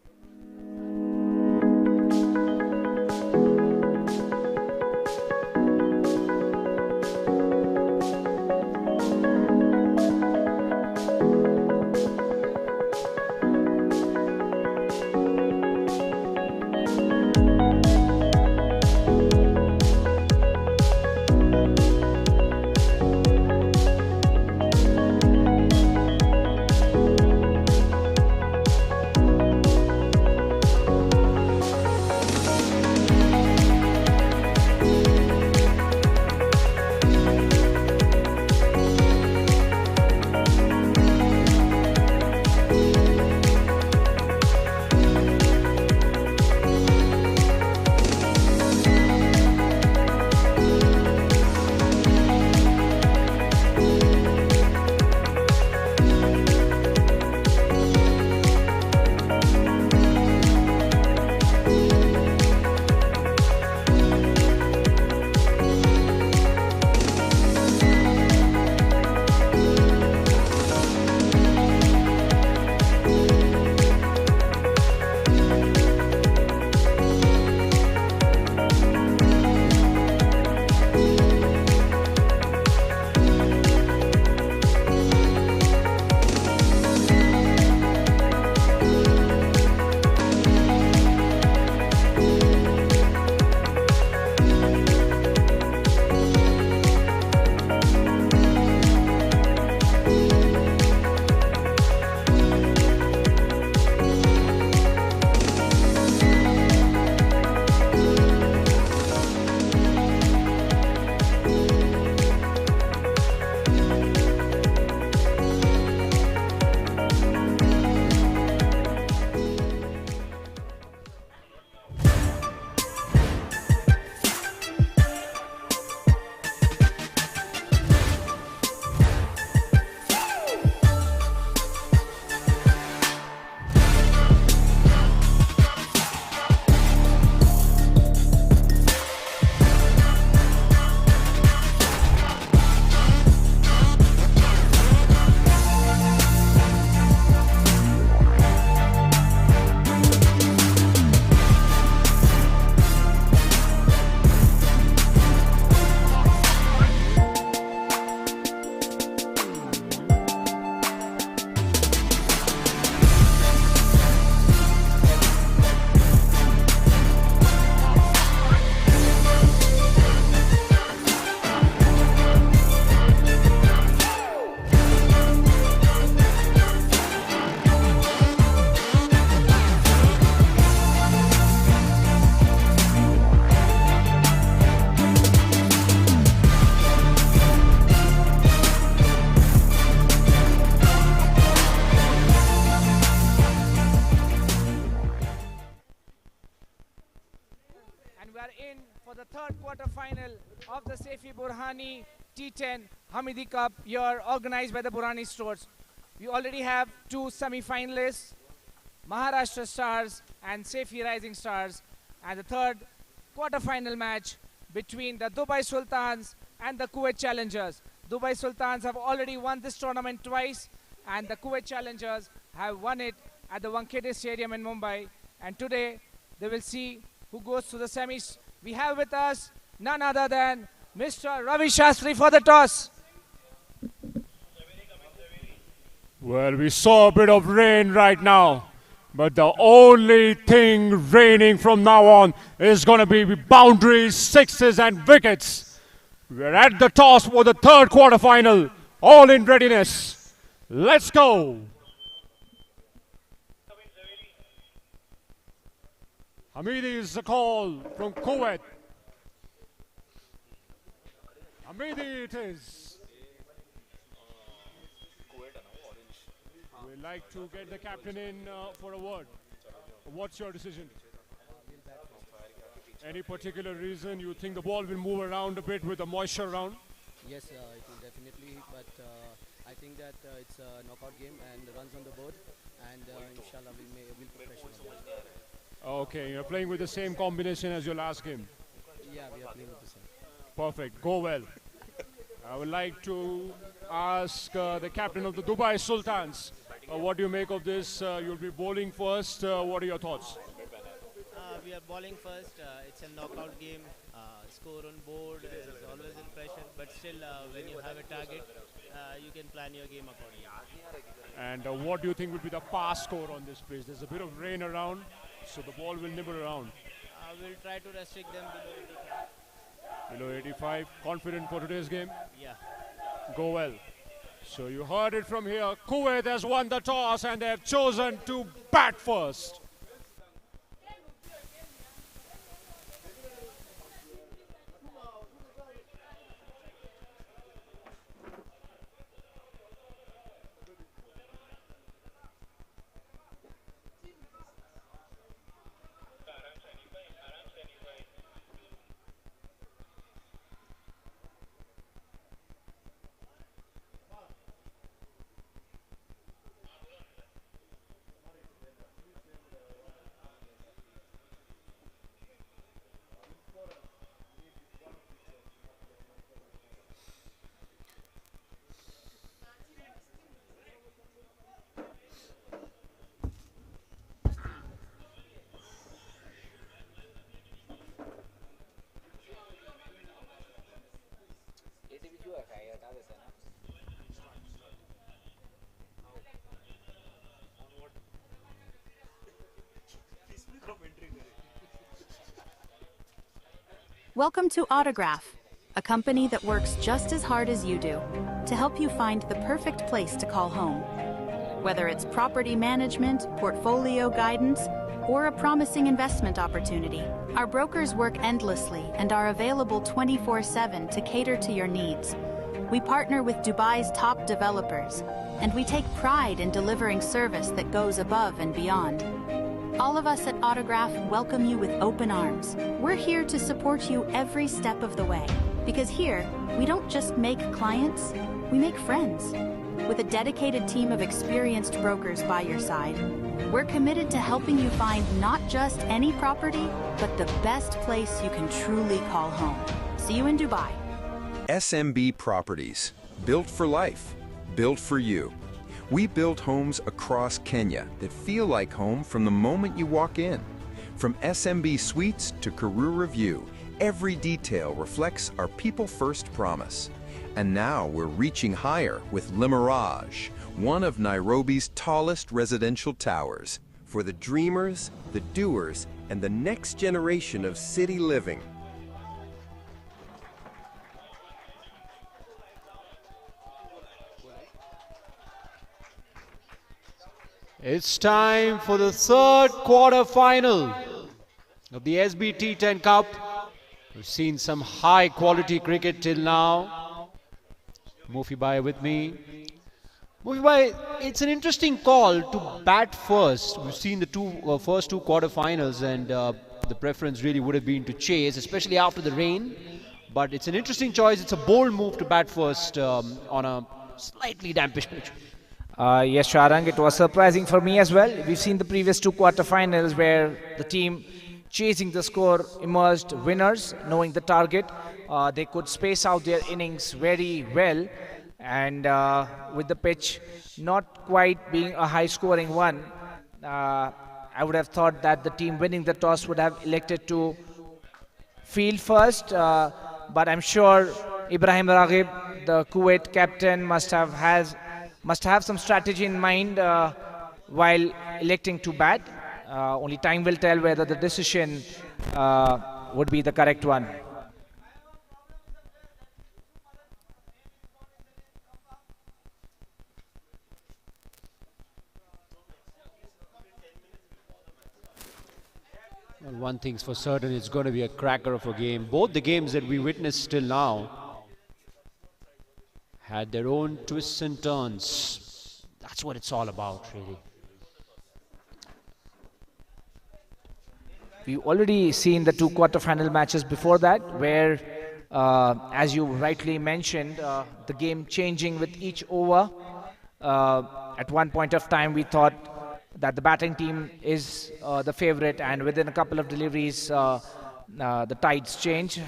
Speaker 5: for the third quarter-final of the Saifee Burhani T10 Hamidi Cup here organized by the Burhani stores. We already have two semi-finalists, Maharashtra Stars and Saifee Rising Stars, and the third quarter-final match between the Dubai Sultans and the Kuwait Challengers. Dubai Sultans have already won this tournament twice, and the Kuwait Challengers have won it at the Wankhede Stadium in Mumbai. And today they will see who goes to the semis. We have with us none other than Mr. Ravi Shastri for the toss.
Speaker 1: Well, we saw a bit of rain right now, but the only thing raining from now on is going to be boundaries, sixes and wickets. We're at the toss for the third quarterfinal, all in readiness. Let's go. Hamidi is the call from Kuwait. Hamidi it is. We'd like to get the captain in for a word. What's your decision? Any particular reason you think the ball will move around a bit with the moisture around?
Speaker 15: Yes, it will definitely, but I think that it's a knockout game and the runs on the board, and inshallah we'll put pressure on that.
Speaker 1: Okay, you're playing with the same combination as your last game.
Speaker 15: Yeah, we are playing with the same.
Speaker 1: Perfect. Go well. I would like to ask the captain of the Dubai Sultans, what do you make of this? You'll be bowling first. What are your thoughts?
Speaker 16: We are bowling first. It's a knockout game. Score on board is always in pressure, but still, when you have a target, you can plan your game accordingly.
Speaker 1: And what do you think will be the pass score on this pitch? There's a bit of rain around, so the ball will nibble around.
Speaker 16: We'll try to restrict them below 85.
Speaker 1: Below 85. Confident for today's game?
Speaker 16: Yeah.
Speaker 1: Go well. So you heard it from here. Kuwait has won the toss and they have chosen to bat first.
Speaker 17: Welcome to Autograph, a company that works just as hard as you do to help you find the perfect place to call home. Whether it's property management, portfolio guidance, or a promising investment opportunity, our brokers work endlessly and are available 24/7 to cater to your needs. We partner with Dubai's top developers, and we take pride in delivering service that goes above and beyond. All of us at Autograph welcome you with open arms. We're here to support you every step of the way, because here, we don't just make clients, we make friends. With a dedicated team of experienced brokers by your side, we're committed to helping you find not just any property, but the best place you can truly call home. See you in Dubai.
Speaker 13: SMB Properties. Built for life. Built for you. We build homes across Kenya that feel like home from the moment you walk in. From SMB Suites to Karura View, every detail reflects our people-first promise. And now we're reaching higher with Le Mirage, one of Nairobi's tallest residential towers, for the dreamers, the doers, and the next generation of city living.
Speaker 4: It's time for the third quarter final of the SBT10 Cup. We've seen some high quality cricket till now. Mufi Bhai with me. Mufi Bhai, it's an interesting call to bat first. We've seen the first two quarterfinals, and the preference really would have been to chase, especially after the rain. But it's an interesting choice. It's a bold move to bat first on a slightly dampish pitch.
Speaker 5: Yes, Sharang, it was surprising for me as well. We've seen the previous two quarterfinals where the team chasing the score emerged winners, knowing the target. They could space out their innings very well, and with the pitch not quite being a high-scoring one, I would have thought that the team winning the toss would have elected to field first, but I'm sure Ibrahim Raghib, the Kuwait captain, must have some strategy in mind while electing to bat. Only time will tell whether the decision would be the correct one.
Speaker 4: Well, one thing's for certain, it's going to be a cracker of a game. Both the games that we witnessed till now had their own twists and turns. That's what it's all about, really.
Speaker 5: We've already seen the two quarterfinal matches before that, where, as you rightly mentioned, the game changing with each over. At one point of time, we thought that the batting team is the favorite, and within a couple of deliveries the tides change.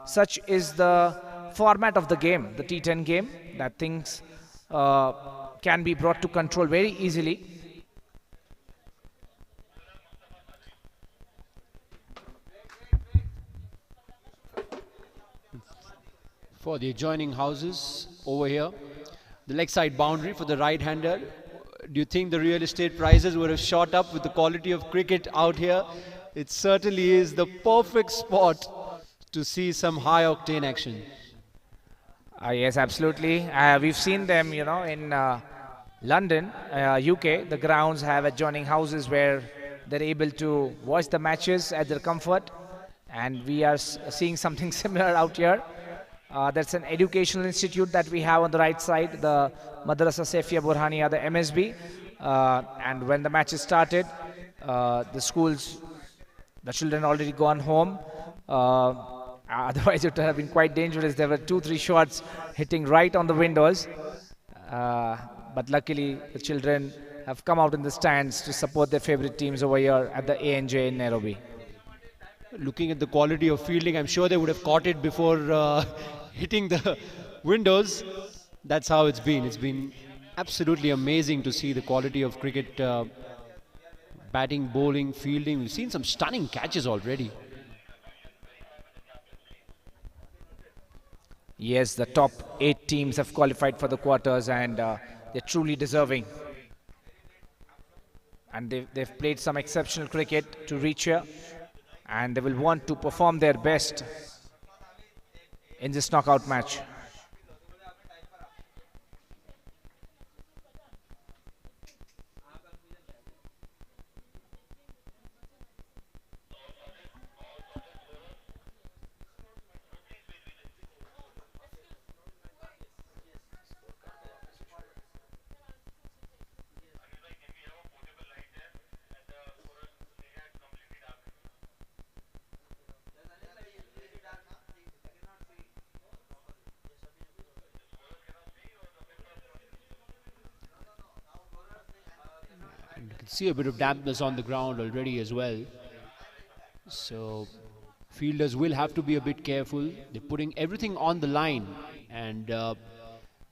Speaker 5: Such is the format of the game, the T10 game, that things can be brought to control very easily.
Speaker 4: For the adjoining houses over here, the leg side boundary for the right-hander. Do you think the real estate prices would have shot up with the quality of cricket out here? It certainly is the perfect spot to see some high-octane action.
Speaker 5: Yes, absolutely. We've seen them, you know, in London, UK. The grounds have adjoining houses where they're able to watch the matches at their comfort, and we are seeing something similar out here. That's an educational institute that we have on the right side, the Madrasa Saifee Burhani, the MSB. And when the matches started, the schools, the children already gone home. Otherwise, it would have been quite dangerous. There were 2-3 shots hitting right on the windows. But luckily, the children have come out in the stands to support their favorite teams over here at the ANJ in Nairobi.
Speaker 4: Looking at the quality of fielding, I'm sure they would have caught it before hitting the windows. That's how it's been. It's been absolutely amazing to see the quality of cricket, batting, bowling, fielding. We've seen some stunning catches already.
Speaker 5: Yes, the top 8 teams have qualified for the quarters, and they're truly deserving. And they've played some exceptional cricket to reach here, and they will want to perform their best in this knockout match.
Speaker 4: You can see a bit of dampness on the ground already as well. So fielders will have to be a bit careful. They're putting everything on the line, and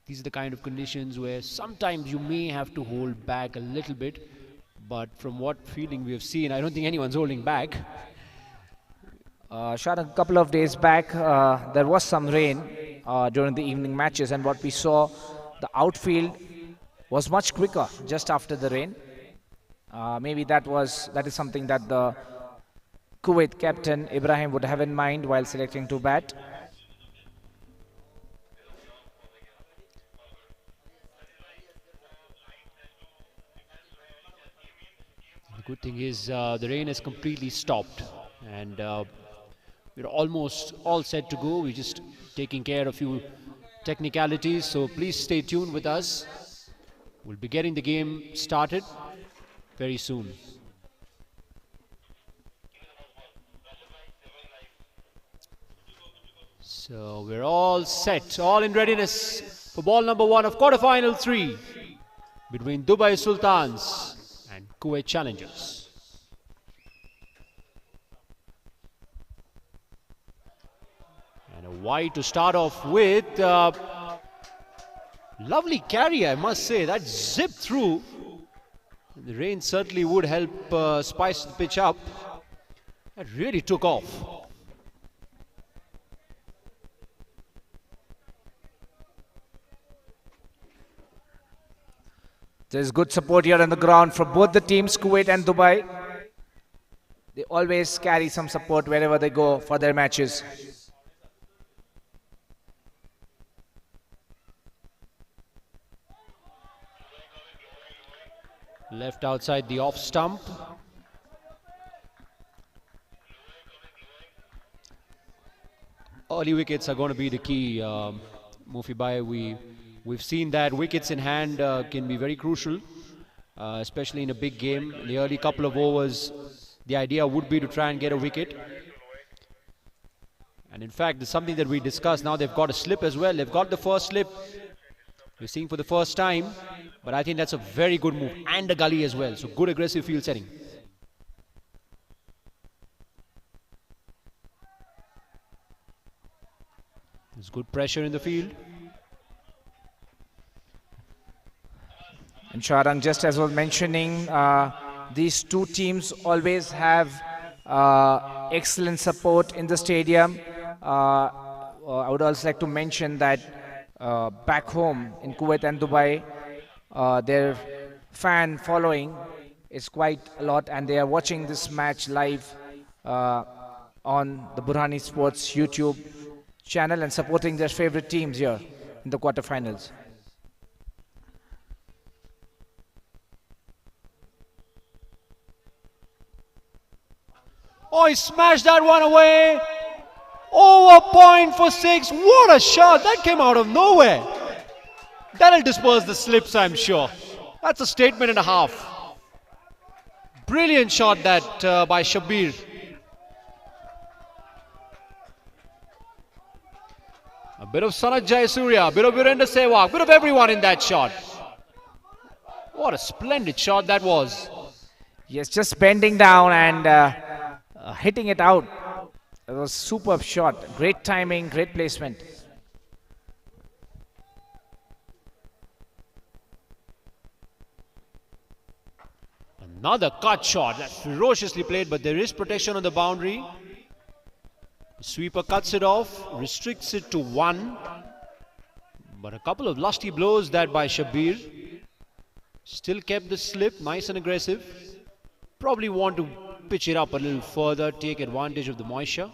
Speaker 4: these are the kind of conditions where sometimes you may have to hold back a little bit. But from what fielding we have seen, I don't think anyone's holding back.
Speaker 5: Shot a couple of days back, there was some rain during the evening matches, and what we saw, the outfield was much quicker just after the rain. Maybe that is something that the Kuwait captain Ibrahim would have in mind while selecting to bat.
Speaker 4: The good thing is the rain has completely stopped, and we're almost all set to go. We're just taking care of a few technicalities, so please stay tuned with us. We'll be getting the game started very soon. So we're all set, all in readiness for ball number 1 of quarterfinal 3 between Dubai Sultans and Kuwait Challengers. And a wide to start off with. Lovely carry, I must say. That zipped through. The rain certainly would help spice the pitch up. That really took off.
Speaker 5: There's good support here on the ground from both the teams, Kuwait and Dubai. They always carry some support wherever they go for their matches.
Speaker 4: Left outside the off stump. Early wickets are going to be the key, Mufi Bhai. We've seen that wickets in hand can be very crucial, especially in a big game. In the early couple of overs, the idea would be to try and get a wicket. And in fact, there's something that we discussed. Now they've got a slip as well. They've got the first slip. We're seeing for the first time But I think that's a very good move. And the gully as well. So good aggressive field setting. There's good pressure in the field.
Speaker 5: And Sharang, just as I was mentioning, these two teams always have excellent support in the stadium. I would also like to mention that back home in Kuwait and Dubai, their fan following is quite a lot, and they are watching this match live on the Burhani Sports YouTube channel and supporting their favorite teams here in the quarterfinals.
Speaker 4: Oh, he smashed that one away. Over point for 6. What a shot. That came out of nowhere. That'll disperse the slips, I'm sure. That's a statement and a half. Brilliant shot that by Shabir. A bit of Sanat Jayasuriya, a bit of Virendra Sehwag, a bit of everyone in that shot. What a splendid shot that was.
Speaker 5: Yes, just bending down and hitting it out. It was a superb shot. Great timing, great placement.
Speaker 4: Another cut shot. That's ferociously played, but there is protection on the boundary. The sweeper cuts it off, restricts it to 1. But a couple of lusty blows that by Shabir. Still kept the slip, nice and aggressive. Probably want to pitch it up a little further, take advantage of the moisture.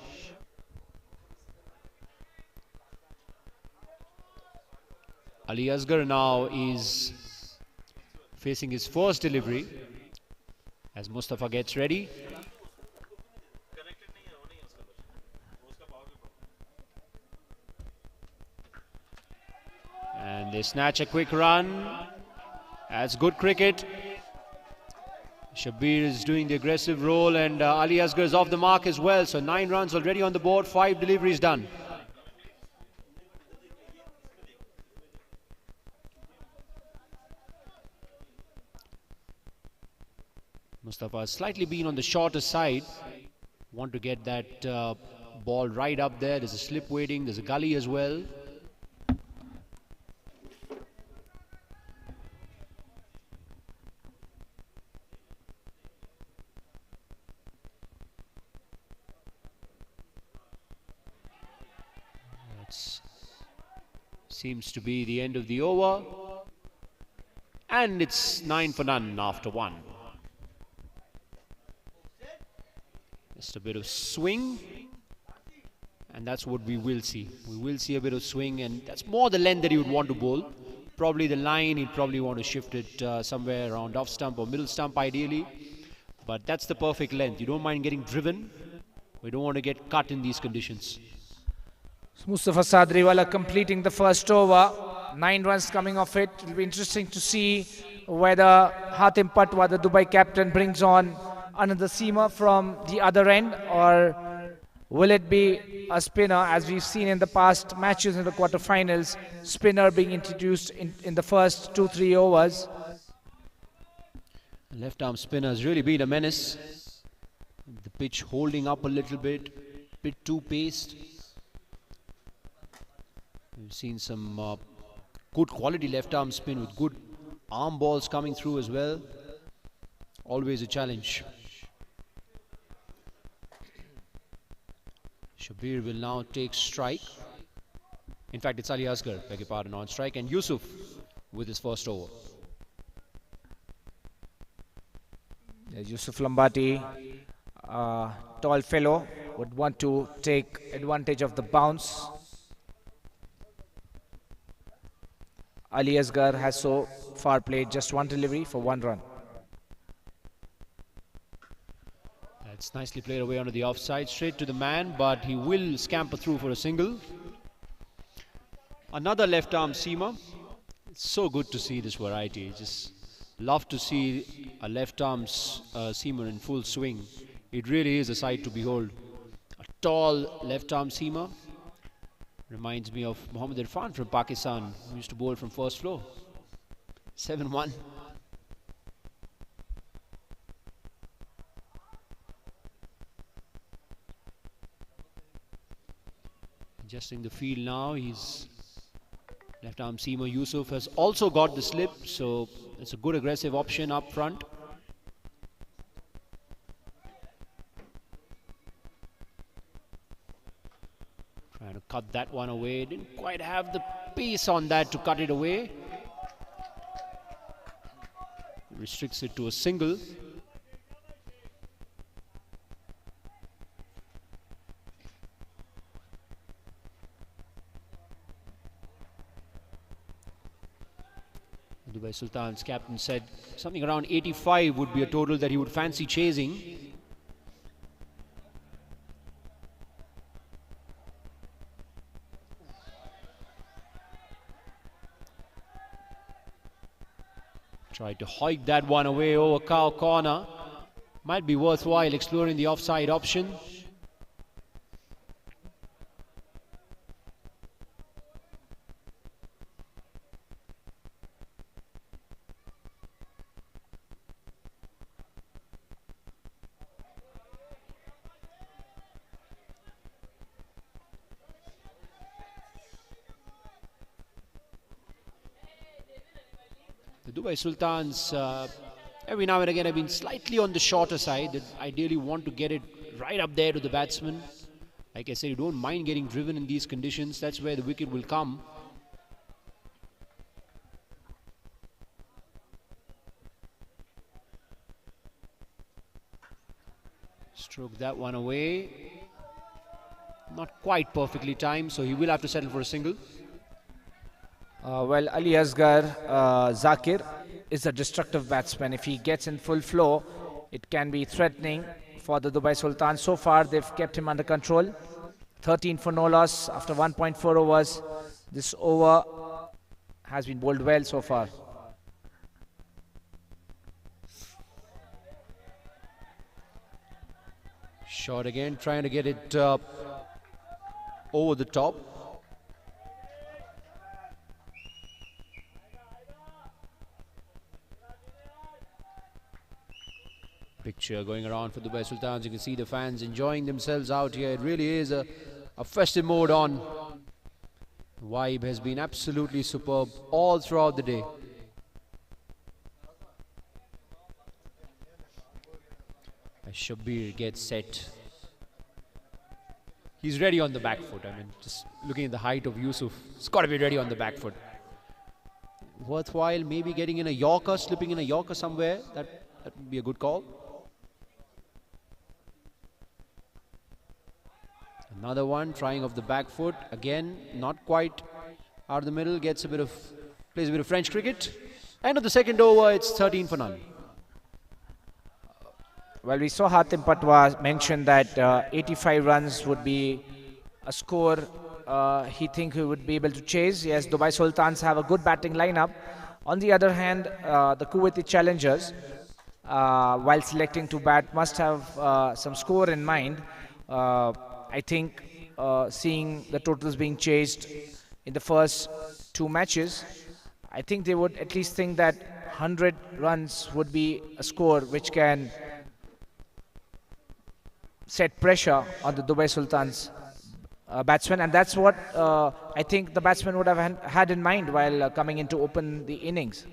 Speaker 4: Ali Asgar now is facing his first delivery as Mustafa gets ready. And they snatch a quick run. That's good cricket. Shabir is doing the aggressive role, and Ali Asgar is off the mark as well. So 9 runs already on the board, 5 deliveries done. Mustafa has slightly been on the shorter side. Want to get that ball right up there. There's a slip waiting, there's a gully as well. Seems to be the end of the over. And it's 9 for none after 1. Just a bit of swing. And that's what we will see. We will see a bit of swing, and that's more the length that he would want to bowl. Probably the line, he'd probably want to shift it somewhere around off stump or middle stump ideally. But that's the perfect length. You don't mind getting driven. We don't want to get cut in these conditions.
Speaker 5: Mustafa Sadriwala completing the first over. 9 runs coming off it. It will be interesting to see whether Hatim Patwa, the Dubai captain, brings on another seamer from the other end, or will it be a spinner, as we've seen in the past matches in the quarterfinals, spinner being introduced in the first 2-3 overs.
Speaker 4: Left arm spinner has really been a menace. The pitch holding up a little bit too paced. We've seen some good quality left arm spin with good arm balls coming through as well. Always a challenge. Shabir will now take strike. In fact, it's Ali Asgar, beg your pardon, on strike, and Yusuf with his first over.
Speaker 5: There's Yusuf Lambati, tall fellow, would want to take advantage of the bounce. Ali Asgar has so far played just 1 delivery for 1 run.
Speaker 4: That's nicely played away onto the offside, straight to the man, but he will scamper through for a single. Another left arm seamer. It's so good to see this variety. Just love to see a left arm seamer in full swing. It really is a sight to behold. A tall left arm seamer. Reminds me of Mohammad Irfan from Pakistan, who used to bowl from first floor. 7-1. Adjusting the field now. He's left arm seamer Yusuf has also got the slip, so it's a good aggressive option up front. Trying to cut that one away. Didn't quite have the pace on that to cut it away. Restricts it to a single. Dubai Sultans captain said something around 85 would be a total that he would fancy chasing. Tried to hike that one away over cow corner. Might be worthwhile exploring the offside option. The Dubai Sultans every now and again have been slightly on the shorter side. They ideally want to get it right up there to the batsman. Like I said, you don't mind getting driven in these conditions. That's where the wicket will come. Stroke that one away. Not quite perfectly timed, so he will have to settle for a single.
Speaker 5: Well, Ali Asghar Zakir is a destructive batsman. If he gets in full flow, it can be threatening for the Dubai Sultans. So far, they've kept him under control. 13 for no loss after 1.4 overs. This over has been bowled well so far.
Speaker 4: Shot again, trying to get it over the top. Picture going around for the Dubai Sultans. You can see the fans enjoying themselves out here. It really is a festive mode on. The vibe has been absolutely superb all throughout the day. As Shabir gets set. He's ready on the back foot. I mean, just looking at the height of Yusuf, it's got to be ready on the back foot. Worthwhile maybe getting in a Yorker, slipping in a Yorker somewhere. That would be a good call. Another one, trying off the back foot. Again, not quite out of the middle. Plays a bit of French cricket. End of the second over, it's 13 for none.
Speaker 5: Well, we saw Hatim Patwa mention that 85 runs would be a score he thinks he would be able to chase. Yes, Dubai Sultans have a good batting lineup. On the other hand, the Kuwaiti challengers, while selecting to bat, must have some score in mind. I think seeing the totals being chased in the first two matches, I think they would at least think that 100 runs would be a score which can set pressure on the Dubai Sultans batsmen, and that's what I think the batsmen would have had in mind while coming in to open the innings.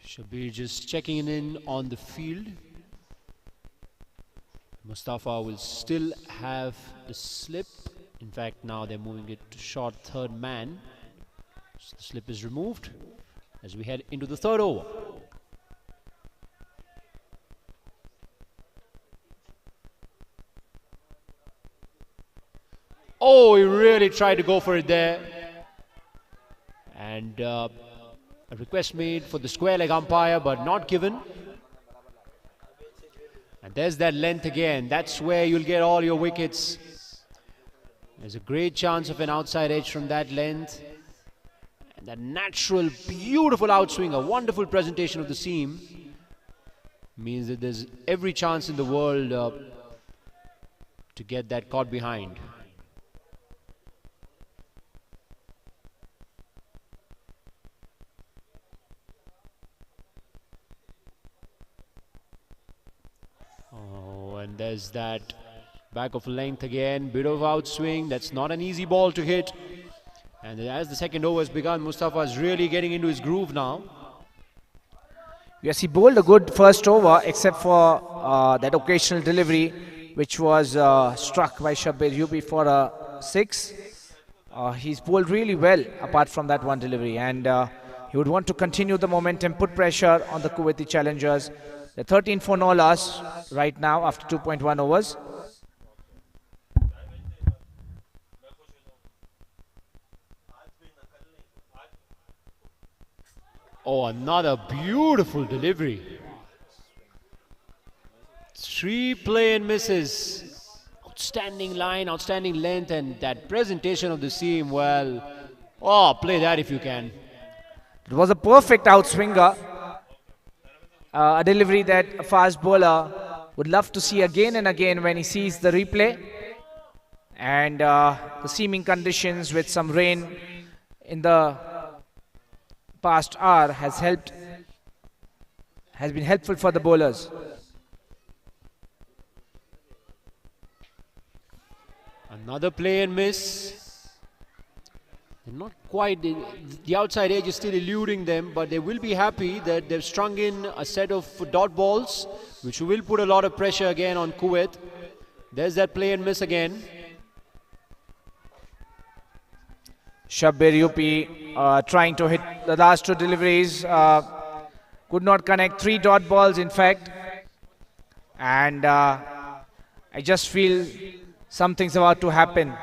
Speaker 4: Shabir just checking in on the field. Mustafa will still have the slip. In fact, now they're moving it to short third man. So the slip is removed as we head into the third over. Oh, he really tried to go for it there. And a request made for the square leg umpire, but not given. And there's that length again. That's where you'll get all your wickets. There's a great chance of an outside edge from that length. And that natural, beautiful outswing, a wonderful presentation of the seam, means that there's every chance in the world to get that caught behind. And there's that back of length again, bit of outswing. That's not an easy ball to hit. And as the second over has begun, Mustafa is really getting into his groove now.
Speaker 5: Yes, he bowled a good first over, except for that occasional delivery, which was struck by Shabbir Yubi for a 6. He's bowled really well, apart from that one delivery. And he would want to continue the momentum, put pressure on the Kuwaiti challengers. They're 13 for no loss right now after 2.1 overs.
Speaker 4: Oh, another beautiful delivery. 3 play and misses. Outstanding line, outstanding length, and that presentation of the seam, well, oh, play that if you can.
Speaker 5: It was a perfect outswinger. A delivery that a fast bowler would love to see again and again when he sees the replay. And the seaming conditions with some rain in the past hour has been helpful for the bowlers.
Speaker 4: Another play and miss. Not quite, the outside edge is still eluding them, but they will be happy that they've strung in a set of dot balls, which will put a lot of pressure again on Kuwait. There's that play and miss again.
Speaker 5: Shabbir Yupi trying to hit the last 2 deliveries. Could not connect 3 dot balls, in fact. And I just feel something's about to happen.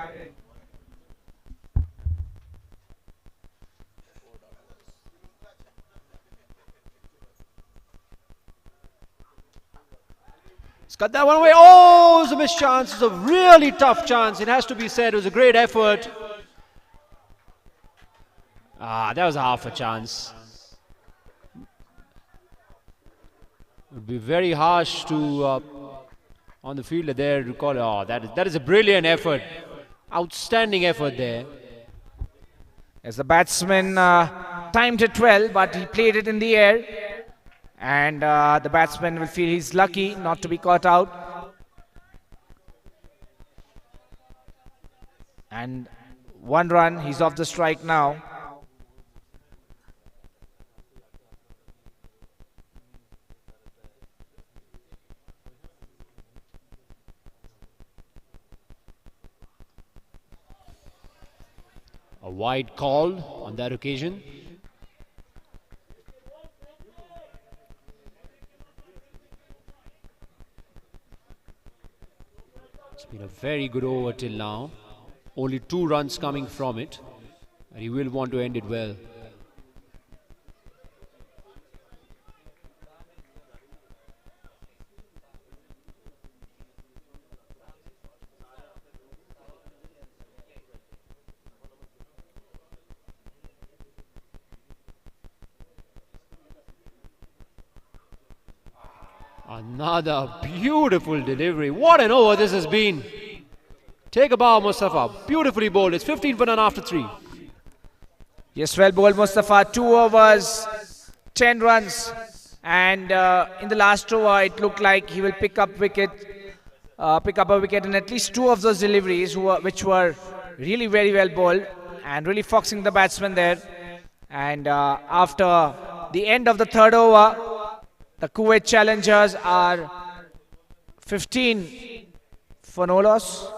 Speaker 4: He's got that one away. Oh, it was a missed chance. It's a really tough chance. It has to be said. It was a great effort. That was a half a chance. It would be very harsh to on the fielder there to call. Oh, that is a brilliant effort. Outstanding effort there.
Speaker 5: As the batsman timed it well, but he played it in the air. And the batsman will feel he's lucky not to be caught out. And 1 run, he's off the strike now.
Speaker 4: A wide call on that occasion. It's been a very good over till now. Only 2 runs coming from it. And he will want to end it well. Another beautiful delivery. What an over this has been. Take a bow, Mustafa. Beautifully bowled. It's 15 for none after 3.
Speaker 5: Yes, well bowled, Mustafa. 2 overs, 10 runs. And in the last over, it looked like he will pick up a wicket in at least 2 of those deliveries, which were really very well bowled and really foxing the batsman there. And after the end of the 3rd over, the Kuwait challengers are 15 for no loss.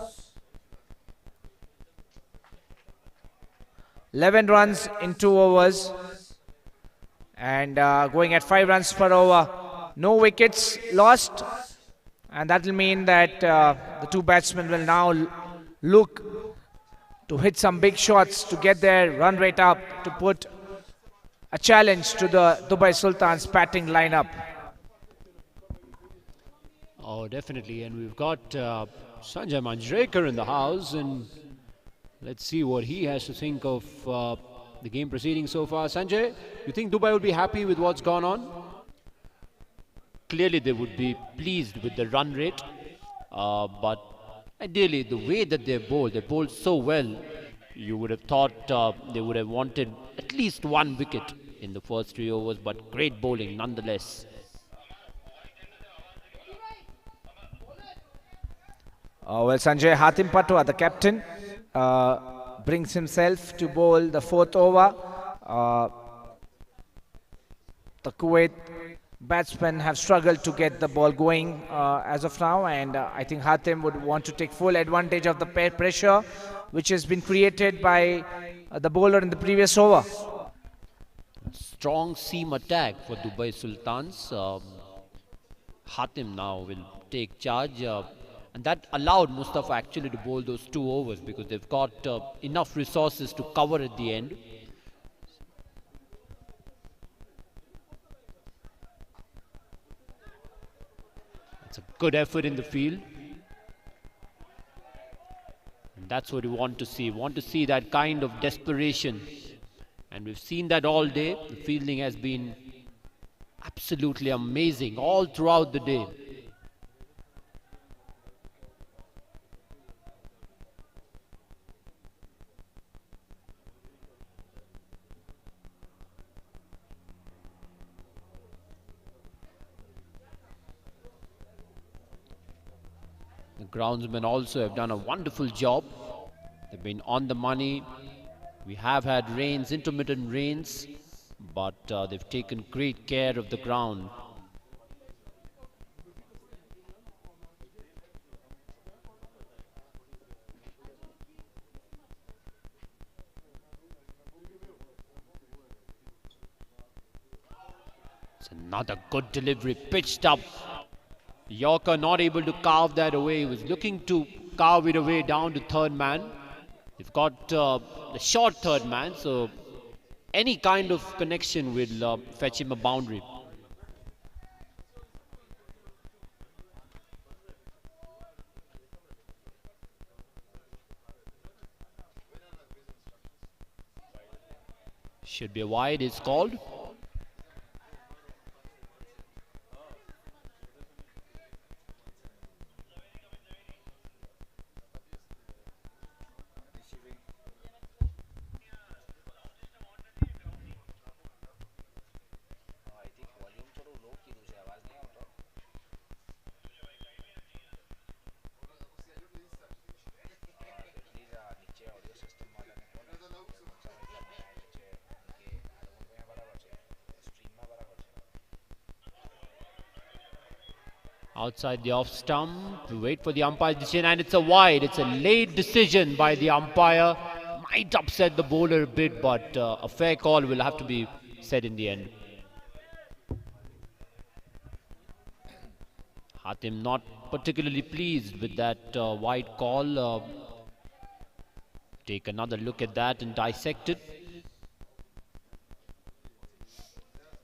Speaker 5: 11 runs in 2 overs. And going at 5 runs per over. No wickets lost. And that will mean that the 2 batsmen will now look to hit some big shots to get their run rate up, to put a challenge to the Dubai Sultans batting lineup.
Speaker 4: Oh, definitely. And we've got Sanjay Manjrekar in the house. And let's see what he has to think of the game proceeding so far. Sanjay, you think Dubai will be happy with what's gone on?
Speaker 2: Clearly, they would be pleased with the run rate. But ideally, the way that they bowled so well, you would have thought they would have wanted at least 1 wicket in the first 3 overs. But great bowling nonetheless.
Speaker 5: Well, Sanjay Hatim Patwa, the captain, brings himself to bowl the 4th over. The Kuwait batsmen have struggled to get the ball going as of now, and I think Hatim would want to take full advantage of the pressure which has been created by the bowler in the previous over.
Speaker 18: Strong seam attack for Dubai Sultans. Hatim now will take charge, and that allowed Mustafa actually to bowl those 2 overs because they've got enough resources to cover at the end. It's a good effort in the field. And that's what we want to see. We want to see that kind of desperation. And we've seen that all day. The fielding has been absolutely amazing all throughout the day. The groundsmen also have done a wonderful job. They've been on the money. We have had rains, intermittent rains, but they've taken great care of the ground. It's another good delivery, pitched up. Yorker not able to carve that away. He was looking to carve it away down to third man. They've got the short third man, so any kind of connection will fetch him a boundary. Should be a wide, it's called. Outside the off stump, we wait for the umpire's decision, and it's a wide. It's a late decision by the umpire. Might upset the bowler a bit, but a fair call will have to be said in the end. Hatim not particularly pleased with that wide call. Take another look at that and dissect it.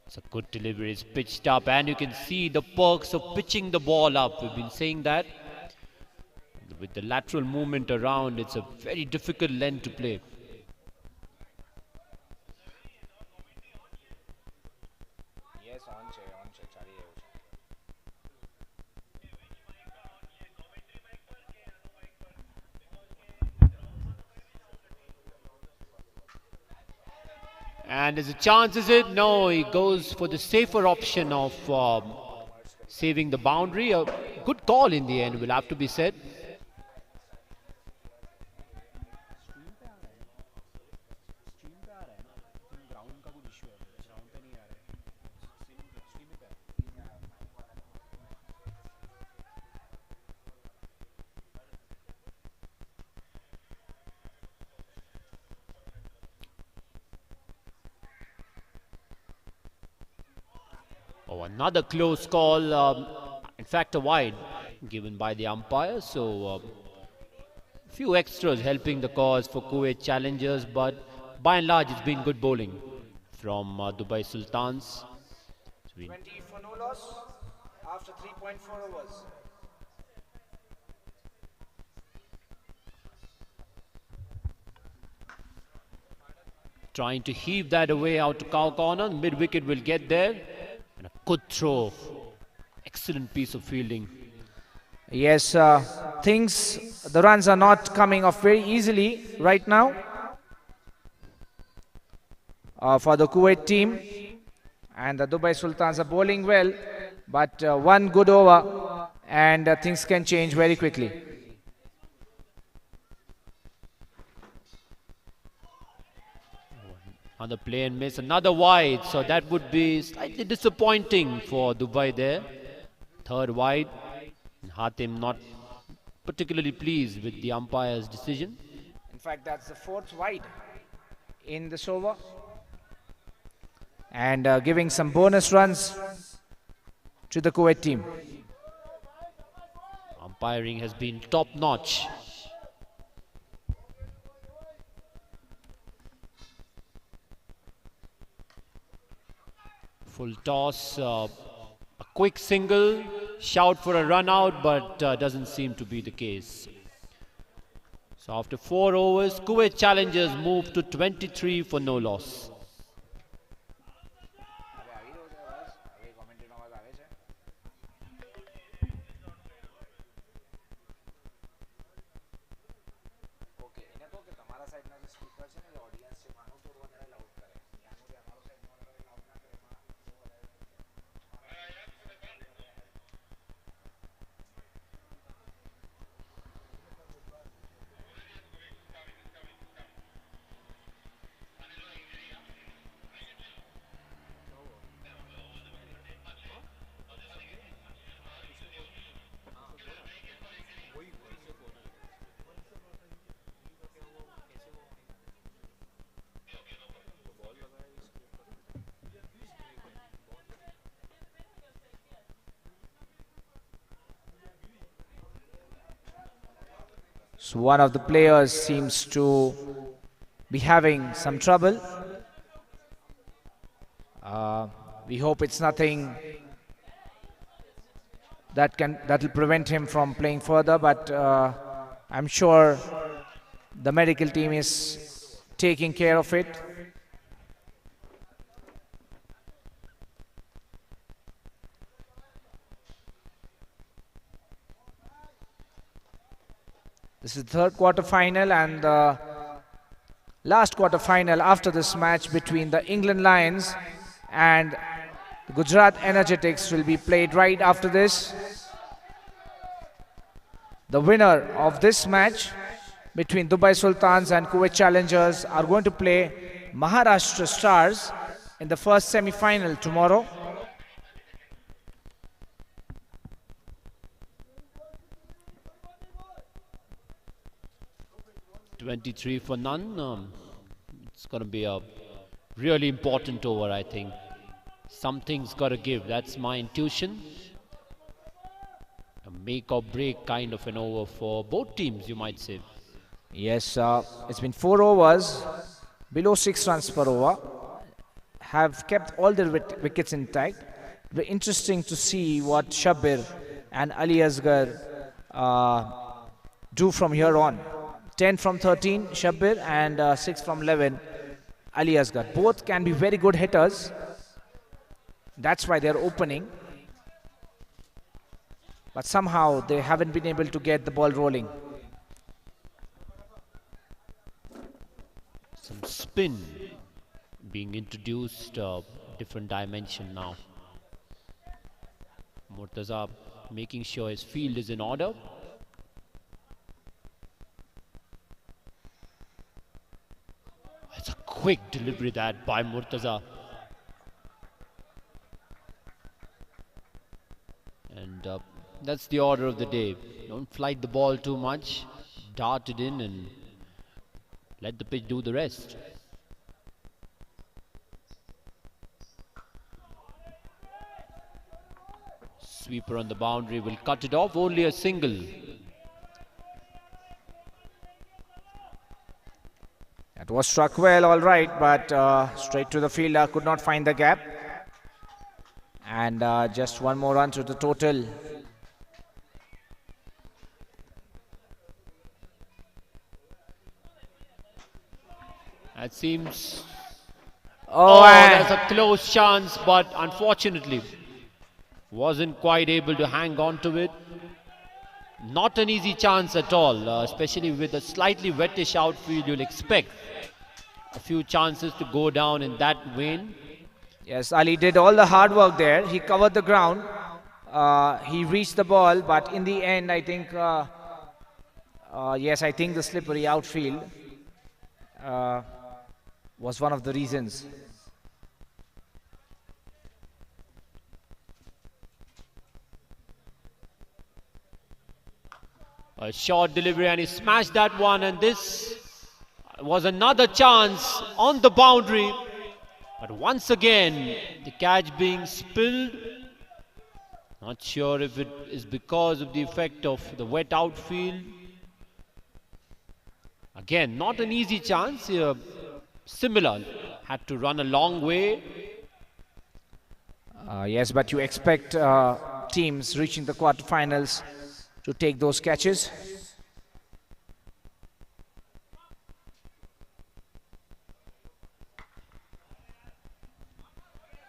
Speaker 18: It's a good delivery, it's pitched up, and you can see the perks of pitching the ball up. We've been saying that. With the lateral movement around, it's a very difficult length to play. And there's a chance, is it? No, he goes for the safer option of saving the boundary. A good call in the end, will have to be said. Oh, another close call, in fact a wide given by the umpire, so a few extras helping the cause for Kuwait challengers, but by and large it's been good bowling from Dubai Sultans.
Speaker 5: 20 for no loss after 3.4 overs.
Speaker 18: Trying to heave that away out to cow corner, mid wicket will get there. And a good throw. Excellent piece of fielding.
Speaker 5: Yes, the runs are not coming off very easily right now for the Kuwait team. And the Dubai Sultans are bowling well, but one good over and things can change very quickly.
Speaker 18: On the play and miss, another wide, so that would be slightly disappointing for Dubai there. Third wide. Hatim not particularly pleased with the umpire's decision.
Speaker 5: In fact, that's the fourth wide in this over. And giving some bonus runs to the Kuwait team.
Speaker 18: Umpiring has been top-notch. Full toss, a quick single, shout for a run out, but doesn't seem to be the case. So after 4 overs, Kuwait challengers move to 23 for no loss.
Speaker 5: So one of the players seems to be having some trouble. We hope it's nothing that will prevent him from playing further, but I'm sure the medical team is taking care of it. This is the third quarter final and the last quarter final after this match between the England Lions and the Gujrat Energetics will be played right after this. The winner of this match between Dubai Sultans and Kuwait Challengers are going to play Maharashtra Stars in the first semi-final tomorrow.
Speaker 18: $23 for none. It's going to be a really important over, I think. Something's got to give. That's my intuition. A make or break kind of an over for both teams, you might say.
Speaker 5: Yes, it's been 4 overs, below 6 runs per over. Have kept all their wickets intact. It'll be interesting to see what Shabir and Ali Asgar do from here on. 10 from 13, Shabir, and 6 from 11, Ali Asgar. Both can be very good hitters. That's why they're opening. But somehow they haven't been able to get the ball rolling.
Speaker 18: Some spin being introduced, different dimension now. Murtaza making sure his field is in order. It's a quick delivery that by Murtaza. And that's the order of the day. Don't flight the ball too much. Dart it in and let the pitch do the rest. Sweeper on the boundary will cut it off. Only a single.
Speaker 5: It was struck well, all right, but straight to the fielder, could not find the gap. And just one more run to the total.
Speaker 18: That seems...
Speaker 5: Oh,
Speaker 18: that's a close chance, but unfortunately wasn't quite able to hang on to it. Not an easy chance at all, especially with a slightly wettish outfield. You'll expect a few chances to go down in that vein.
Speaker 5: Yes, Ali did all the hard work there. He covered the ground. He reached the ball, but in the end, I think, yes, I think the slippery outfield was one of the reasons.
Speaker 18: A short delivery and he smashed that one, and this was another chance on the boundary. But once again, the catch being spilled. Not sure if it is because of the effect of the wet outfield. Again, not an easy chance here. Similar, had to run a long way.
Speaker 5: Yes, but you expect teams reaching the quarterfinals to take those catches.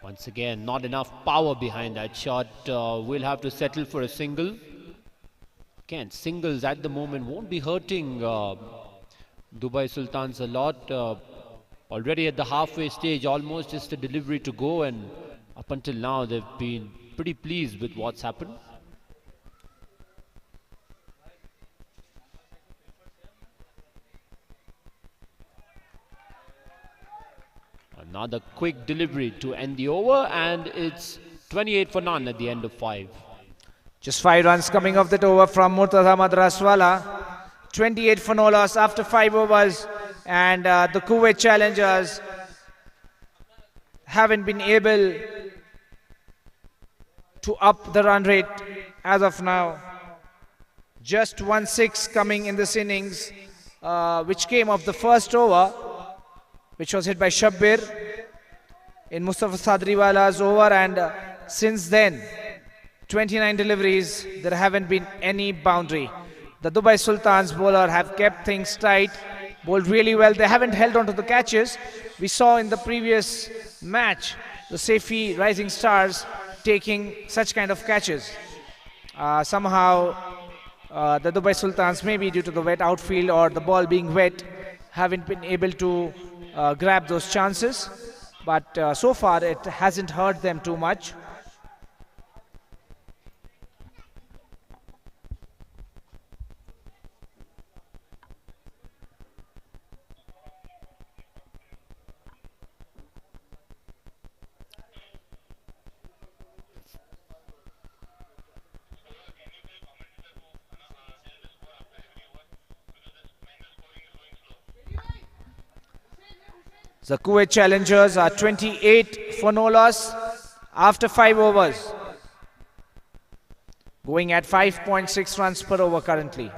Speaker 18: Once again, not enough power behind that shot. We'll have to settle for a single. Again, singles at the moment won't be hurting Dubai Sultans a lot. Already at the halfway stage, almost just a delivery to go, and up until now they've been pretty pleased with what's happened. Another quick delivery to end the over, and it's 28 for none at the end of 5.
Speaker 5: Just 5 runs coming off that over from Murtaza Madraswala. 28 for no loss after 5 overs, and the Kuwait challengers haven't been able to up the run rate as of now. Just 1-6 coming in this innings, which came off the first over, which was hit by Shabbir in Mustafa Sadriwala's over, and since then 29 deliveries, there haven't been any boundary. The Dubai Sultans bowler have kept things tight, bowled really well. They haven't held on to the catches. We saw in the previous match the Saifee Rising Stars taking such kind of catches. Somehow the Dubai Sultans, maybe due to the wet outfield or the ball being wet, haven't been able to grab those chances, but so far it hasn't hurt them too much. The Kuwait challengers are 28 for no loss after 5 overs, going at 5.6 runs per over currently.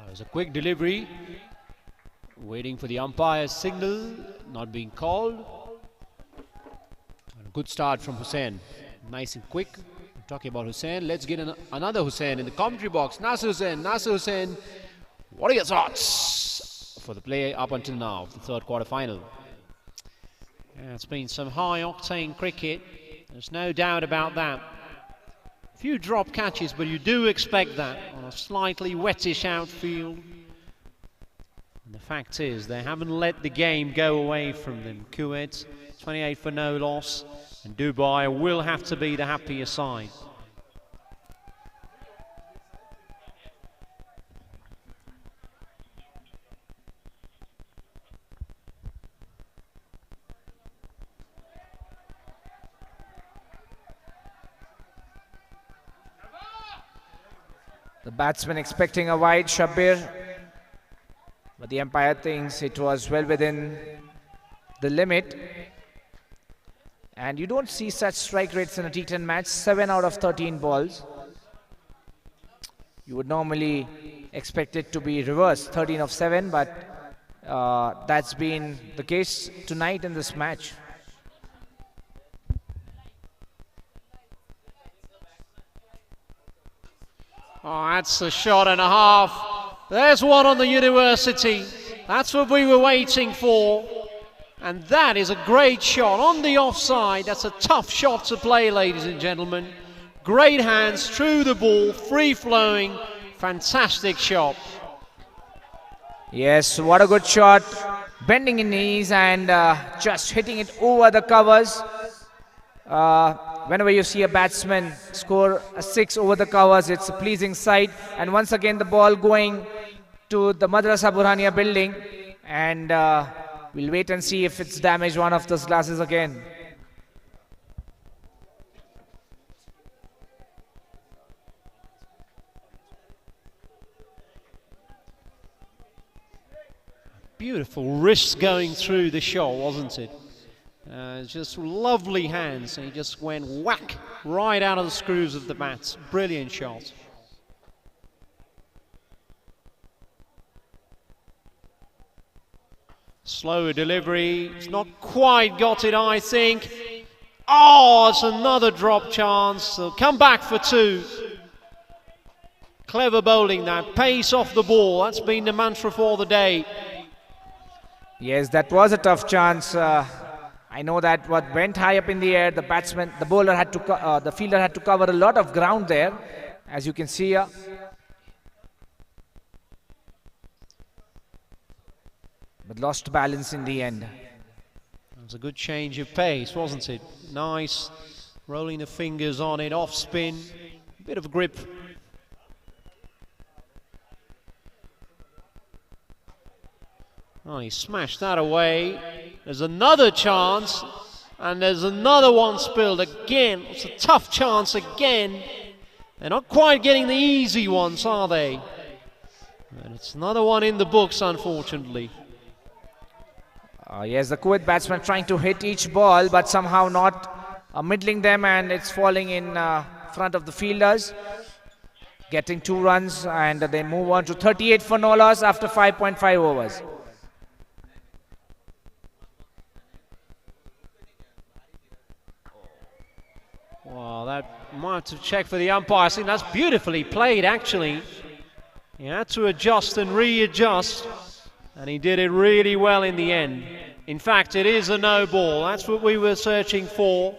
Speaker 18: There's a quick delivery. Waiting for the umpire's signal, not being called. And a good start from Hussain. Nice and quick. I'm talking about Hussain. Let's get another Hussain in the commentary box. Nasser Hussain. What are your thoughts for the play up until now, the third quarter final? Yeah, it's been some high-octane cricket. There's no doubt about that. A few drop catches, but you do expect that on a slightly wettish outfield. The fact is, they haven't let the game go away from them. Kuwait, 28 for no loss, and Dubai will have to be the happier side.
Speaker 5: The batsman expecting a wide, Shabbir. But the umpire thinks it was well within the limit. And you don't see such strike rates in a T10 match, 7 out of 13 balls. You would normally expect it to be reversed, 13 of 7, but that's been the case tonight in this match.
Speaker 18: Oh, that's a shot and a half. There's one on the university. That's what we were waiting for. And that is a great shot on the offside. That's a tough shot to play, ladies and gentlemen. Great hands through the ball, free-flowing, fantastic shot.
Speaker 5: Yes, what a good shot. bending in knees and just hitting it over the covers. Whenever you see a batsman score a 6 over the covers, it's a pleasing sight. And once again the ball going to the Madrasa Burhaniya building, and we'll wait and see if it's damaged one of those glasses again.
Speaker 18: Beautiful wrist going through the shot, wasn't it? Just lovely hands, and he just went whack right out of the screws of the bats. Brilliant shot. Slower delivery, it's not quite got it, I think. Oh, it's another drop chance. They'll come back for 2. Clever bowling, that pace off the ball. That's been the mantra for the day.
Speaker 5: Yes, that was a tough chance. I know that what went high up in the air, the bowler had to, the fielder had to cover a lot of ground there, as you can see here. But lost balance in the end.
Speaker 18: It was a good change of pace, wasn't it? Nice, rolling the fingers on it, off spin, a bit of grip. Oh, he smashed that away. There's another chance, and there's another one spilled again. It's a tough chance again. They're not quite getting the easy ones, are they? And it's another one in the books, unfortunately.
Speaker 5: Yes, the Kuwait batsman trying to hit each ball, but somehow not middling them, and it's falling in front of the fielders. Getting 2 runs, and they move on to 38 for no loss after 5.5 overs.
Speaker 18: Wow, that might have checked for the umpire. I think that's beautifully played, actually. He had to adjust and readjust, and he did it really well in the end. In fact, it is a no ball. That's what we were searching for.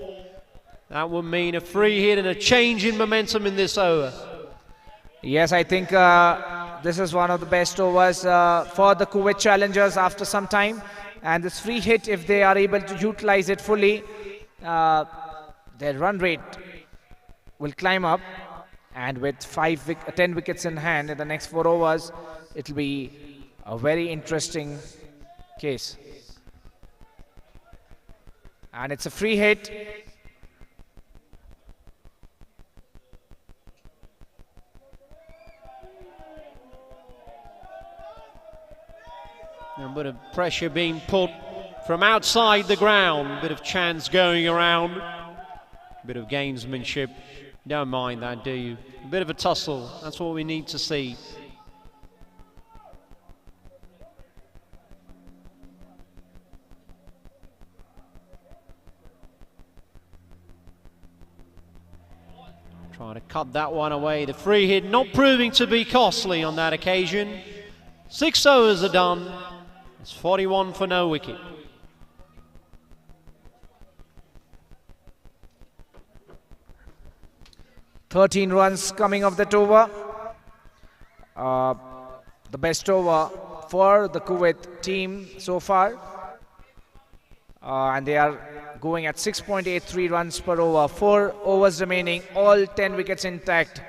Speaker 18: That would mean a free hit and a change in momentum in this over.
Speaker 5: Yes, I think this is one of the best overs for the Kuwait challengers after some time. And this free hit, if they are able to utilize it fully, their run rate will climb up. And with 10 wickets in hand in the next 4 overs, it will be a very interesting case. And it's a free hit.
Speaker 18: A bit of pressure being put from outside the ground. A bit of chance going around. A bit of gamesmanship. Don't mind that, do you? A bit of a tussle. That's what we need to see. Trying to cut that one away. The free hit not proving to be costly on that occasion. 6 overs are done. It's 41 for no wicket.
Speaker 5: "13 runs coming off that over. The best over for the Kuwait team so far. And they are going at 6.83 runs per over. 4 overs remaining, all 10 wickets intact.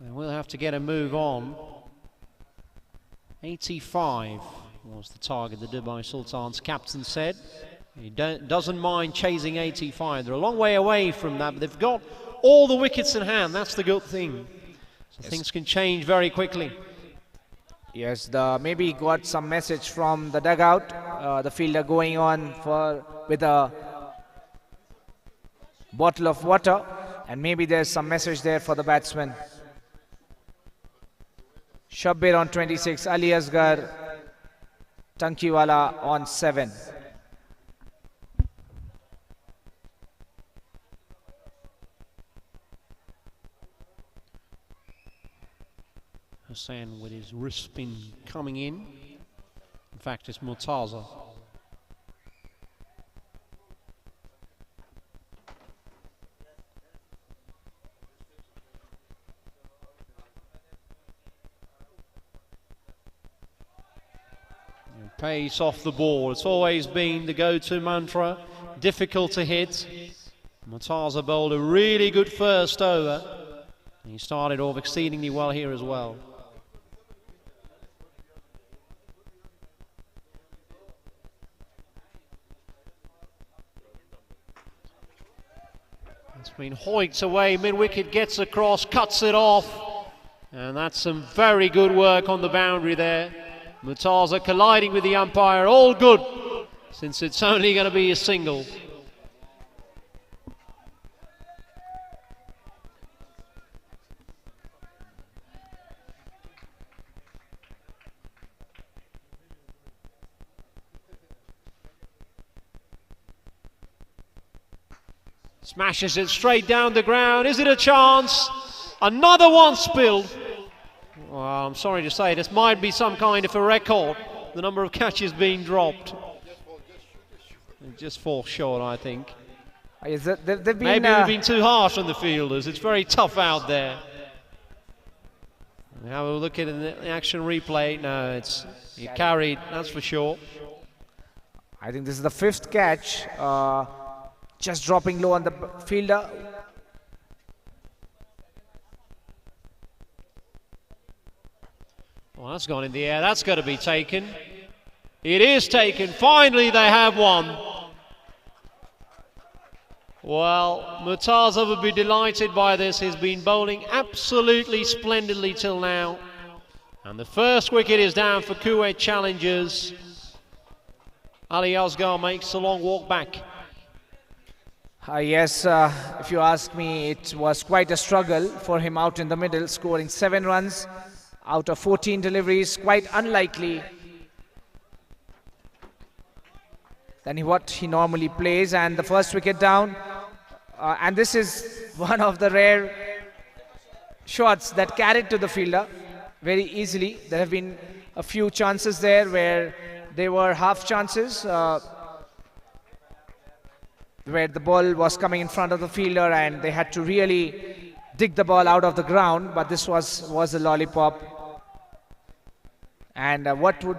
Speaker 18: And we'll have to get a move on. 85 was the target, the Dubai Sultans captain said. He doesn't mind chasing 85. They're a long way away from that, but they've got all the wickets in hand. That's the good thing. So yes, things can change very quickly.
Speaker 5: Yes, maybe he got some message from the dugout. The fielder going on with a bottle of water, and maybe there's some message there for the batsman. Shabbir on 26, Ali Asgar, Tankiwala on 7.
Speaker 18: Hassan with his wrist spin coming in. In fact, it's Murtaza.
Speaker 6: Pace off the ball. It's always been the go-to mantra. Difficult to hit. Murtaza bowled a really good first over. He started off exceedingly well here as well. It's been hoiked away. Mid-wicket gets across, cuts it off. And that's some very good work on the boundary there. Murtaza colliding with the umpire, all good, since it's only going to be a single. Smashes it straight down the ground. Is it a chance? Another one spilled. Well, I'm sorry to say, this might be some kind of a record, the number of catches being dropped. They just fall short, I think. Maybe we've been too harsh on the fielders. It's very tough out there. Have a look at the action replay. No, it's he carried, that's for sure.
Speaker 5: I think this is the 5th catch. Just dropping low on the fielder.
Speaker 6: Well, that's gone in the air. That's got to be taken. It is taken. Finally, they have one. Well, Murtaza would be delighted by this. He's been bowling absolutely splendidly till now. And the first wicket is down for Kuwait challengers. Ali Asghar makes a long walk back.
Speaker 5: Yes, if you ask me, it was quite a struggle for him out in the middle, scoring 7 runs out of 14 deliveries, quite unlikely than what he normally plays. And the first wicket down, and this is one of the rare shots that carried to the fielder very easily. There have been a few chances there where they were half chances, where the ball was coming in front of the fielder and they had to really dig the ball out of the ground, but this was a lollipop. And what would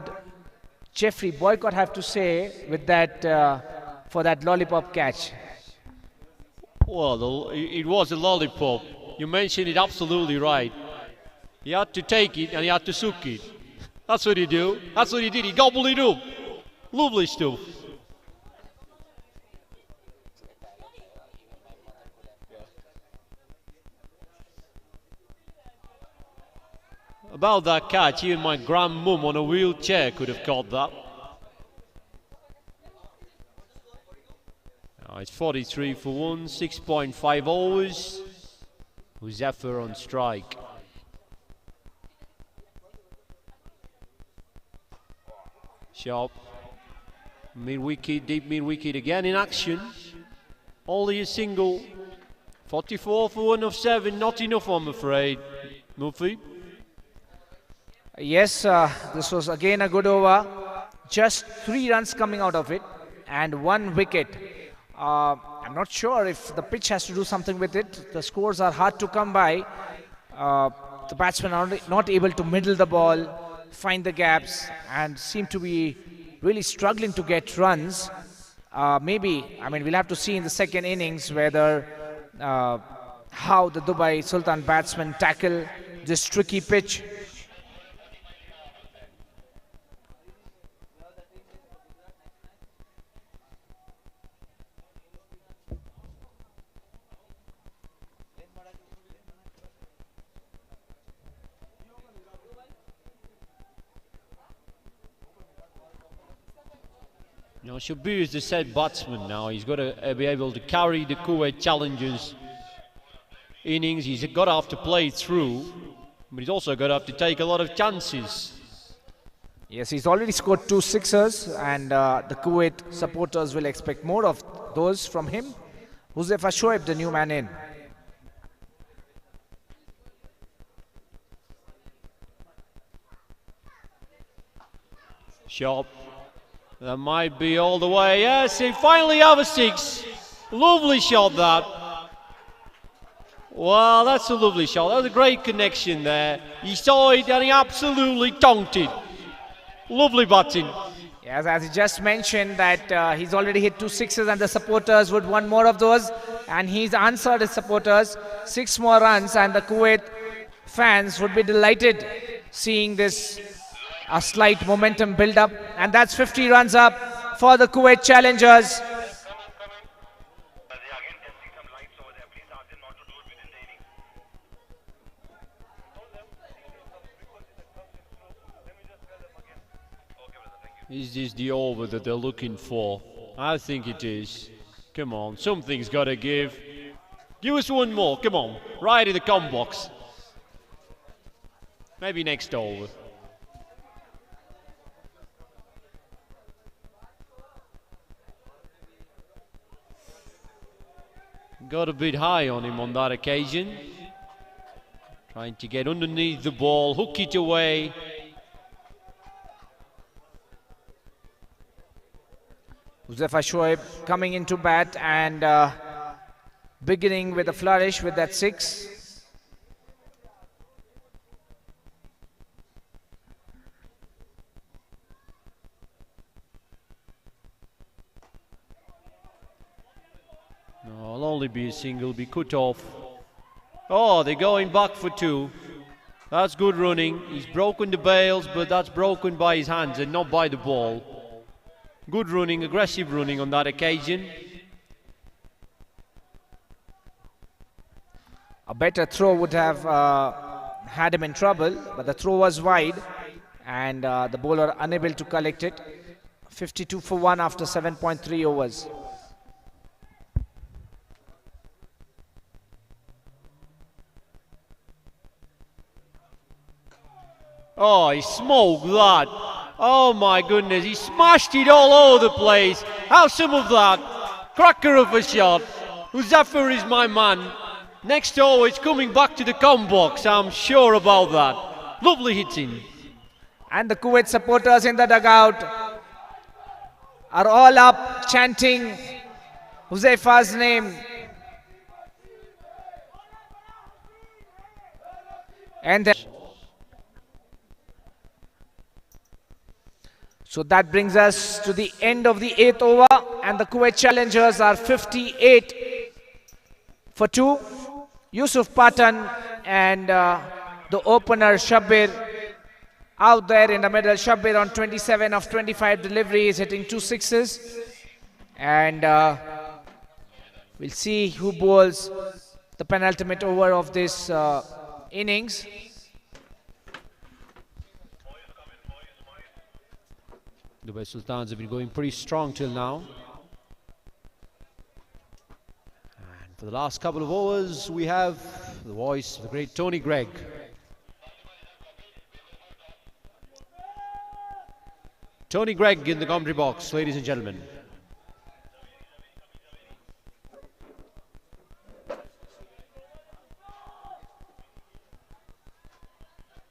Speaker 5: Jeffrey Boycott have to say with that for that lollipop catch?
Speaker 6: Well, it was a lollipop. You mentioned it absolutely right. He had to take it and he had to suck it. That's what he do. That's what he did. He gobbled it up. Lovely stuff. About that catch, even my grandmum on a wheelchair could have caught that. Now it's 43 for 1, 6.5 overs. Zafar on strike. Sharp. Mid-wicket, deep mid-wicket again in action. Only a single. 44 for 1 of 7, not enough I'm afraid. Mufi?
Speaker 5: Yes, this was again a good over. Just 3 runs coming out of it and 1 wicket. I'm not sure if the pitch has to do something with it. The scores are hard to come by. The batsmen are not able to middle the ball, find the gaps, and seem to be really struggling to get runs. Maybe, I mean, we'll have to see in the second innings whether how the Dubai Sultan batsmen tackle this tricky pitch.
Speaker 6: Now Shabir is the set batsman now. He's got to be able to carry the Kuwait challengers innings. He's got to have to play through, but he's also got to have to take a lot of chances.
Speaker 5: Yes, he's already scored 2 sixers, and the Kuwait supporters will expect more of those from him. Huzefa Shoaib, the new man in.
Speaker 6: Sharp. That might be all the way. Yes, he finally have a 6. Lovely shot that. Well, that's a lovely shot. That was a great connection there. He saw it and he absolutely tonked it.
Speaker 18: Lovely batting.
Speaker 5: Yes, as he just mentioned that he's already hit 2 sixes and the supporters would want more of those. And he's answered his supporters 6 more runs, and the Kuwait fans would be delighted seeing this a slight momentum build up. And that's 50 runs up for the Kuwait challengers.
Speaker 18: Is this the over that they're looking for? I think it is. Come on, something's got to give. Give us one more, come on. Right in the com box. Maybe next over. Got a bit high on him on that occasion. Trying to get underneath the ball, hook it away.
Speaker 5: Huzaifa Shoaib coming into bat and beginning with a flourish with that 6.
Speaker 18: No, it'll only be a single, be cut off. Oh, they're going back for 2. That's good running. He's broken the bails, but that's broken by his hands and not by the ball. Good running, aggressive running on that occasion.
Speaker 5: A better throw would have had him in trouble, but the throw was wide and the bowler unable to collect it. 52 for 1 after 7.3 overs.
Speaker 18: Oh, he smoked that. Oh my goodness, he smashed it all over the place. Have some of that. Cracker of a shot. Huzaifa is my man. Next over, it's coming back to the com box. I'm sure about that. Lovely hitting.
Speaker 5: And the Kuwait supporters in the dugout are all up chanting Huzaifa's name. And then so that brings us to the end of the 8th over, and the Kuwait challengers are 58 for 2. Yusuf Patan and the opener Shabbir out there in the middle. Shabbir on 27 of 25 deliveries, hitting 2 sixes. And we'll see who bowls the penultimate over of this innings.
Speaker 18: The Sultans have been going pretty strong till now. And for the last couple of overs, we have the voice of the great Tony Greig. Tony Greig in the commentary box, ladies and gentlemen.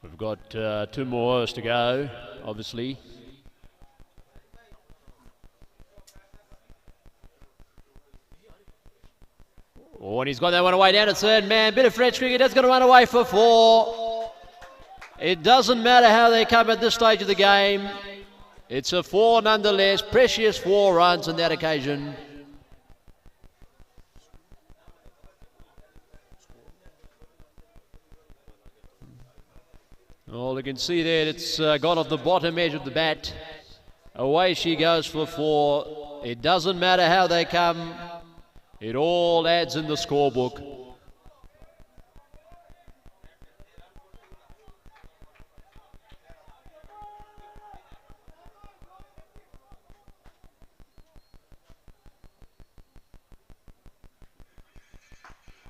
Speaker 2: We've got 2 more overs to go, obviously. Oh, and he's got that one away down to third man. Bit of French cricket, that's going to run away for 4. It doesn't matter how they come at this stage of the game. It's a 4 nonetheless. Precious 4 runs on that occasion. All you can see there, it's gone off the bottom edge of the bat. Away she goes for 4. It doesn't matter how they come. It all adds in the scorebook.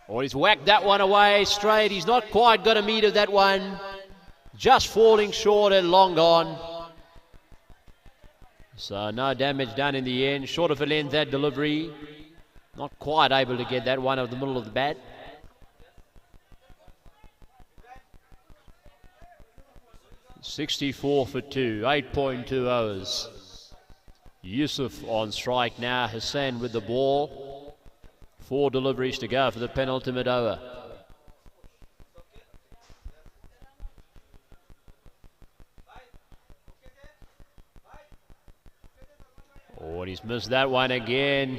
Speaker 2: Oh, he's whacked that one away straight. He's not quite got a meter that one. Just falling short and long gone. So no damage done in the end. Short of a length that delivery. Not quite able to get that one out of the middle of the bat. $64 for 2, 8.2 overs. Yusuf on strike now. Hassan with the ball. 4 deliveries to go for the penultimate over.
Speaker 18: Oh, and he's missed that one again.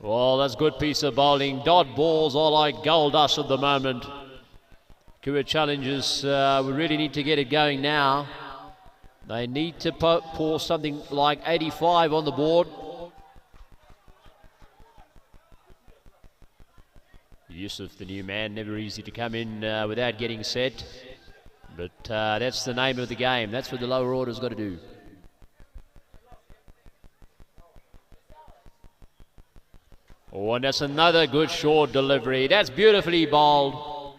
Speaker 18: Well, that's a good piece of bowling. Dot balls are like gold dust at the moment. Kuwait Challengers, we really need to get it going now. They need to pour something like 85 on the board. Yusuf, the new man, never easy to come in without getting set. But that's the name of the game. That's what the lower order's got to do. Oh, and that's another good short delivery. That's beautifully bowled.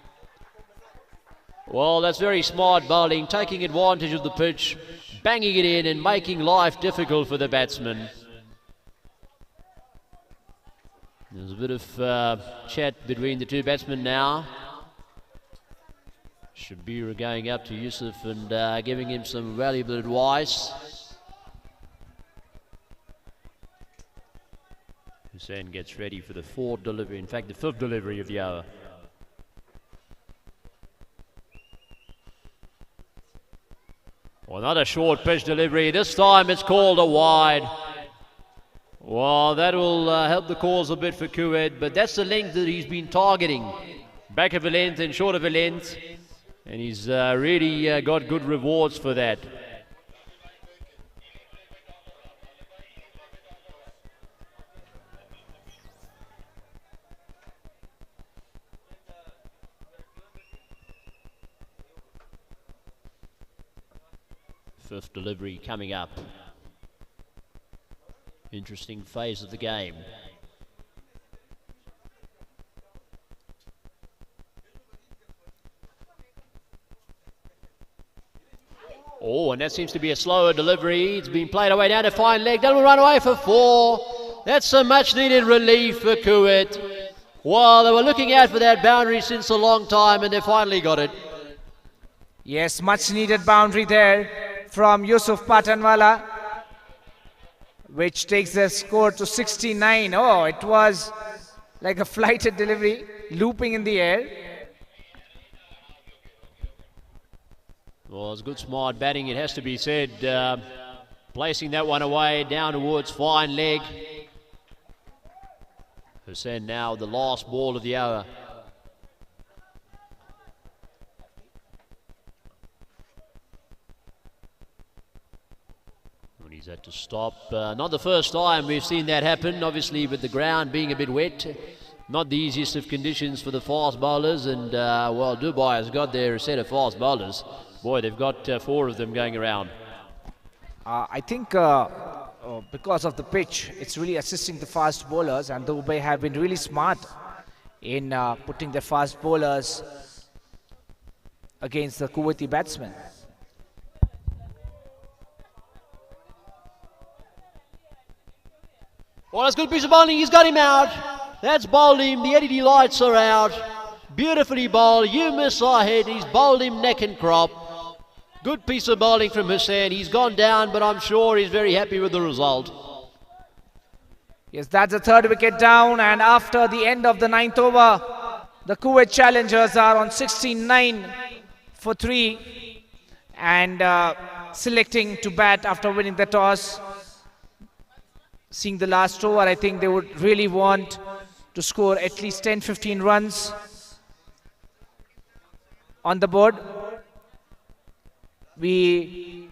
Speaker 18: Well, that's very smart bowling, taking advantage of the pitch, banging it in and making life difficult for the batsman. There's a bit of chat between the two batsmen now. Shabir going up to Yusuf and giving him some valuable advice. Hussain gets ready for the fourth delivery, in fact the fifth delivery of the hour. Well, another short pitch delivery. This time it's called a wide. Well, that will help the cause a bit for Kuwait, but that's the length that he's been targeting. Back of a length and short of a length. And he's really got good rewards for that. Fifth delivery coming up. Interesting phase of the game. Oh, and that seems to be a slower delivery. It's been played away down to fine leg. That will run away for four. That's some much needed relief for Kuwait. Well, they were looking out for that boundary since a long time and they finally got it.
Speaker 5: Yes, much needed boundary there from Yusuf Patanwala, which takes the score to 69. Oh, it was like a flighted delivery, looping in the air.
Speaker 18: Well, it's good smart batting, it has to be said. Placing that one away down towards fine leg. Hussain now the last ball of the hour. When he's had to stop. Not the first time we've seen that happen, obviously with the ground being a bit wet. Not the easiest of conditions for the fast bowlers, and well, Dubai has got their set of fast bowlers. Boy, they've got four of them going around.
Speaker 5: I think because of the pitch, it's really assisting the fast bowlers, and Dubai have been really smart in putting the fast bowlers against the Kuwaiti batsmen.
Speaker 18: Well, that's a good piece of bowling. He's got him out. That's bowled him. The LED lights are out. Beautifully bowled. You miss our head. He's bowled him neck and crop. Good piece of bowling from Hussain. He's gone down, but I'm sure he's very happy with the result.
Speaker 5: Yes, that's the third wicket down, and after the end of the ninth over, the Kuwait Challengers are on 69 for 3 and selecting to bat after winning the toss. Seeing the last over, I think they would really want to score at least 10-15 runs on the board. The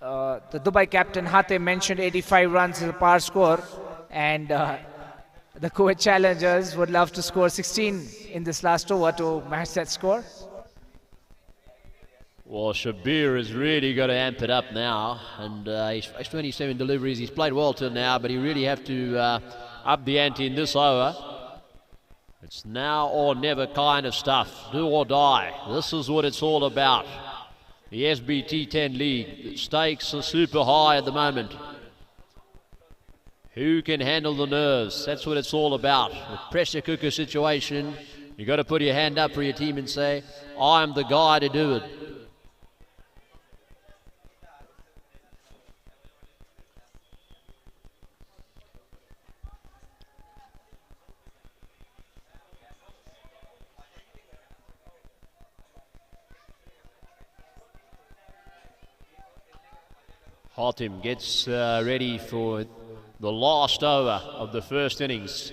Speaker 5: Dubai captain Hatem mentioned 85 runs as a par score, and the Kuwait Challengers would love to score 16 in this last over to match that score.
Speaker 18: Well, Shabir has really got to amp it up now, and he's 27 deliveries. He's played well till now, but he really have to up the ante in this over. It's now or never kind of stuff, do or die. This is what it's all about. The SBT10 league, the stakes are super high at the moment. Who can handle the nerves? That's what it's all about. The pressure cooker situation, you got to put your hand up for your team and say, I'm the guy to do it. Hatim gets ready for the last over of the first innings.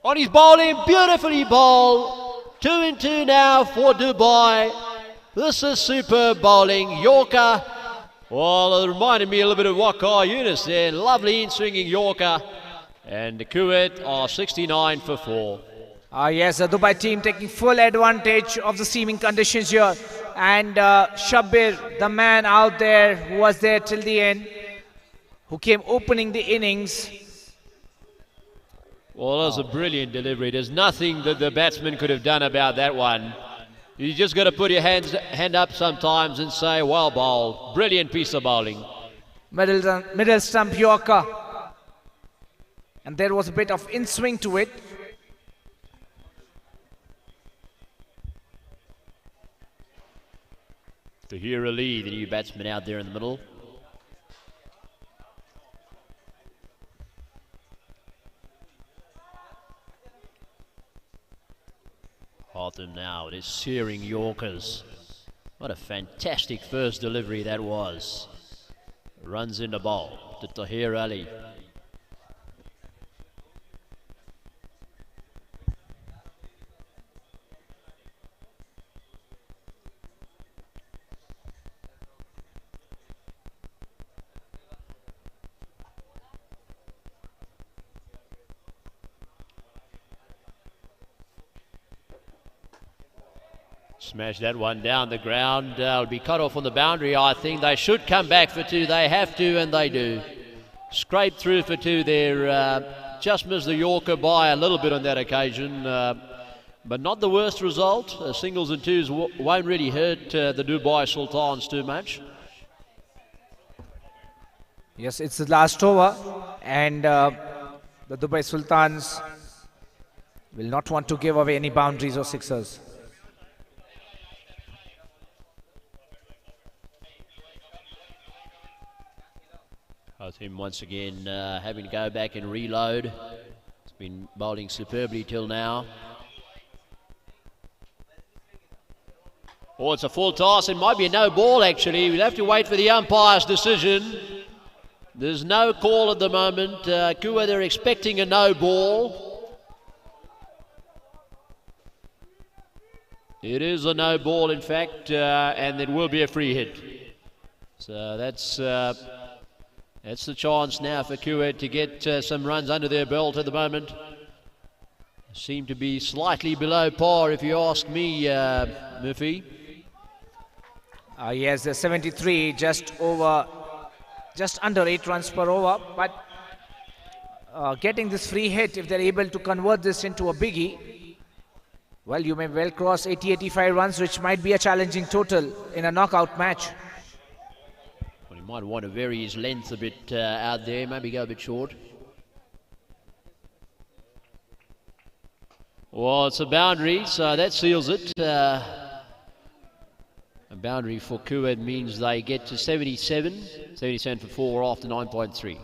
Speaker 18: On his bowling, beautifully bowled. 2-2 now for Dubai. This is superb bowling. Yorker. Well, it reminded me a little bit of Waqar Yunus there. Lovely in-swinging Yorker. And the Kuwait are 69 for 4.
Speaker 5: Yes, the Dubai team taking full advantage of the seaming conditions here. And Shabbir, the man out there who was there till the end, who came opening the innings.
Speaker 18: Well, that was a brilliant delivery. There's nothing that the batsman could have done about that one. You just got to put your hand up sometimes and say, well bowled. Brilliant piece of bowling.
Speaker 5: Middle stump Yorker. And there was a bit of in-swing to it.
Speaker 18: Tahir Ali, the new batsman out there in the middle. Hatim now, it is searing Yorkers. What a fantastic first delivery that was. Runs in the bowl to Tahir Ali. Smash that one down the ground. It'll be cut off on the boundary, I think. They should come back for 2. They have to, and they do. Scrape through for 2 there. Just missed the Yorker by a little bit on that occasion. But not the worst result. Singles and twos won't really hurt the Dubai Sultans too much.
Speaker 5: Yes, it's the last over. And the Dubai Sultans will not want to give away any boundaries or sixers.
Speaker 18: Hatim once again having to go back and reload. He's been bowling superbly till now. Oh, it's a full toss. It might be a no ball actually. We'll have to wait for the umpire's decision. There's no call at the moment. Kuwait, they're expecting a no ball. It is a no ball in fact, and it will be a free hit. So that's the chance now for Kuwait to get some runs under their belt at the moment. Seem to be slightly below par if you ask me, Murphy.
Speaker 5: Yes, the 73, just under 8 runs per over. But getting this free hit, if they're able to convert this into a biggie, well, you may well cross 80-85 runs, which might be a challenging total in a knockout match.
Speaker 18: Well, he might want to vary his length a bit out there, maybe go a bit short. Well, it's a boundary, so that seals it. A boundary for Kuwait means they get to 77 for 4 after 9.3.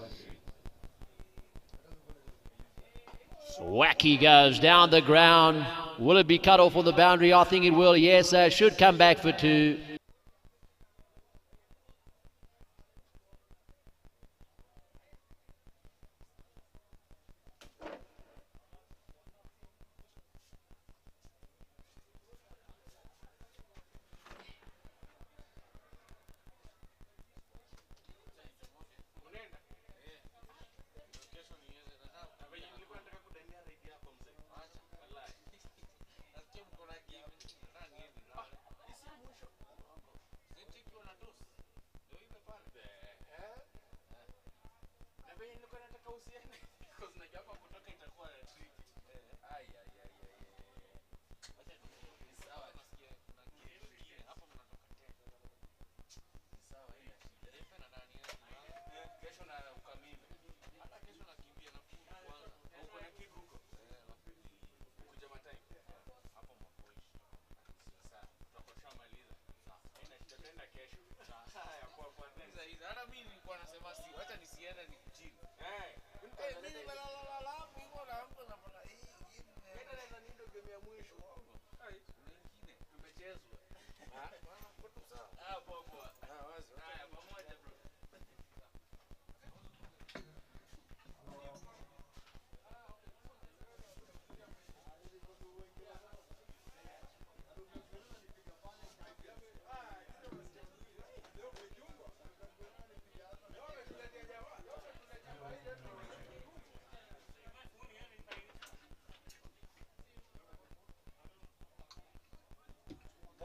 Speaker 18: Wacky goes down the ground. Will it be cut off on the boundary? I think it will. Yes, they should come back for 2.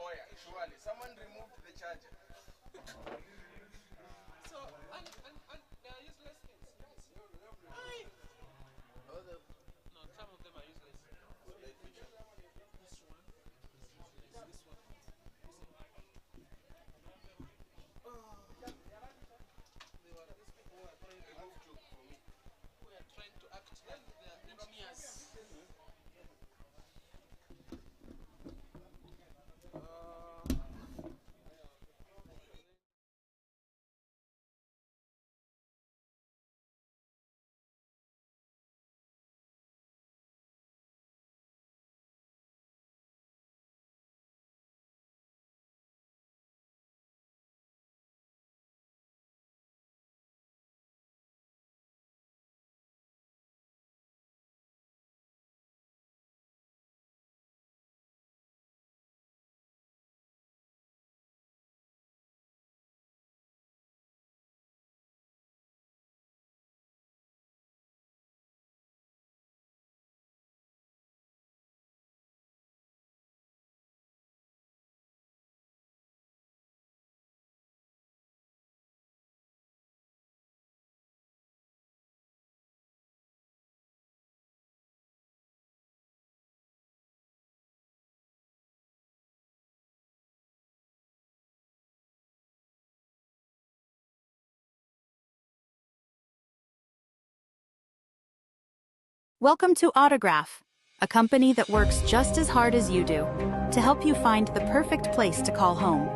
Speaker 9: Boy, surely someone removed the charger.
Speaker 10: So, and they are useless things. No, some of them are useless. This one. These people who are trying to move to for me. Who are trying to act like they are engineers.
Speaker 17: Welcome to Autograph, a company that works just as hard as you do to help you find the perfect place to call home.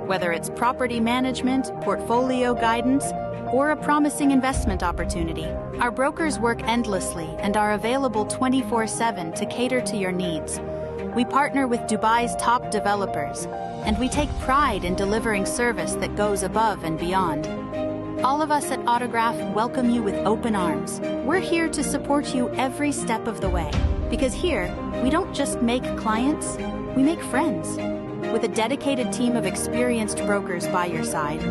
Speaker 17: Whether it's property management, portfolio guidance, or a promising investment opportunity, our brokers work endlessly and are available 24/7 to cater to your needs. We partner with Dubai's top developers, and we take pride in delivering service that goes above and beyond. All of us at Autograph welcome you with open arms. We're here to support you every step of the way, because here, we don't just make clients, we make friends. With a dedicated team of experienced brokers by your side,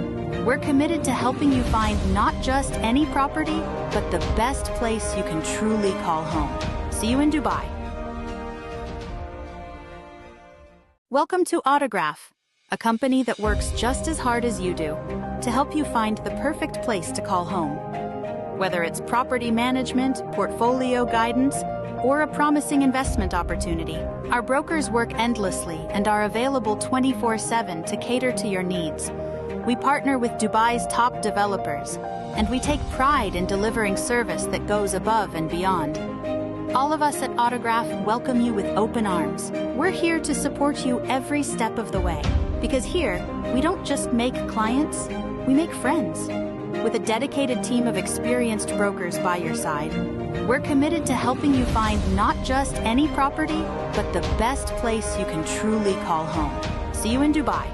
Speaker 17: we're committed to helping you find not just any property, but the best place you can truly call home. See you in Dubai. Welcome to Autograph, a company that works just as hard as you do to help you find the perfect place to call home. Whether it's property management, portfolio guidance, or a promising investment opportunity, our brokers work endlessly and are available 24/7 to cater to your needs. We partner with Dubai's top developers, and we take pride in delivering service that goes above and beyond. All of us at Autograph welcome you with open arms. We're here to support you every step of the way, because here, we don't just make clients, we make friends. With a dedicated team of experienced brokers by your side, we're committed to helping you find not just any property, but the best place you can truly call home. See you in Dubai.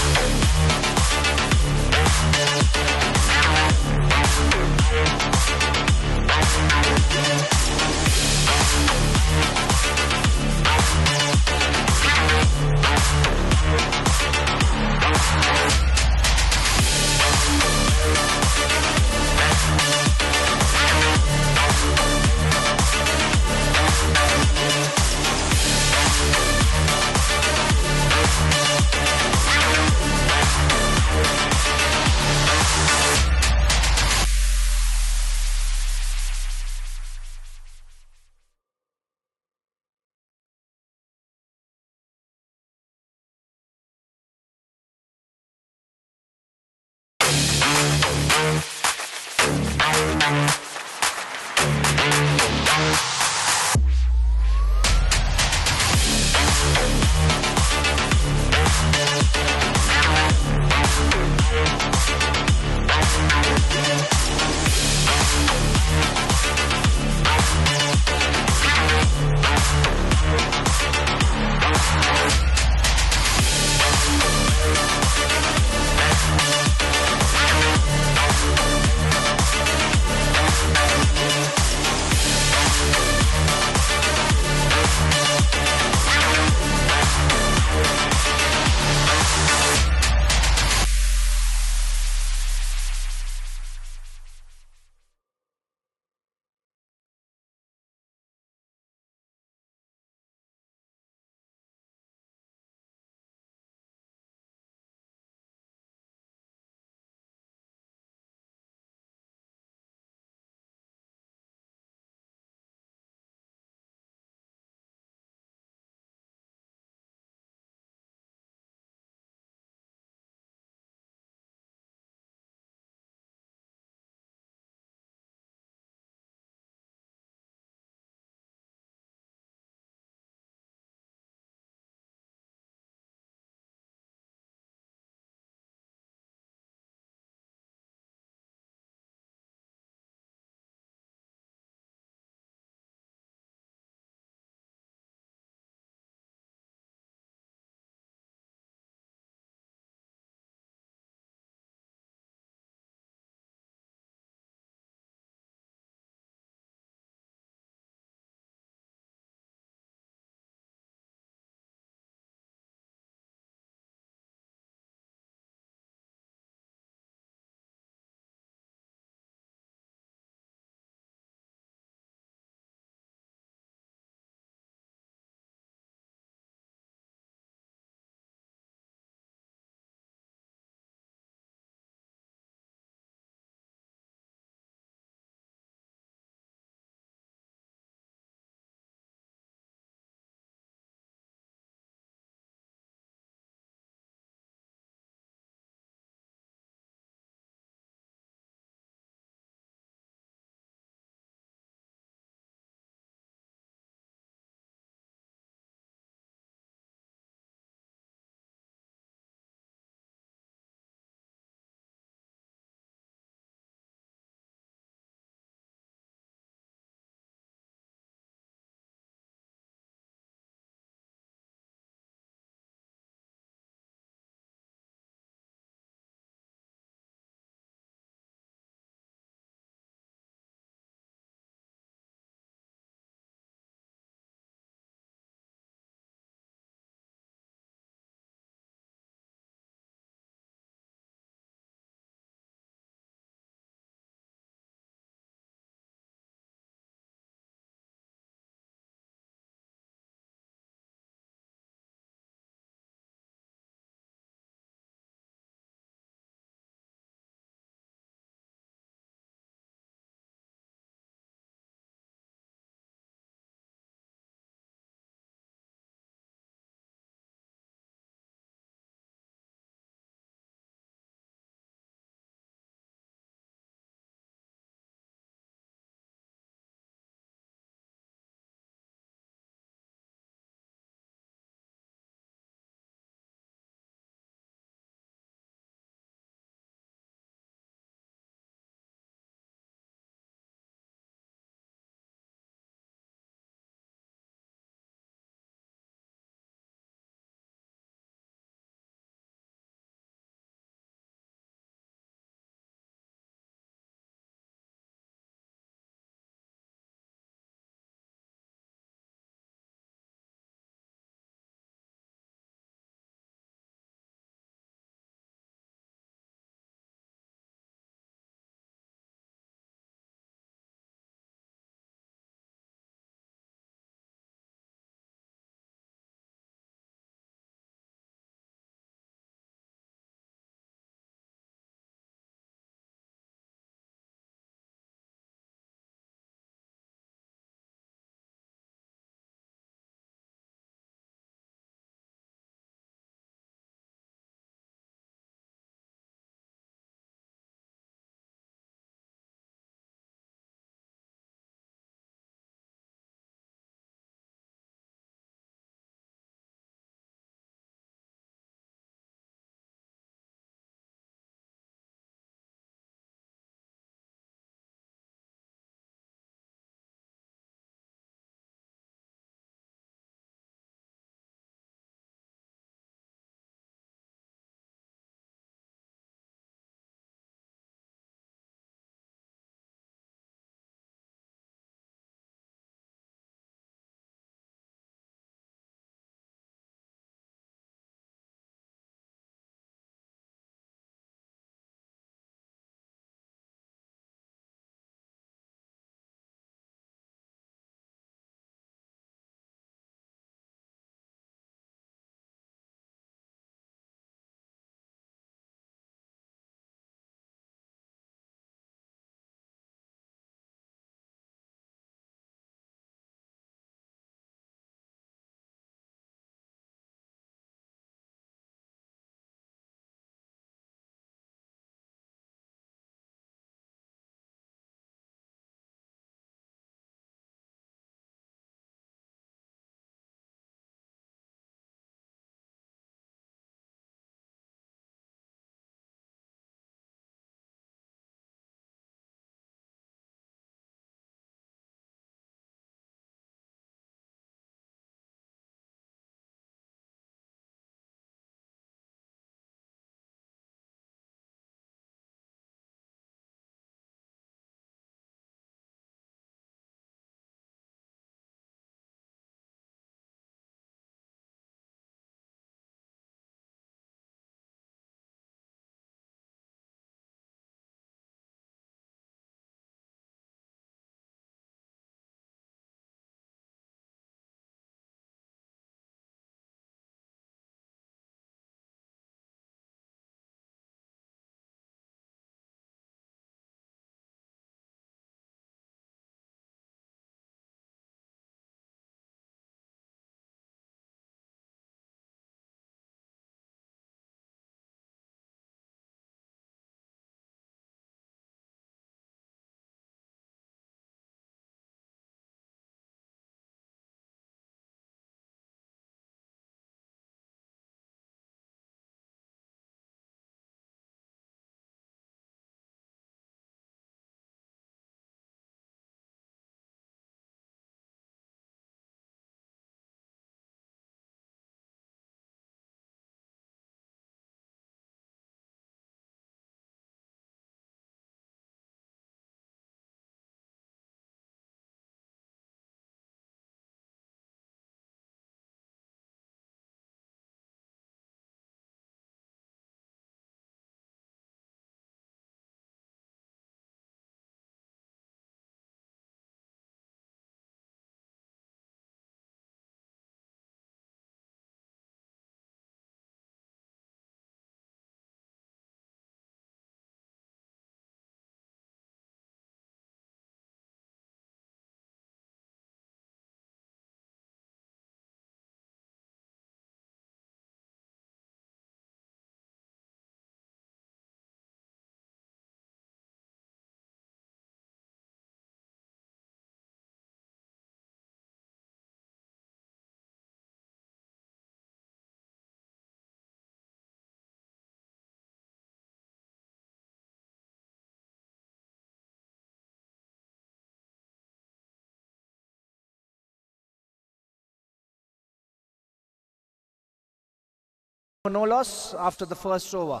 Speaker 5: for no loss after the first over.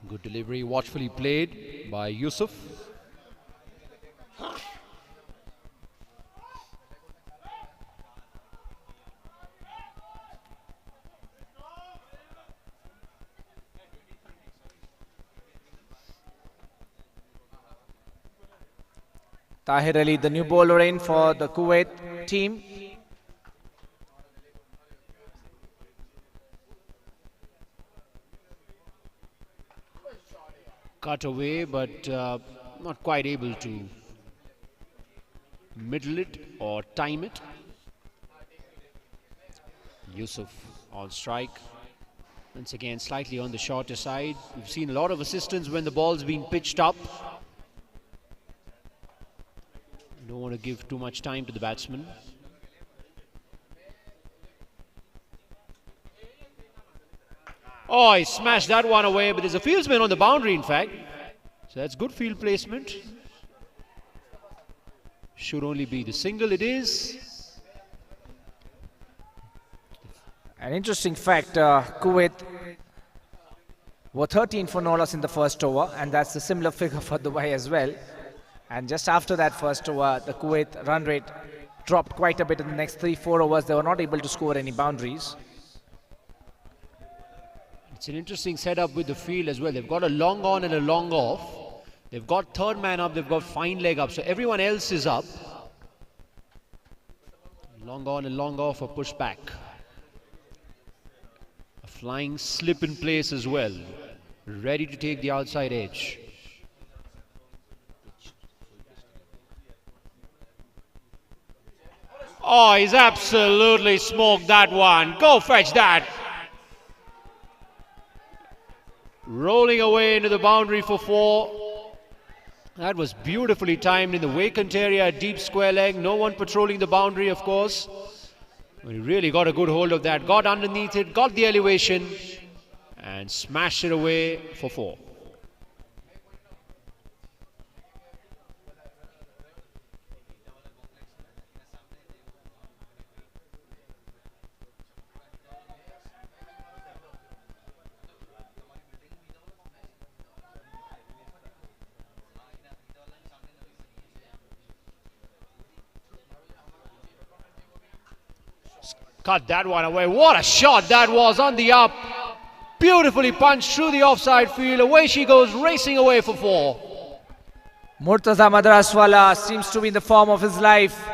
Speaker 18: Good delivery, watchfully played by Yusuf.
Speaker 5: Tahir Ali, the new bowler in for the Kuwait team.
Speaker 18: Cut away, but not quite able to middle it or time it. Yusuf on strike. Once again, slightly on the shorter side. We've seen a lot of assistance when the ball's been pitched up. Don't want to give too much time to the batsman. Oh, he smashed that one away, but there's a fieldsman on the boundary, in fact. So that's good field placement. Should only be the single, it is.
Speaker 5: An interesting fact, Kuwait were 13 for no loss in the first over, and that's a similar figure for Dubai as well. And just after that first over, the Kuwait run rate dropped quite a bit in the next 3-4 overs. They were not able to score any boundaries.
Speaker 18: It's an interesting setup with the field as well. They've got a long on and a long off. They've got third man up, they've got fine leg up, so everyone else is up. Long on and long off, a push back. A flying slip in place as well. Ready to take the outside edge. Oh, he's absolutely smoked that one. Go fetch that. Rolling away into the boundary for 4. That was beautifully timed in the vacant area, deep square leg. No one patrolling the boundary, of course. He really got a good hold of that. Got underneath it, got the elevation, and smashed it away for 4. Cut that one away. What a shot that was on the up. Beautifully punched through the offside field. Away she goes, racing away for 4.
Speaker 5: Murtaza Madraswala seems to be in the form of his life.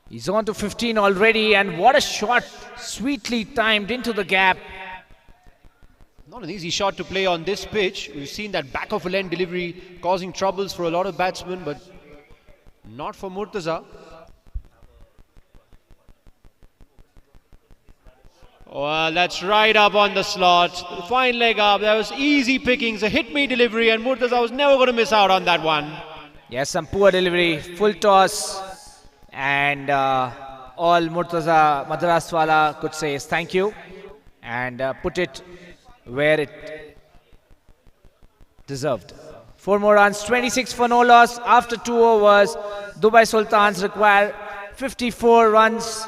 Speaker 5: He's on to 15 already, and what a shot, sweetly timed into the gap.
Speaker 18: Not an easy shot to play on this pitch. We've seen that back of a length delivery causing troubles for a lot of batsmen, but not for Murtaza. Well, that's right up on the slot. Fine leg up. That was easy pickings, a hit-me delivery, and Murtaza was never going to miss out on that one.
Speaker 5: Yes, some poor delivery, full toss, and all Murtaza Madraswala could say is thank you, and put it where it deserved. 4 more runs, 26 for no loss. After 2 overs, Dubai Sultans require 54 runs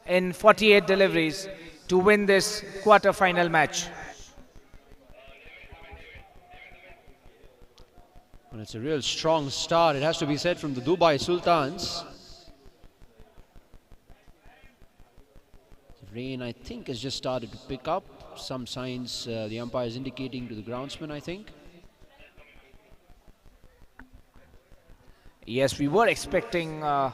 Speaker 5: in 48 deliveries to win this quarter-final match.
Speaker 18: Well, it's a real strong start, it has to be said, from the Dubai Sultans. The rain, I think, has just started to pick up. Some signs the umpire is indicating to the groundsman, I think.
Speaker 5: Yes, we were expecting a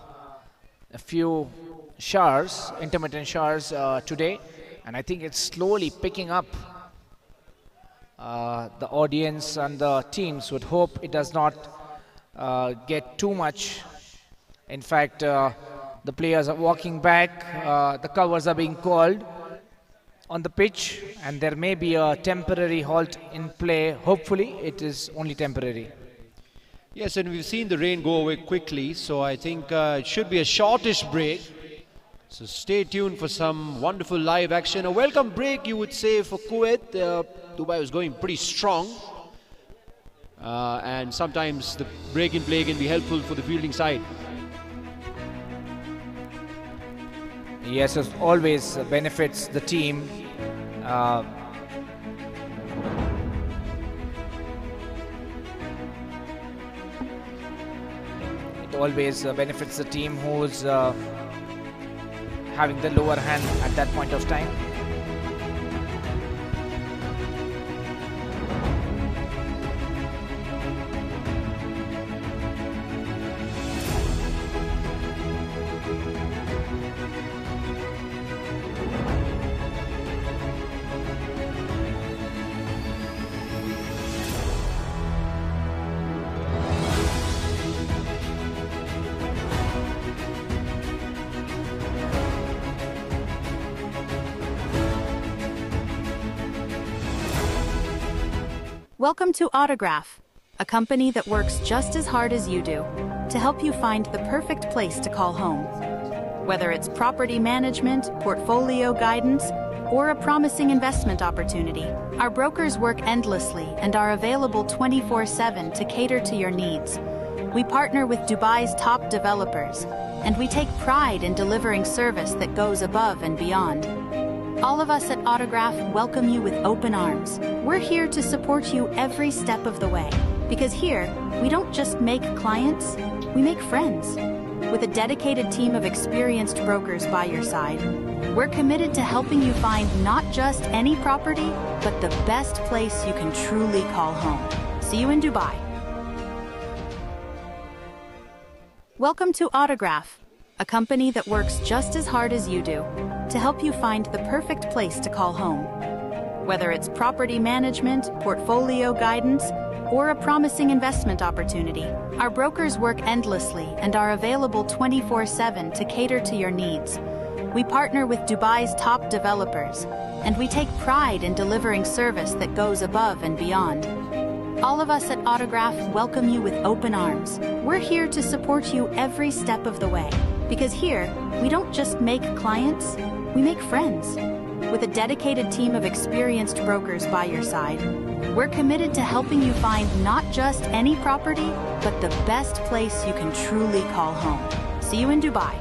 Speaker 5: few showers, intermittent showers today, and I think it's slowly picking up. The audience and the teams would hope it does not get too much. In fact, the players are walking back, the covers are being called on the pitch, and there may be a temporary halt in play. Hopefully it is only temporary.
Speaker 18: Yes, and we've seen the rain go away quickly, so I think it should be a shortish break. So stay tuned for some wonderful live action. A welcome break, you would say, for Kuwait. Dubai was going pretty strong. and sometimes the break in play can be helpful for the fielding side.
Speaker 5: Yes, it always benefits the team. It always benefits the team who's having the lower hand at that point of time.
Speaker 17: Welcome to Autograph, a company that works just as hard as you do to help you find the perfect place to call home. Whether it's property management, portfolio guidance, or a promising investment opportunity, our brokers work endlessly and are available 24/7 to cater to your needs. We partner with Dubai's top developers, and we take pride in delivering service that goes above and beyond. All of us at Autograph welcome you with open arms. We're here to support you every step of the way. Because here, we don't just make clients, we make friends. With a dedicated team of experienced brokers by your side, we're committed to helping you find not just any property, but the best place you can truly call home. See you in Dubai. Welcome to Autograph, a company that works just as hard as you do to help you find the perfect place to call home. Whether it's property management, portfolio guidance, or a promising investment opportunity, our brokers work endlessly and are available 24/7 to cater to your needs. We partner with Dubai's top developers, and we take pride in delivering service that goes above and beyond. All of us at Autograph welcome you with open arms. We're here to support you every step of the way. Because here, we don't just make clients, we make friends. With a dedicated team of experienced brokers by your side, we're committed to helping you find not just any property, but the best place you can truly call home. See you in Dubai.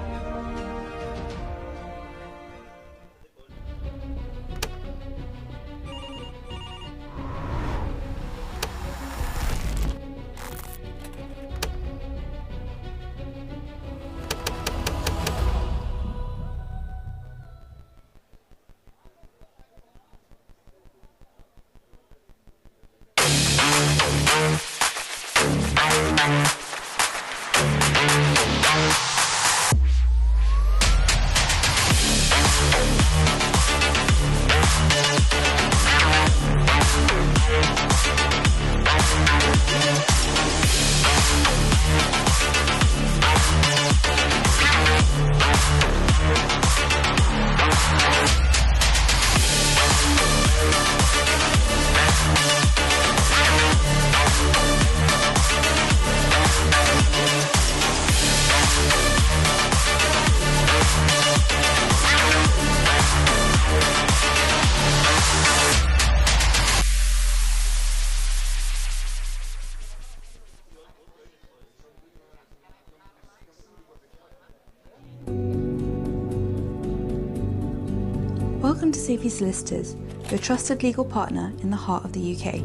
Speaker 11: Welcome to Saifee Solicitors, your trusted legal partner in the heart of the UK.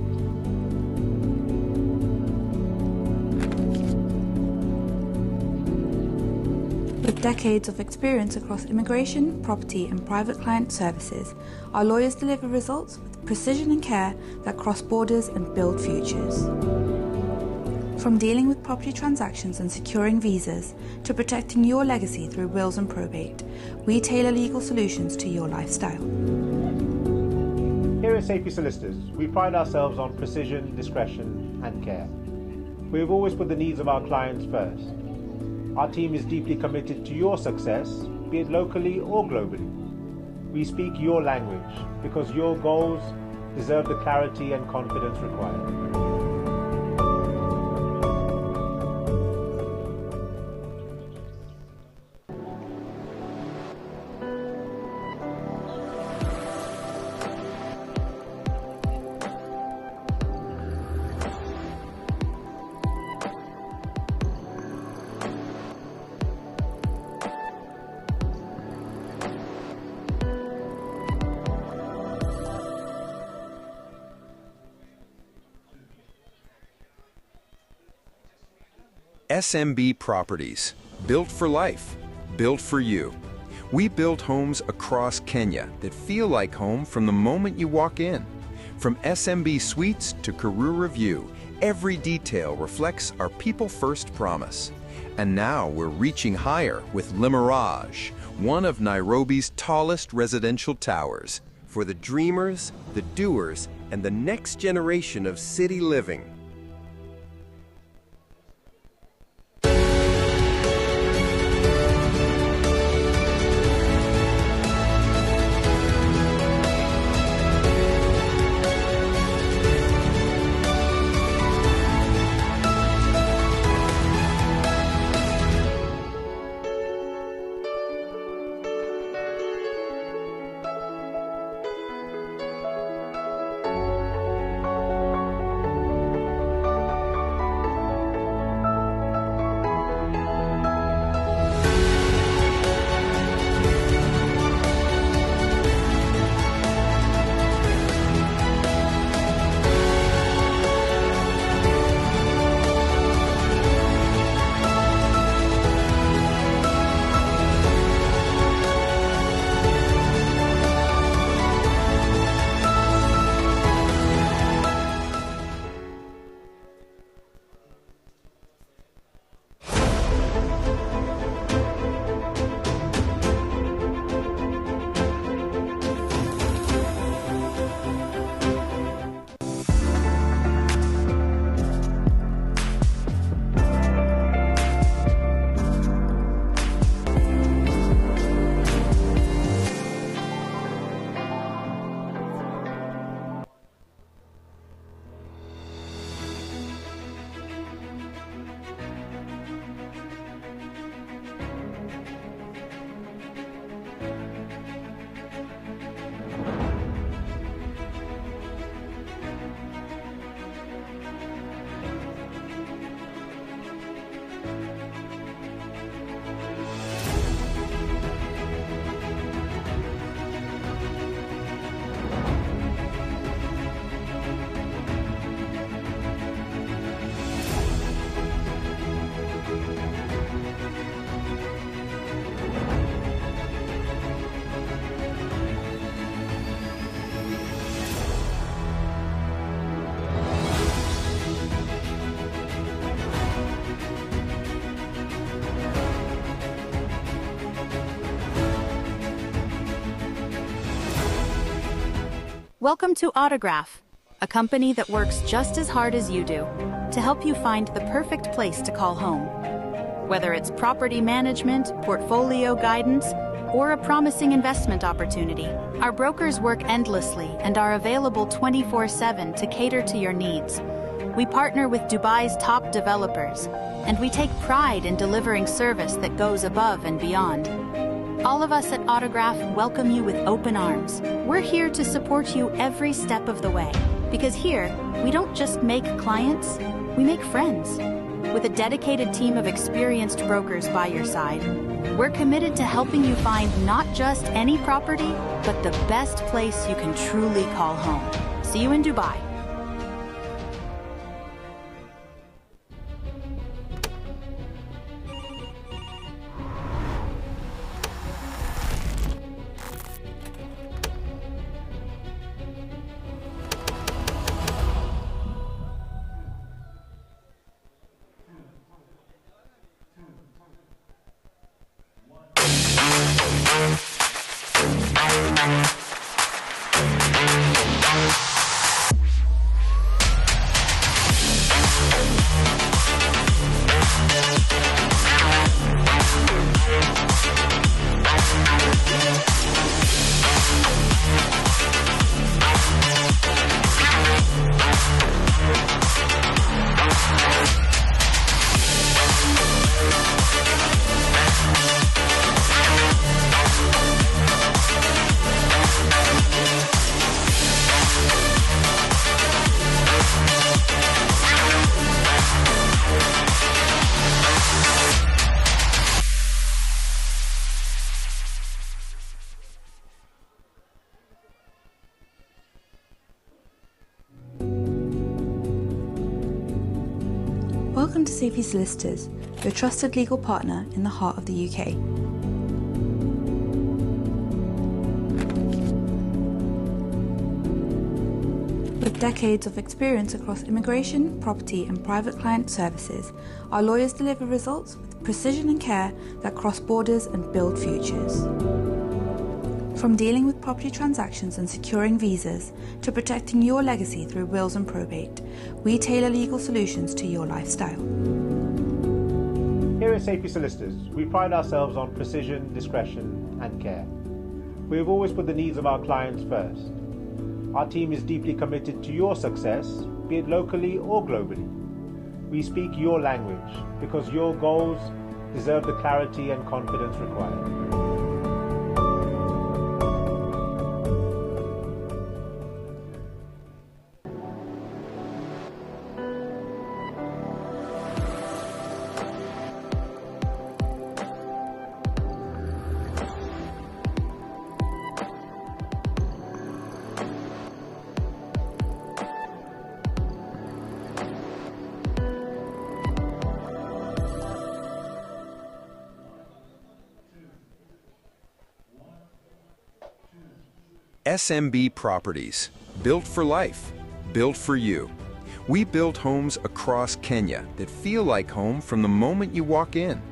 Speaker 11: With decades of experience across immigration, property and private client services, our lawyers deliver results with precision and care that cross borders and build futures. From dealing with property transactions and securing visas, to protecting your legacy through wills and probate, we tailor legal solutions to your lifestyle.
Speaker 12: Here at Saifee Solicitors, we pride ourselves on precision, discretion and care. We have always put the needs of our clients first. Our team is deeply committed to your success, be it locally or globally. We speak your language because your goals deserve the clarity and confidence required.
Speaker 13: SMB Properties. Built for life. Built for you. We build homes across Kenya that feel like home from the moment you walk in. From SMB Suites to Karura View, every detail reflects our people-first promise. And now we're reaching higher with Le Mirage, one of Nairobi's tallest residential towers, for the dreamers, the doers, and the next generation of city living.
Speaker 17: Welcome to Autograph, a company that works just as hard as you do to help you find the perfect place to call home. Whether it's property management, portfolio guidance, or a promising investment opportunity, our brokers work endlessly and are available 24/7 to cater to your needs. We partner with Dubai's top developers, and we take pride in delivering service that goes above and beyond. All of us at Autograph welcome you with open arms. We're here to support you every step of the way, because here, we don't just make clients, we make friends. With a dedicated team of experienced brokers by your side, we're committed to helping you find not just any property, but the best place you can truly call home. See you in Dubai.
Speaker 11: Welcome to Saifee Solicitors, your trusted legal partner in the heart of the UK. With decades of experience across immigration, property and private client services, our lawyers deliver results with precision and care that cross borders and build futures. From dealing with property transactions and securing visas to protecting your legacy through wills and probate, we tailor legal solutions to your lifestyle.
Speaker 12: Here at Saifee Solicitors, we pride ourselves on precision, discretion and care. We have always put the needs of our clients first. Our team is deeply committed to your success, be it locally or globally. We speak your language because your goals deserve the clarity and confidence required.
Speaker 13: SMB Properties, built for life, built for you. We build homes across Kenya that feel like home from the moment you walk in.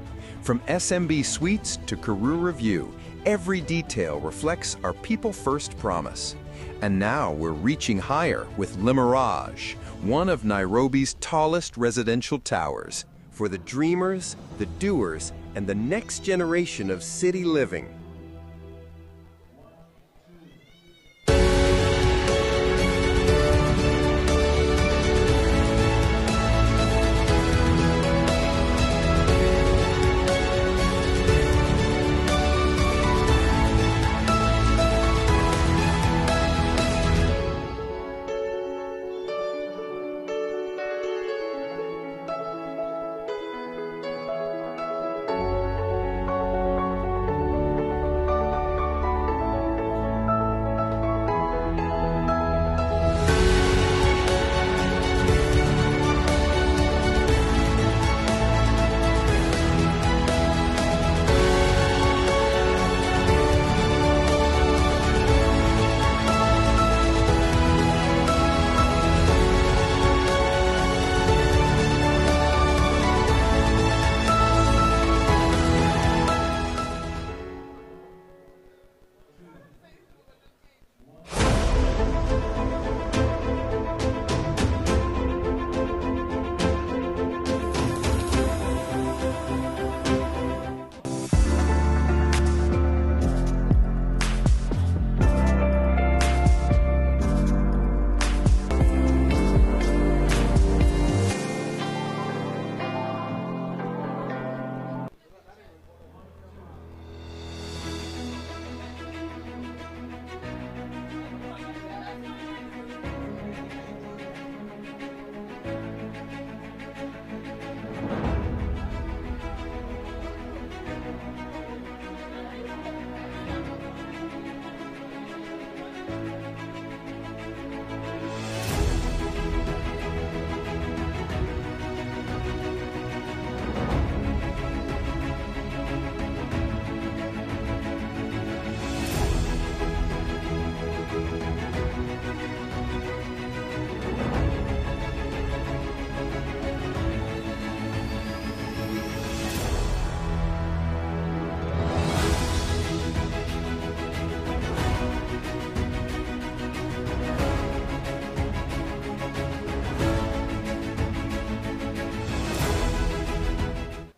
Speaker 13: From SMB Suites to Karura View, every detail reflects our people-first promise. And now we're reaching higher with Le Mirage, one of Nairobi's tallest residential towers.
Speaker 14: For the dreamers, the doers, and the next generation of city living.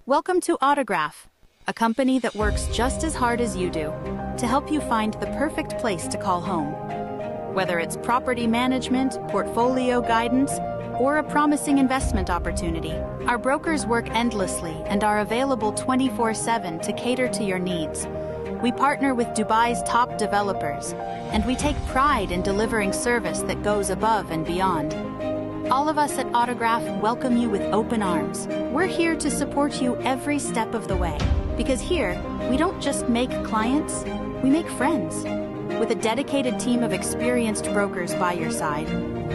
Speaker 17: Welcome to Autograph, a company that works just as hard as you do to help you find the perfect place to call home. Whether it's property management, portfolio guidance, or a promising investment opportunity, our brokers work endlessly and are available 24/7 to cater to your needs. We partner with Dubai's top developers, and we take pride in delivering service that goes above and beyond. All of us at Autograph welcome you with open arms. We're here to support you every step of the way, because here, we don't just make clients, we make friends. With a dedicated team of experienced brokers by your side,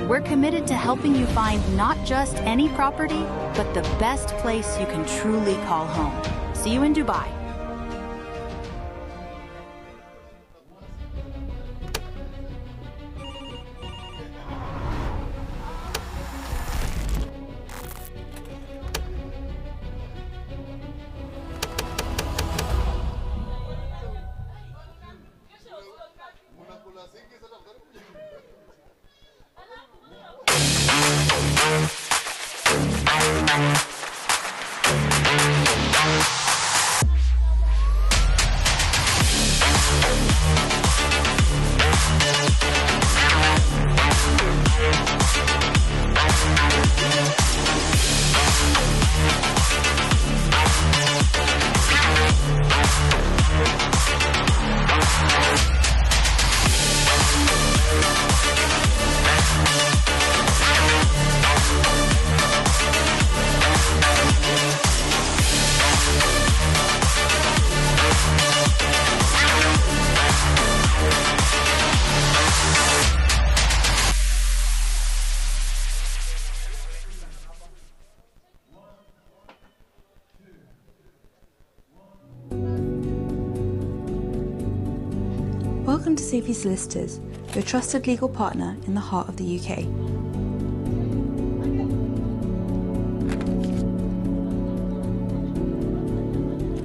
Speaker 17: we're committed to helping you find not just any property, but the best place you can truly call home. See you in Dubai.
Speaker 11: Welcome to Saifee Solicitors, your trusted legal partner in the heart of the UK.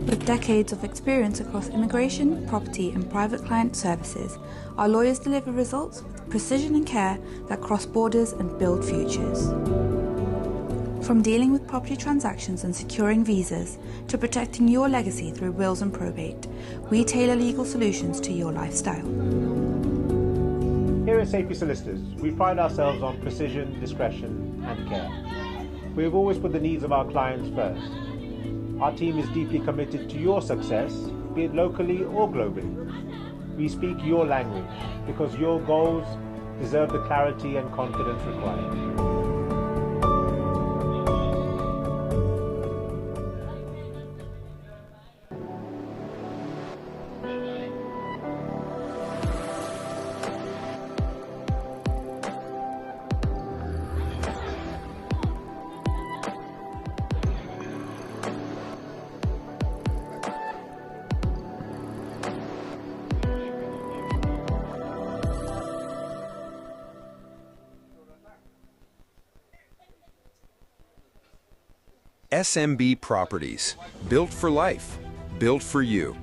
Speaker 11: With decades of experience across immigration, property and private client services, our lawyers deliver results with precision and care that cross borders and build futures. From dealing with property transactions and securing visas to protecting your legacy through wills and probate, we tailor legal solutions to your lifestyle.
Speaker 12: Here at Saifee Solicitors, we pride ourselves on precision, discretion and care. We have always put the needs of our clients first. Our team is deeply committed to your success, be it locally or globally. We speak your language because your goals deserve the clarity and confidence required.
Speaker 13: SMB Properties, built for life, built for you.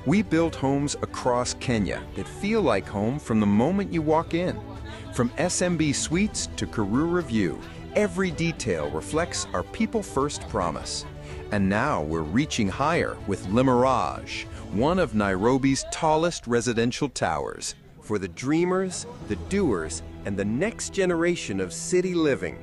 Speaker 13: We build homes across Kenya that feel like home from the moment you walk in. From SMB Suites to Karura View, every detail reflects our people-first promise. And now we're reaching higher with Le Mirage, one of Nairobi's tallest residential towers, for the dreamers, the doers, and the next generation of city living.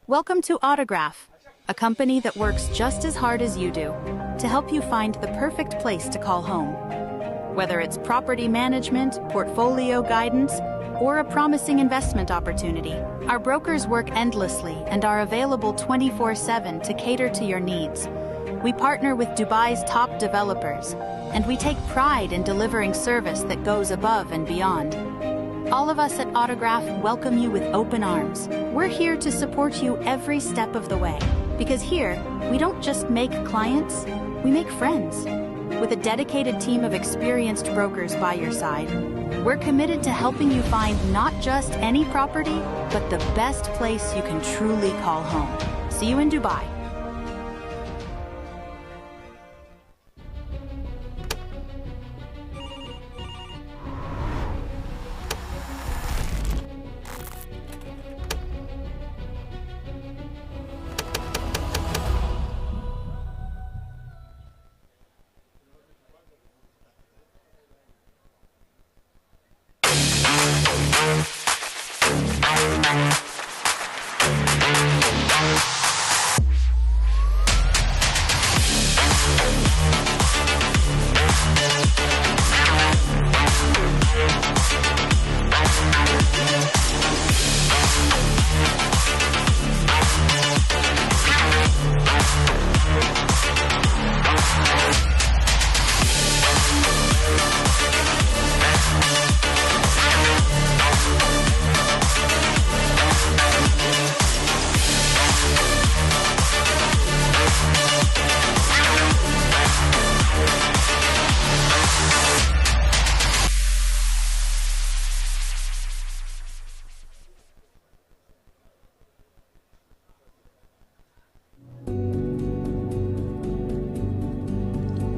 Speaker 17: Welcome to Autograph, a company that works just as hard as you do to help you find the perfect place to call home. Whether it's property management, portfolio guidance, or a promising investment opportunity, our brokers work endlessly and are available 24/7 to cater to your needs. We partner with Dubai's top developers, and we take pride in delivering service that goes above and beyond. All of us at Autograph welcome you with open arms. We're here to support you every step of the way, because here, we don't just make clients, we make friends. With a dedicated team of experienced brokers by your side, we're committed to helping you find not just any property, but the best place you can truly call home. See you in Dubai.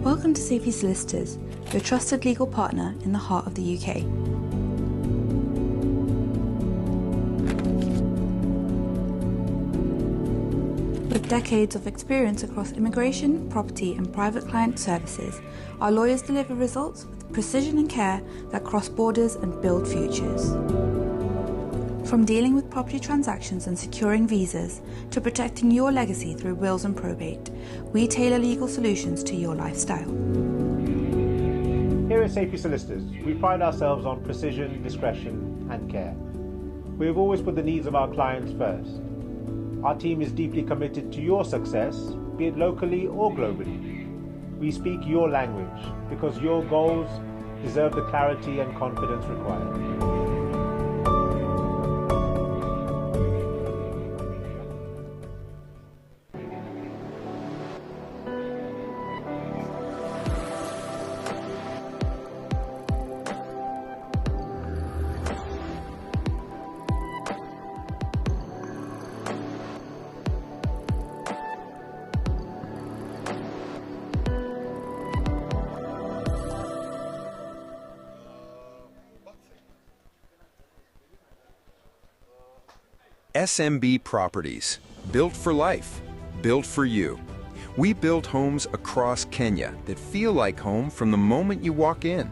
Speaker 11: Welcome to Saifee Solicitors, your trusted legal partner in the heart of the UK. With decades of experience across immigration, property and private client services, our lawyers deliver results with precision and care that cross borders and build futures. From dealing with property transactions and securing visas, to protecting your legacy through wills and probate, we tailor legal solutions to your lifestyle.
Speaker 12: Here at Saifee Solicitors, we pride ourselves on precision, discretion and care. We have always put the needs of our clients first. Our team is deeply committed to your success, be it locally or globally. We speak your language because your goals deserve the clarity and confidence required.
Speaker 13: SMB Properties, built for life, built for you. We build homes across Kenya that feel like home from the moment you walk in.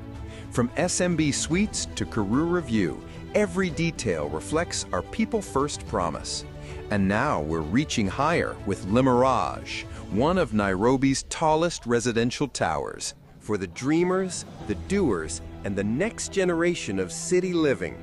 Speaker 13: From SMB Suites to Karura View, every detail reflects our people-first promise. And now we're reaching higher with Le Mirage, one of Nairobi's tallest residential towers,
Speaker 14: for the dreamers, the doers, and the next generation of city living.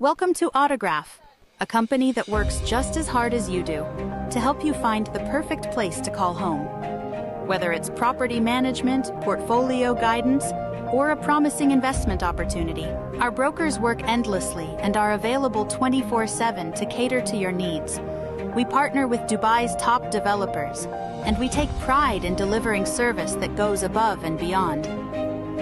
Speaker 17: Welcome to Autograph, a company that works just as hard as you do to help you find the perfect place to call home. Whether it's property management, portfolio guidance, or a promising investment opportunity, our brokers work endlessly and are available 24/7 to cater to your needs. We partner with Dubai's top developers, and we take pride in delivering service that goes above and beyond.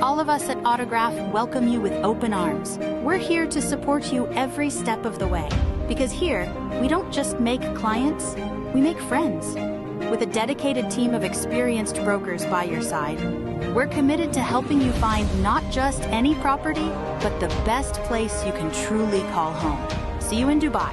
Speaker 17: All of us at Autograph welcome you with open arms. We're here to support you every step of the way, because here, we don't just make clients, we make friends. With a dedicated team of experienced brokers by your side, we're committed to helping you find not just any property, but the best place you can truly call home. See you in Dubai.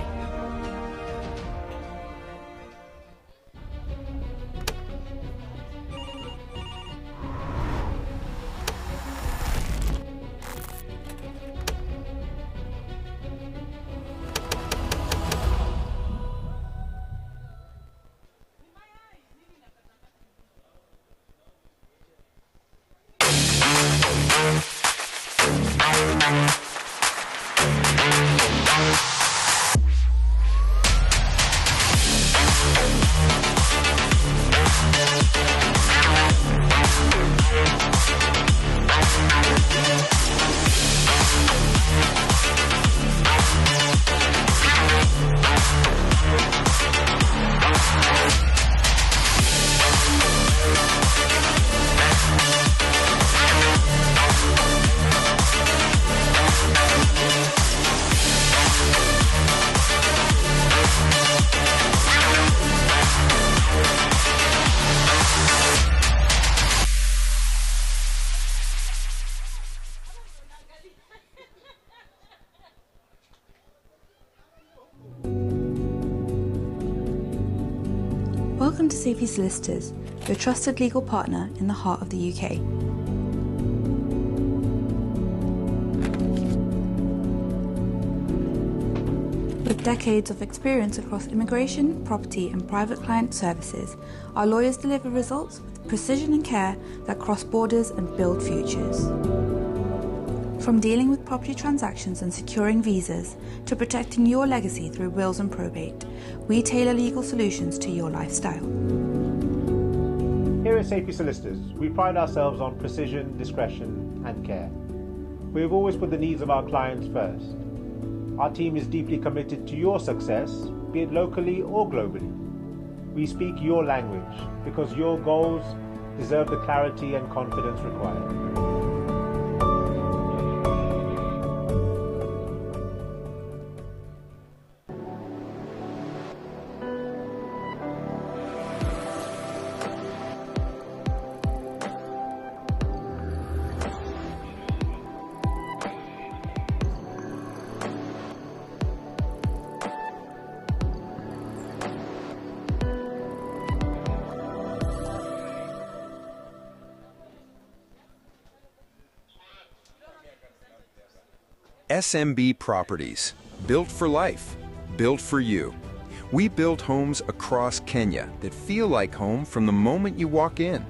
Speaker 11: Welcome to Saifee Solicitors, your trusted legal partner in the heart of the UK. With decades of experience across immigration, property and private client services, our lawyers deliver results with precision and care that cross borders and build futures. From dealing with property transactions and securing visas to protecting your legacy through wills and probate, we tailor legal solutions to your lifestyle.
Speaker 12: Here at Saifee Solicitors, we pride ourselves on precision, discretion and care. We have always put the needs of our clients first. Our team is deeply committed to your success, be it locally or globally. We speak your language because your goals deserve the clarity and confidence required.
Speaker 13: SMB Properties, built for life, built for you. We build homes across Kenya that feel like home from the moment you walk in.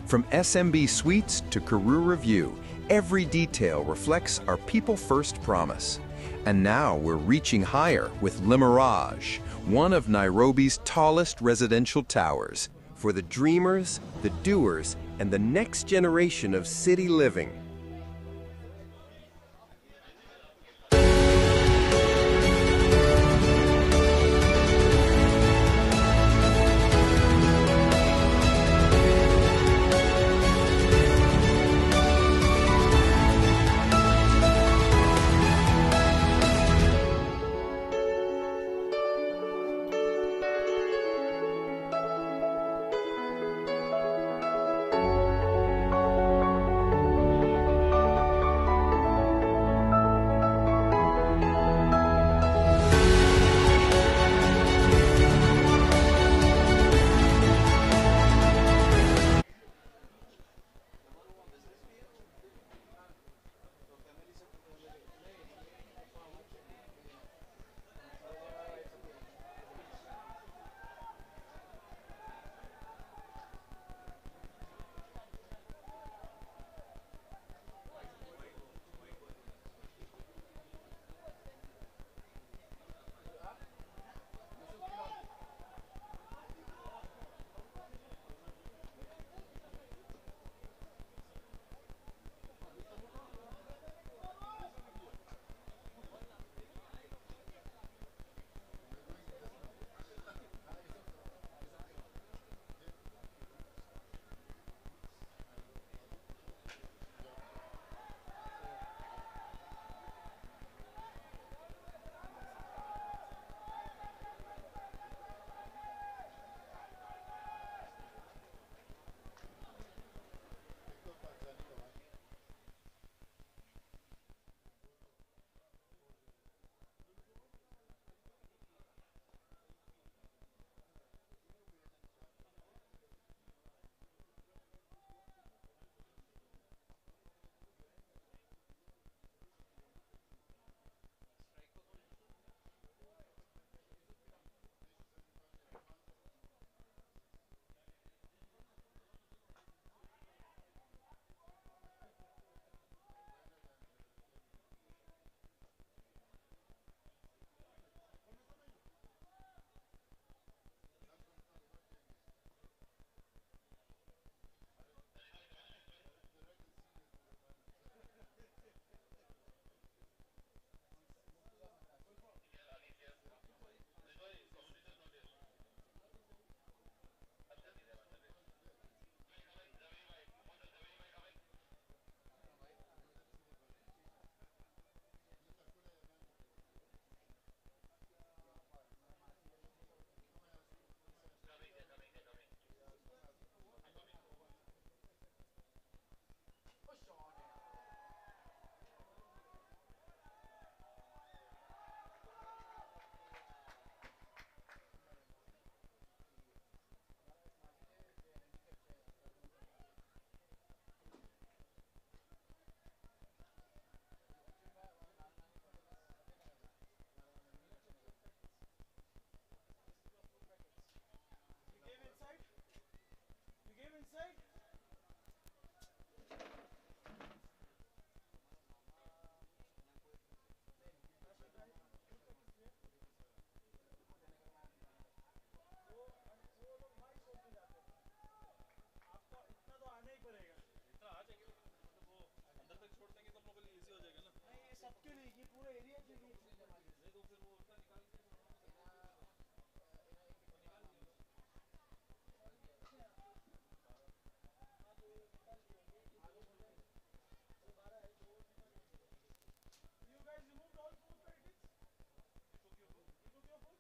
Speaker 13: From SMB Suites to Karura View, every detail reflects our people-first promise. And now we're reaching higher with Le Mirage, one of Nairobi's tallest residential towers,
Speaker 14: for the dreamers, the doers, and the next generation of city living.
Speaker 9: सबके लिए ये पूरे area के लिए नहीं तो फिर वो उसका निकाल के You guys removed all food packets? You took your food? You took your food?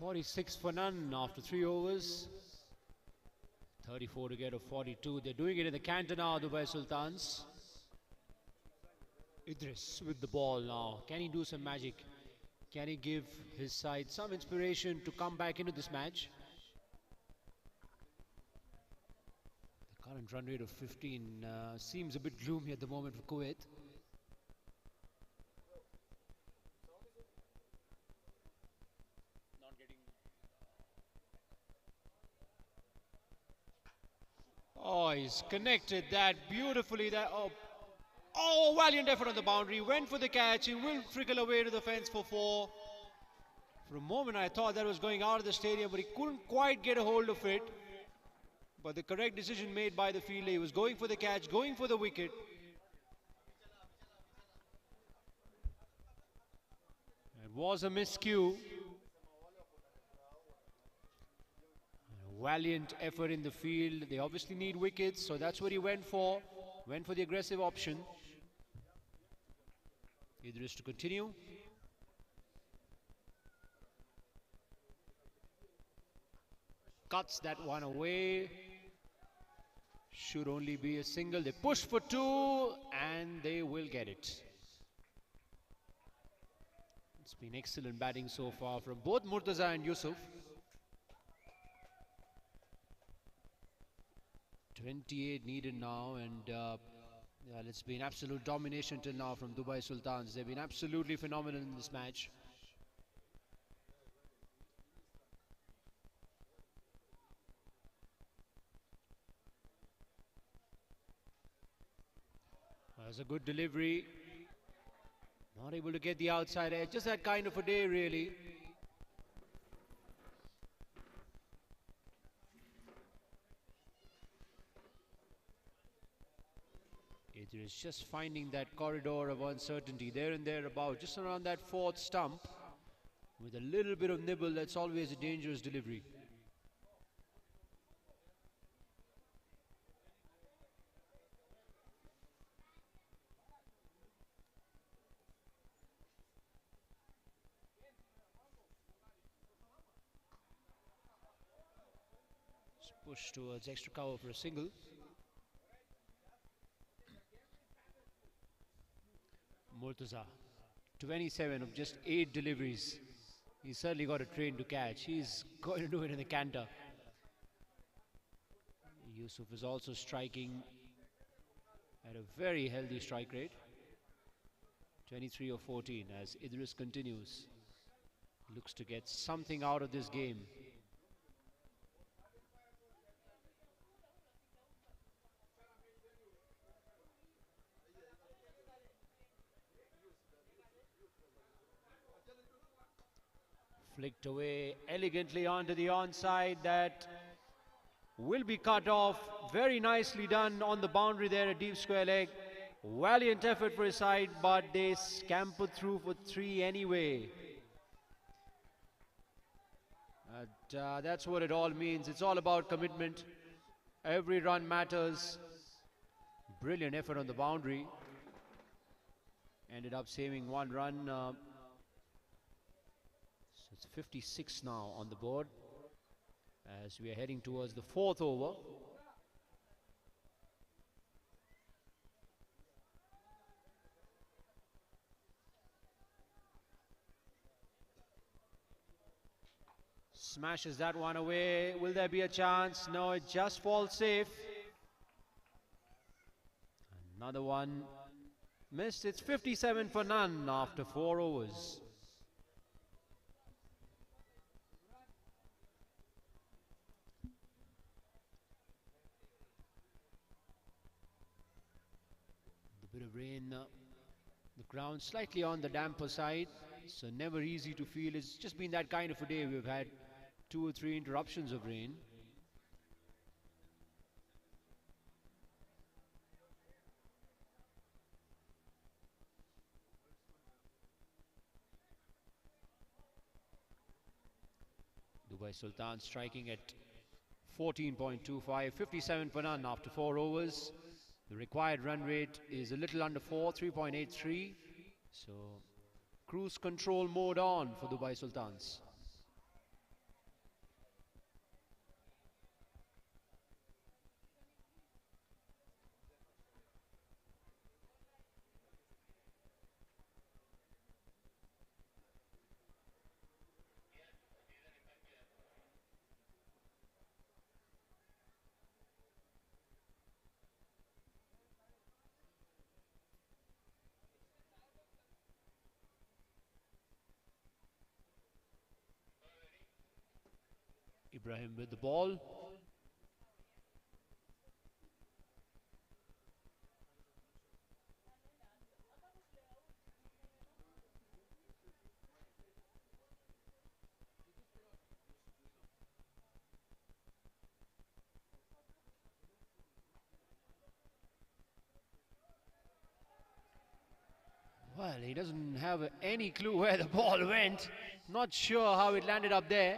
Speaker 18: $46 for none after 3 overs. 34 to get a 42. They're doing it in the canter now, Dubai Sultans. Idris with the ball now. Can he do some magic? Can he give his side some inspiration to come back into this match? The current run rate of 15 seems a bit gloomy at the moment for Kuwait. Oh, he's connected that beautifully. Oh, valiant effort on the boundary. Went for the catch. He will trickle away to the fence for 4. For a moment, I thought that was going out of the stadium, but he couldn't quite get a hold of it. But the correct decision made by the fielder. He was going for the catch, going for the wicket. It was a miscue. Valiant effort in the field. They obviously need wickets, so that's what he went for. Went for the aggressive option. Idris to continue. Cuts that one away. Should only be a single. They push for 2 and they will get it. It's been excellent batting so far from both Murtaza and Yusuf. 28 needed now, and it's been absolute domination till now from Dubai Sultans. They've been absolutely phenomenal in this match. That's a good delivery. Not able to get the outside edge. Just that kind of a day, really. Idris just finding that corridor of uncertainty there and thereabout, just around that fourth stump. With a little bit of nibble, that's always a dangerous delivery. It's pushed towards extra cover for a single. Murtaza, 27 of just 8 deliveries. He's certainly got a train to catch. He's going to do it in the canter. Yusuf is also striking at a very healthy strike rate. 23 of 14 as Idris continues. Looks to get something out of this game. Flicked away elegantly onto the onside. That will be cut off. Very nicely done on the boundary there at deep square leg. Valiant effort for his side, but they scampered through for 3 anyway. That's what it all means. It's all about commitment. Every run matters. Brilliant effort on the boundary. Ended up saving 1 run. So it's 56 now on the board as we are heading towards the 4th over. Smashes that one away. Will there be a chance? No, it just falls safe. Another one missed. It's 57 for none after 4 overs. A bit of rain, the ground slightly on the damper side, so never easy to feel. It's just been that kind of a day. We've had 2 or 3 interruptions of rain. Dubai Sultans striking at 14.25, 57 for none after 4 overs. The required run rate is a little under 4, 3.83. So cruise control mode on for Dubai Sultans. Ibrahim with the ball. Well, he doesn't have any clue where the ball went. Not sure how it landed up there.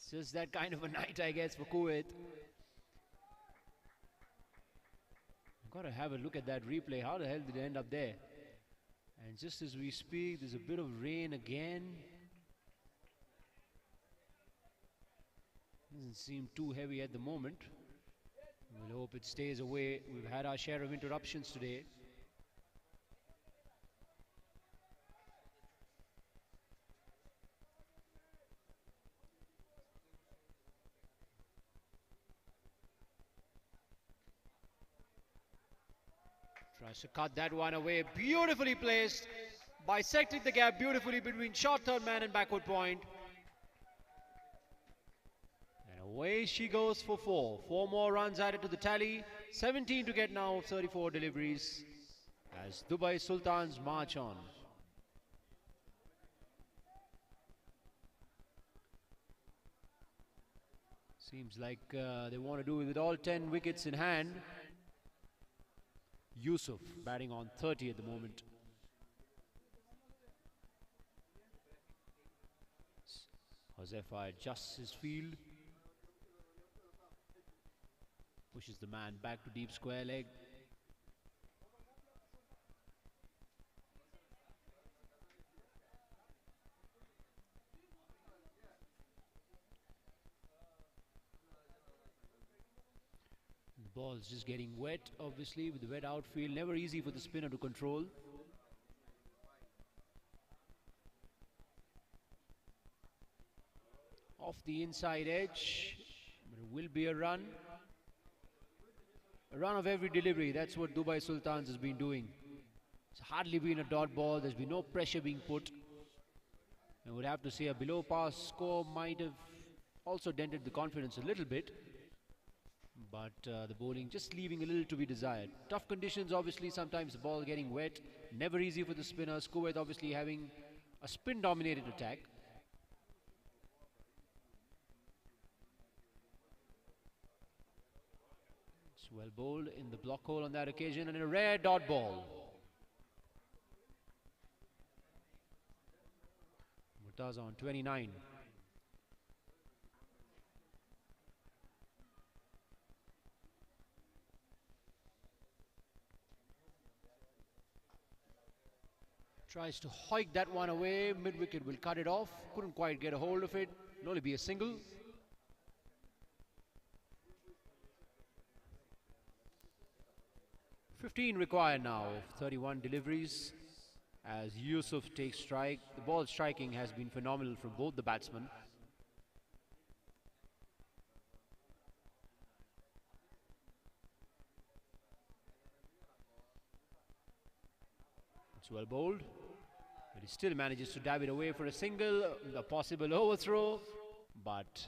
Speaker 18: It's just that kind of a night, I guess, for Kuwait. I've got to have a look at that replay. How the hell did it end up there? And just as we speak, there's a bit of rain again. Doesn't seem too heavy at the moment. We'll hope it stays away. We've had our share of interruptions today. Tries to cut that one away. Beautifully placed. Bisected the gap beautifully between short third man and backward point. And away she goes for 4. 4 more runs added to the tally. 17 to get now of 34 deliveries as Dubai Sultans march on. Seems like they want to do it with all 10 wickets in hand. Yusuf batting on 30 at the moment. Josefa adjusts his field. Pushes the man back to deep square leg. The ball's just getting wet, obviously, with the wet outfield. Never easy for the spinner to control. Off the inside edge, but it will be a run. A run of every delivery, that's what Dubai Sultans has been doing. It's hardly been a dot ball, there's been no pressure being put. I would have to say a below par score might have also dented the confidence a little bit. But the bowling just leaving a little to be desired. Tough conditions, obviously, sometimes the ball getting wet. Never easy for the spinners. Kuwait obviously having a spin-dominated attack. It's well bowled in the block hole on that occasion, and a rare dot ball. Murtaza on 29. Tries to hoik that one away. Mid-wicket will cut it off. Couldn't quite get a hold of it. It'll only be a single. (15) required now of 31 deliveries as Yusuf takes strike. The ball striking has been phenomenal from both the batsmen. It's well bowled, but he still manages to dab it away for a single. A possible overthrow, but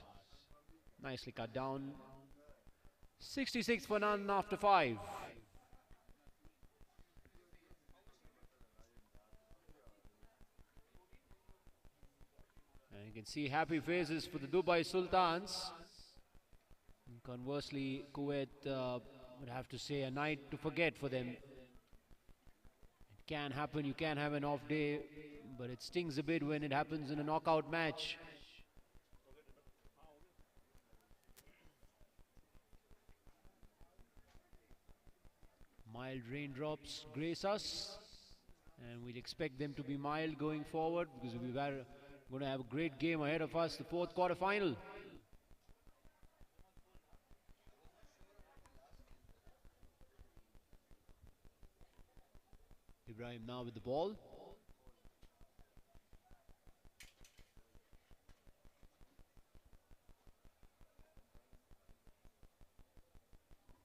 Speaker 18: nicely cut down. 66 for none after 5. And you can see happy faces for the Dubai Sultans. And conversely, Kuwait would have to say a night to forget for them. It can happen, you can have an off day, but it stings a bit when it happens in a knockout match. Mild raindrops grace us, and we'll expect them to be mild going forward because we're going to have a great game ahead of us, the 4th quarter final. Ibrahim now with the ball.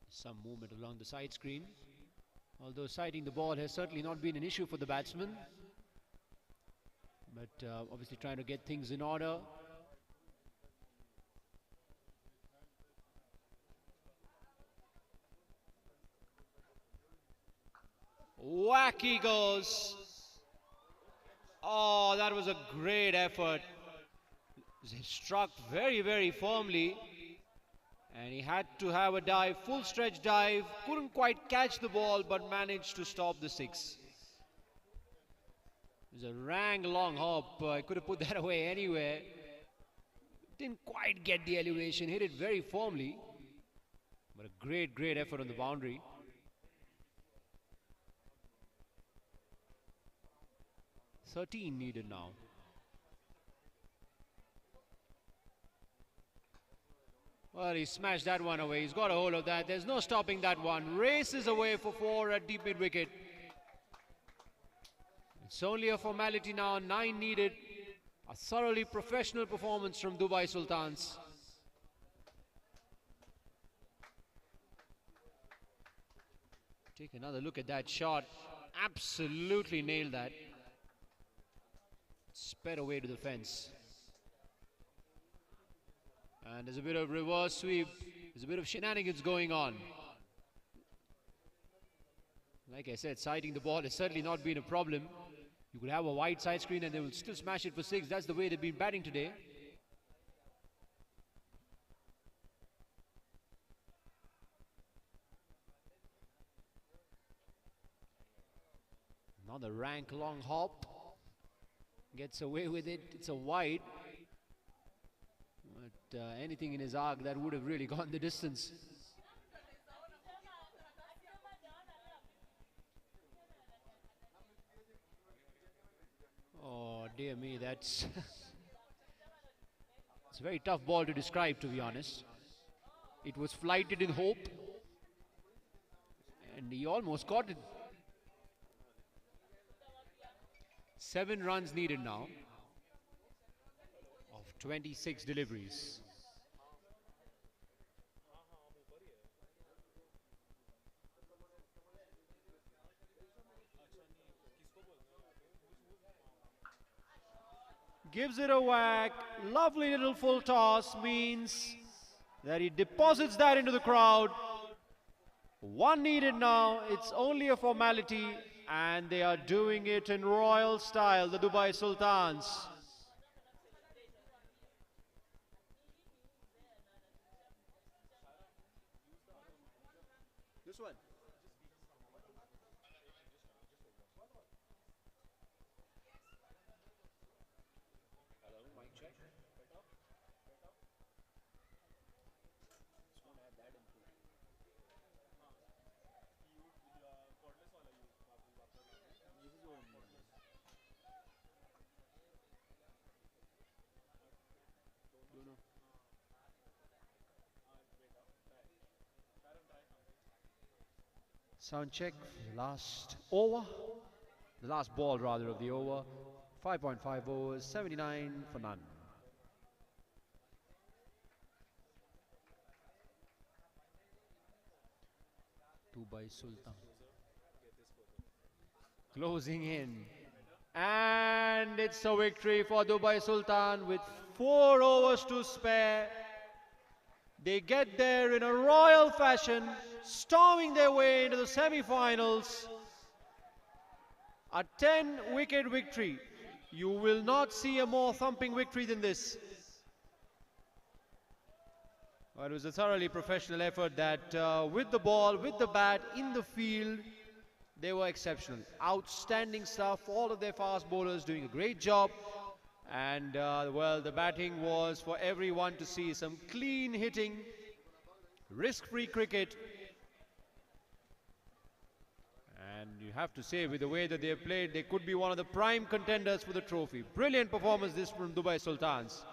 Speaker 18: Some movement along the side screen. Although sighting the ball has certainly not been an issue for the batsman. But obviously trying to get things in order. Whack he goes. Oh, that was a great effort. He struck very, very firmly. And he had to have a dive, full stretch dive. Couldn't quite catch the ball, but managed to stop the 6. It was a rang long hop. I could have put that away anywhere. Didn't quite get the elevation. Hit it very firmly. But a great, great effort on the boundary. .13 needed now. Well, he smashed that one away. He's got a hold of that. There's no stopping that one. Races away for 4 at deep mid wicket. It's only a formality now. 9 needed. A thoroughly professional performance from Dubai Sultans. Take another look at that shot. Absolutely nailed that. Sped away to the fence. And there's a bit of reverse sweep. There's a bit of shenanigans going on. Like I said, sighting the ball has certainly not been a problem. You could have a wide side screen and they will still smash it for 6. That's the way they've been batting today. Now the rank long hop. Gets away with it. It's a wide. But anything in his arc that would have really gone the distance. Oh dear me, that's it's a very tough ball to describe, to be honest. It was flighted in hope, and he almost caught it. 7 runs needed now of 26 deliveries.
Speaker 4: Gives it a whack. Lovely little full toss means that he deposits that into the crowd. 1 needed now. It's only a formality, and they are doing it in royal style, the Dubai Sultans.
Speaker 9: This one.
Speaker 3: Hello, mic check.
Speaker 4: Sound check. Last over. The last ball, rather, of the over. 5.5 overs, 79 for none.
Speaker 18: Dubai Sultan. Closing in.
Speaker 4: And it's a victory for Dubai Sultan with 4 overs to spare. They get there in a royal fashion, storming their way into the semi-finals. A 10-wicket victory. You will not see a more thumping victory than this. Well, it was a thoroughly professional effort that with the ball, with the bat, in the field, they were exceptional. Outstanding stuff. All of their fast bowlers doing a great job. And, well, the batting was for everyone to see. Some clean hitting, risk-free cricket. And you have to say, with the way that they have played, they could be one of the prime contenders for the trophy. Brilliant performance this from Dubai Sultans.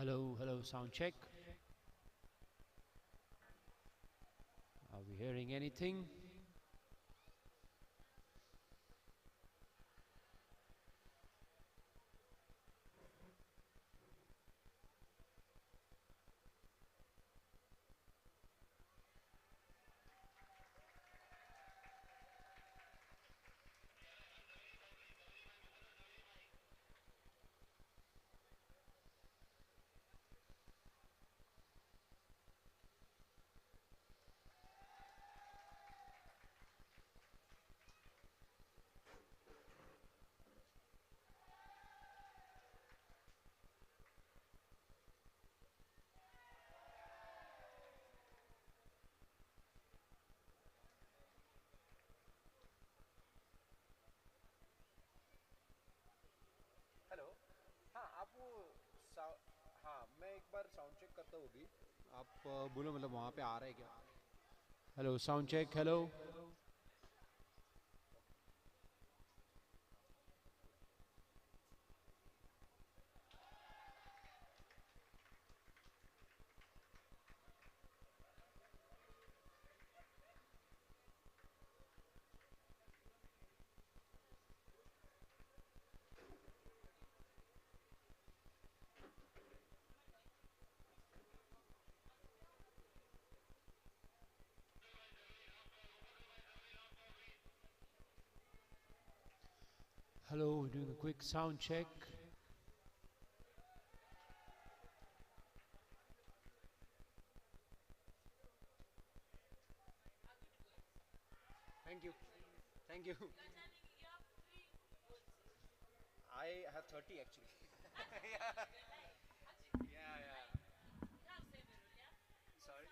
Speaker 18: Hello, hello, sound check. Are we hearing anything?
Speaker 9: Hello हाँ आप वो हाँ मैं एक बार sound check करता हूँ अभी आप बोलो मतलब वहाँ पे आ रहा है क्या
Speaker 18: Hello, sound check. Hello. Hello, we're doing a quick sound check.
Speaker 9: Thank you. Thank you. I have 30 actually. Yeah. Yeah. Sorry.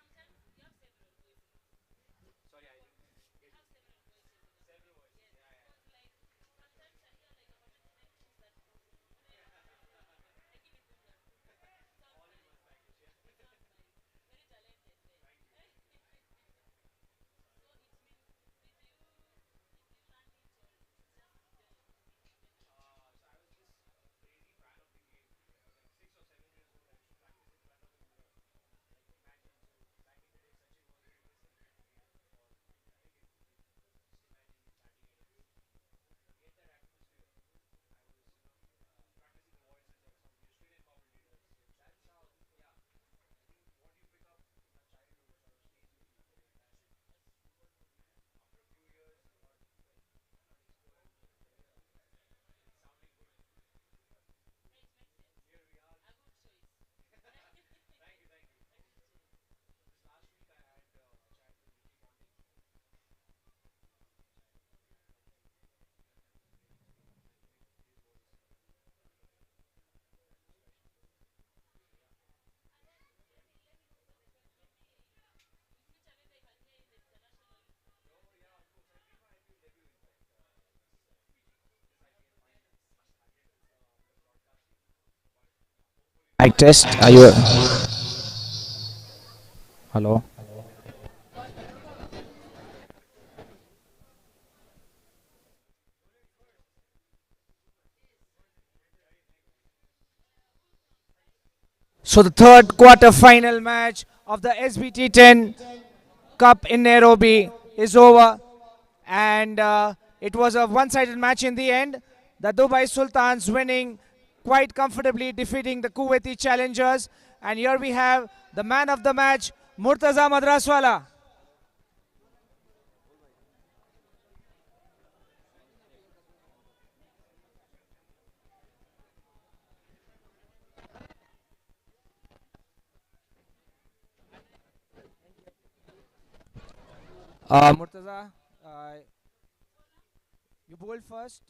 Speaker 9: Sorry, I didn't get you. Several voices. Yeah. All in one package. Yeah. So I was just a crazy fan of the game. When I was like 6 or 7 years old, I used to practice in front of the mirror. Like imagine, so back in the day, Sachin was hitting the century for me, or hitting it for me. Just imagine me batting it and get that atmosphere. I was, practicing the voices of some of the Australian commentators. So that's how, yeah. I think what you pick up in that childhood sort of stays with you for the entire life. After a few years, you got well, not exposed, but it's sounding good. Here we are. A good choice. Thank you, thank you. Just last week I had a chat with Ricky Ponting. His voice, oh yeah, of course. I made my IPL debut in fact. This IPL finals. I did the broadcasting, but hopefully.
Speaker 5: Mic test. Are you? Hello. So the third quarter final match of the SBT10 Cup in Nairobi is over, and it was a one-sided match in the end. The Dubai Sultans winning quite comfortably, defeating the Kuwaiti challengers. And here we have the man of the match, Murtaza Madraswala. Murtaza, you bowled first.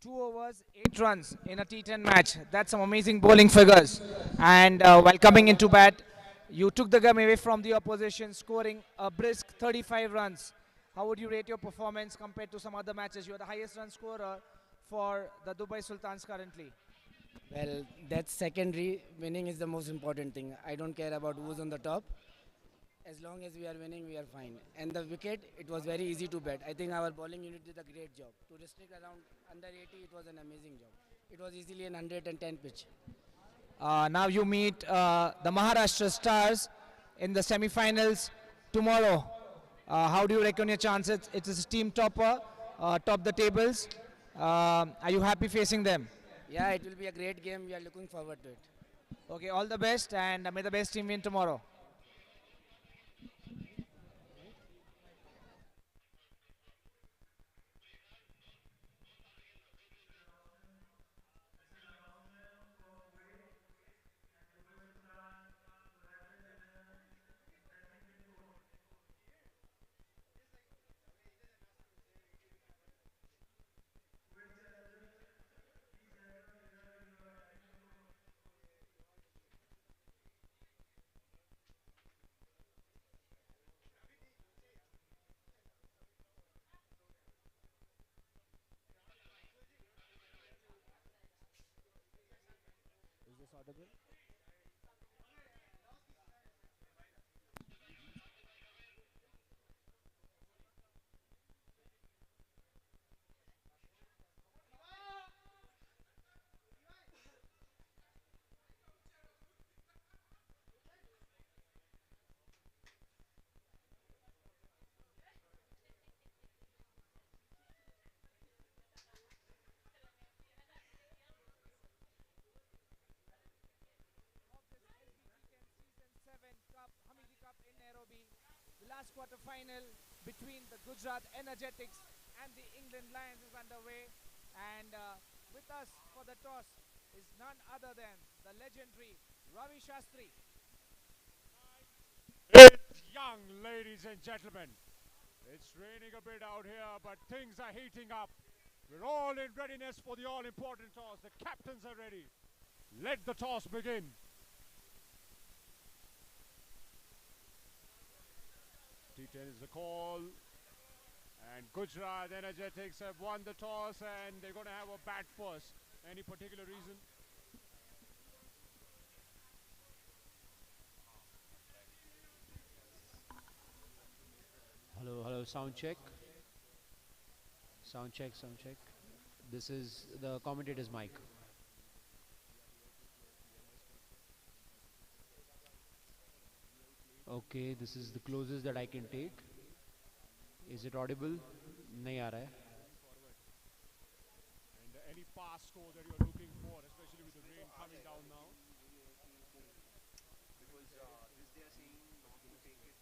Speaker 5: 2 overs, 8 runs in a T10 match. That's some amazing bowling figures. And while coming into bat, you took the game away from the opposition, scoring a brisk 35 runs. How would you rate your performance compared to some other matches? You're the highest run scorer for the Dubai Sultans currently.
Speaker 19: Well, that's secondary. Winning is the most important thing. I don't care about who's on the top. As long as we are winning, we are fine. And the wicket, it was very easy to bat. I think our bowling unit did a great job. To restrict around under 80, it was an amazing job. It was easily an 110 pitch.
Speaker 5: Now you meet the Maharashtra Stars in the semi-finals tomorrow. How do you reckon your chances? It is a team topper, top the tables. Are you happy facing them?
Speaker 19: Yeah, it will be a great game. We are looking forward to it.
Speaker 5: Okay, all the best, and may the best team win tomorrow.
Speaker 16: Is this audible?
Speaker 5: SBT10 Season 7 Cup, Hamidi Cup in Nairobi. The last quarter final between the Gujrat Energetics and the England Lions is underway. And with us for the toss is none other than the legendary Ravi Shastri.
Speaker 1: It's young, ladies and gentlemen. It's raining a bit out here, but things are heating up. We're all in readiness for the all-important toss. The captains are ready. Let the toss begin. T10 is the call. And Gujrat Energetics have won the toss and they're going to have a bat first. Any particular reason?
Speaker 18: Hello, hello, sound check. Sound check, sound check. This is the commentator's mic. Okay, this is the closest that I can take. Is it audible? नहीं आ रहा है.
Speaker 1: And any pass score that you're looking for, especially with the rain coming down now?
Speaker 9: Because this they are saying not to take it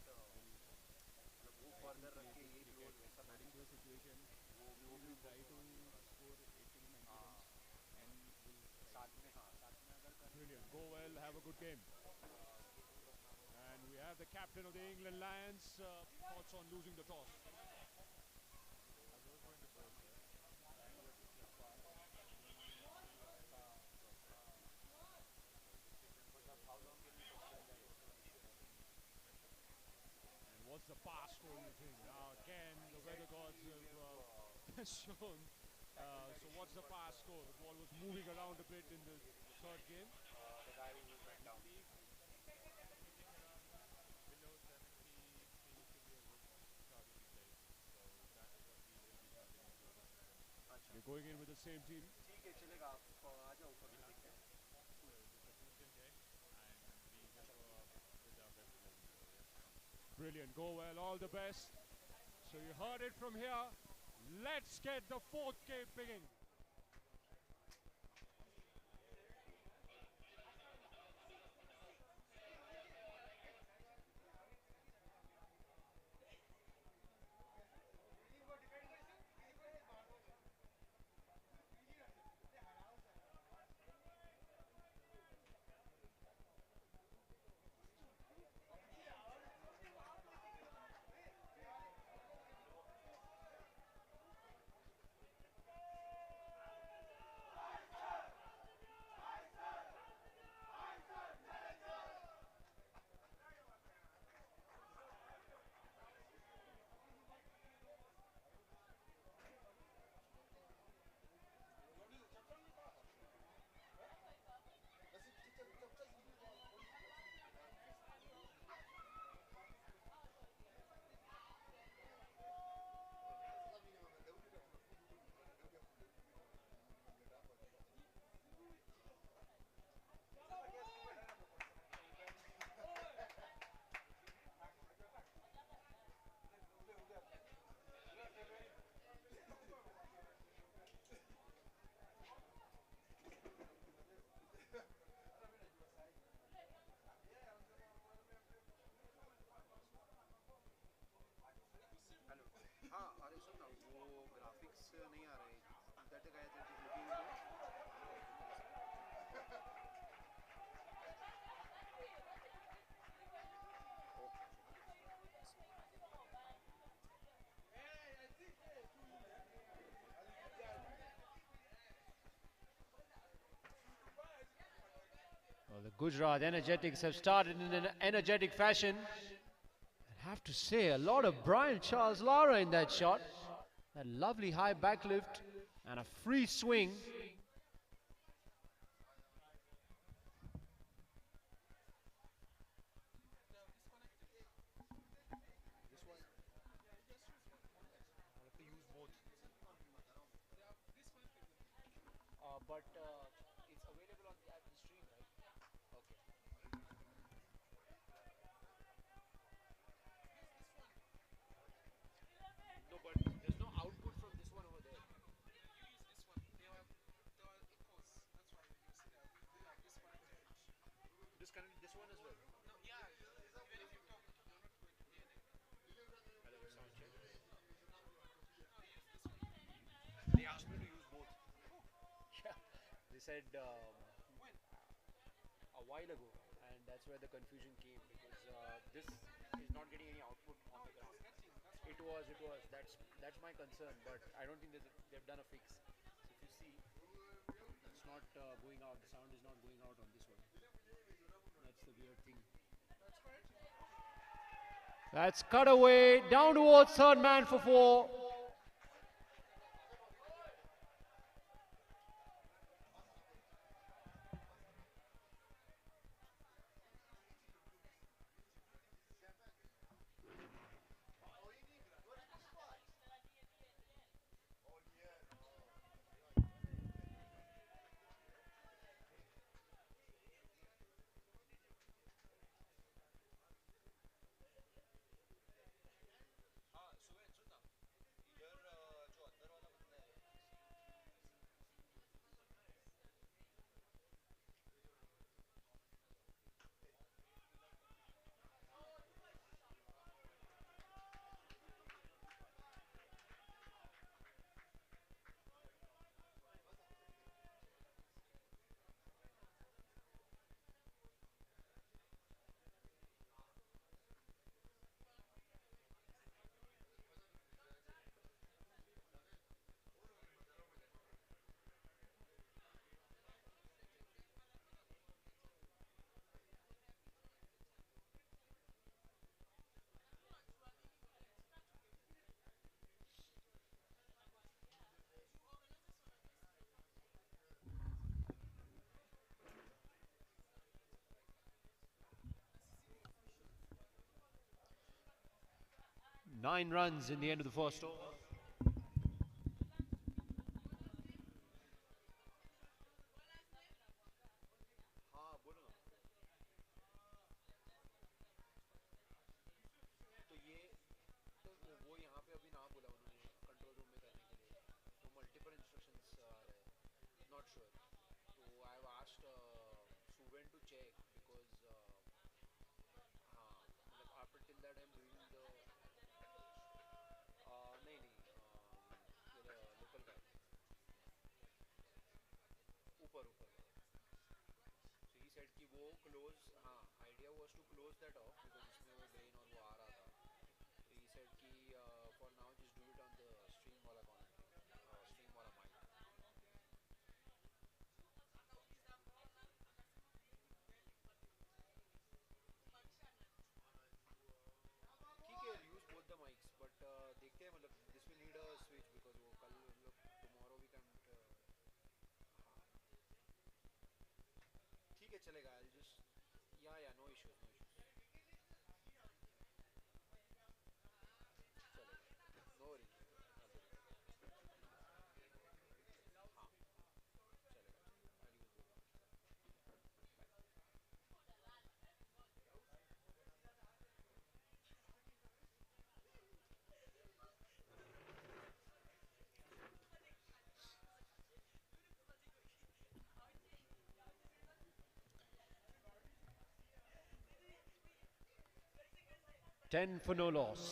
Speaker 9: वो further रख के ये जो ऐसा manager situation वो भी try to score 80 90 runs and साथ में अगर
Speaker 1: Brilliant, go well, have a good game. And we have the captain of the England Lions, thoughts on losing the toss. And what's the pass score you think? Now again, the weather gods have shown. So what's the pass score? The ball was moving around a bit in the third game.
Speaker 9: the guy who went down.
Speaker 1: We're going in with the same team.
Speaker 9: ठीक है चलेगा आप आ जाओ ऊपर देखते हैं
Speaker 1: Brilliant, go well, all the best. So you heard it from here. Let's get the fourth game beginning.
Speaker 10: नहीं आ रहे. That the guy that is looking into.
Speaker 4: Well, the Gujrat energetics have started in an energetic fashion. I have to say, a lot of Brian Charles Lara in that shot. That lovely high backlift and a free swing.
Speaker 10: This one. I have to use both. But it's available on at the stream, right? Okay. No, but there's no output from this one over there. You use this one. They are echoes. That's why you see that they are disconnected. Disconnect this one as well. No, yeah. Even if you talk, you're not going to hear them. Hello, sound check. No, use this one. They asked me to use both.
Speaker 4: Yeah, they said
Speaker 10: When?
Speaker 4: a while ago, and that's where the confusion came because this is not getting any output on the ground. It was. That's my concern, but I don't think they've done a fix. So if you see, it's not going out. The sound is not going out on this one. That's the weird thing. That's cut away down towards third man for 4. Nine runs in the end of the first over.
Speaker 10: हाँ बोलो ना. तो ये तो वो यहाँ पे अभी नाम बोला उन्होंने कंट्रोल रूम में करने के लिए. तो मल्टीपल इंस्ट्रक्शंस आ रहे हैं. Not sure. So I've asked Suven to check because हाँ मतलब after till that I'm doing the नहीं the local guy ऊपर. So he said कि वो close हाँ idea was to close that off because इसमें वो drain और वो आ रहा था. So he said कि for now just do it on the stream वाला commentary, stream वाला mic. ठीक है, use both the mics, but देखते हैं मतलब this will need a switch because वो कल लोग tomorrow we can ठीक है चलेगा. I'll just yeah no issues. चलेगा no worries. हाँ चलेगा. I'll use both.
Speaker 4: Ten for no loss.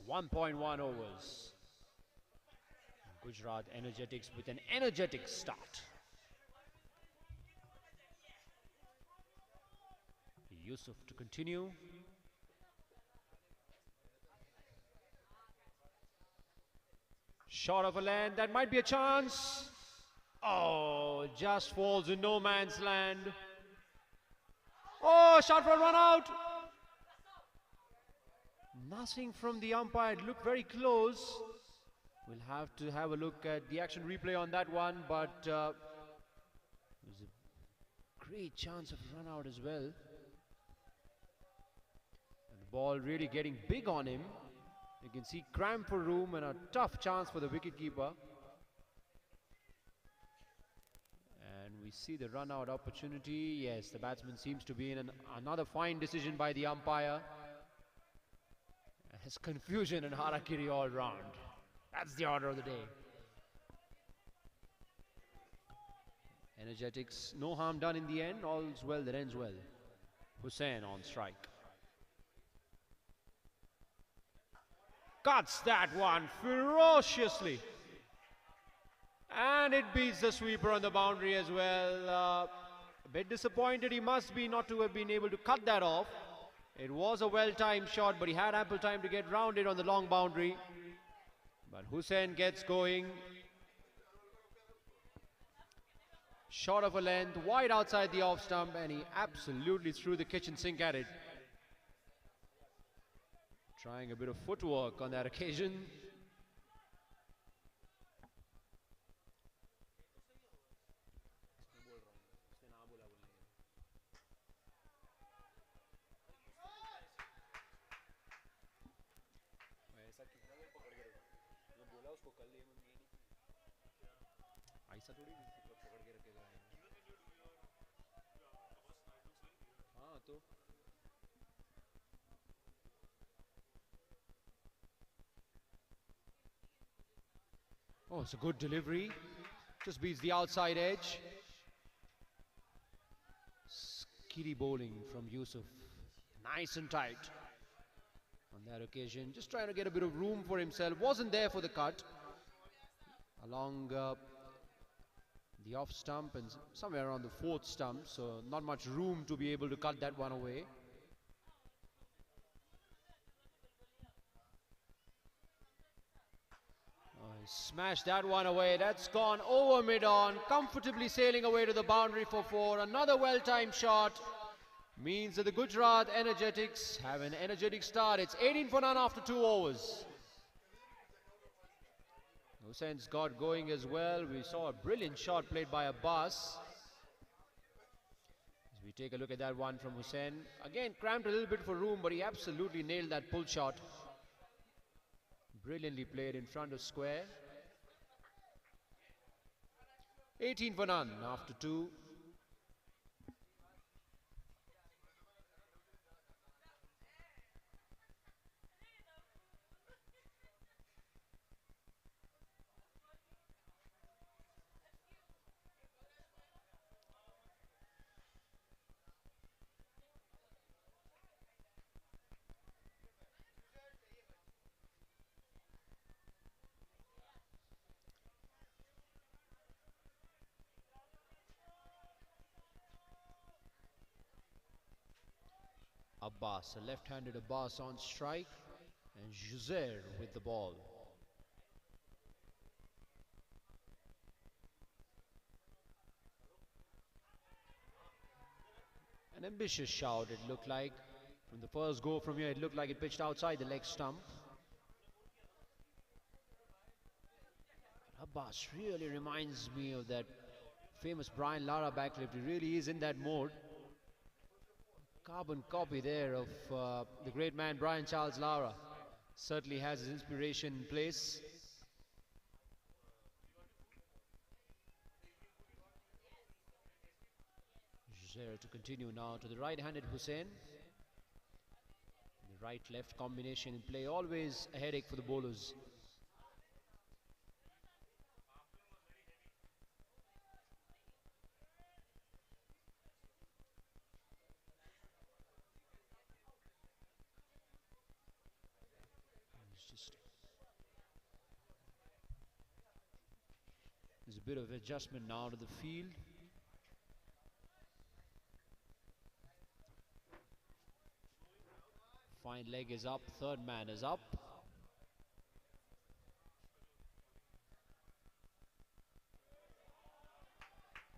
Speaker 4: 1.1 overs.
Speaker 18: Gujrat Energetics with an energetic start. Yusuf to continue. Short of a land, that might be a chance. Oh, just falls in no man's land. Oh, shot for a run out. Nothing from the umpire. It looked very close. We'll have to have a look at the action replay on that one, but it was a great chance of a run out as well. And the ball really getting big on him. You can see cramp for room and a tough chance for the wicketkeeper. And we see the run out opportunity. Yes, the batsman seems to be in another fine decision by the umpire. There's confusion and harakiri all round. That's the order of the day. Energetics, no harm done in the end. All's well that ends well. Hussain on strike. Cuts that one ferociously. And it beats the sweeper on the boundary as well. A bit disappointed he must be not to have been able to cut that off. It was a well-timed shot, but he had ample time to get round it on the long boundary. But Hussain gets going. Short of a length, wide outside the off stump, and he absolutely threw the kitchen sink at it. Trying a bit of footwork on that occasion. ऐसा थोड़ी पकड़ के रखेगा हाँ तो oh, it's a good delivery. Just beats the outside edge. Skiddy bowling from Yusuf. Nice and tight on that occasion. Just trying to get a bit of room for himself. Wasn't there for the cut. Along the off stump and somewhere around the fourth stump, so not much room to be able to cut that one away. Smash that one away. That's gone over mid-on, comfortably sailing away to the boundary for 4. Another well-timed shot means that the Gujrat Energetics have an energetic start. It's 18 for none after 2 overs. Hussain's got going as well. We saw a brilliant shot played by Abbas. As we take a look at that one from Hussain. Again, cramped a little bit for room, but he absolutely nailed that pull shot. Brilliantly played in front of square. 18 for none after 2. Abbas, a left-handed Abbas on strike, and Juzair with the ball. An ambitious shout, it looked like. From the first go from here, it looked like it pitched outside the leg stump. But Abbas really reminds me of that famous Brian Lara backlift. He really is in that mode. Carbon copy there of the great man Brian Charles Lara. Certainly has his inspiration in place. Juzair to continue now to the right-handed Hussain. The right-left combination in play, always a headache for the bowlers. bit of adjustment now to the field. Fine leg is up, third man is up.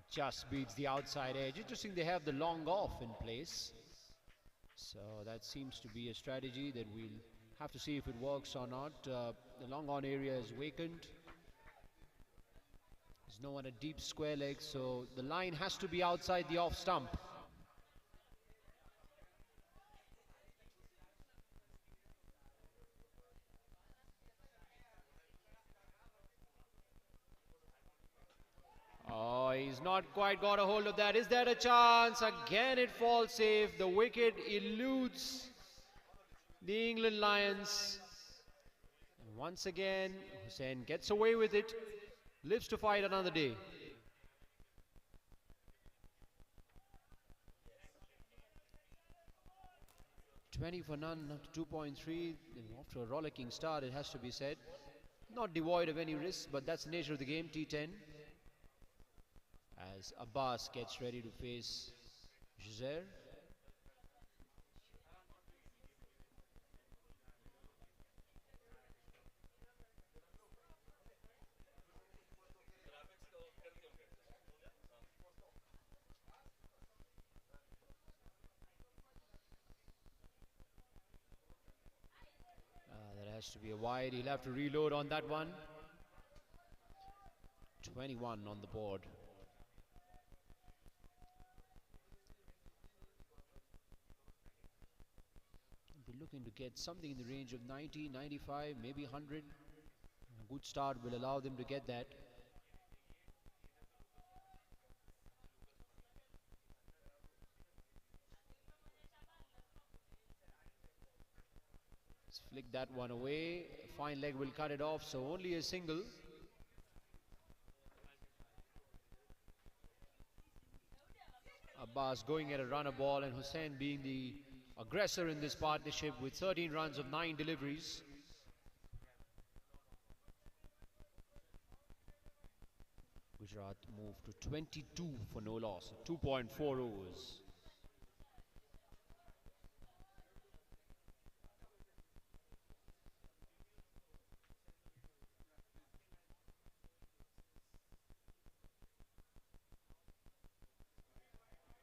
Speaker 18: Just beats the outside edge. Interesting, they have the long off in place. So that seems to be a strategy that we'll have to see if it works or not. The long on area is vacant. There's no one at deep square leg, so the line has to be outside the off stump. Oh, he's not quite got a hold of that. Is there a chance? Again it falls safe. The wicket eludes the England Lions. And once again, Hussain gets away with it. Lives to fight another day. $20 for none up to 2.3. After a rollicking start, it has to be said. Not devoid of any risks, but that's the nature of the game. T10. As Abbas gets ready to face Gujrat. That has to be a wide. He'll have to reload on that one. 21 on the board. We're looking to get something in the range of 90, 95, maybe 100. A good start will allow them to get that. Let's flick that one away. A fine leg will cut it off, so only a single. Abbas going at a runner ball and Hussain being the aggressor in this partnership with 13 runs of 9 deliveries. Gujrat moved to 22 for no loss, 2.4 overs.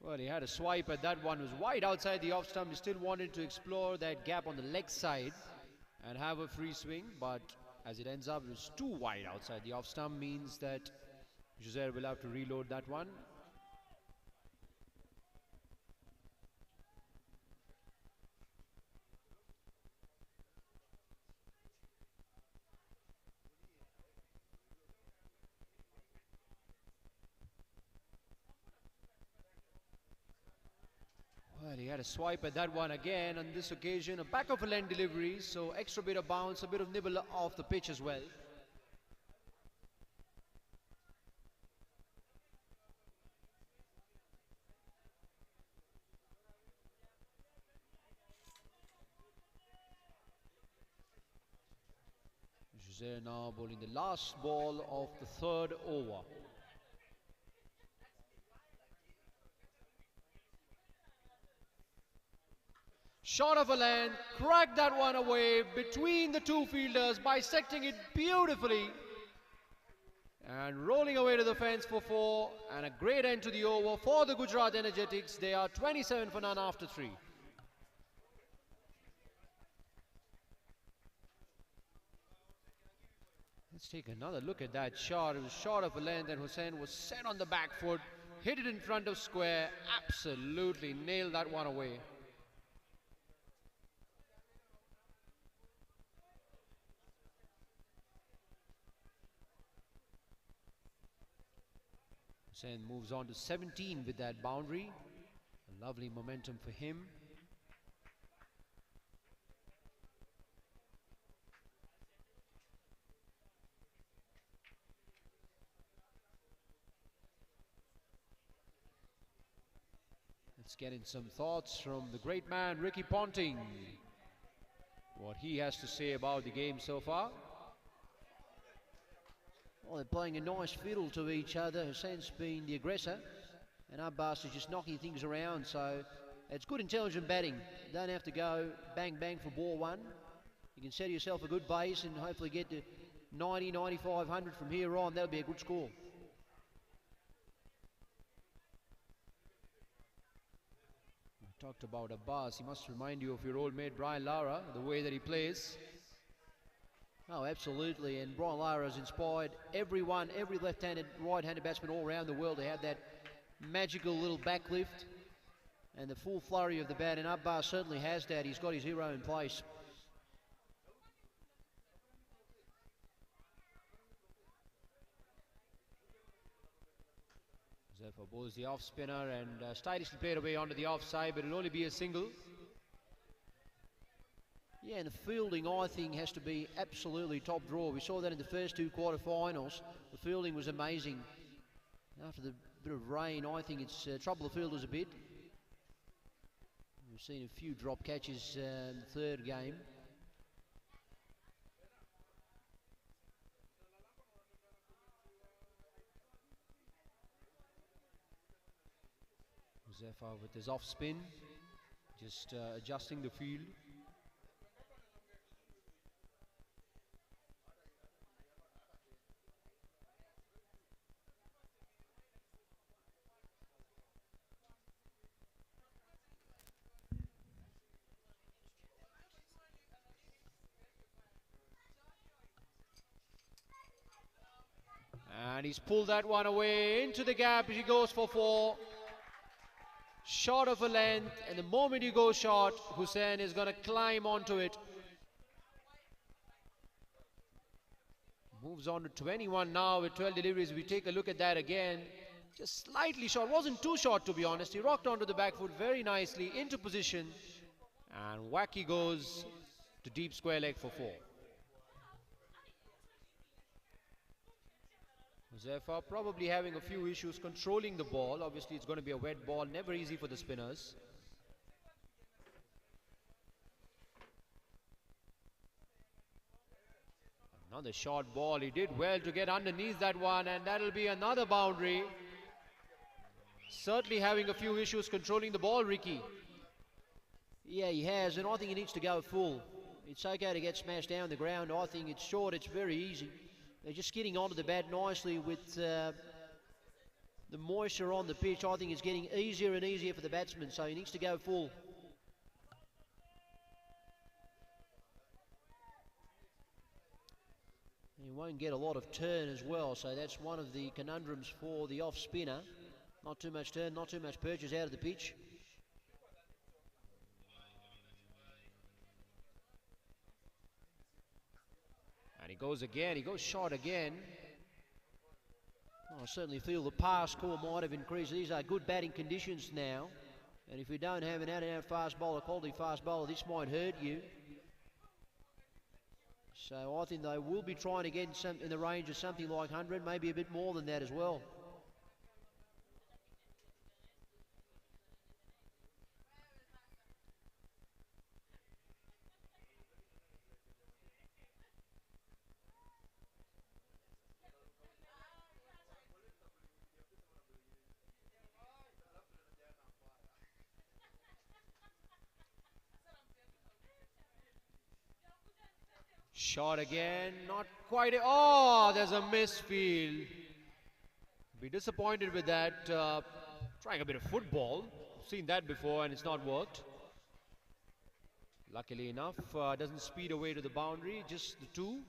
Speaker 18: Well, he had a swipe at that one. It was wide outside the off stump. He still wanted to explore that gap on the leg side and have a free swing. But as it ends up, it was too wide outside the off stump. Means that Gujrat will have to reload that one. Well, he had a swipe at that one again. On this occasion, a back of a length delivery, so extra bit of bounce, a bit of nibble off the pitch as well. Gujrat now bowling the last ball of the third over. Short of a length, cracked that one away between the two fielders, bisecting it beautifully. And rolling away to the fence for 4. And a great end to the over for the Gujrat Energetics. They are 27 for none after 3. Let's take another look at that shot. It was short of a length and Hussain was set on the back foot. Hit it in front of square. Absolutely nailed that one away. Hussain moves on to 17 with that boundary. A lovely momentum for him. Let's get in some thoughts from the great man Ricky Ponting. What he has to say about the game so far.
Speaker 6: Well, they're playing a nice fiddle to each other. Hassan's been the aggressor, and Abbas is just knocking things around. So it's good, intelligent batting. You don't have to go bang, bang for ball one. You can set yourself a good base and hopefully get to 90, 95, 100 from here on. That'll be a good score. I talked about Abbas. He must remind you of your old mate Brian Lara, the way that he plays. Oh, absolutely. And Brian Lara has inspired everyone, every left-handed, right-handed batsman all around the world to have that magical little backlift and the full flurry of the bat. And Abbas certainly has that. He's got his hero in place. Zephyr bowls the off spinner and stylishly played away onto the offside, but it'll only be a single. Yeah, and the fielding, I think, has to be absolutely top draw. We saw that in the first two quarterfinals. The fielding was amazing. After the bit of rain, I think it's troubled the fielders a bit. We've seen a few drop catches in the third game. Zephyr with his off spin, just adjusting the field. And he's pulled that one away into the gap. He goes for 4. Short of a length, and the moment he goes short, Hussain is going to climb onto it. Moves on to 21 now with 12 deliveries. We take a look at that again. Just slightly short. Wasn't too short, to be honest. He rocked onto the back foot very nicely into position. And whack he goes to deep square leg for 4. Zephyr probably having a few issues controlling the ball. Obviously, it's going to be a wet ball. Never easy for the spinners. Another short ball. He did well to get underneath that one, and that'll be another boundary. Certainly having a few issues controlling the ball, Ricky. Yeah, he has, and I think he needs to go full. It's okay to get smashed down the ground. I think it's short. It's very easy. They're just getting onto the bat nicely with the moisture on the pitch. I think it's getting easier and easier for the batsman, so he needs to go full. He won't get a lot of turn as well, so that's one of the conundrums for the off spinner. Not too much turn, not too much purchase out of the pitch. And he goes again, he goes short again. I certainly feel the pass score might have increased. These are good batting conditions now. And if we don't have an out-and-out fast bowler, quality fast bowler, this might hurt you. So I think they will be trying to get in the range of something like 100, maybe a bit more than that as well. Shot again, not quite. Oh, there's a misfield. Be disappointed with that. Trying a bit of football. Seen that before and it's not worked. Luckily enough, doesn't speed away to the boundary, just the 2.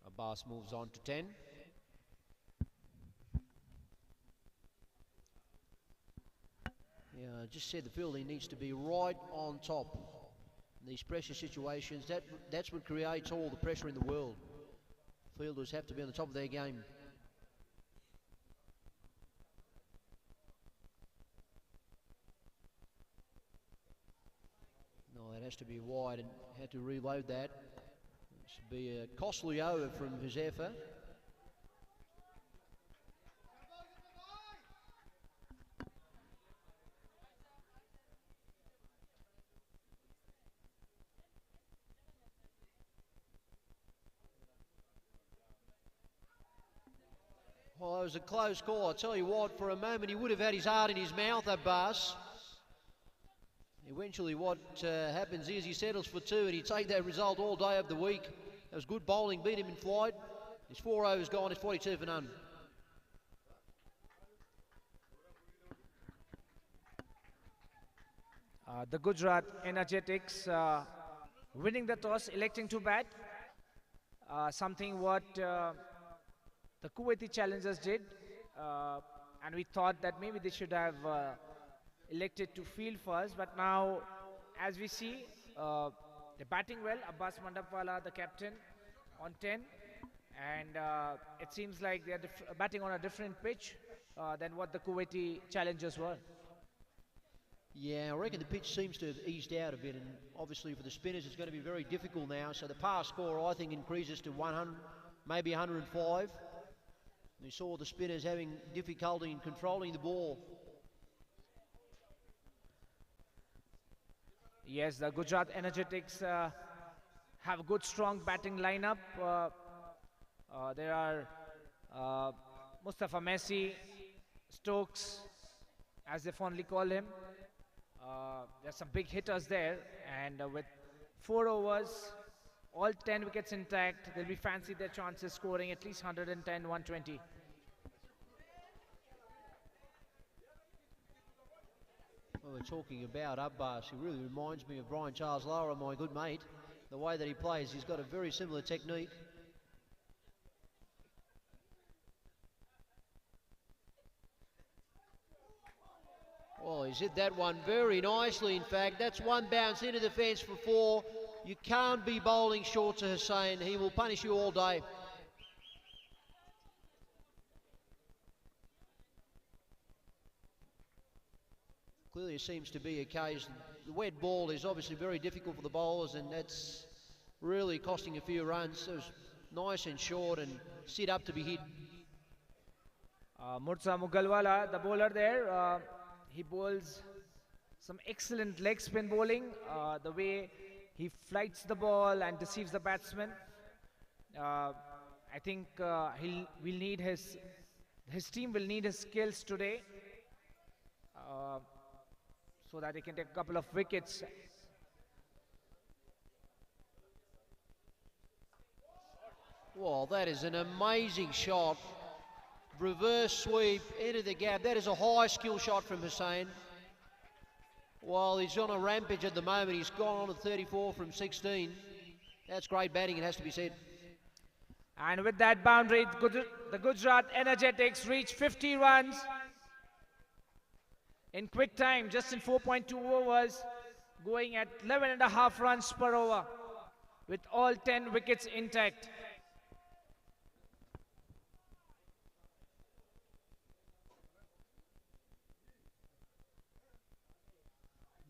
Speaker 6: Abbas moves on to 10. Yeah, I just said the fielding needs to be right on top. These pressure situations, that's what creates all the pressure in the world. Fielders have to be on the top of their game. No, that has to be wide and had to reload that. It should be a costly over from Huzaifa. Well, it was a close call. I tell you what, for a moment he would have had his heart in his mouth, Abbas. Eventually what happens is he settles for 2 and he take that result all day of the week. That was good bowling, beat him in flight. His 4 overs gone, it's 42 for none.
Speaker 5: The Gujrat Energetics winning the toss, electing to bat. Something what the Kuwaiti challengers did. And we thought that maybe they should have elected to field first. But now, as we see, they're batting well. Abbas Mandapwala, the captain, on 10. And it seems like they're batting on a different pitch than what the Kuwaiti challengers were.
Speaker 6: Yeah, I reckon the pitch seems to have eased out a bit, and obviously for the spinners it's going to be very difficult now. So the pass score, I think, increases to 100, maybe 105. We saw the spinners having difficulty in controlling the ball.
Speaker 5: Yes, the Gujrat Energetics have a good, strong batting lineup. There are Mustafa Messi, Stokes, as they fondly call him. There's some big hitters there, and with 4 overs, all 10 wickets intact, they'll be fancy their chances scoring at least 110, 120.
Speaker 6: Well, we're talking about Abbas. He really reminds me of Brian Charles Lara, my good mate. The way that he plays, he's got a very similar technique. Oh, he's hit that one very nicely, in fact. That's one bounce into the fence for 4. You can't be bowling short to Hussain. He will punish you all day. Clearly it seems to be a case. The wet ball is obviously very difficult for the bowlers, and that's really costing a few runs. It was nice and short and sit up to be hit.
Speaker 5: Murza Mugalwala, the bowler there, he bowls some excellent leg spin bowling. The way he flights the ball and deceives the batsman. I think we'll need his team will need his skills today, so that he can take a couple of wickets.
Speaker 6: Well, that is an amazing shot. Reverse sweep into the gap. That is a high skill shot from Hussain. While he's on a rampage at the moment, he's gone on to 34 from 16. That's great batting, it has to be said.
Speaker 5: And with that boundary, the Gujrat Energetics reach 50 runs in quick time, just in 4.2 overs, going at 11.5 runs per over, with all 10 wickets intact.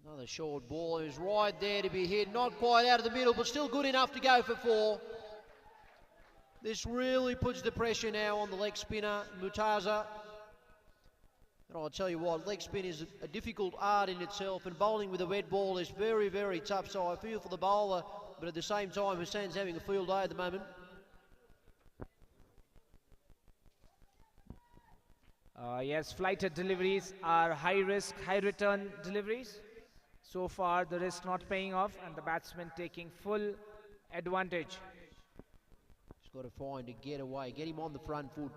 Speaker 6: Another short ball is right there to be hit. Not quite out of the middle, but still good enough to go for 4. This really puts the pressure now on the leg spinner, Murtaza. And I'll tell you what, leg spin is a difficult art in itself, and bowling with a wet ball is very, very tough. So I feel for the bowler, but at the same time, Hussain's having a field day at the moment.
Speaker 5: Yes, flighted deliveries are high risk, high return deliveries. So far, the risk not paying off, and the batsman taking full advantage.
Speaker 6: He's got to find a getaway. Get him on the front foot.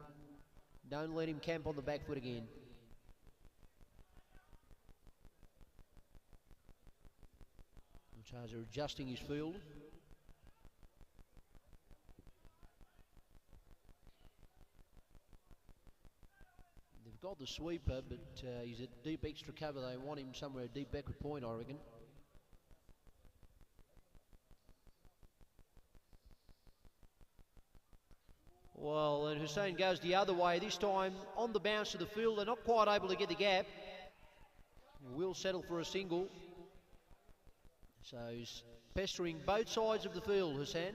Speaker 6: Don't let him camp on the back foot again. Murtaza adjusting his field. They've got the sweeper, but he's at deep extra cover. They want him somewhere deep backward point, I reckon. Well, and Hussain goes the other way, this time on the bounce to the field. They're not quite able to get the gap. Will settle for a single. So he's pestering both sides of the field, Hussain.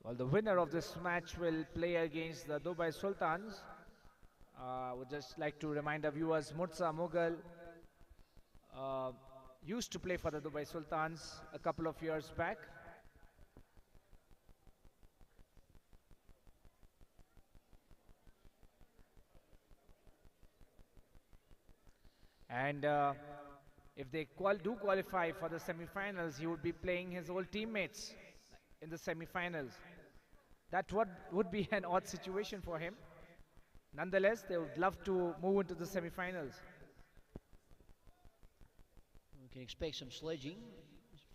Speaker 5: Well, the winner of this match will play against the Dubai Sultans. Would just like to remind the viewers, Murtaza Mughal used to play for the Dubai Sultans a couple of years back. And if they do qualify for the semi-finals, he would be playing his old teammates in the semi-finals. That would be an odd situation for him. Nonetheless, they would love to move into the semi-finals.
Speaker 6: We can expect some sledging,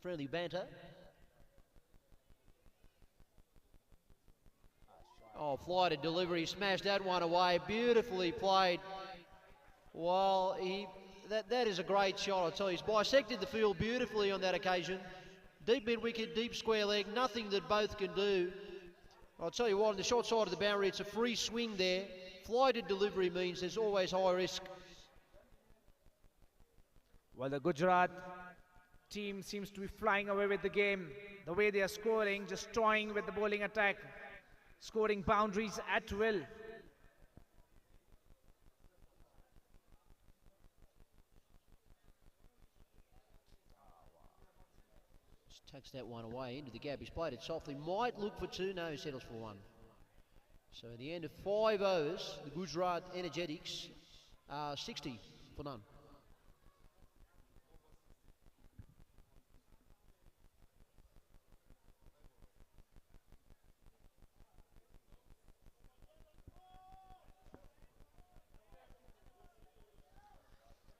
Speaker 6: friendly banter. Oh, fly to delivery, smashed that one away, beautifully played. Well, that is a great shot, I tell you. He's bisected the field beautifully on that occasion. Deep mid-wicket, deep square leg, nothing that both can do. I'll tell you what, on the short side of the boundary, it's a free swing there. Fly to delivery means there's always high risk.
Speaker 5: Well, the Gujrat team seems to be flying away with the game. The way they are scoring, just toying with the bowling attack, scoring boundaries at will.
Speaker 6: Just tucks that one away into the gap. He's played it softly. Might look for two. No, he settles for one. So at the end of 5 overs, the Gujrat Energetics are 60 for none.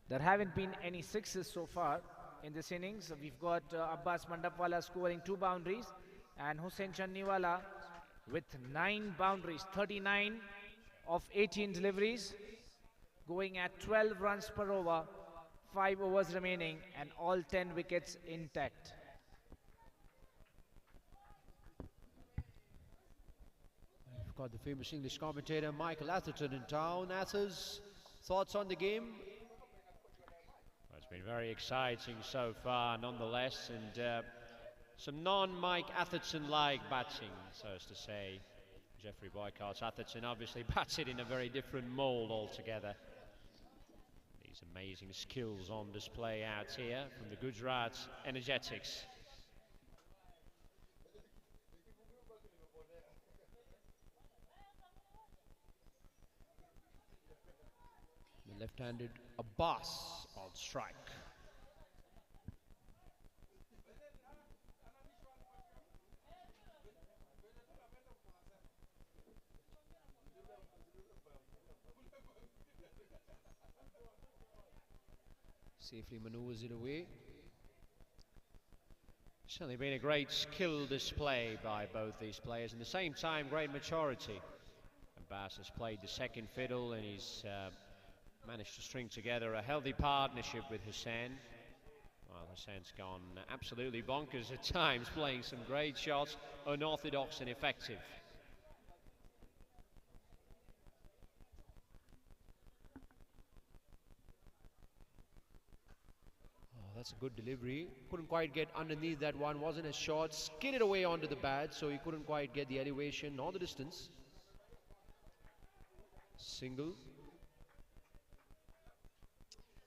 Speaker 5: There haven't been any sixes so far in this innings. We've got Abbas Mandapwala scoring 2 boundaries and Hussain Channiwala with 9 boundaries, 39 of 18 deliveries, going at 12 runs per over, 5 overs remaining and all 10 wickets intact.
Speaker 6: We've got the famous English commentator Michael Atherton in town. Athers, thoughts on the game?
Speaker 2: Well, it's been very exciting so far nonetheless, and some non-Mike Atherton-like batting, so as to say. Jeffrey Boycott's Atherton obviously bats it in a very different mould altogether. These amazing skills on display out here from the Gujrat Energetics.
Speaker 6: The left-handed Abbas on strike. Safely maneuvers it away.
Speaker 2: Certainly been a great skill display by both these players, and at the same time great maturity. Abbas has played the second fiddle and he's managed to string together a healthy partnership with Hussain. Well, Hussain's gone absolutely bonkers at times, playing some great shots, unorthodox and effective.
Speaker 6: That's a good delivery. Couldn't quite get underneath that one. Wasn't as short. Skidded away onto the bat, so he couldn't quite get the elevation nor the distance. Single.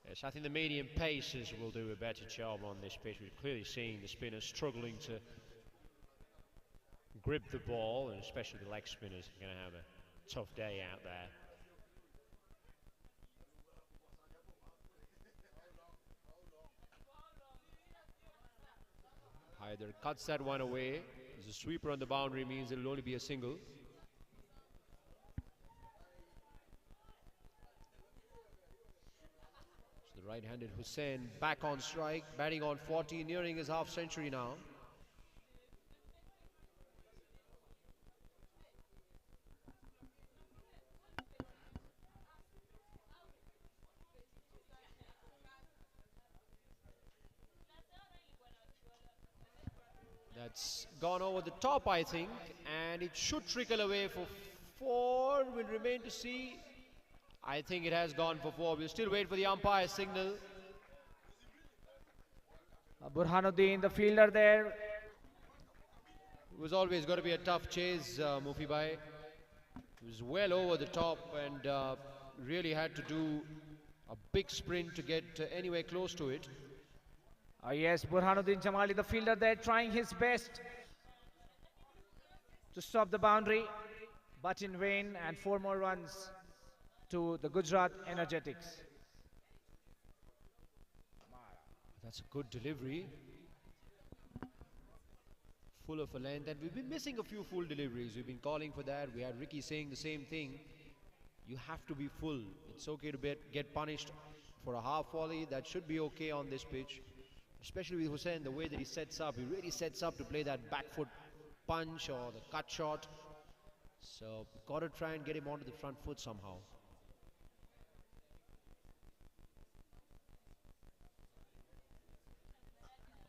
Speaker 2: Yes, I think the medium pacers will do a better job on this pitch. We're clearly seeing the spinners struggling to grip the ball, and especially the leg spinners are going to have a tough day out there.
Speaker 6: Either cuts that one away. There's a sweeper on the boundary, means it'll only be a single. So the right-handed Hussain back on strike, batting on 40, nearing his half century now. That's gone over the top, I think, and it should trickle away for 4. Will remain to see. I think it has gone for 4. We'll still wait for the umpire signal.
Speaker 5: Burhanuddin, the fielder there.
Speaker 6: It was always going to be a tough chase, Mufi Bhai. It was well over the top, and
Speaker 18: really had to do a big sprint to get anywhere close to it.
Speaker 5: Yes, Burhanuddin Jamali, the fielder there, trying his best to stop the boundary, but in vain, and 4 more runs to the Gujrat Energetics.
Speaker 18: That's a good delivery. Full of a length, and we've been missing a few full deliveries. We've been calling for that. We had Ricky saying the same thing. You have to be full. It's okay to get punished for a half volley. That should be okay on this pitch. Especially with Hussain, the way that he sets up. He really sets up to play that back foot punch or the cut shot. So, got to try and get him onto the front foot somehow.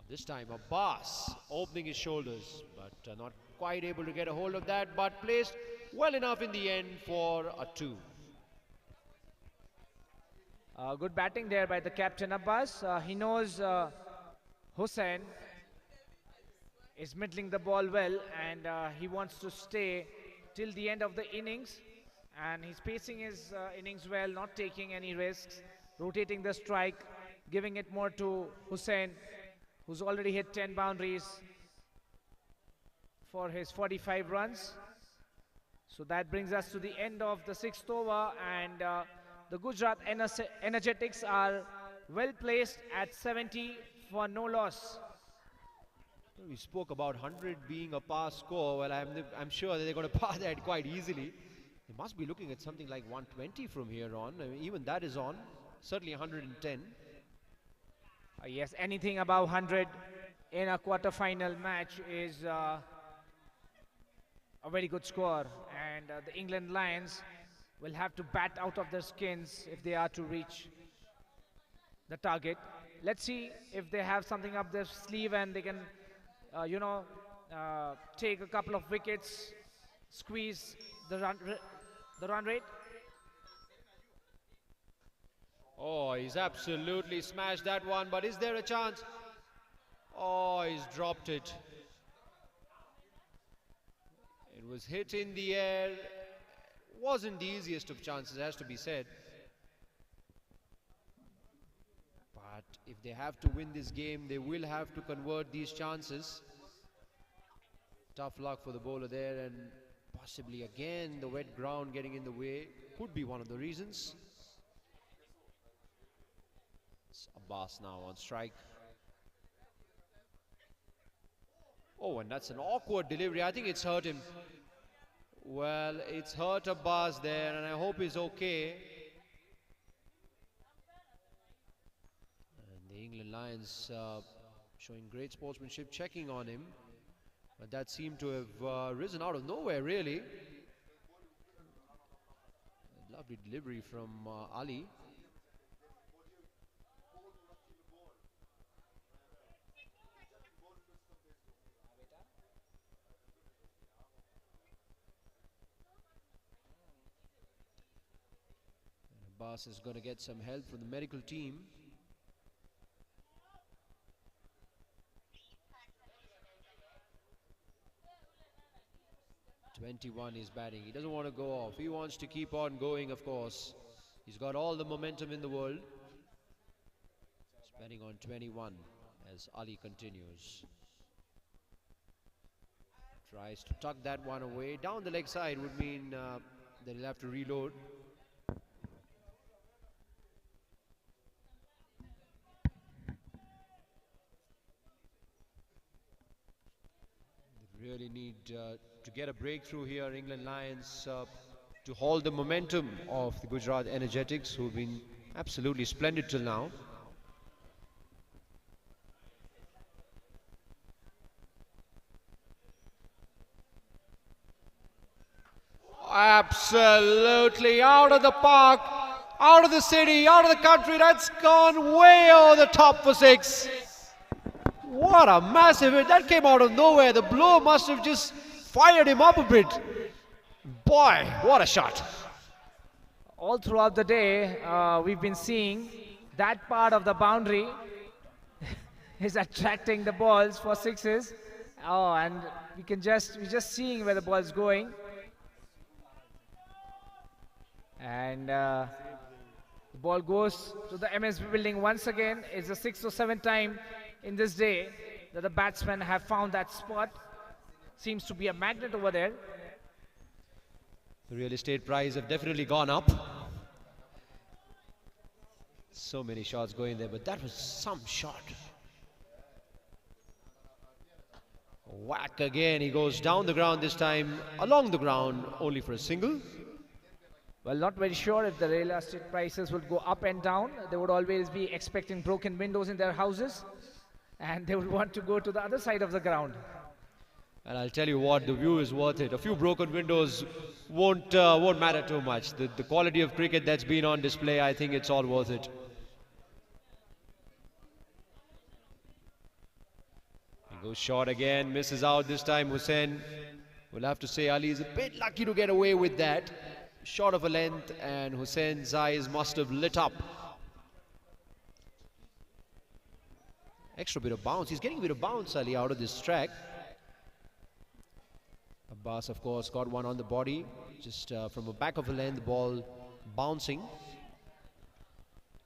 Speaker 18: This time Abbas opening his shoulders, but not quite able to get a hold of that, but placed well enough in the end for a 2.
Speaker 5: Good batting there by the captain Abbas. He knows Hussain is middling the ball well, and he wants to stay till the end of the innings, and he's pacing his innings well, not taking any risks, rotating the strike, giving it more to Hussain, who's already hit 10 boundaries for his 45 runs. So that brings us to the end of the 6th over, and the Gujrat Energetics are well placed at 70 for no loss.
Speaker 18: We spoke about 100 being a pass score. Well, I'm sure that they're going to pass that quite easily. They must be looking at something like 120 from here on. I mean, even that is on. Certainly 110.
Speaker 5: Yes, anything above 100 in a quarter-final match is a very good score, and the England Lions will have to bat out of their skins if they are to reach the target. Let's see if they have something up their sleeve and they can, take a couple of wickets, squeeze the run rate.
Speaker 18: Oh, he's absolutely smashed that one, but is there a chance? Oh, he's dropped it. It was hit in the air. Wasn't the easiest of chances, has to be said. But if they have to win this game, they will have to convert these chances. Tough luck for the bowler there, and possibly again the wet ground getting in the way could be one of the reasons. It's Abbas now on strike. Oh, and that's an awkward delivery. I think it's hurt him. Well, it's hurt Abbas there, and I hope he's okay. And the England Lions showing great sportsmanship, checking on him. But that seemed to have risen out of nowhere, really. A lovely delivery from Ali. Abbas is going to get some help from the medical team. .21 is batting. He doesn't want to go off. He wants to keep on going, of course. He's got all the momentum in the world. He's batting on 21 as Ali continues. Tries to tuck that one away. Down the leg side would mean that he'll have to reload. Really need to get a breakthrough here, England Lions, to hold the momentum of the Gujrat Energetics, who've been absolutely splendid till now. Absolutely out of the park, out of the city, out of the country. That's gone way over the top for 6. What a massive hit. That came out of nowhere. The blow must have just fired him up a bit. Boy, what a shot.
Speaker 5: All throughout the day, we've been seeing that part of the boundary is attracting the balls for 6s. Oh, and we're just seeing where the ball is going. And the ball goes to the MSB building once again. It's the 6th or 7th time in this day that the batsmen have found that spot. Seems to be a magnet over there.
Speaker 18: The real estate price have definitely gone up. So many shots going there, but that was some shot. Whack again, he goes down the ground this time, along the ground, only for a single.
Speaker 5: Well, not very sure if the real estate prices would go up and down. They would always be expecting broken windows in their houses, and they would want to go to the other side of the ground.
Speaker 18: And I'll tell you what, the view is worth it. A few broken windows won't matter too much. The quality of cricket that's been on display, I think it's all worth it. He goes short again, misses out this time. Hussain, we'll have to say Ali is a bit lucky to get away with that. Short of a length, and Hussain's eyes must have lit up. Extra bit of bounce. He's getting a bit of bounce, Ali, out of this track. Abbas, of course, got one on the body. Just from the back of the length, the ball bouncing.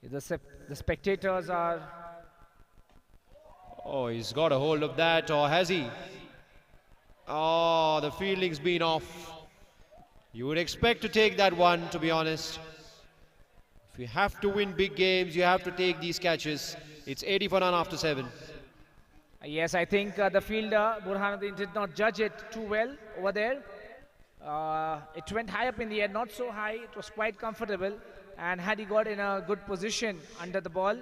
Speaker 5: The spectators are...
Speaker 18: Oh, he's got a hold of that, or has he? Oh, the fielding's been off. You would expect to take that one, to be honest. If you have to win big games, you have to take these catches. It's 80 for none after 7.
Speaker 5: Yes, I think the fielder, Burhani, did not judge it too well over there. It went high up in the air, not so high. It was quite comfortable. And had he got in a good position under the ball,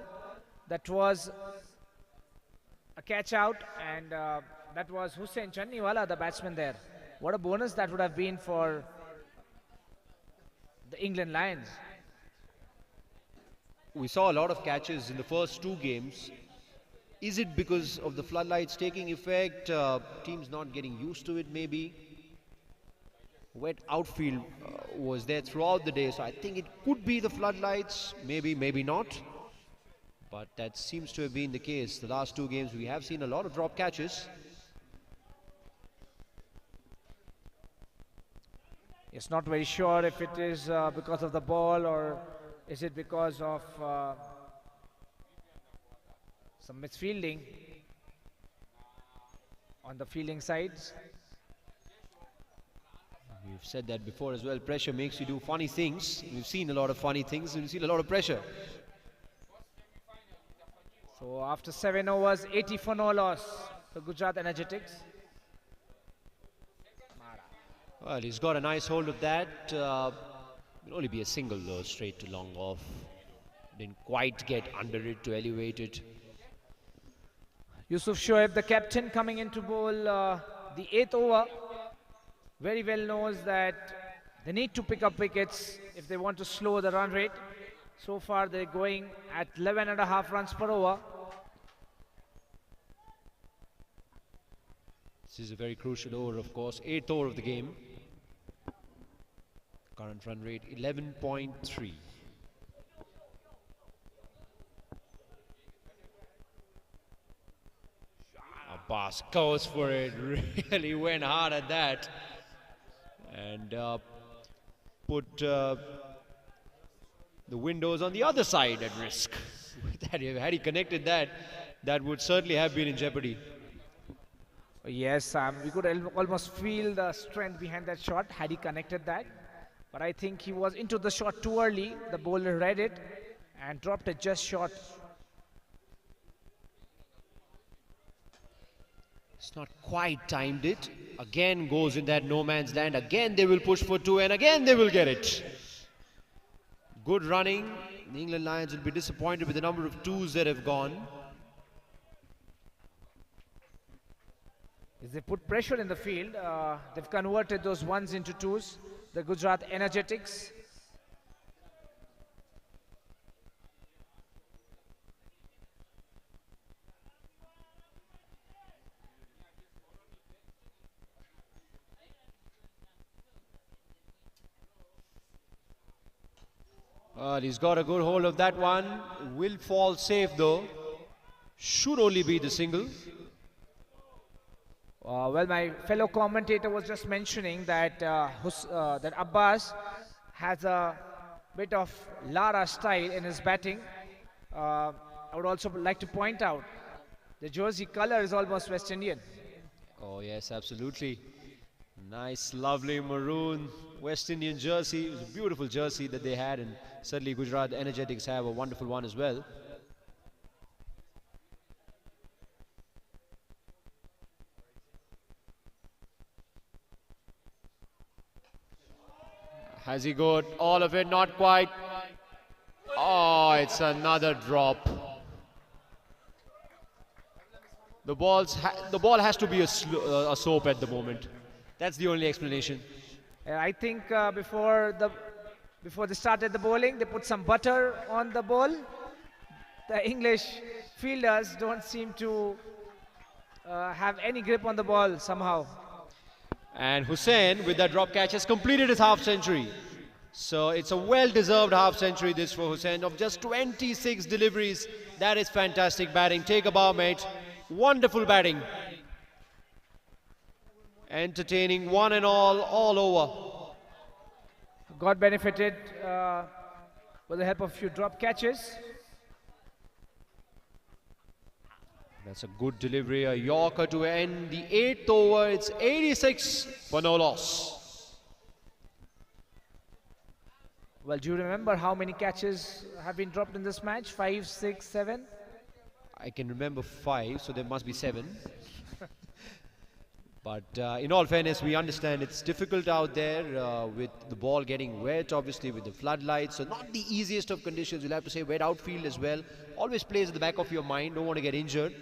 Speaker 5: that was a catch out. And that was Hussain Channiwala, the batsman there. What a bonus that would have been for the England Lions.
Speaker 18: We saw a lot of catches in the first 2 games. Is it because of the floodlights taking effect? Teams not getting used to it, maybe? Wet outfield was there throughout the day, so I think it could be the floodlights. Maybe, maybe not. But that seems to have been the case. The last 2 games, we have seen a lot of drop catches.
Speaker 5: It's not very sure if it is because of the ball or is it because of some misfielding on the fielding sides.
Speaker 18: We've said that before as well. Pressure makes you do funny things. We've seen a lot of funny things and we've seen a lot of pressure.
Speaker 5: So after 7 overs, 80 for no loss for Gujrat Energetics.
Speaker 18: Well, he's got a nice hold of that. It'll only be a single though, straight to long off. Didn't quite get under it to elevate it.
Speaker 5: Yusuf Shoaib, the captain, coming in to bowl the 8th over. Very well knows that they need to pick up wickets if they want to slow the run rate. So far they're going at 11.5 runs per over.
Speaker 18: This is a very crucial over, of course. 8th over of the game. Current run rate 11.3. Abbas goes for it. Really went hard at that. And put the windows on the other side at risk. Had he connected that, that would certainly have been in jeopardy.
Speaker 5: Yes, we could almost feel the strength behind that shot had he connected that. But I think he was into the shot too early. The bowler read it and dropped it just short.
Speaker 18: It's not quite timed it. Again goes in that no man's land. Again they will push for 2 and again they will get it. Good running. The England Lions will be disappointed with the number of 2s that have gone.
Speaker 5: As they put pressure in the field, they've converted those 1s into 2s. The Gujrat Energetics.
Speaker 18: He's got a good hold of that one. Will fall safe though. Should only be the single.
Speaker 5: Well, my fellow commentator was just mentioning that that Abbas has a bit of Lara style in his batting. I would also like to point out the jersey color is almost West Indian.
Speaker 18: Oh yes, absolutely. Nice, lovely maroon West Indian jersey. It was a beautiful jersey that they had, and certainly Gujarat Energetics have a wonderful one as well. Has he got all of it? Not quite. Oh, it's another drop. The ball has to be a soap at the moment. That's the only explanation.
Speaker 5: I think before they started the bowling, they put some butter on the ball. The English fielders don't seem to have any grip on the ball somehow.
Speaker 18: And Hussain, with that drop catch, has completed his half century. So it's a well-deserved half century this for Hussain of just 26 deliveries. That is fantastic batting. Take a bow, mate. Wonderful batting. Entertaining one and all over.
Speaker 5: Got benefited with the help of a few drop catches.
Speaker 18: That's a good delivery, a Yorker to end the 8th over. It's 86 for no loss.
Speaker 5: Well, do you remember how many catches have been dropped in this match? 5, 6, 7?
Speaker 18: I can remember 5, so there must be 7. But in all fairness, we understand it's difficult out there with the ball getting wet, obviously with the floodlights. So not the easiest of conditions. You'll have to say wet outfield as well. Always plays at the back of your mind. Don't want to get injured.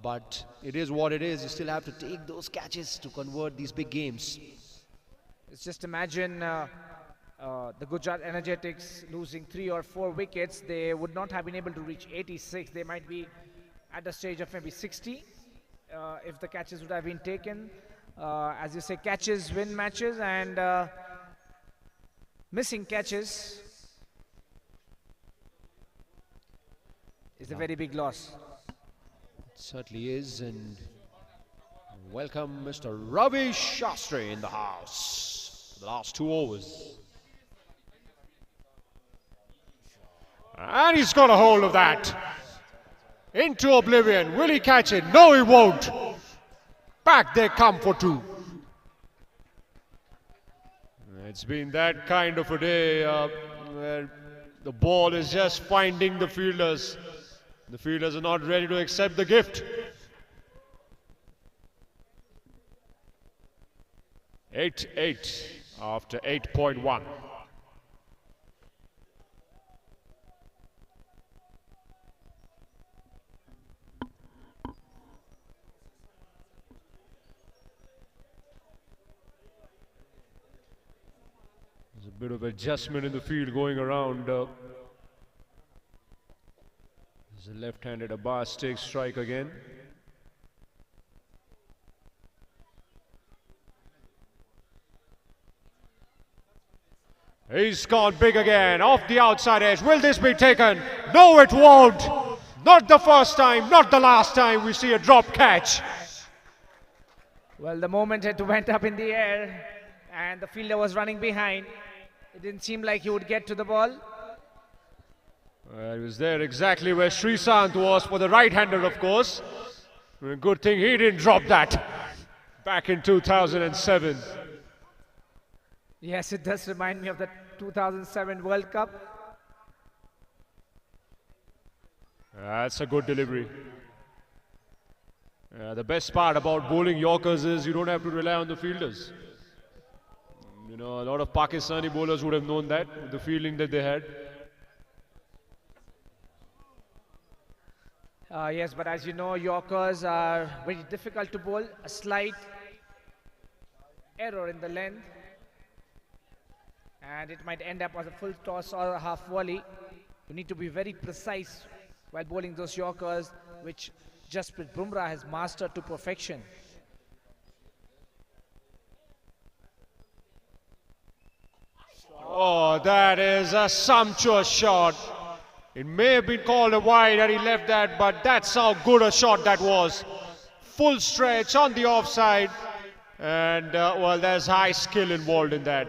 Speaker 18: But it is what it is. You still have to take those catches to convert these big games.
Speaker 5: Let's just imagine the Gujrat Energetics losing 3 or 4 wickets. They would not have been able to reach 86. They might be at the stage of maybe 60 if the catches would have been taken. As you say, catches win matches, and missing catches is a very big loss.
Speaker 18: It certainly is, and welcome Mr. Ravi Shastri in the house for the last 2 overs.
Speaker 1: And he's got a hold of that. Into oblivion. Will he catch it? No, he won't. Back they come for 2. It's been that kind of a day where the ball is just finding the fielders. The fielders are not ready to accept the gift. 8-8 after 8.1. There's a bit of adjustment in the field going around. There's a left-handed Abbas takes strike again. He's gone big again, off the outside edge. Will this be taken? No, it won't. Not the first time, not the last time we see a drop catch.
Speaker 5: Well, the moment it went up in the air and the fielder was running behind, it didn't seem like he would get to the ball.
Speaker 1: He was there exactly where Srisant was for the right-hander, of course. A good thing he didn't drop that back in 2007.
Speaker 5: Yes, it does remind me of the 2007 World Cup.
Speaker 1: That's a good delivery. The best part about bowling Yorkers is you don't have to rely on the fielders. You know, a lot of Pakistani bowlers would have known that with the fielding that they had.
Speaker 5: Yes, but as you know, Yorkers are very difficult to bowl. A slight error in the length, and it might end up as a full toss or a half volley. You need to be very precise while bowling those Yorkers, which Jasprit Bumrah has mastered to perfection.
Speaker 1: Oh, that is a sumptuous shot. It may have been called a wide and he left that, but that's how good a shot that was. Full stretch on the offside, and well, there's high skill involved in that.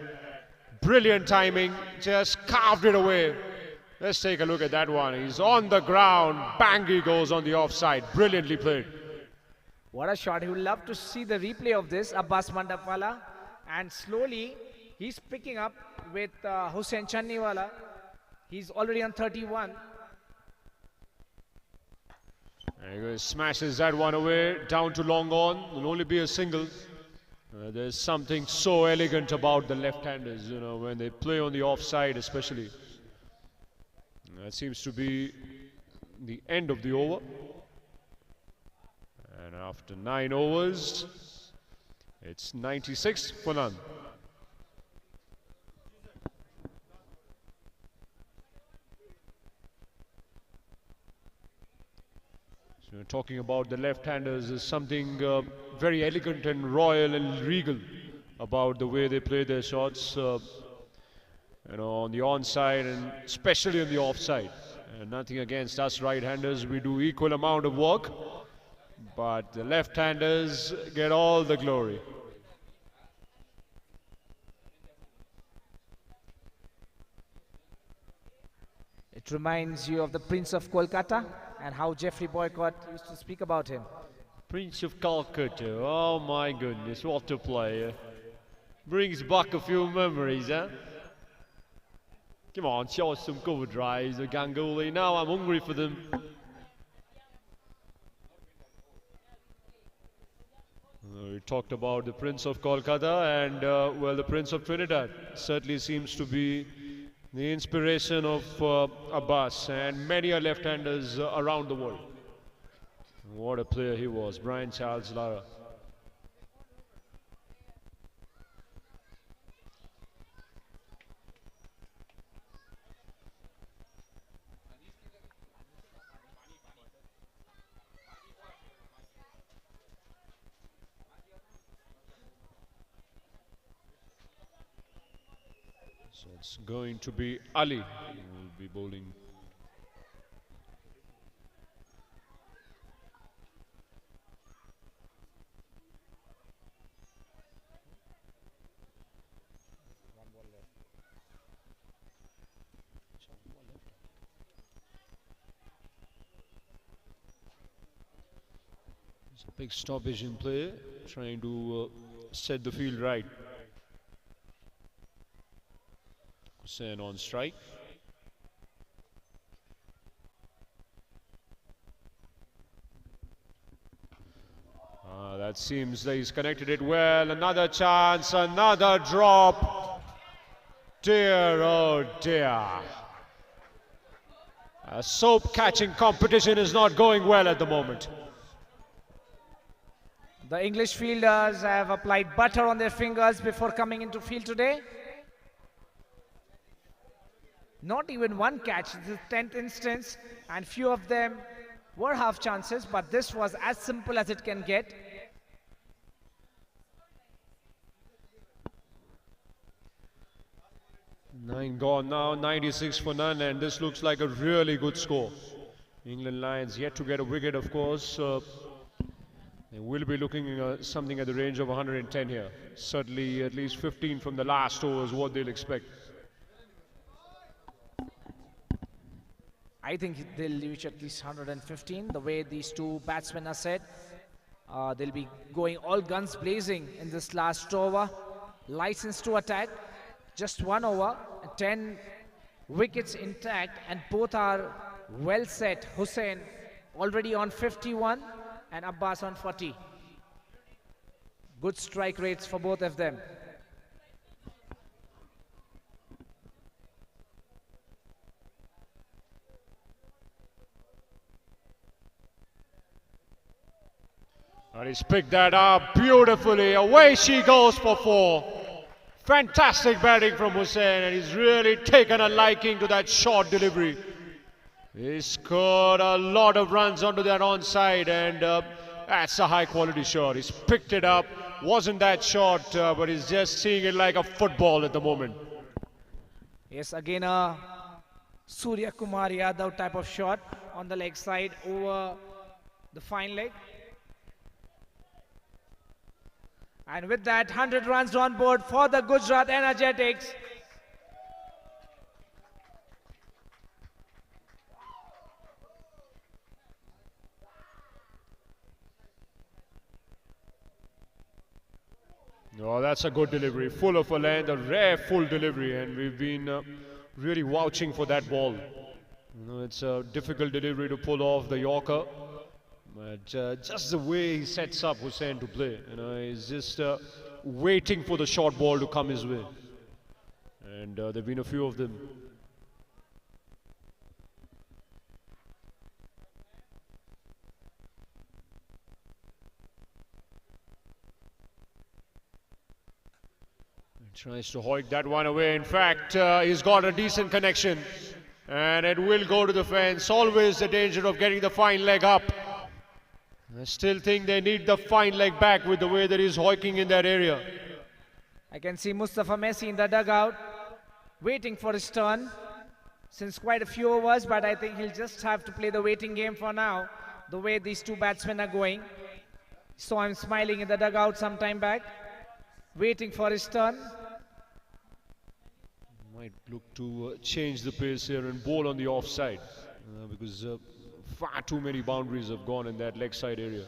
Speaker 1: brilliant timing, just carved it away. Let's take a look at that one. He's on the ground, bang, he goes on the offside. Brilliantly played.
Speaker 5: What a shot. He would love to see the replay of this, Abbas Mandapwala. And slowly, he's picking up with Hussain Channiwala. He's already on 31.
Speaker 1: There he goes, smashes that one away, down to long on. Will only be a single. There's something so elegant about the left-handers, you know, when they play on the offside especially. That seems to be the end of the over. And after 9 overs, it's 96 for none. So talking about the left-handers is something very elegant and royal and regal about the way they play their shots, you know, on the onside and especially on the offside. And nothing against us right-handers, we do equal amount of work, but the left-handers get all the glory.
Speaker 5: It reminds you of the Prince of Kolkata and how Jeffrey Boycott used to speak about him.
Speaker 2: Prince of Calcutta, oh my goodness, what a player. Brings back a few memories, huh? Come on, show us some cover drives, the Ganguly. Now I'm hungry for them.
Speaker 1: We talked about the Prince of Kolkata and, well, the Prince of Trinidad certainly seems to be the inspiration of Abbas and many left-handers around the world. What a player he was, Brian Charles Lara. So it's going to be Ali who will be bowling. It's a big stoppage in play, trying to set the field right. Hussain on strike. That seems that he's connected it well. Another chance, another drop. Dear, oh dear. A soap catching competition is not going well at the moment.
Speaker 5: The English fielders have applied butter on their fingers before coming into field today. Not even one catch, the 10th instance, and few of them were half chances, but this was as simple as it can get.
Speaker 1: Nine gone now, 96 for none, and this looks like a really good score. England Lions yet to get a wicket, of course. They will be looking at something at the range of 110 here. Certainly at least 15 from the last over is what they'll expect.
Speaker 5: I think they'll reach at least 115. The way these two batsmen are set, they'll be going all guns blazing in this last over. License to attack. Just 1 over, 10 wickets intact, and both are well set. Hussain already on 51 and Abbas on 40. Good strike rates for both of them.
Speaker 1: And he's picked that up beautifully. Away she goes for 4. Fantastic batting from Hussain, and he's really taken a liking to that short delivery. He scored a lot of runs onto that onside, and that's a high quality shot. He's picked it up. Wasn't that short, but he's just seeing it like a football at the moment.
Speaker 5: Yes, again a Surya Kumar Yadav type of shot on the leg side over the fine leg. And with that, 100 runs on board for the Gujrat Energetics.
Speaker 1: Oh, that's a good delivery. Full of a length, a rare full delivery, and we've been really vouching for that ball. It's a difficult delivery to pull off the Yorker, but just the way he sets up Hussain to play, he's just waiting for the short ball to come his way. And there've been a few of them. Tries to hoik that one away. In fact, he's got a decent connection. And it will go to the fence. Always the danger of getting the fine leg up. I still think they need the fine leg back with the way that he's hoiking in that area.
Speaker 5: I can see Mustafa Messi in the dugout, waiting for his turn. Since quite a few overs, but I think he'll just have to play the waiting game for now, the way these two batsmen are going. Saw him smiling in the dugout some time back, waiting for his turn.
Speaker 1: Might look to change the pace here and bowl on the offside because far too many boundaries have gone in that leg side area.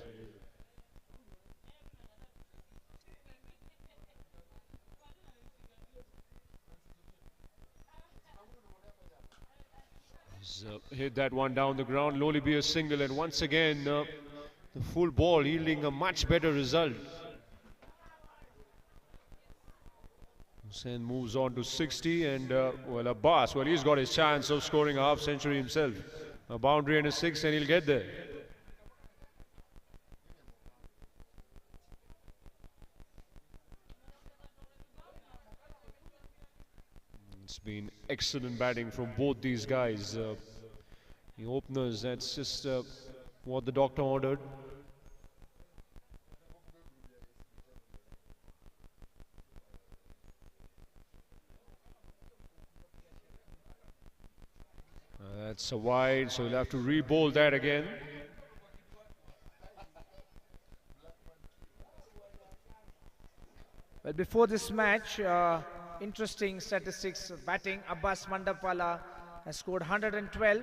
Speaker 1: He's hit that one down the ground, will only be a single, and once again the full ball yielding a much better result. Hussain moves on to 60, and well, Abbas, well, he's got his chance of scoring a half century himself. A boundary and a six, and he'll get there. It's been excellent batting from both these guys. The openers, that's just what the doctor ordered. That's a wide, so he'll have to re-bowl that again.
Speaker 5: Well, before this match, interesting statistics batting. Abbas Mandapala has scored 112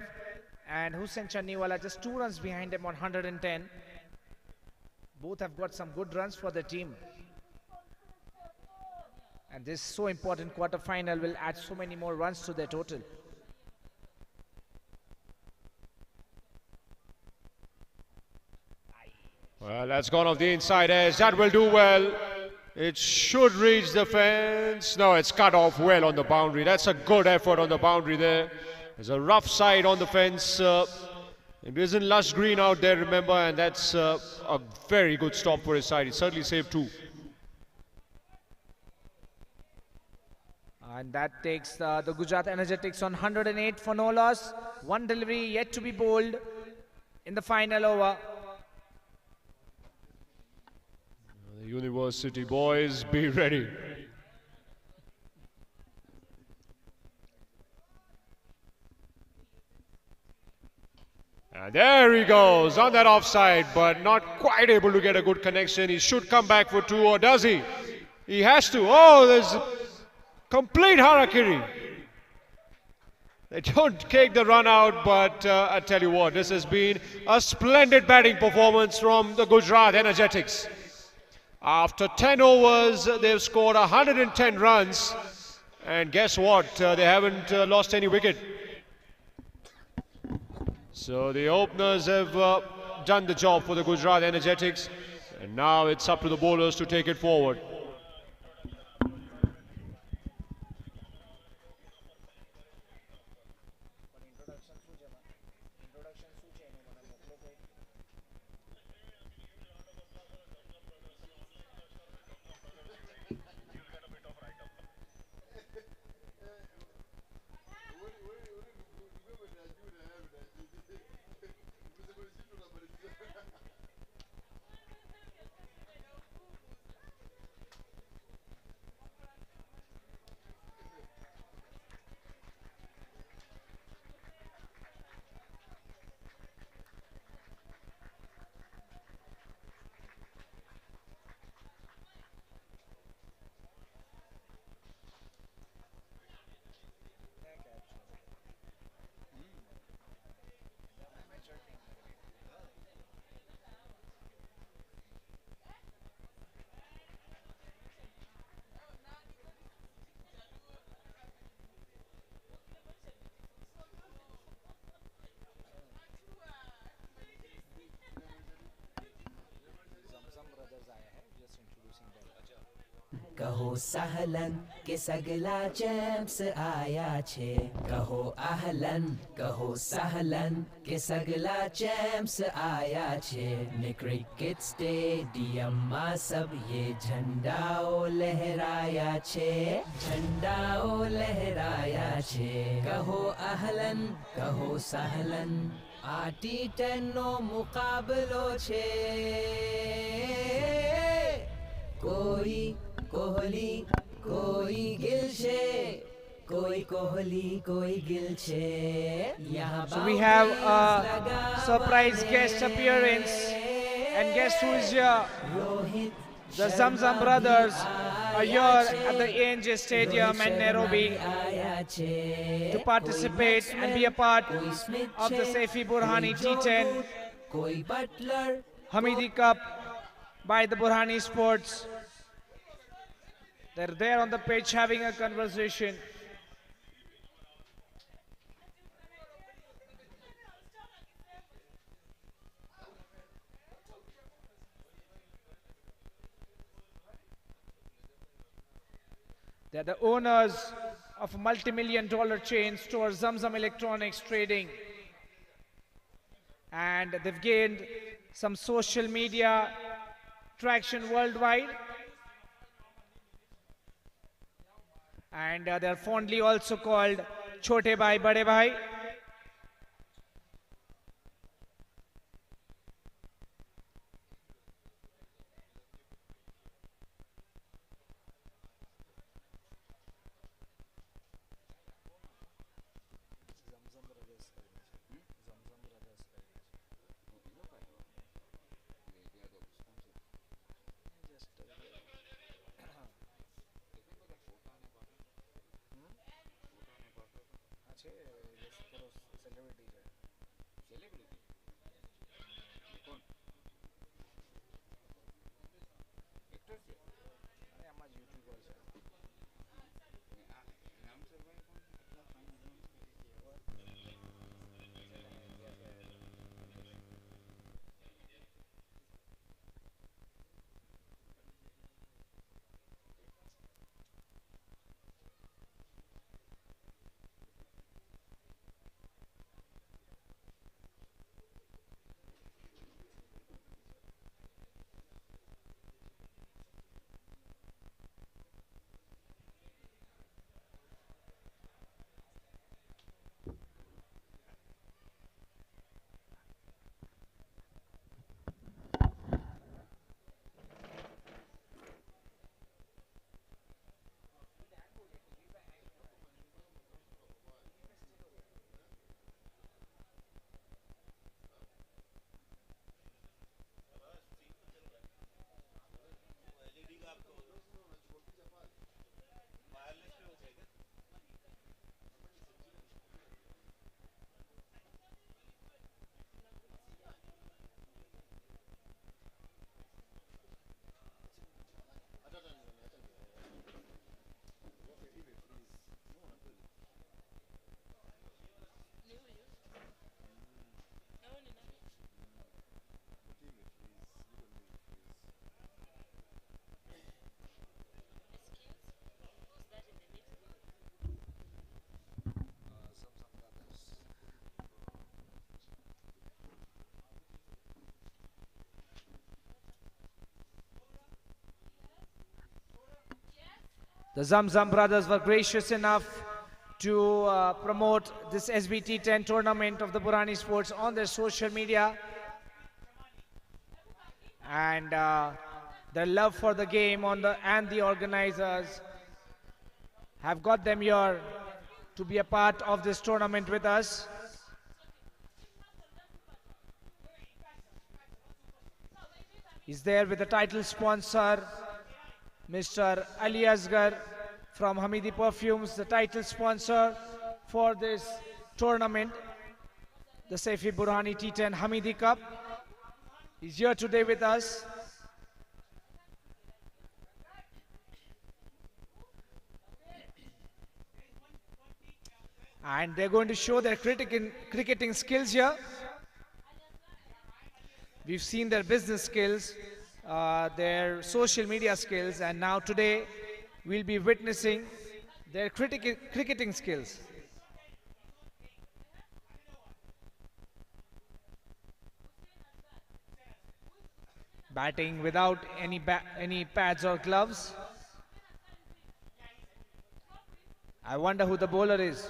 Speaker 5: and Hussain Channiwala just 2 runs behind him on 110. Both have got some good runs for the team. And this so important quarter final will add so many more runs to their total.
Speaker 1: Well, that's gone off the inside edge. That will do well. It should reach the fence. No, it's cut off well on the boundary. That's a good effort on the boundary there. There's a rough side on the fence. It isn't lush green out there, remember, and that's a very good stop for his side. He certainly saved 2.
Speaker 5: And that takes the Gujrat Energetics on 108 for no loss. 1 delivery yet to be bowled in the final over.
Speaker 1: The University boys, be ready. And there he goes on that offside, but not quite able to get a good connection. He should come back for 2, or does he? He has to. Oh, there's complete harakiri. They don't take the run out, but I tell you what, this has been a splendid batting performance from the Gujrat Energetics. After 10 overs, they've scored 110 runs. And guess what? They haven't lost any wicket. So the openers have done the job for the Gujrat Energetics. And now it's up to the bowlers to take it forward.
Speaker 20: कहो सहलन के सगला champs आया छे कहो आहलन कहो सहलन के सगला champs आया छे ने क्रिकेट स्टेडियम मा सब ये झंडाओ लहराया छे झंडाओ लहराया छे कहो आहलन कहो सहलन आटी टेनो मुकाबलो छे कोई कोहली कोई गिल छे कोई कोहली कोई गिल छे यहाँ
Speaker 5: So we have a surprise guest appearance, and guess who is here? The Zamzam brothers are here at the ANJ Stadium in Nairobi to participate and be a part of the Saifee Burhani T10 Hamidi Cup by the Burhani Sports. They're there on the pitch having a conversation. They're the owners of a multi-million-dollar chain store, Zamzam Electronics Trading. And they've gained some social media traction worldwide. And they're fondly also called Chote Bhai, Bade Bhai. The Zamzam brothers were gracious enough to promote this SBT10 tournament of the Burhani Sports on their social media. And their love for the game and the organizers have got them here to be a part of this tournament with us. He's there with the title sponsor, Mr. Ali Asgar from Hamidi Perfumes, the title sponsor for this tournament, the Saifee Burhani T10 Hamidi Cup. He's here today with us. And they're going to show their cricketing skills here. We've seen their business skills their social media skills, and now today we'll be witnessing their cricketing skills. Batting without any pads or gloves. I wonder who the bowler is.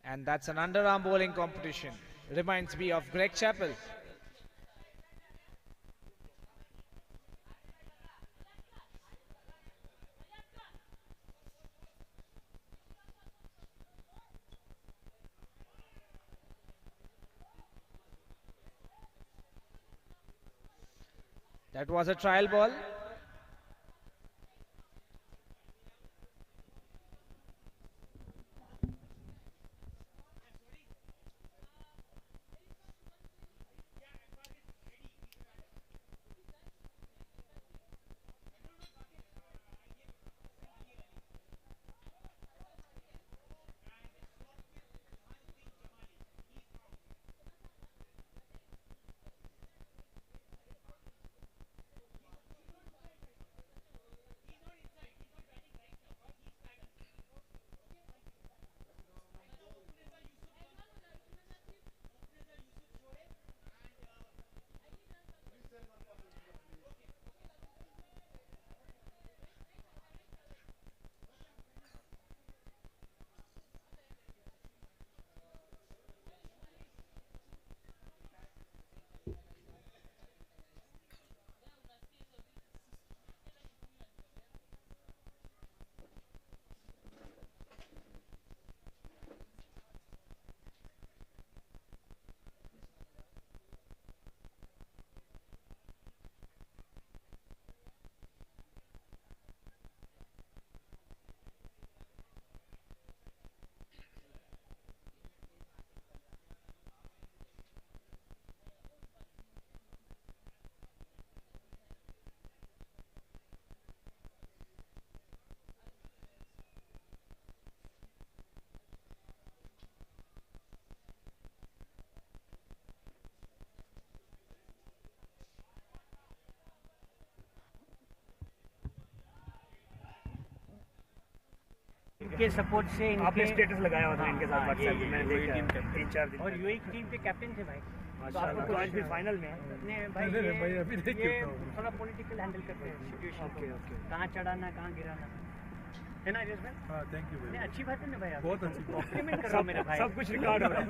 Speaker 5: And that's an underarm bowling competition. Reminds me of Greg Chappell. That was a trial ball.
Speaker 21: इनके support से आपने status लगाया हुआ था इनके साथ WhatsApp पे मैंने देखा 3-4 दिन और यूएई टीम के कैप्टन थे भाई तो आपको तो आज भी फाइनल में ने भाई ये थोड़ा पॉलिटिकल हैंडल करते हैं सिचुएशन को कहां चढ़ाना कहां गिराना है ना यस भाई हां थैंक यू भाई अच्छी बात है ना भाई बहुत अच्छी कॉम्प्लीमेंट कर रहा मेरा भाई सब कुछ रिकॉर्ड हो रहा है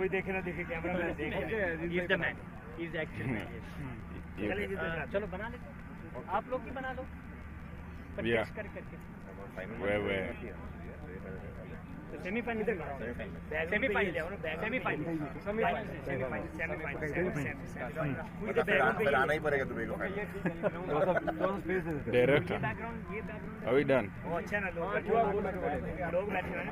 Speaker 21: कोई देखे ना देखे कैमरा में देखे he is the man he is actually man चलो बना लेते आप लोग भी बना लो प्रैक्टिस करके सेमीफाइनल
Speaker 22: बनाना ही पड़ेगा तुम्हें डायरेक्ट अभी डन
Speaker 21: अच्छा ना लोग बैठे हैं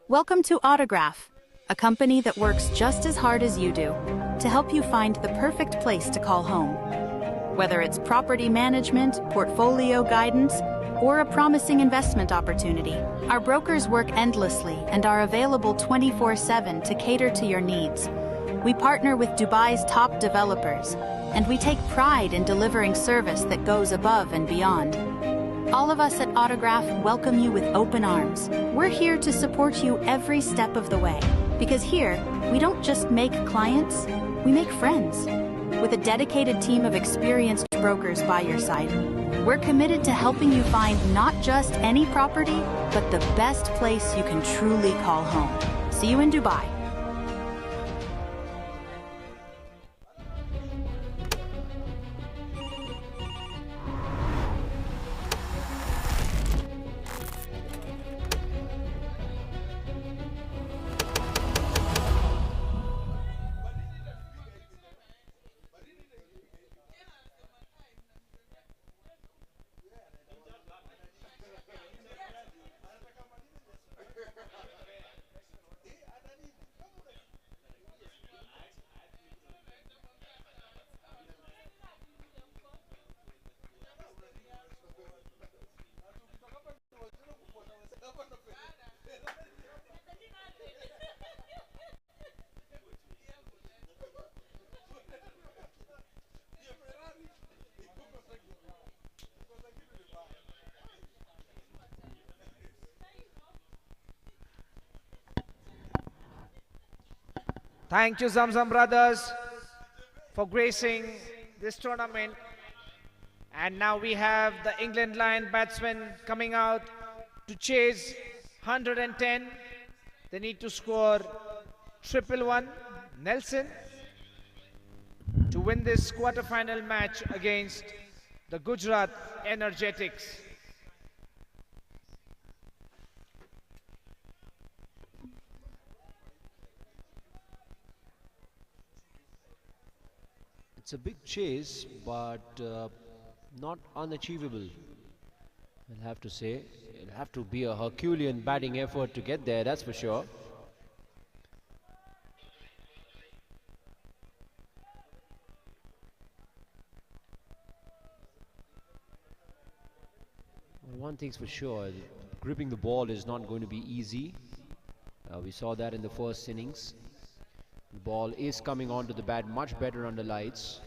Speaker 17: Welcome to Autograph, a company that works just as hard as you do to help you find the perfect place to call home. Whether it's property management, portfolio guidance, or a promising investment opportunity, our brokers work endlessly and are available 24/7 to cater to your needs. We partner with Dubai's top developers, and we take pride in delivering service that goes above and beyond. All of us at Autograph welcome you with open arms. We're here to support you every step of the way. Because here, we don't just make clients, we make friends. With a dedicated team of experienced brokers by your side, we're committed to helping you find not just any property, but the best place you can truly call home. See you in Dubai.
Speaker 5: Thank you, Zamzam brothers, for gracing this tournament. And now we have the England Lion batsmen coming out to chase 110. They need to score 111. Nelson to win this quarter-final match against the Gujrat Energetics.
Speaker 6: It's a big chase, but not unachievable. I'll have to say, it'll have to be a Herculean batting effort to get there, that's for sure. Well, one thing's for sure, gripping the ball is not going to be easy. We saw that in the first innings. The ball is coming onto the bat much better under lights.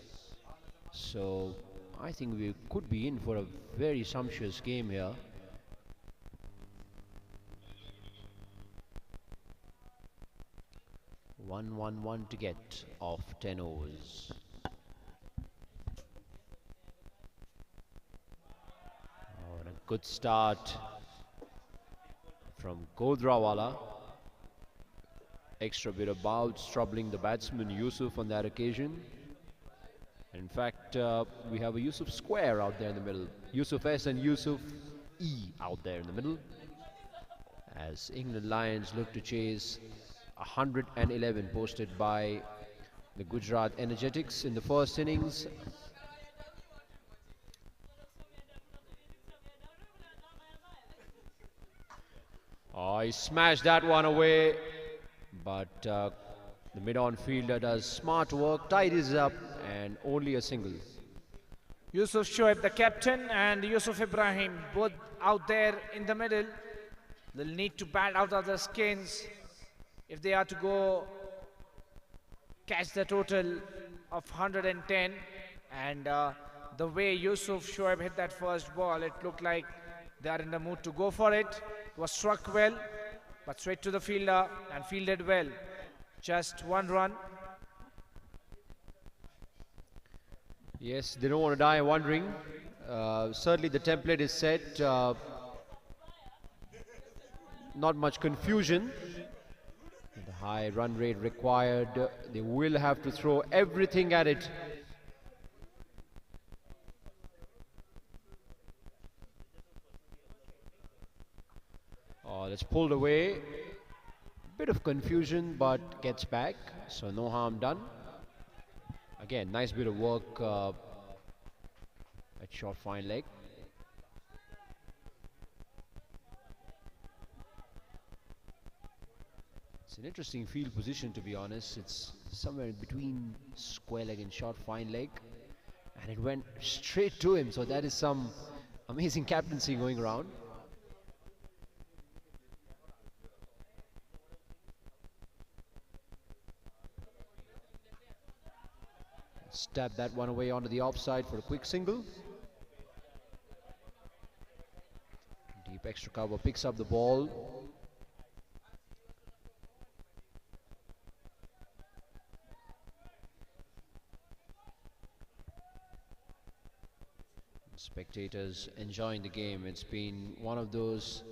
Speaker 6: So I think we could be in for a very sumptuous game here. One to get off 10 overs. Oh, and a good start from Godrawala. Extra bit of bounce troubling the batsman Yusuf on that occasion. In fact, we have a Yusuf square out there in the middle. Yusuf S and Yusuf E out there in the middle. As England Lions look to chase 111 posted by the Gujrat Energetics in the first innings. Oh, he smashed that one away. But the mid-on fielder does smart work, tidies up, and only a single.
Speaker 5: Yusuf Shoaib, the captain, and Yusuf Ibrahim, both out there in the middle. They'll need to bat out of their skins if they are to go catch the total of 110. And the way Yusuf Shoaib hit that first ball, it looked like they are in the mood to go for it. It was struck well, but straight to the fielder and fielded well. Just one run.
Speaker 18: Yes, they don't want to die wondering. Certainly the template is set. Not much confusion. The high run rate required. They will have to throw everything at it. Oh, that's pulled away. Bit of confusion, but gets back. So no harm done. Again, nice bit of work at short fine leg. It's an interesting field position, to be honest. It's somewhere between square leg and short fine leg, and it went straight to him. So that is some amazing captaincy going around. Stab that one away onto the offside for a quick single. Deep extra cover, picks up the ball. Spectators enjoying the game. It's been one of those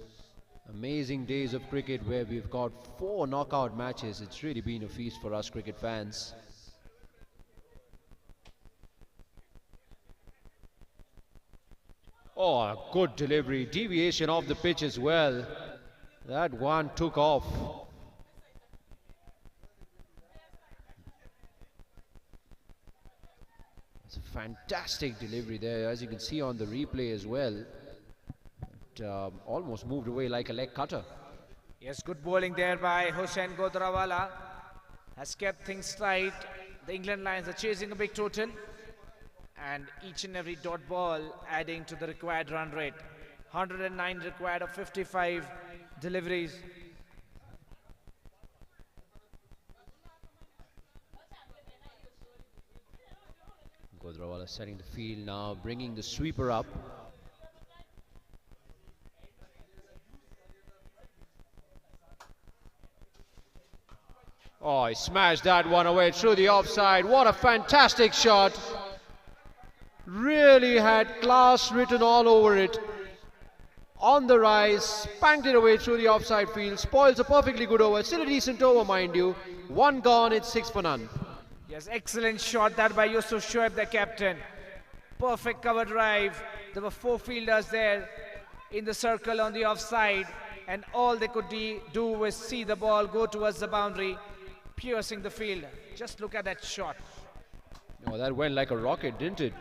Speaker 18: amazing days of cricket where we've got 4 knockout matches. It's really been a feast for us cricket fans. Oh, a good delivery. Deviation off the pitch as well. That one took off. It's a fantastic delivery there, as you can see on the replay as well. It almost moved away like a leg cutter.
Speaker 5: Yes, good bowling there by Hossain Godrawala. Has kept things tight. The England Lions are chasing a big total. And each and every dot ball adding to the required run rate. 109 required of 55 deliveries.
Speaker 18: Godrawala setting the field now, bringing the sweeper up. Oh, he smashed that one away through the offside. What a fantastic shot. Really had class written all over it. On the rise, spanked it away through the offside field. Spoils a perfectly good over. Still a decent over, mind you. One gone, it's 6 for none.
Speaker 5: Yes, excellent shot that by Yusuf Shoaib, the captain. Perfect cover drive. There were 4 fielders there in the circle on the offside. And all they could do was see the ball go towards the boundary, piercing the field. Just look at that shot.
Speaker 18: Oh, that went like a rocket, didn't it?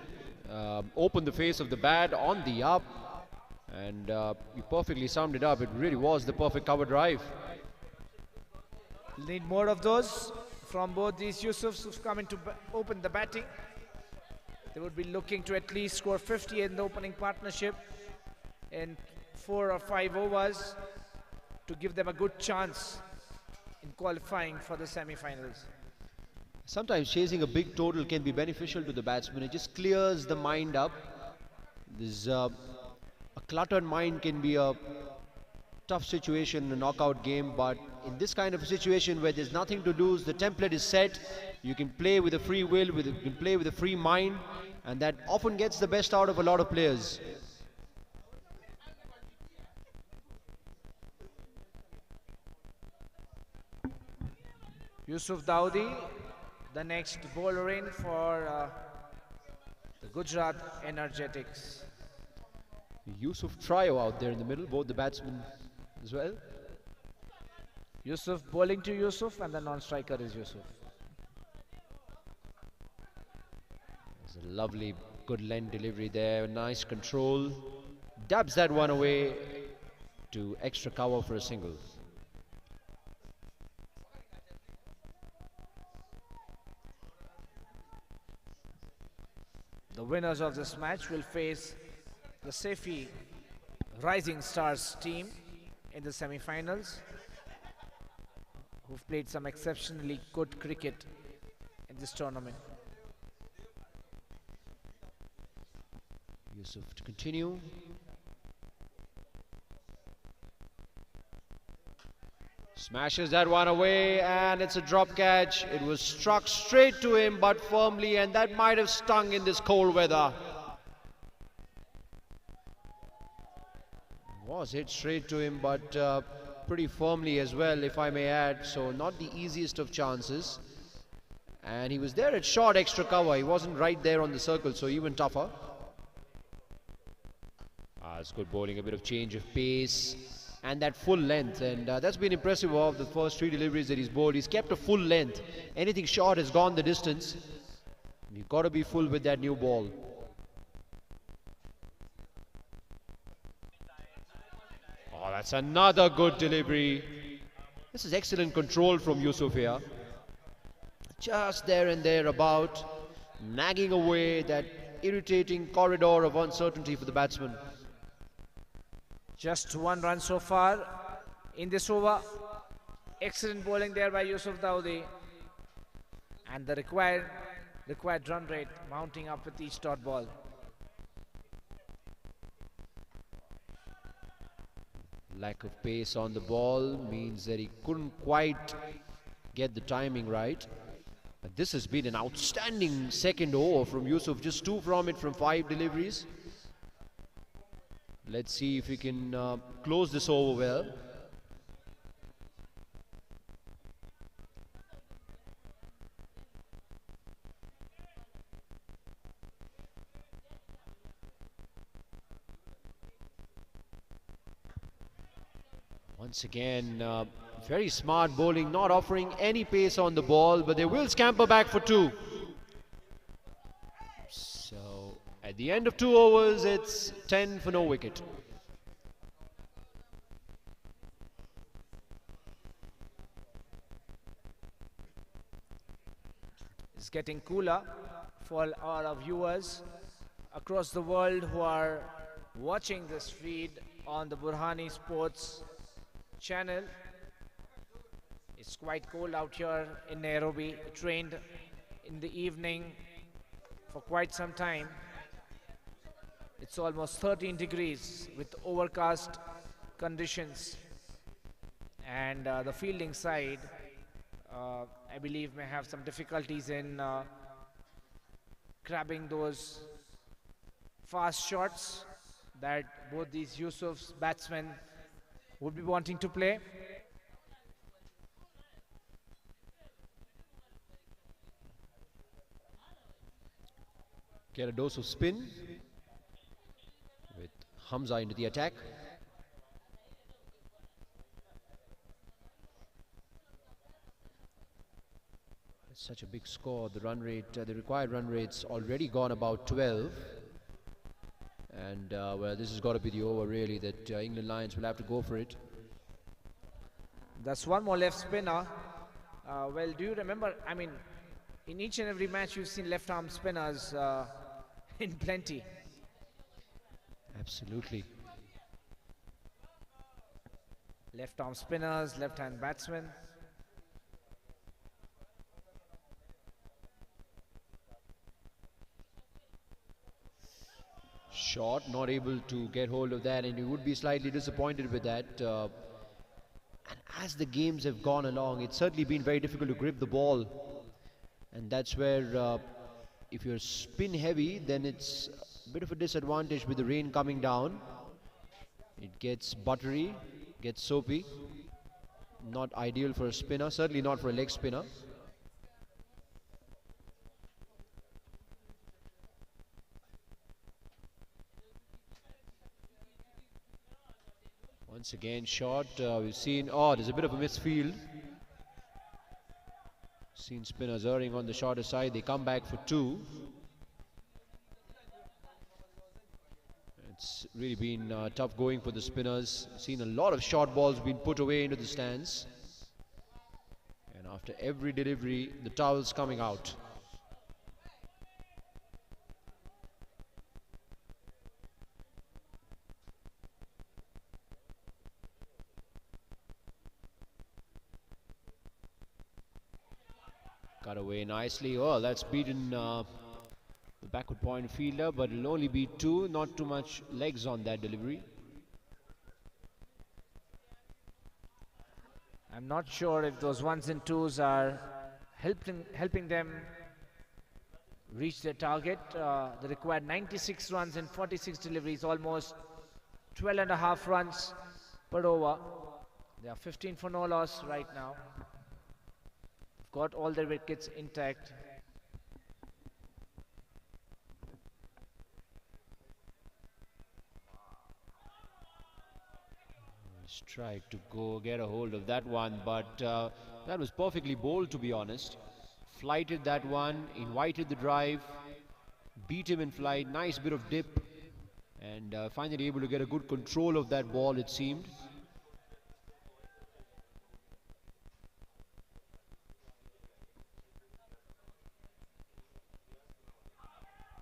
Speaker 18: Opened the face of the bat on the up, and you perfectly summed it up. It really was the perfect cover drive.
Speaker 5: Need more of those from both these Yusufs who've come in to open the batting. They would be looking to at least score 50 in the opening partnership in 4 or 5 overs to give them a good chance in qualifying for the semi-finals.
Speaker 18: Sometimes chasing a big total can be beneficial to the batsman. It just clears the mind up. A cluttered mind can be a tough situation in a knockout game, but in this kind of a situation where there's nothing to lose, the template is set, you can play with a free will, you can play with a free mind, and that often gets the best out of a lot of players.
Speaker 5: Yusuf Dawoodi, the next bowler in for the Gujrat Energetics.
Speaker 18: Yusuf trio out there in the middle, both the batsmen as well.
Speaker 5: Yusuf bowling to Yusuf, and the non-striker is Yusuf.
Speaker 18: There's a lovely good length delivery there, nice control. Dabs that one away to extra cover for a single.
Speaker 5: The winners of this match will face the Saifee Rising Stars team in the semi-finals, who've played some exceptionally good cricket in this tournament.
Speaker 18: Yusuf to continue. Smashes that one away, and it's a drop catch. It was struck straight to him, but firmly, and that might have stung in this cold weather. Was hit straight to him, but pretty firmly as well, if I may add. So not the easiest of chances. And he was there at short extra cover. He wasn't right there on the circle, so even tougher. It's good bowling, a bit of change of pace. And that full length, and that's been impressive of the first 3 deliveries that he's bowled. He's kept a full length. Anything short has gone the distance. You've got to be full with that new ball. Oh, that's another good delivery. This is excellent control from Yusuf here. Just there and thereabout, nagging away that irritating corridor of uncertainty for the batsman.
Speaker 5: Just 1 run so far in this over. Excellent bowling there by Yusuf Dawoodi. And the required run rate mounting up with each dot ball.
Speaker 18: Lack of pace on the ball means that he couldn't quite get the timing right. But this has been an outstanding second over from Yusuf. Just 2 from it from 5 deliveries. Let's see if he can close this over well. Once again, very smart bowling, not offering any pace on the ball, but they will scamper back for 2. So at the end of 2 overs, it's 10 for no wicket.
Speaker 5: It's getting cooler for our viewers across the world who are watching this feed on the Burhani Sports channel. It's quite cold out here in Nairobi. It rained in the evening for quite some time. It's almost 13 degrees with overcast conditions, and the fielding side I believe may have some difficulties in grabbing those fast shots that both these Yusuf's batsmen would be wanting to play.
Speaker 18: Get a dose of spin with Hamza into the attack. It's such a big score. The run rate, the required run rate's already gone about 12. And well, this has got to be the over really that England Lions will have to go for it.
Speaker 5: That's one more left spinner. Well, do you remember, I mean, in each and every match you've seen left arm spinners in plenty.
Speaker 18: Absolutely.
Speaker 5: Left arm spinners, left hand batsmen.
Speaker 18: Short, not able to get hold of that, and you would be slightly disappointed with that. And as the games have gone along, it's certainly been very difficult to grip the ball. And that's where, if you're spin heavy, then it's a bit of a disadvantage with the rain coming down. It gets buttery, gets soapy. Not ideal for a spinner, certainly not for a leg spinner. Once again, short. We've seen, there's a bit of a misfield. Seen spinners erring on the shorter side. They come back for 2. It's really been tough going for the spinners. Seen a lot of short balls being put away into the stands. And after every delivery, the towels coming out. Cut away nicely. Oh, that's beaten the backward point fielder, but it'll only be 2. Not too much legs on that delivery.
Speaker 5: I'm not sure if those ones and twos are helping them reach their target. They required 96 runs and 46 deliveries, almost 12 and a half runs per over. They are 15 for no loss right now. They've got all their wickets intact.
Speaker 18: Tried to go get a hold of that one, but that was perfectly bowled, to be honest. Flighted that one, invited the drive, beat him in flight, nice bit of dip, and finally able to get a good control of that ball, it seemed.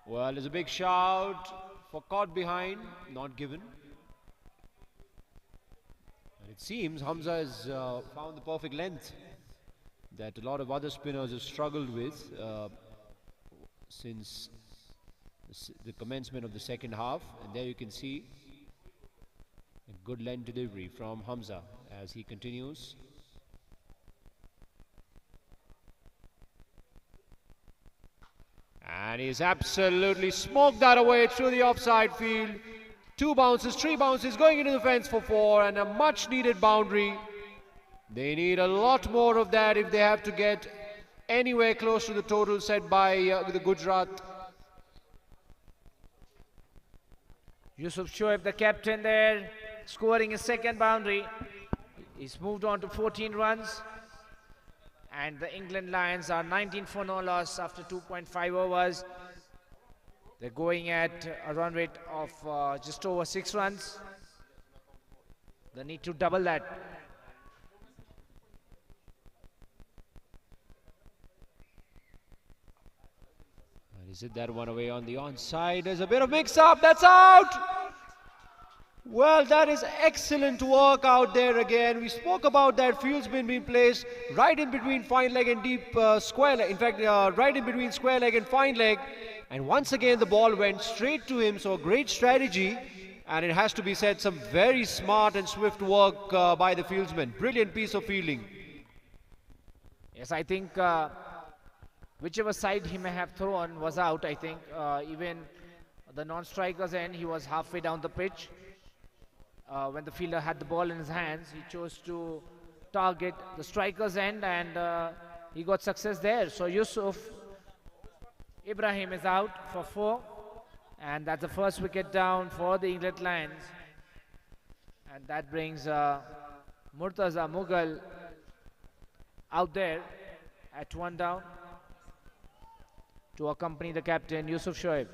Speaker 18: Well, there's a big shout for caught behind, not given. It seems Hamza has found the perfect length that a lot of other spinners have struggled with since the commencement of the second half. And there you can see a good length delivery from Hamza as he continues. And he's absolutely smoked that away through the offside field. 2 bounces, 3 bounces, going into the fence for 4, and a much needed boundary. They need a lot more of that if they have to get anywhere close to the total set by the Gujrat.
Speaker 5: Yusuf Shoaib, the captain there, scoring his second boundary. He's moved on to 14 runs. And the England Lions are 19 for no loss after 2.5 overs. They're going at a run rate of just over 6 runs. They need to double that.
Speaker 18: And is it that one away on the onside? There's a bit of mix-up. That's out! Well, that is excellent work out there again. We spoke about that fieldsman being placed right in between fine leg and deep square leg. In fact, right in between square leg and fine leg. And once again, the ball went straight to him. So a great strategy. And it has to be said, some very smart and swift work by the fieldsman. Brilliant piece of fielding.
Speaker 5: Yes, I think whichever side he may have thrown was out. I think even the non-striker's end, he was halfway down the pitch. When the fielder had the ball in his hands, he chose to target the striker's end, and he got success there. So Yusuf Ibrahim is out for 4, and that's the first wicket down for the England Lions. And that brings Murtaza Mughal out there at 1 down to accompany the captain Yusuf Shoaib.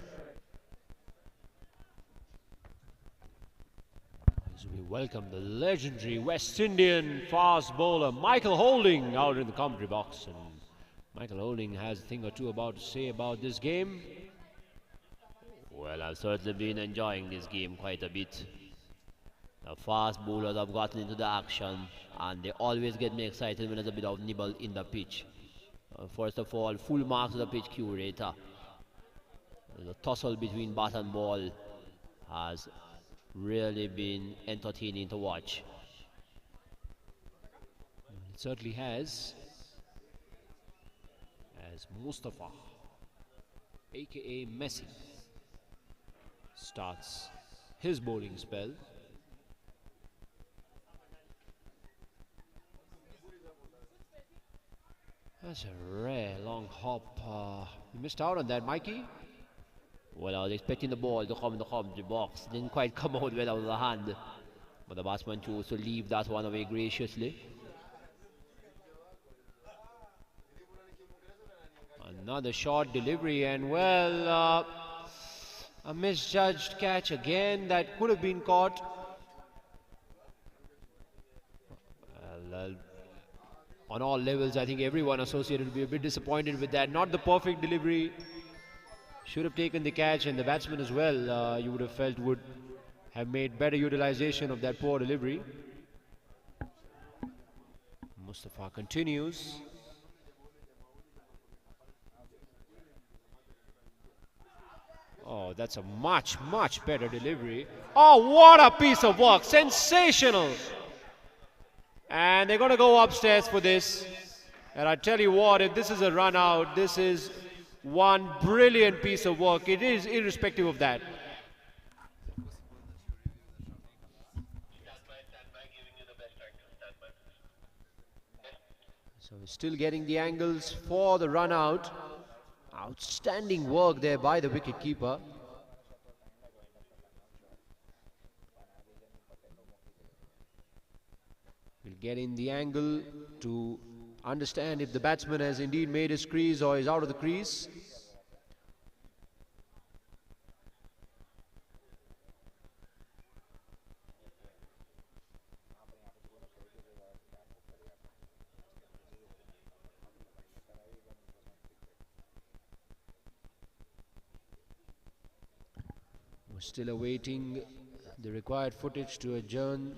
Speaker 18: As we welcome the legendary West Indian fast bowler Michael Holding out in the commentary box. And Michael Holding has a thing or two to say about this game.
Speaker 7: Well, I've certainly been enjoying this game quite a bit. The fast bowlers have gotten into the action, and they always get me excited when there's a bit of nibble in the pitch. First of all, full marks to the pitch curator. The tussle between bat and ball has really been entertaining to watch.
Speaker 18: It certainly has. As Mustafa, aka Messi, starts his bowling spell. That's a rare long hop. You missed out on that, Mikey.
Speaker 7: Well, I was expecting the ball to come in the commentary box. Didn't quite come out well out of the hand. But the batsman chose to leave that one away graciously.
Speaker 18: Another short delivery, and well, a misjudged catch again that could have been caught. Well, on all levels, I think everyone associated will be a bit disappointed with that. Not the perfect delivery. Should have taken the catch, and the batsman as well, you would have felt would have made better utilization of that poor delivery. Mustafa continues. Oh, that's a much, much better delivery. Oh, what a piece of work. Sensational. And they're going to go upstairs for this. And I tell you what, if this is a run out, this is one brilliant piece of work. It is irrespective of that. So we're still getting the angles for the run out. Outstanding work there by the wicket keeper. We'll get in the angle to understand if the batsman has indeed made his crease or is out of the crease. We're still awaiting the required footage to adjourn.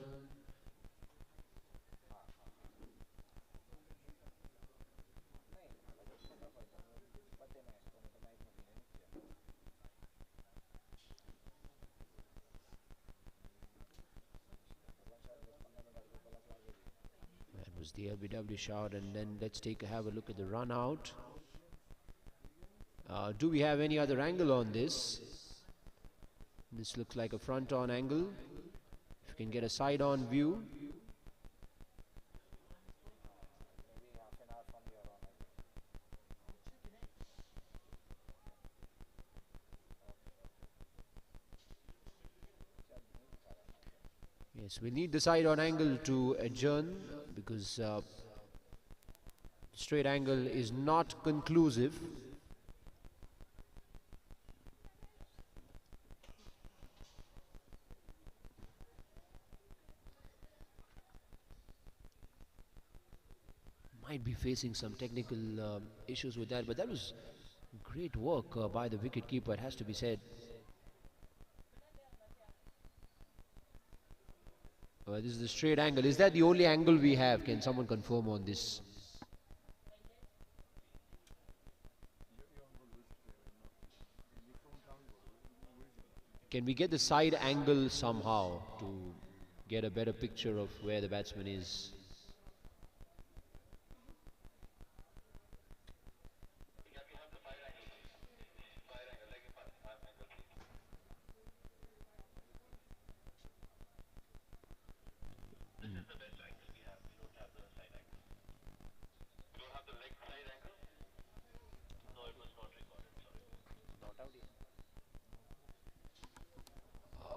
Speaker 18: That was the LBW shot, and then let's have a look at the run out. Do we have any other angle on this? This looks like a front-on angle. If you can get a side-on view. Yes, we need the side-on angle to adjourn because straight angle is not conclusive. Might be facing some technical issues with that, but that was great work by the wicketkeeper, it has to be said. This is the straight angle. Is that the only angle we have? Can someone confirm on this? Can we get the side angle somehow to get a better picture of where the batsman is?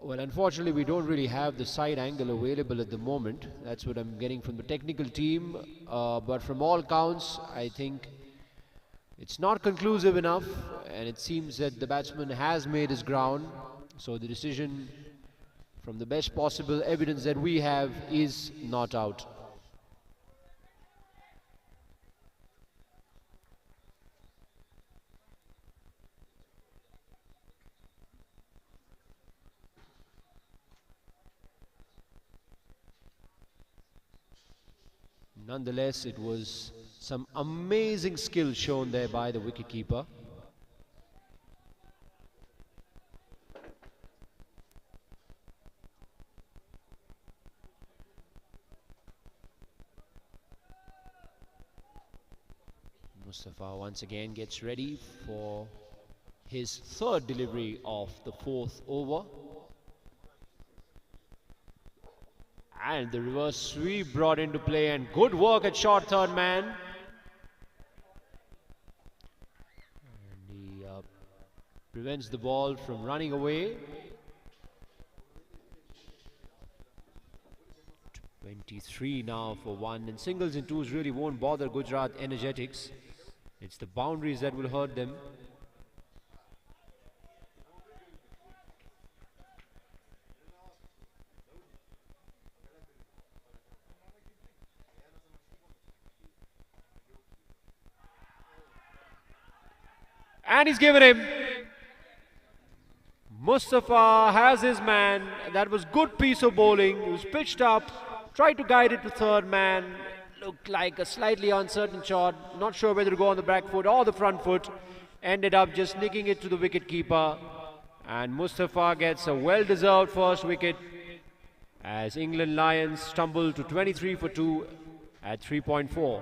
Speaker 18: Well, unfortunately, we don't really have the side angle available at the moment. That's what I'm getting from the technical team. But from all counts, I think it's not conclusive enough. And it seems that the batsman has made his ground. So the decision, from the best possible evidence that we have, is not out. Nonetheless, it was some amazing skill shown there by the wicketkeeper. Mustafa once again gets ready for his third delivery of the fourth over. And the reverse sweep brought into play, and good work at short third man. And he prevents the ball from running away. 23 now for one, and singles and twos really won't bother Gujrat energetics. It's the boundaries that will hurt them. And he's given him. Mustafa has his man. That was good piece of bowling. He was pitched up, tried to guide it to third man. Looked like a slightly uncertain shot. Not sure whether to go on the back foot or the front foot. Ended up just nicking it to the wicket keeper. And Mustafa gets a well-deserved first wicket.
Speaker 4: as England Lions stumble to 23 for 2 at 3.4.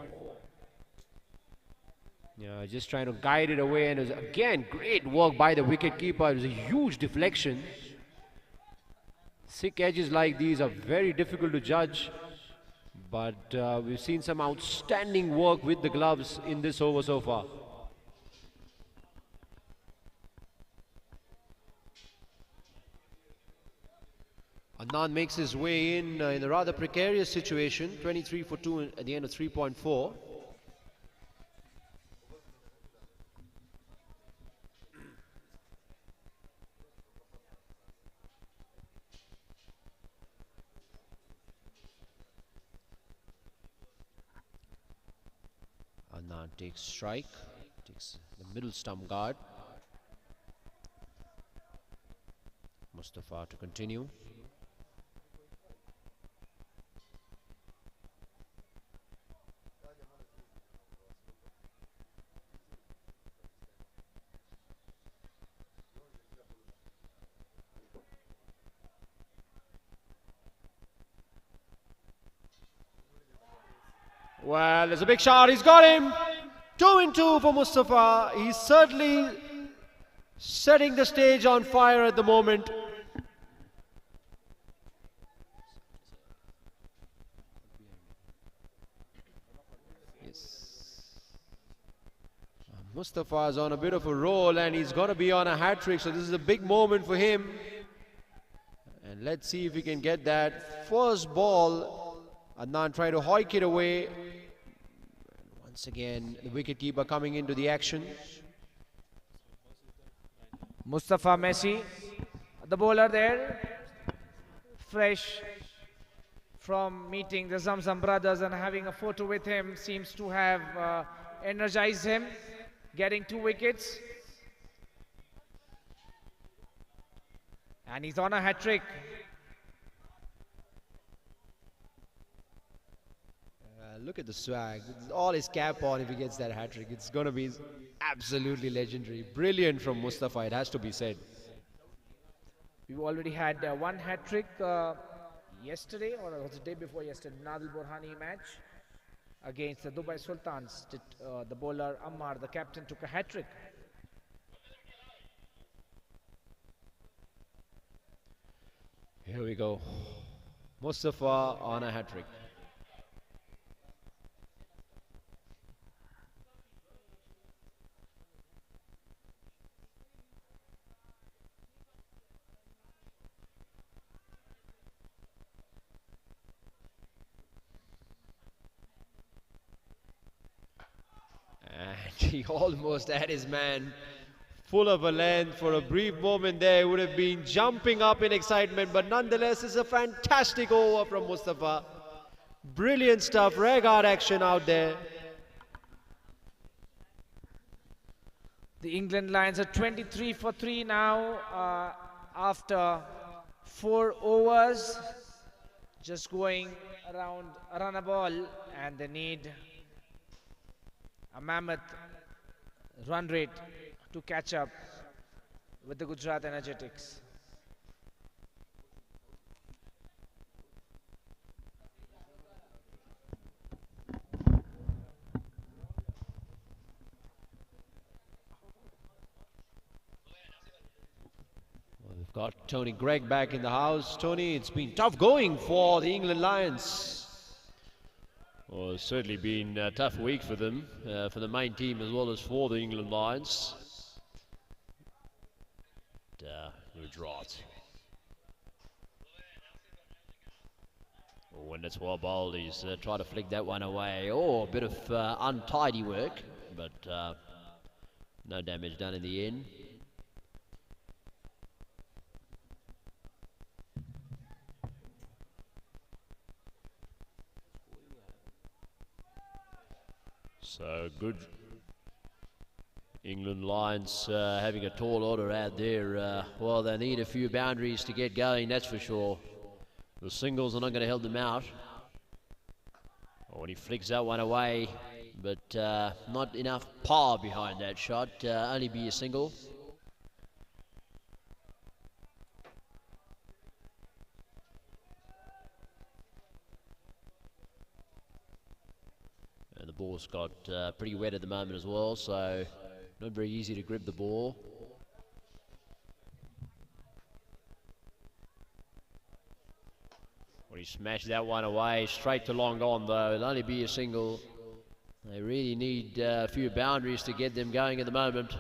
Speaker 4: Yeah, just trying to guide it away, and it was again great work by the wicket-keeper. It was a huge deflection. Thick edges like these are very difficult to judge, but we've seen some outstanding work with the gloves in this over so far. Adnan makes his way in a rather precarious situation, 23 for 2 at the end of 3.4. Adnan takes strike, takes the middle stump guard. Mustafa to continue. Well, there's a big shot. He's got him. 2-2 for Mustafa. He's certainly setting the stage on fire at the moment. Mustafa is on a bit of a roll, and he's going to be on a hat-trick, so this is a big moment for him. And let's see if he can get that first ball. Adnan trying to hoik it away. And once again, the wicketkeeper coming into the action.
Speaker 5: Mustafa Messi, the bowler there, fresh from meeting the Zamzam brothers and having a photo with him, seems to have energized him, getting 2 wickets. And he's on a hat-trick.
Speaker 4: Look at the swag. All his cap on if he gets that hat-trick. It's going to be absolutely legendary. Brilliant from Mustafa, it has to be said.
Speaker 5: We've already had one hat-trick yesterday, or was it the day before yesterday, Nadi Burhani match against the Dubai Sultans. The bowler Ammar, the captain, took a hat-trick.
Speaker 4: Here we go. Mustafa on a hat-trick. He almost had his man full of a length. For a brief moment there, would have been jumping up in excitement, but nonetheless, it's a fantastic over from Mustafa. Brilliant stuff, rare guard action out there.
Speaker 5: The England Lions are 23 for 3 now after 4 overs, just going around a run a ball, and they need a mammoth run rate to catch up with the Gujrat Energetics.
Speaker 4: Well, we've got Tony Gregg back in the house. Tony, it's been tough going for the England Lions.
Speaker 2: Well, it's certainly been a tough week for them, for the main team as well as for the England Lions. Gujrat. When it's well bowled, he's trying to flick that one away. Oh, a bit of untidy work, but no damage done in the end. So good. England Lions having a tall order out there. Well, they need a few boundaries to get going, that's for sure. The singles are not going to help them out. Oh, and he flicks that one away, but not enough power behind that shot. Only be a single.
Speaker 7: ball's got pretty wet at the moment as well, so not very easy to grip the ball. Well, he smashed that one away, straight to long on though. It'll only be a single. They really need a few boundaries to get them going at the moment.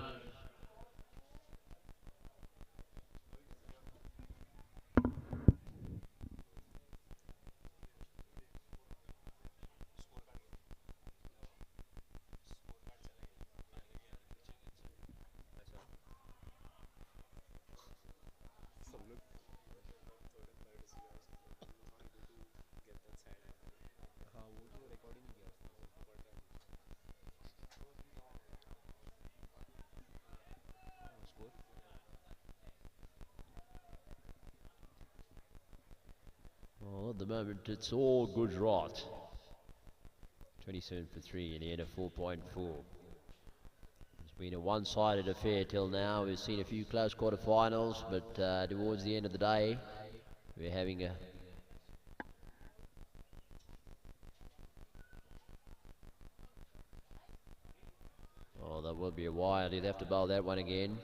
Speaker 7: Well, at the moment it's all Gujrat. 27 for 3 and he had a 4.4. It's been a one-sided affair till now. We've seen a few close quarterfinals, but towards the end of the day we're having a oh, that will be a wide. He'd have to bowl that one again.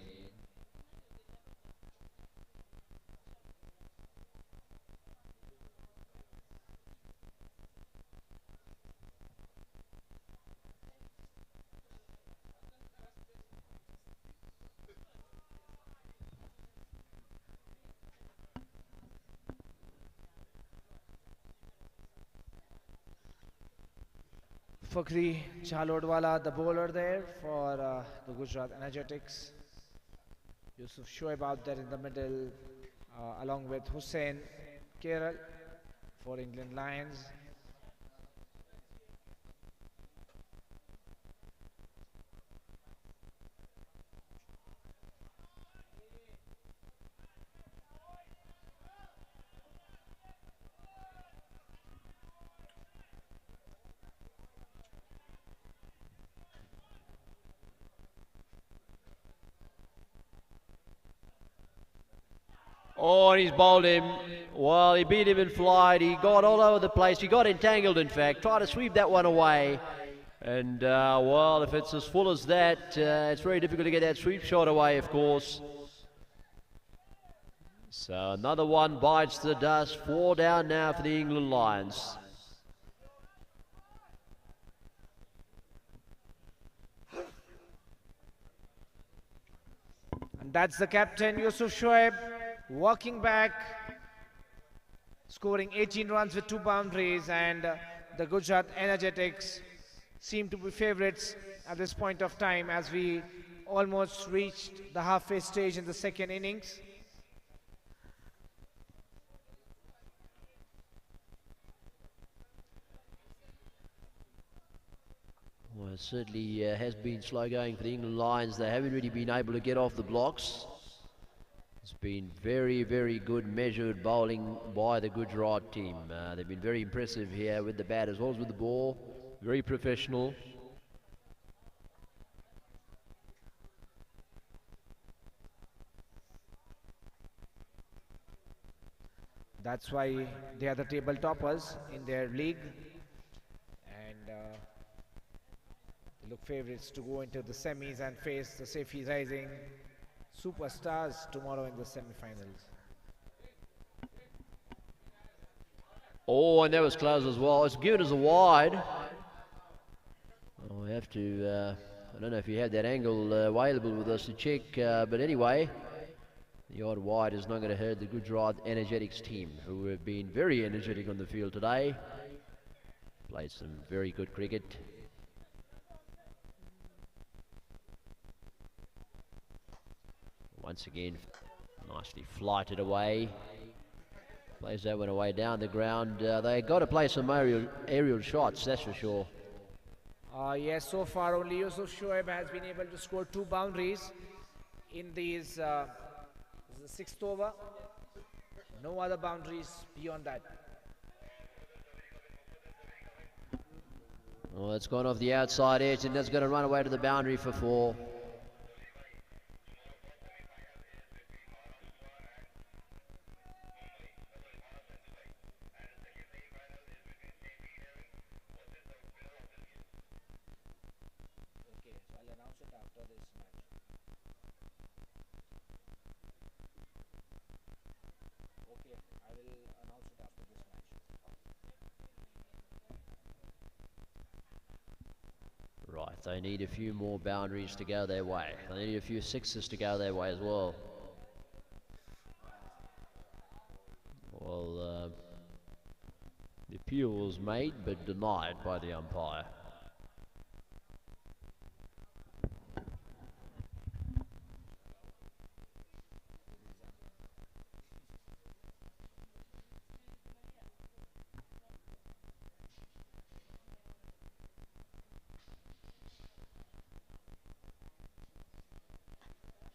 Speaker 5: Fakhri Chalodwala, the bowler there for the Gujarat Energetics. Yusuf Shoaib out there in the middle, along with Hussain Keral for England Lions.
Speaker 7: Oh, and he's bowled him. Well, he beat him in flight. He got all over the place. He got entangled, in fact. Tried to sweep that one away. And, well, if it's as full as that, it's very difficult to get that sweep shot away, of course. So another one bites the dust. 4 down now for the England Lions.
Speaker 5: And that's the captain, Yusuf Shoaib, walking back, scoring 18 runs with 2 boundaries, and the Gujarat Energetics seem to be favourites at this point of time as we almost reached the halfway stage in the second innings.
Speaker 7: Well, it certainly has been slow going for the England Lions. They haven't really been able to get off the blocks. It's been very, very good measured bowling by the Gujrat team. They've been very impressive here with the bat as well as with the ball. Very professional.
Speaker 5: That's why they are the table toppers in their league, and they look favourites to go into the semis and face the Saifee Rising superstars tomorrow in the semi-finals.
Speaker 7: Oh, and that was close as well. It's given us a wide. Oh, we have to, I don't know if you have that angle available with us to check, but anyway, the odd wide is not going to hurt the Gujrat Energetics team, who have been very energetic on the field today. Played some very good cricket. Once again, nicely flighted away. Plays that one away down the ground. They got to play some aerial shots, that's for sure.
Speaker 5: Yes, so far only Yusuf Shoaib has been able to score 2 boundaries in these. This is the 6th over. No other boundaries beyond that.
Speaker 7: Well, it's gone off the outside edge, and that's going to run away to the boundary for 4. They need a few more boundaries to go their way. They need a few sixes to go their way as well. Well, the appeal was made but denied by the umpire.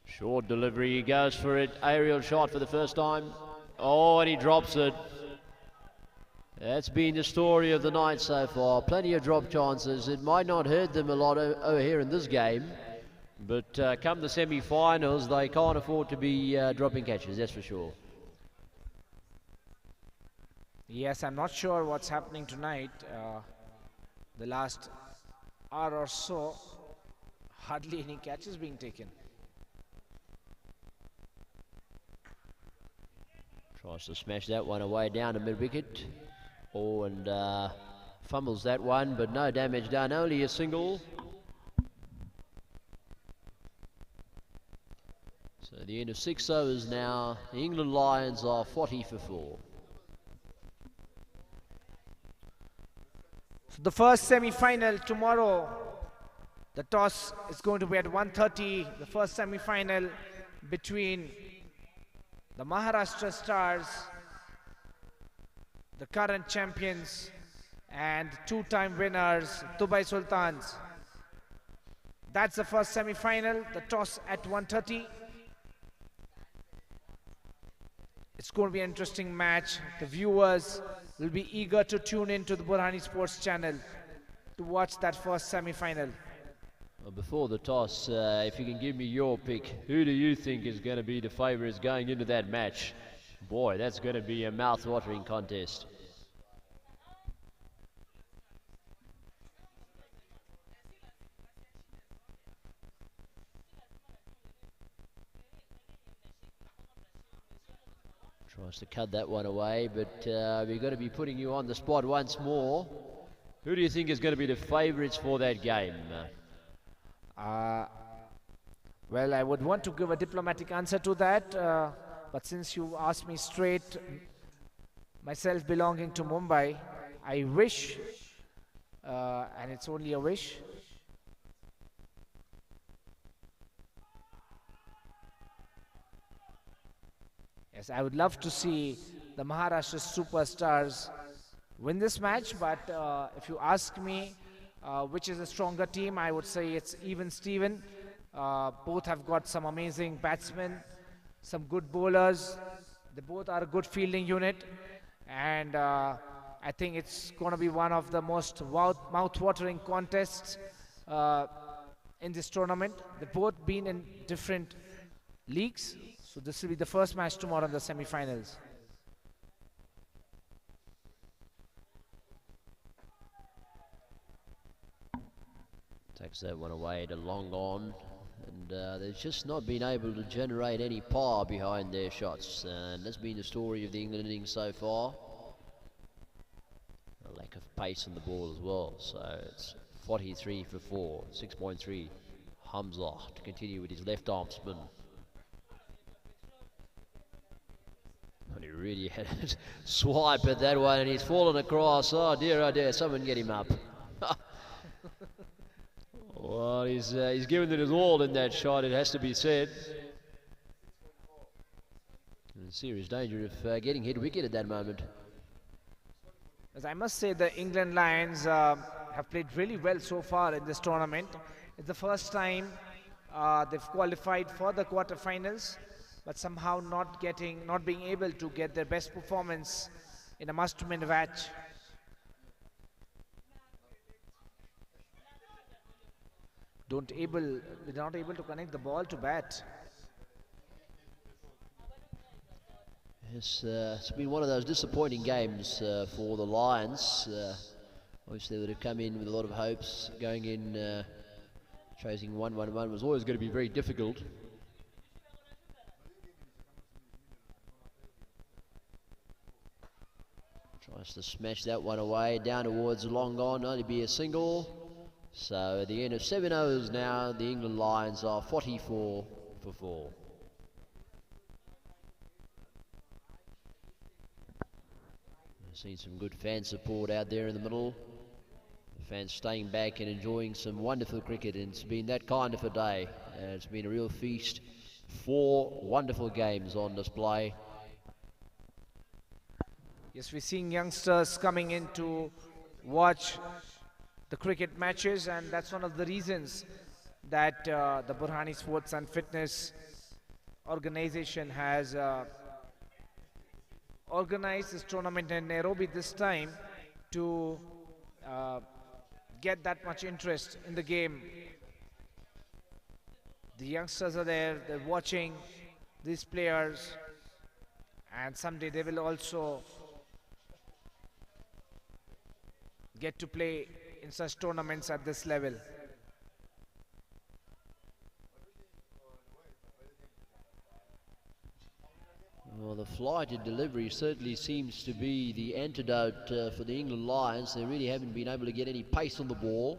Speaker 7: Short delivery, he goes for it, aerial shot for the first time. Oh, and he drops it. That's been the story of the night so far. Plenty of drop chances. It might not hurt them a lot over here in this game, but come the semi-finals, they can't afford to be dropping catches, that's for sure.
Speaker 5: Yes, I'm not sure what's happening tonight. The last hour or so, hardly any catches being taken.
Speaker 7: Tries to smash that one away down to mid-wicket. Oh, and fumbles that one, but no damage done, only a single. So at the end of 6 overs now, the England Lions are 40 for 4.
Speaker 5: So the first semi-final tomorrow, the toss is going to be at 1:30. The first semi-final between the Maharashtra Stars, the current champions, and two-time winners, Dubai Sultans. That's the first semi-final, the toss at 1:30. It's going to be an interesting match. The viewers will be eager to tune in to the Burhani Sports channel to watch that first semi-final.
Speaker 7: Well, before the toss, if you can give me your pick, who do you think is going to be the favourites going into that match? Boy, that's going to be a mouth-watering contest. Tries to cut that one away, but we're going to be putting you on the spot once more. Who do you think is going to be the favourites for that game?
Speaker 5: Well, I would want to give a diplomatic answer to that, but since you asked me straight, myself belonging to Mumbai, I wish, and it's only a wish, yes, I would love to see the Maharashtra Superstars win this match, but if you ask me which is a stronger team, I would say it's even Steven. Both have got some amazing batsmen, some good bowlers. They both are a good fielding unit, and I think it's going to be one of the most mouth-watering contests in this tournament. They've both been in different leagues, so this will be the first match tomorrow in the semi-finals.
Speaker 7: Takes that one away to long on, and they've just not been able to generate any power behind their shots, and that's been the story of the England innings so far. A lack of pace on the ball as well, so it's 43 for 4, 6.3. Hamza to continue with his left arm spin. And he really had a swipe at that one, and he's fallen across. Oh dear, someone get him up. Well, he's given it his all in that shot, it has to be said. In serious danger of getting hit wicket at that moment.
Speaker 5: As I must say, the England Lions have played really well so far in this tournament. It's the first time they've qualified for the quarterfinals, but somehow not being able to get their best performance in a must-win match. They're not able to connect the ball to bat.
Speaker 7: Yes, it's been one of those disappointing games for the Lions. Obviously, they would have come in with a lot of hopes. Going in, chasing 1-1-1 was always going to be very difficult. Tries to smash that one away, down towards long on, only be a single. So at the end of 7 overs now, the England Lions are 44 for 4. We've seen some good fan support out there in the middle. Fans staying back and enjoying some wonderful cricket, and it's been that kind of a day. It's been a real feast. 4 wonderful games on display.
Speaker 5: Yes, we're seeing youngsters coming in to watch the cricket matches, and that's one of the reasons that the Burhani Sports and Fitness organization has organized this tournament in Nairobi this time to get that much interest in the game. The youngsters are there, they're watching these players, and someday they will also get to play in such tournaments at this level.
Speaker 7: Well, the flighted delivery certainly seems to be the antidote for the England Lions. They really haven't been able to get any pace on the ball.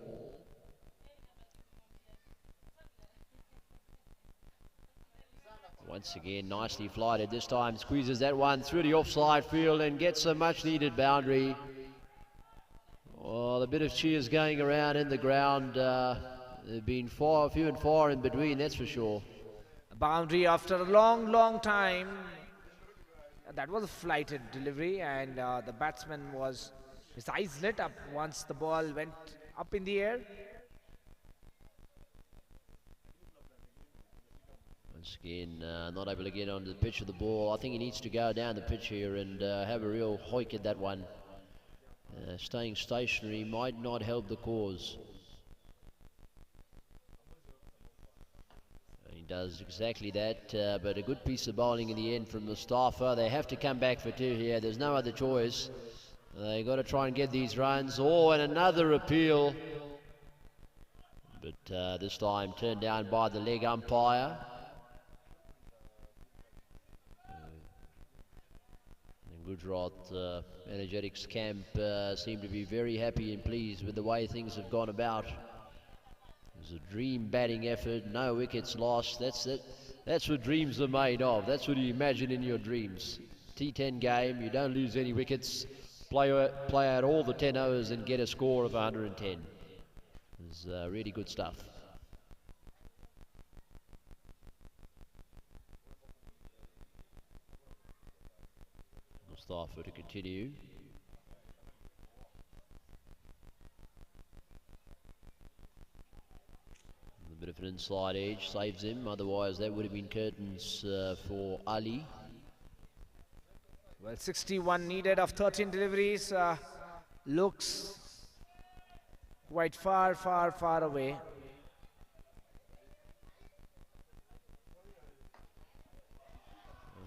Speaker 7: Once again, nicely flighted. This time squeezes that one through the offside field and gets a much needed boundary. Well, a bit of cheers going around in the ground. They've been few and far in between, that's for sure.
Speaker 5: A boundary after a long time. That was a flighted delivery, and the batsman was, his eyes lit up once the ball went up in the air.
Speaker 7: Once again, not able to get onto the pitch of the ball. I think he needs to go down the pitch here and have a real hoik at that one. Staying stationary might not help the cause. He does exactly that, but a good piece of bowling in the end from Mustafa. They have to come back for 2 here. There's no other choice. They've got to try and get these runs. Oh, and another appeal. But this time turned down by the leg umpire. Gujrat Energetics camp seem to be very happy and pleased with the way things have gone about. It was a dream batting effort, no wickets lost. That's what dreams are made of. That's what you imagine in your dreams. T10 game, you don't lose any wickets, play out all the 10 overs and get a score of 110. It's really good stuff. Mustafa to continue. A bit of an inside edge saves him, otherwise that would have been curtains for Ali.
Speaker 5: Well, 61 needed of 13 deliveries. Looks quite far away.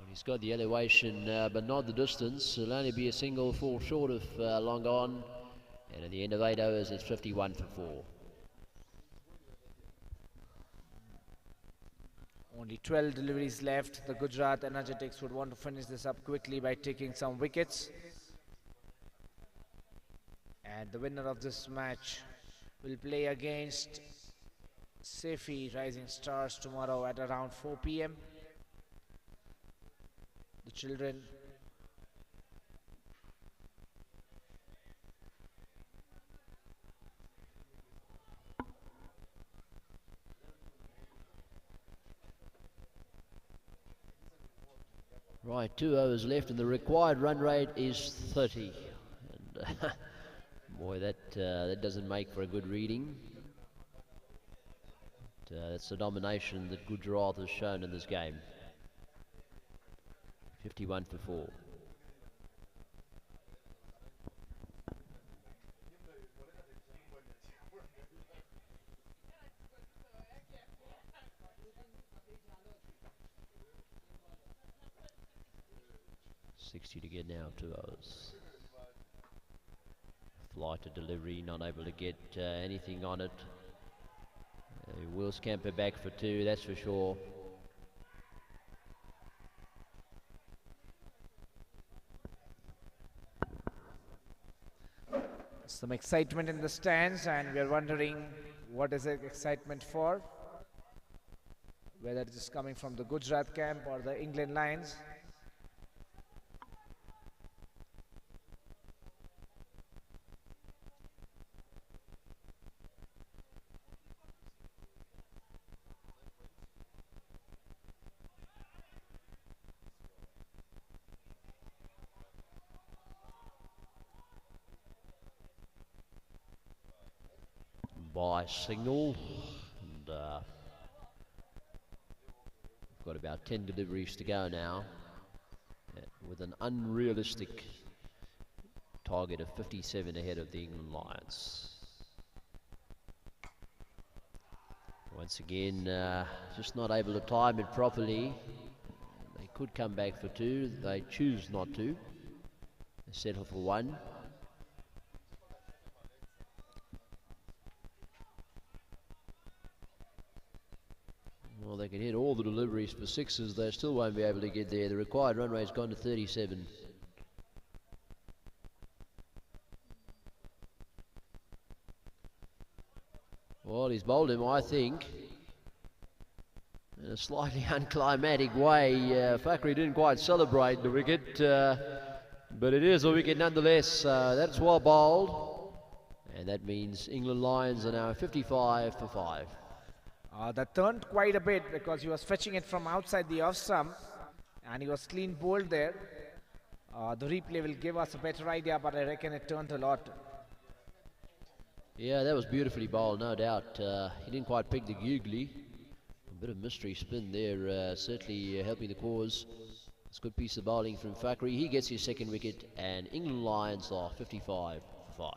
Speaker 7: He's got the elevation, but not the distance. It'll only be a single, fall short of long on. And at the end of 8 overs, it's 51 for 4.
Speaker 5: Only 12 deliveries left. The Gujrat Energetics would want to finish this up quickly by taking some wickets. And the winner of this match will play against Saifee Rising Stars tomorrow at around 4 p.m. The children
Speaker 7: Right, 2 overs left and the required run rate is 30. And boy, that doesn't make for a good reading. But, that's the domination that Gujrat has shown in this game. 51 for 4. To get now, 2 overs. Flight to delivery, not able to get anything on it. He will scamper back for 2, that's for sure.
Speaker 5: Some excitement in the stands, and we are wondering what is the excitement for, whether it is coming from the Gujrat camp or the England Lions.
Speaker 7: By signal, and we've got about 10 deliveries to go now, with an unrealistic target of 57 ahead of the England Lions. Once again, just not able to time it properly. They could come back for two, they choose not to. They settle for one. Well, they can hit all the deliveries for sixes, they still won't be able to get there. The required run rate's gone to 37. Well, he's bowled him, I think, in a slightly unclimatic way. Fakhri didn't quite celebrate the wicket, but it is a wicket nonetheless. That's well bowled, and that means England Lions are now 55 for 5.
Speaker 5: That turned quite a bit because he was fetching it from outside the off stump, and he was clean bowled there. The replay will give us a better idea, but I reckon it turned a lot.
Speaker 7: Yeah, that was beautifully bowled, no doubt. He didn't quite pick the googly. A bit of mystery spin there, certainly helping the cause. It's a good piece of bowling from Fakhri. He gets his second wicket, and England Lions are 55 for 5.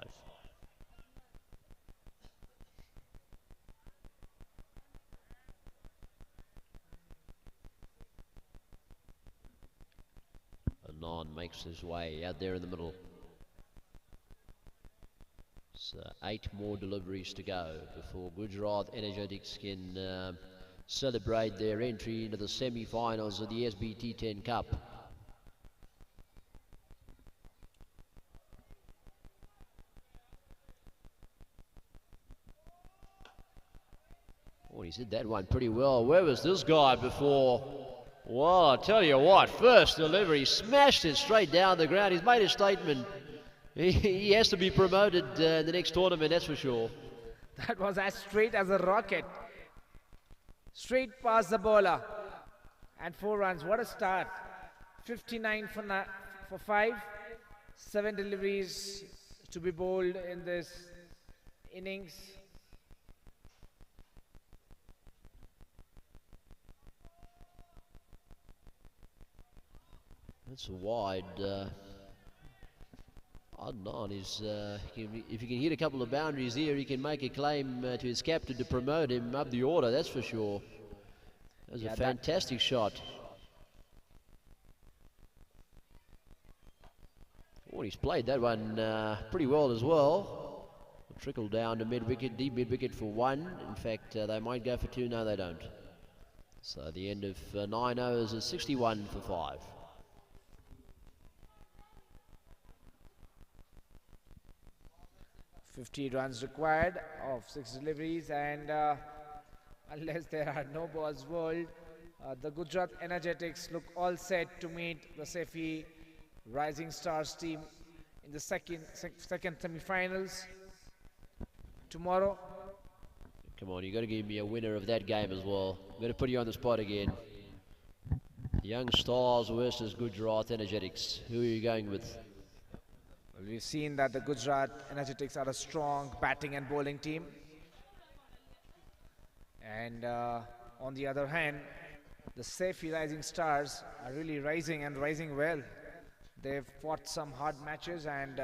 Speaker 7: Anand makes his way out there in the middle. So 8 more deliveries to go before Gujrat Energetics can celebrate their entry into the semi-finals of the SBT10 Cup. Oh, he's hit that one pretty well. Where was this guy before? Well, I'll tell you what, first delivery, smashed it straight down the ground. He's made a statement. He has to be promoted in the next tournament, that's for sure.
Speaker 5: That was as straight as a rocket. Straight past the bowler. And 4 runs. What a start. 59 for 5. 7 deliveries to be bowled in this innings.
Speaker 7: That's a wide. Adnan is, if he can hit a couple of boundaries here, he can make a claim to his captain to promote him up the order, that's for sure. That was a fantastic shot. Oh, he's played that one pretty well as well. Trickle down to mid-wicket, deep mid-wicket for 1. In fact, they might go for 2. No, they don't. So the end of 9 overs is 61 for 5.
Speaker 5: 50 runs required of 6 deliveries, and unless there are no balls bowled, the Gujrat Energetics look all set to meet the Saifee Rising Stars team in the second semi-finals tomorrow.
Speaker 7: Come on, you got to give me a winner of that game as well. I'm going to put you on the spot again. Young Stars versus Gujrat Energetics. Who are you going with?
Speaker 5: Well, we've seen that the Gujrat Energetics are a strong batting and bowling team. And on the other hand, the Saifee Rising Stars are really rising and rising well. They've fought some hard matches and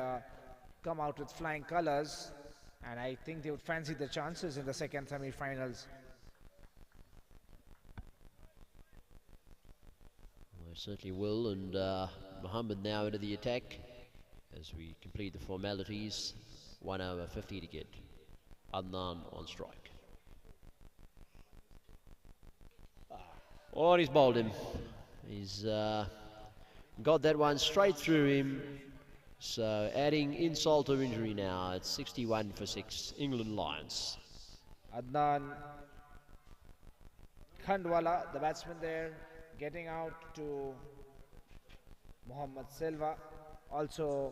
Speaker 5: come out with flying colors. And I think they would fancy the chances in the second semi-finals.
Speaker 7: They certainly will, and Muhammad now into the attack as we complete the formalities. 1 over 50 to get. Adnan on strike. Oh, and he's bowled him. He's got that one straight through him.
Speaker 18: So adding insult to injury now, it's 61 for 6, England Lions.
Speaker 5: Adnan Khandwala, the batsman there, getting out to Mohammad Silva, also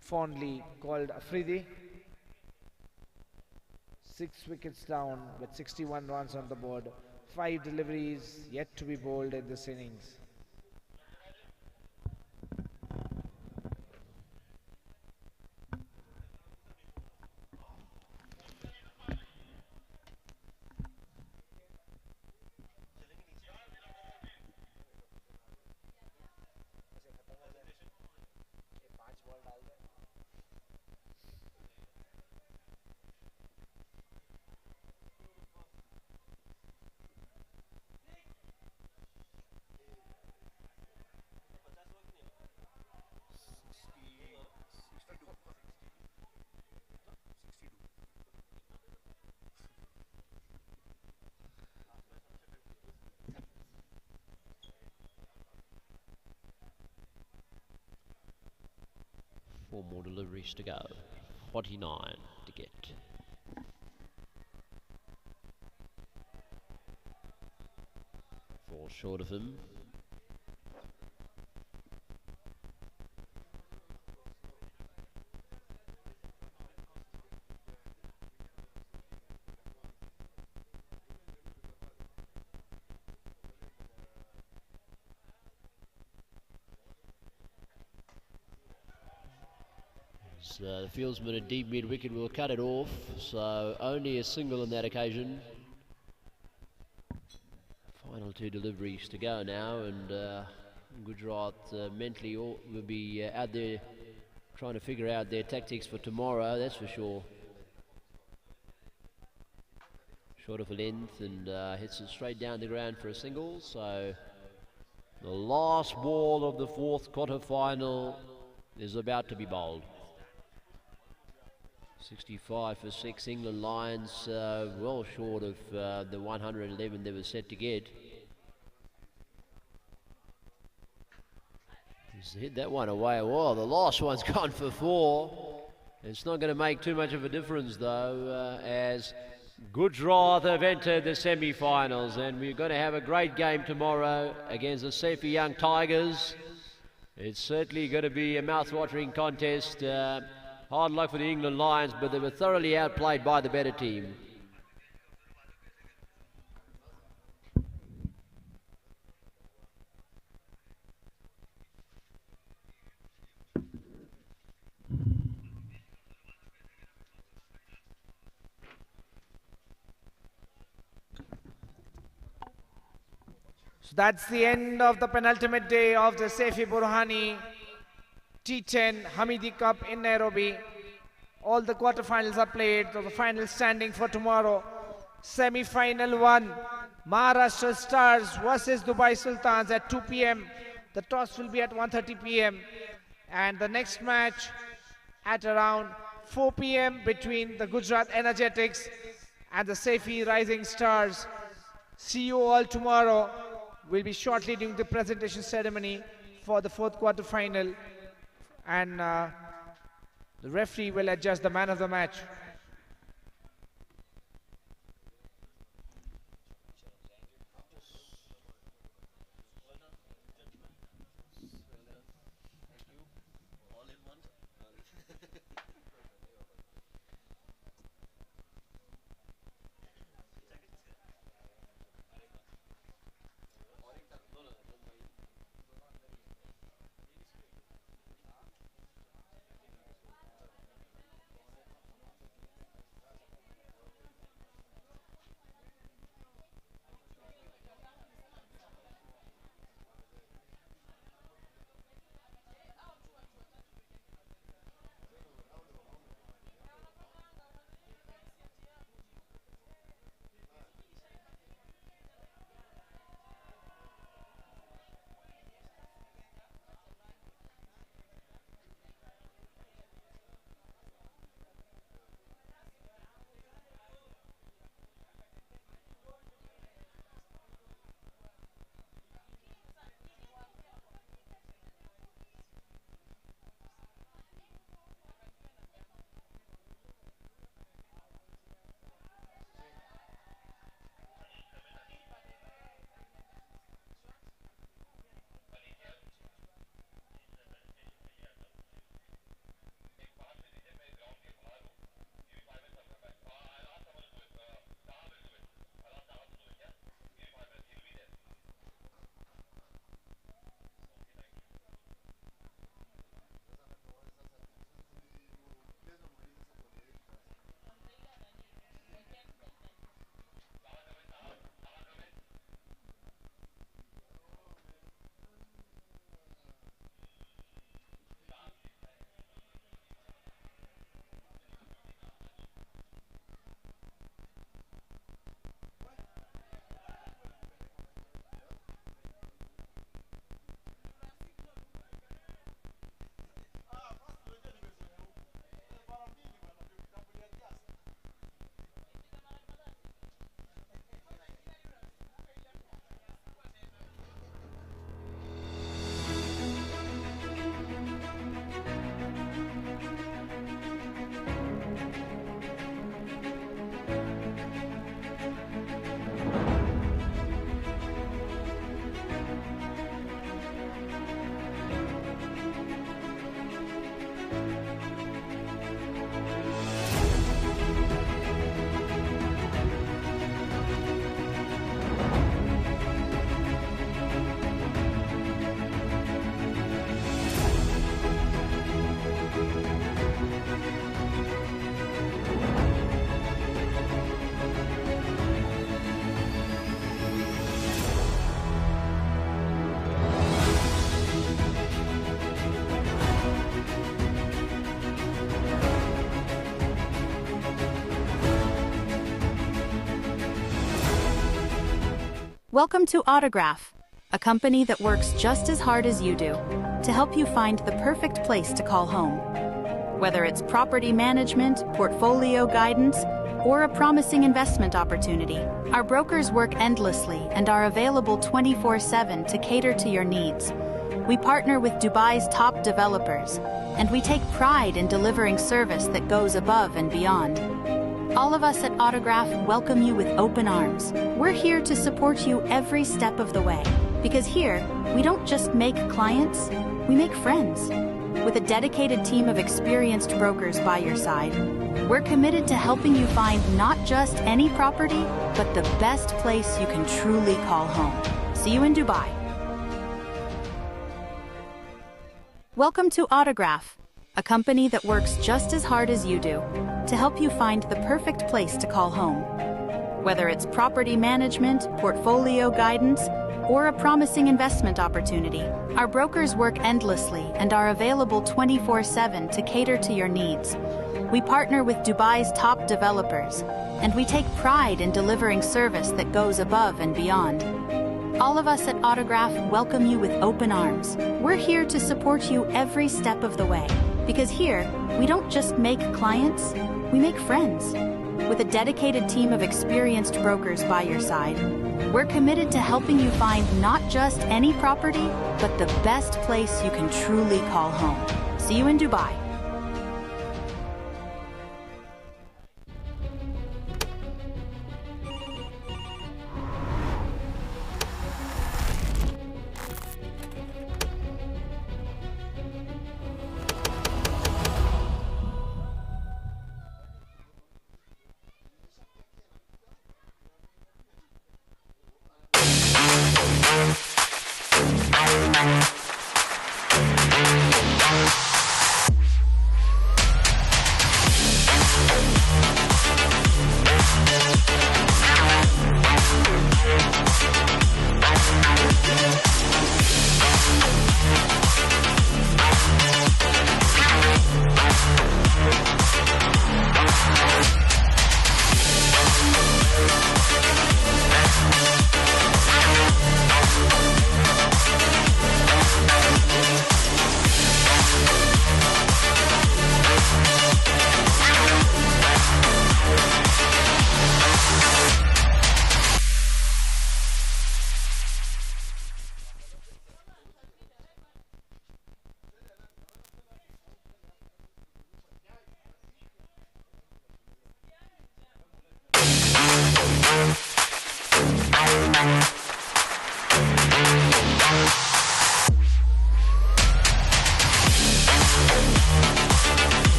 Speaker 5: fondly called Afridi. 6 wickets down with 61 runs on the board. 5 deliveries yet to be bowled in this innings.
Speaker 18: Four more deliveries to go. 49 to get. Four short of him. So the fieldsman at deep mid-wicket will cut it off, so only a single on that occasion. Final 2 deliveries to go now, and Gujrat mentally will be out there trying to figure out their tactics for tomorrow, that's for sure. Short of a length and hits it straight down the ground for a single, so the last ball of the 4th quarter final is about to be bowled. 65 for 6, England Lions, well short of the 111 they were set to get. He's hit that one away. Well, the last one's gone for 4. It's not going to make too much of a difference though, as Gujrat have entered the semi-finals, and we're going to have a great game tomorrow against the Saifee Young Tigers. It's certainly going to be a mouth-watering contest. Hard luck for the England Lions, but they were thoroughly outplayed by the better team.
Speaker 5: So that's the end of the penultimate day of the Saifee Burhani T10 Hamidi Cup in Nairobi. All the quarterfinals are played, so the final standing for tomorrow. Semi-final 1, Maharashtra Stars versus Dubai Sultans at 2 p.m. The toss will be at 1:30 p.m. And the next match at around 4 p.m. between the Gujrat Energetics and the Saifee Rising Stars. See you all tomorrow. We'll be shortly doing the presentation ceremony for the 4th quarter final. And the referee will adjust the man of the match.
Speaker 17: Welcome to Autograph, a company that works just as hard as you do to help you find the perfect place to call home. Whether it's property management, portfolio guidance, or a promising investment opportunity, our brokers work endlessly and are available 24/7 to cater to your needs. We partner with Dubai's top developers, and we take pride in delivering service that goes above and beyond. All of us at Autograph welcome you with open arms. We're here to support you every step of the way, because here, we don't just make clients, we make friends. With a dedicated team of experienced brokers by your side, we're committed to helping you find not just any property, but the best place you can truly call home. See you in Dubai. Welcome to Autograph, a company that works just as hard as you do to help you find the perfect place to call home. Whether it's property management, portfolio guidance, or a promising investment opportunity, our brokers work endlessly and are available 24/7 to cater to your needs. We partner with Dubai's top developers, and we take pride in delivering service that goes above and beyond. All of us at Autograph welcome you with open arms. We're here to support you every step of the way, because here, we don't just make clients, we make friends. With a dedicated team of experienced brokers by your side, we're committed to helping you find not just any property, but the best place you can truly call home. See you in Dubai.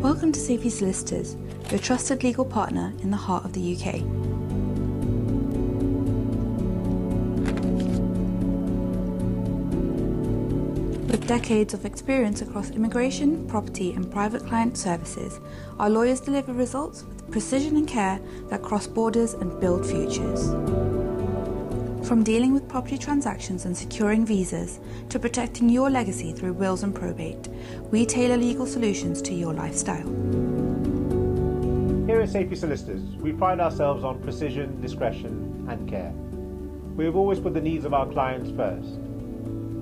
Speaker 11: Welcome to Saifee Solicitors, your trusted legal partner in the heart of the UK. With decades of experience across immigration, property and private client services, our lawyers deliver results with precision and care that cross borders and build futures. From dealing with property transactions and securing visas to protecting your legacy through wills and probate, we tailor legal solutions to your lifestyle.
Speaker 12: Here at Saifee Solicitors, we pride ourselves on precision, discretion and care. We have always put the needs of our clients first.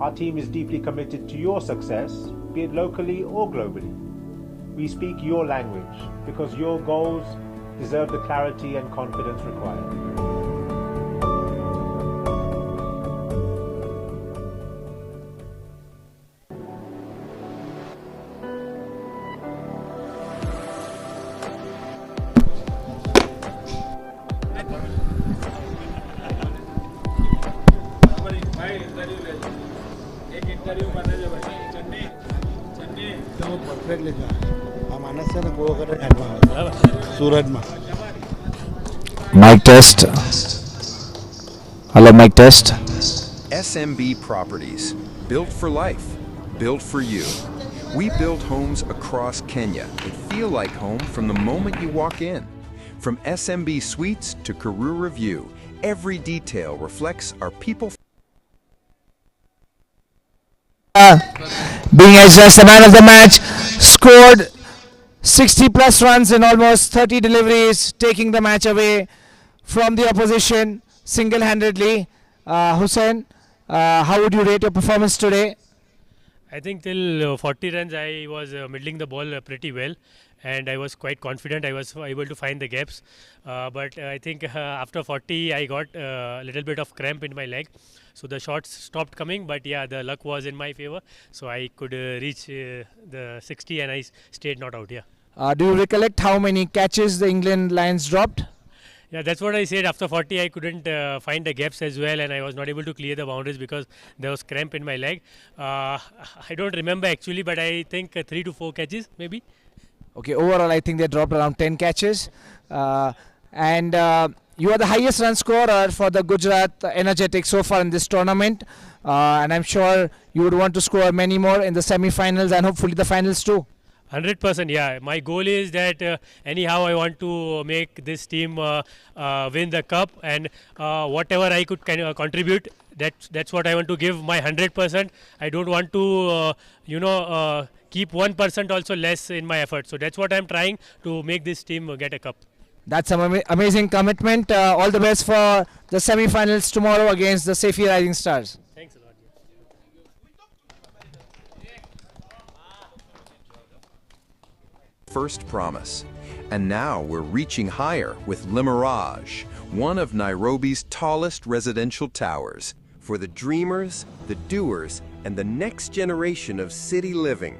Speaker 12: Our team is deeply committed to your success, be it locally or globally. We speak your language because your goals deserve the clarity and confidence required.
Speaker 8: Mic test. Hello, mic test.
Speaker 13: SMB Properties, built for life, built for you. We build homes across Kenya that feel like home from the moment you walk in. From SMB Suites to Karura View, every detail reflects our people.
Speaker 5: Being as just the man of the match, scored 60 plus runs in almost 30 deliveries, taking the match away from the opposition single-handedly. Hussain, how would you rate your performance today?
Speaker 15: I think till 40 runs I was middling the ball pretty well, and I was quite confident I was able to find the gaps. But I think after 40 I got a little bit of cramp in my leg, so the shots stopped coming. But yeah, the luck was in my favor, so I could reach the 60 and I stayed not out. Yeah.
Speaker 5: Do you recollect how many catches the England Lions dropped?
Speaker 15: Yeah, that's what I said. After 40, I couldn't find the gaps as well, and I was not able to clear the boundaries because there was cramp in my leg. I don't remember actually, but I think 3 to 4 catches maybe.
Speaker 5: Okay, overall I think they dropped around 10 catches. And you are the highest run scorer for the Gujrat Energetic so far in this tournament. And I'm sure you would want to score many more in the semi-finals and hopefully the finals too.
Speaker 15: 100%, yeah. My goal is that anyhow I want to make this team win the cup, and whatever I could contribute, that's what I want to give my 100%. I don't want to, keep 1% also less in my effort. So that's what I'm trying to make this team get a cup.
Speaker 5: That's an amazing commitment. All the best for the semi-finals tomorrow against the Saifee Rising Stars.
Speaker 15: Thanks a lot.
Speaker 13: First promise. And now we're reaching higher with Le Mirage, one of Nairobi's tallest residential towers, for the dreamers, the doers, and the next generation of city living.